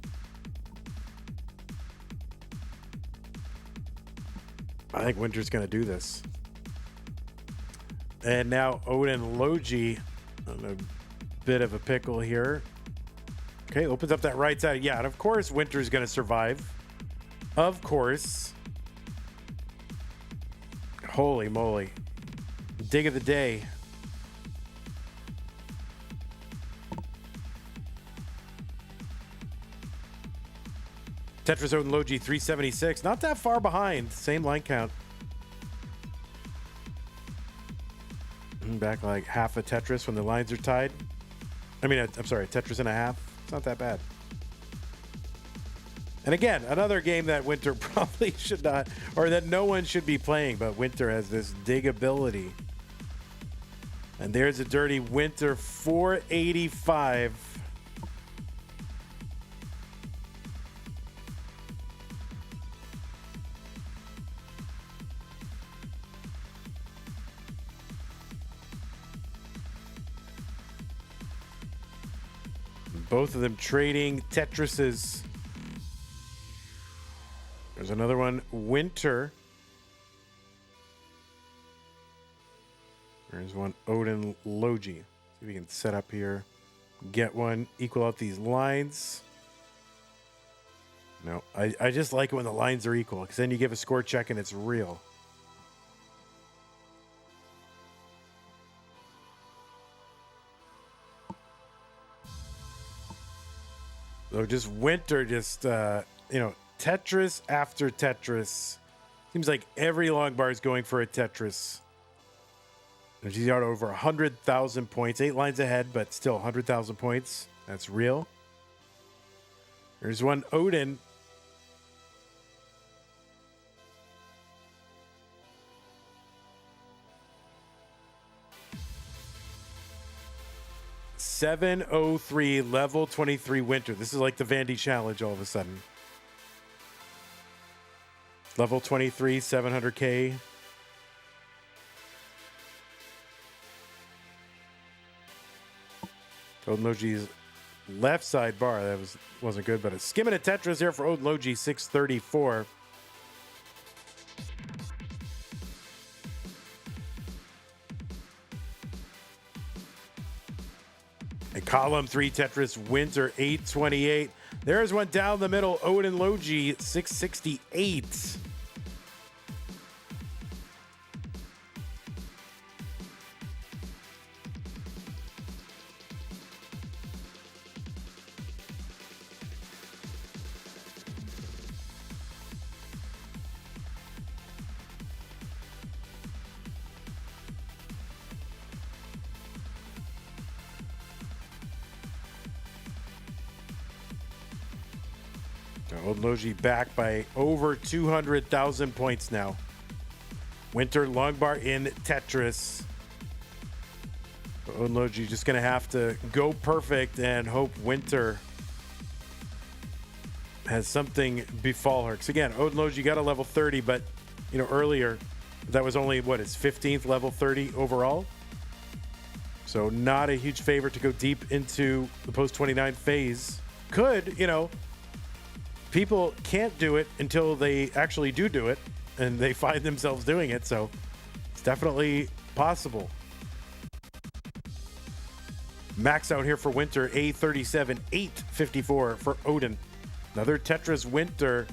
I think Winter's going to do this. And now Odin Logi on a bit of a pickle here. Okay, opens up that right side. Yeah, and of course Winter's going to survive. Of course. Holy moly. Dig of the day. Tetris Odin Logi 376. Not that far behind. Same line count. Back like half a Tetris when the lines are tied. I'm sorry, Tetris and a half. It's not that bad. And again, another game that Winter probably should not, or that no one should be playing, but Winter has this dig ability. And there's a dirty Winter 485. Both of them trading Tetrises. There's another one, Winter. There's one, Odin Logi. See if we can set up here. Get one, equal out these lines. No, I just like it when the lines are equal, because then you give a score check and it's real. So just Winter, Tetris after Tetris. Seems like every long bar is going for a Tetris. And she's out over 100,000 points. 8 lines ahead, but still 100,000 points. That's real. There's one Odin. $703 level 23 Winter. This is like the Vandy challenge all of a sudden. Level 23, 700K. Odin Logi's left side bar, that wasn't good, but a skimming a Tetris here for Odin Logi, 634. And Column 3 Tetris Winter 828. There's one down the middle. Odin Logi 668. Old Logi back by over 200,000 points now. Winter Longbar in Tetris. Old Logi just going to have to go perfect and hope Winter has something befall her. Because again, Odin Logi got a level 30, but you know, earlier that was only what, his 15th level 30 overall. So not a huge favor to go deep into the post 29 phase. Could, you know, people can't do it until they actually do it and they find themselves doing it. So it's definitely possible. Max out here for Winter, A37, 854 for Odin. Another Tetris Winter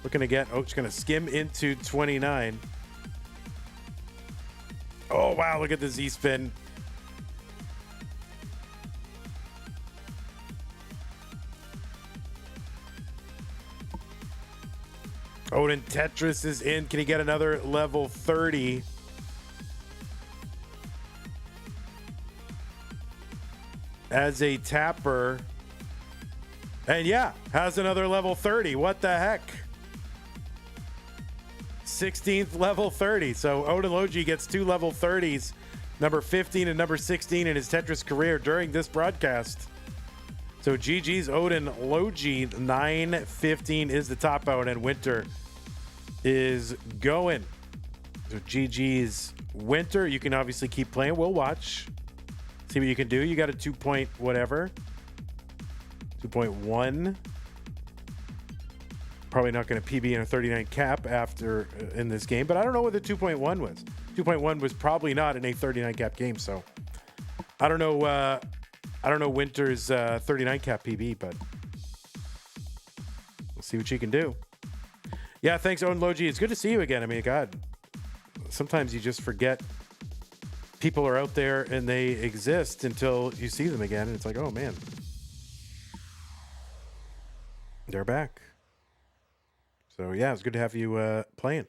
looking to get, it's going to skim into 29. Oh, wow. Look at the Z spin. Odin Tetris is in. Can he get another level 30? As a tapper. And yeah, has another level 30. What the heck? 16th level 30. So Odin Logi gets 2 level 30s, number 15 and number 16 in his Tetris career during this broadcast. So GG's Odin Logi, 915 is the top out, and Winter is going. So GG's Winter. You can obviously keep playing. We'll watch. See what you can do. You got a 2 point whatever. 2.1. Probably not going to PB in a 39 cap after in this game, but I don't know what the 2.1 was. 2.1 was probably not in a 39 cap game, so I don't know. I don't know Winter's 39 cap PB, but we'll see what you can do. Yeah, thanks, Odin Logi. It's good to see you again. I mean, God, sometimes you just forget people are out there and they exist until you see them again, and it's like, oh man, they're back. So yeah, it's good to have you playing.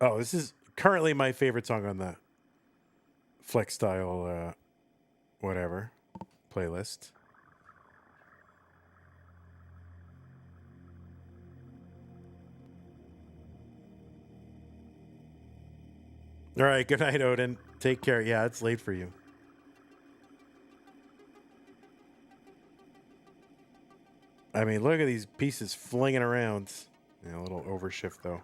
Oh, this is currently my favorite song on the Flex Style whatever playlist. All right, good night, Odin. Take care. Yeah, it's late for you. I mean, look at these pieces flinging around. Yeah, a little overshift, though.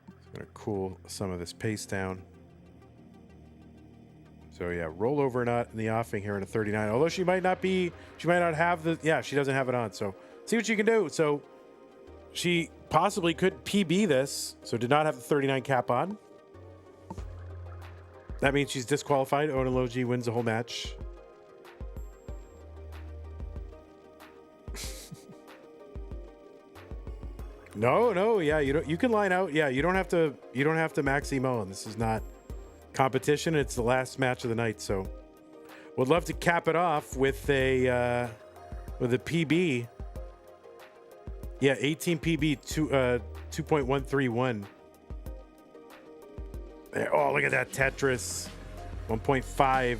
It's going to cool some of this pace down. So, yeah, rollover not in the offing here in a 39. Although she might not have the... Yeah, she doesn't have it on. So, see what you can do. So, she possibly could PB this. So, did not have the 39 cap on. That means she's disqualified. Odin Logi wins the whole match. No, yeah, you can line out. Yeah, you don't have to maxi Mullen. This is not competition. It's the last match of the night, so would love to cap it off with a PB. Yeah, 18 PB 2.131. Oh, look at that Tetris 1.5.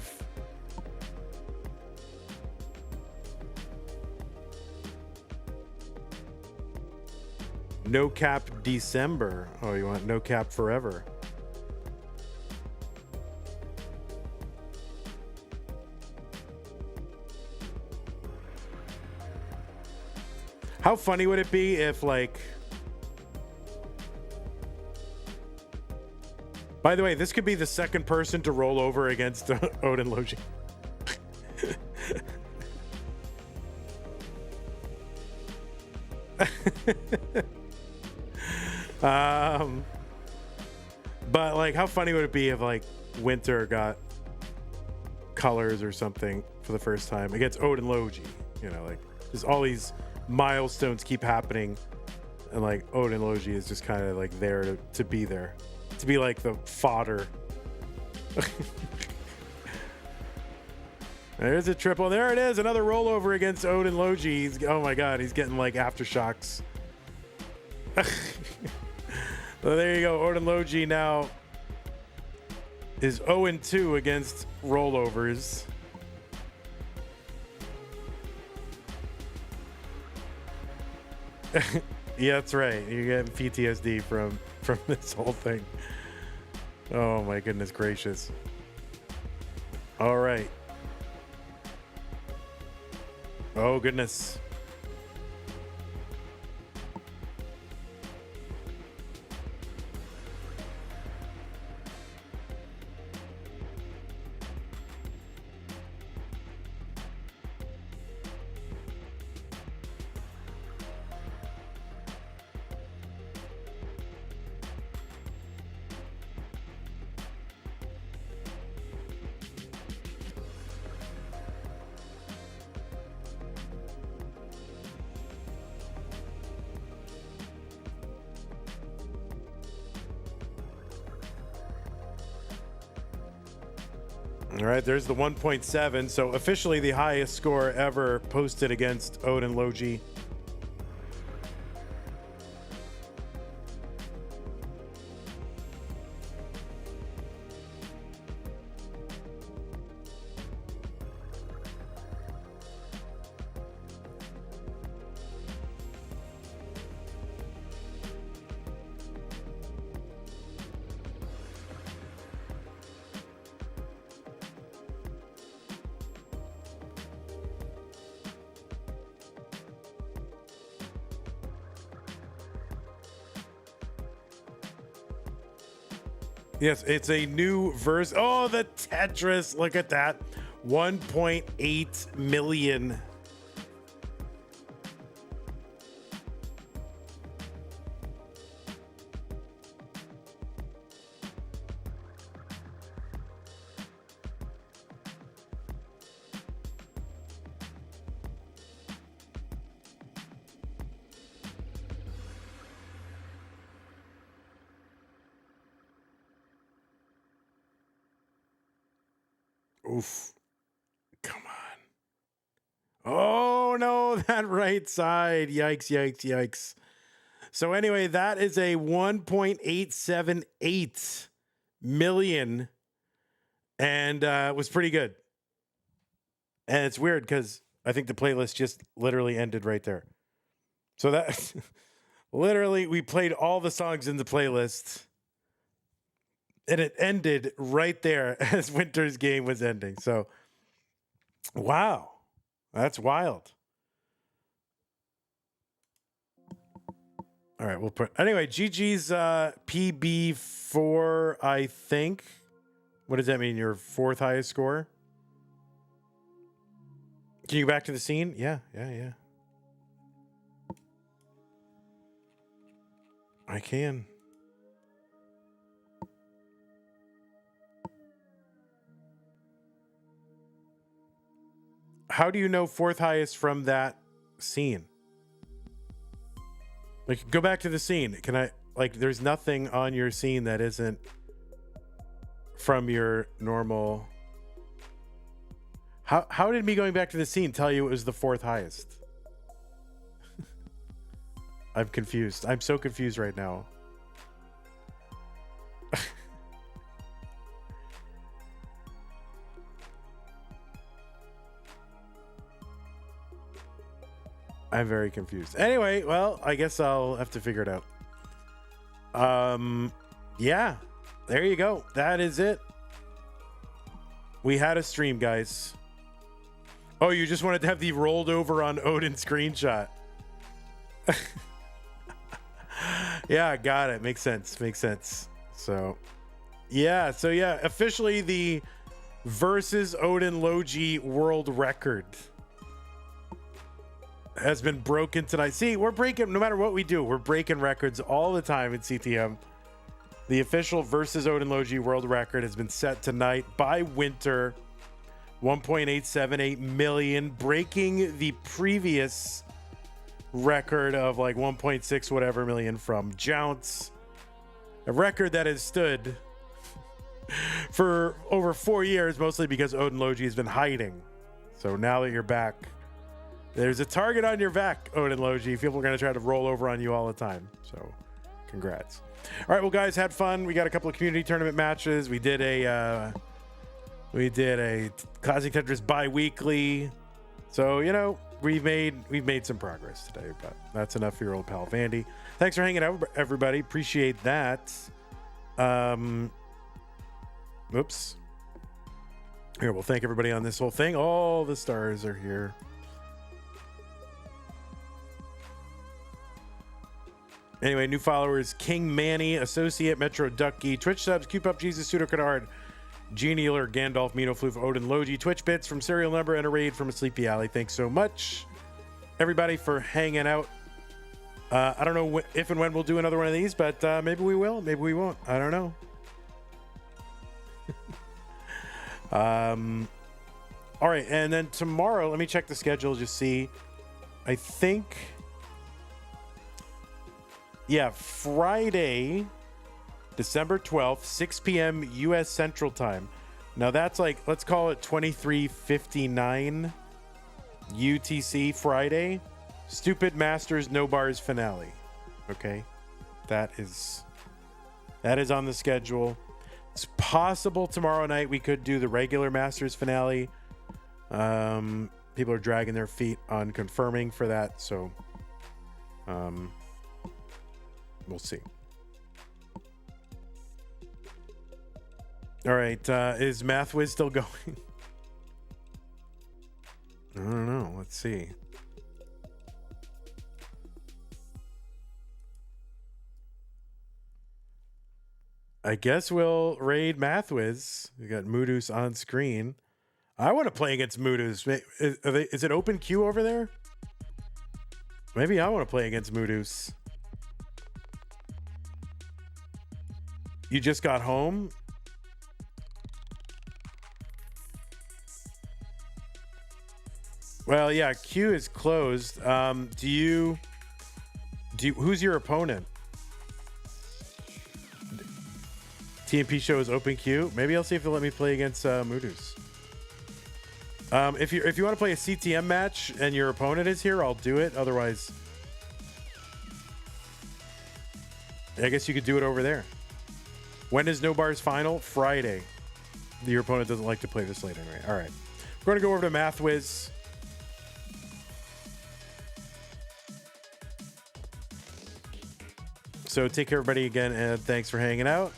No cap December. Oh, you want no cap forever? How funny would it be if, like... By the way, this could be the second person to roll over against Odin Logi. But like, how funny would it be if like Winter got colors or something for the first time against Odin Logi? You know, like just all these milestones keep happening, and like Odin Logi is just kind of like there to be there, to be like the fodder. There's a triple. There it is. Another rollover against Odin Logi. Oh my God, he's getting like aftershocks. So there you go. Odin Logi now is 0-2 against rollovers. Yeah, that's right. You're getting PTSD from this whole thing. Oh my goodness gracious. All right. Oh goodness. All right, there's the 1.7. So officially the highest score ever posted against Odin Logi. Yes, it's a new verse. Oh, the Tetris. Look at that. 1.8 million. Oof. Come on. Oh, no, that right side. Yikes, yikes, yikes. So anyway, that is a 1.878 million and was pretty good. And it's weird because I think the playlist just literally ended right there. So that literally, we played all the songs in the playlist. And it ended right there as Winter's game was ending. So, wow, that's wild. All right, we'll put anyway. GG's PB4, I think. What does that mean? Your fourth highest score? Can you go back to the scene? Yeah. I can. How do you know fourth highest from that scene? Like, go back to the scene. Can I, like, there's nothing on your scene that isn't from your normal. How did me going back to the scene tell you it was the fourth highest? I'm confused. I'm so confused right now. I'm very confused. Anyway, well, I guess I'll have to figure it out. Yeah, there you go. That is it. We had a stream, guys. Oh, you just wanted to have the rolled over on Odin screenshot. Yeah, got it. Makes sense. Makes sense. So yeah, officially the versus Odin Logi world record has been broken tonight. See, we're breaking, no matter what we do, we're breaking records all the time in CTM. The official versus Odin Logi world record has been set tonight by Winter. 1.878 million, breaking the previous record of like 1.6 whatever million from Jounce. A record that has stood for over 4 years, mostly because Odin Logi has been hiding. So now that you're back, there's a target on your back, Odin Logi. People are going to try to roll over on you all the time. So congrats. All right, well, guys, had fun. We got a couple of community tournament matches. We did a Classic Tetris bi-weekly. So, you know, we've made some progress today, but that's enough for your old pal Vandy. Thanks for hanging out, everybody. Appreciate that. Oops. Here, we'll thank everybody on this whole thing. All the stars are here. Anyway, new followers: King Manny, Associate, Metro Ducky, Twitch subs, Cube Up Jesus, Pseudo Canard, Genieler, Gandalf, Mino Floof, Odin Logi, Twitch bits from Serial Number, and a raid from a Sleepy Alley. Thanks so much, everybody, for hanging out. I don't know if and when we'll do another one of these, but maybe we will, maybe we won't. I don't know. All right, and then tomorrow, let me check the schedule, just see. I think, yeah, Friday, December 12th, 6 p.m. U.S. Central Time. Now that's like, let's call it 23:59 UTC Friday. Stupid Masters No Bars finale. Okay, that is on the schedule. It's possible tomorrow night we could do the regular Masters finale. People are dragging their feet on confirming for that, so we'll see. All right, is MathWiz still going? I don't know. Let's see. I guess we'll raid MathWiz. We got Moodus on screen. I want to play against Moodus. Is it open queue over there? Maybe I want to play against Moodus. You just got home? Well, yeah, queue is closed. Who's your opponent? TMP shows open queue. Maybe I'll see if they'll let me play against Moodus. If you want to play a CTM match and your opponent is here, I'll do it. Otherwise, I guess you could do it over there. When is No Bars final? Friday. Your opponent doesn't like to play this late anyway. All right. We're going to go over to MathWiz. So take care, everybody, again, and thanks for hanging out.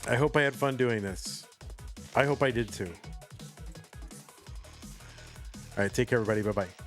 I hope I had fun doing this. I hope I did too. All right, take care, everybody. Bye-bye.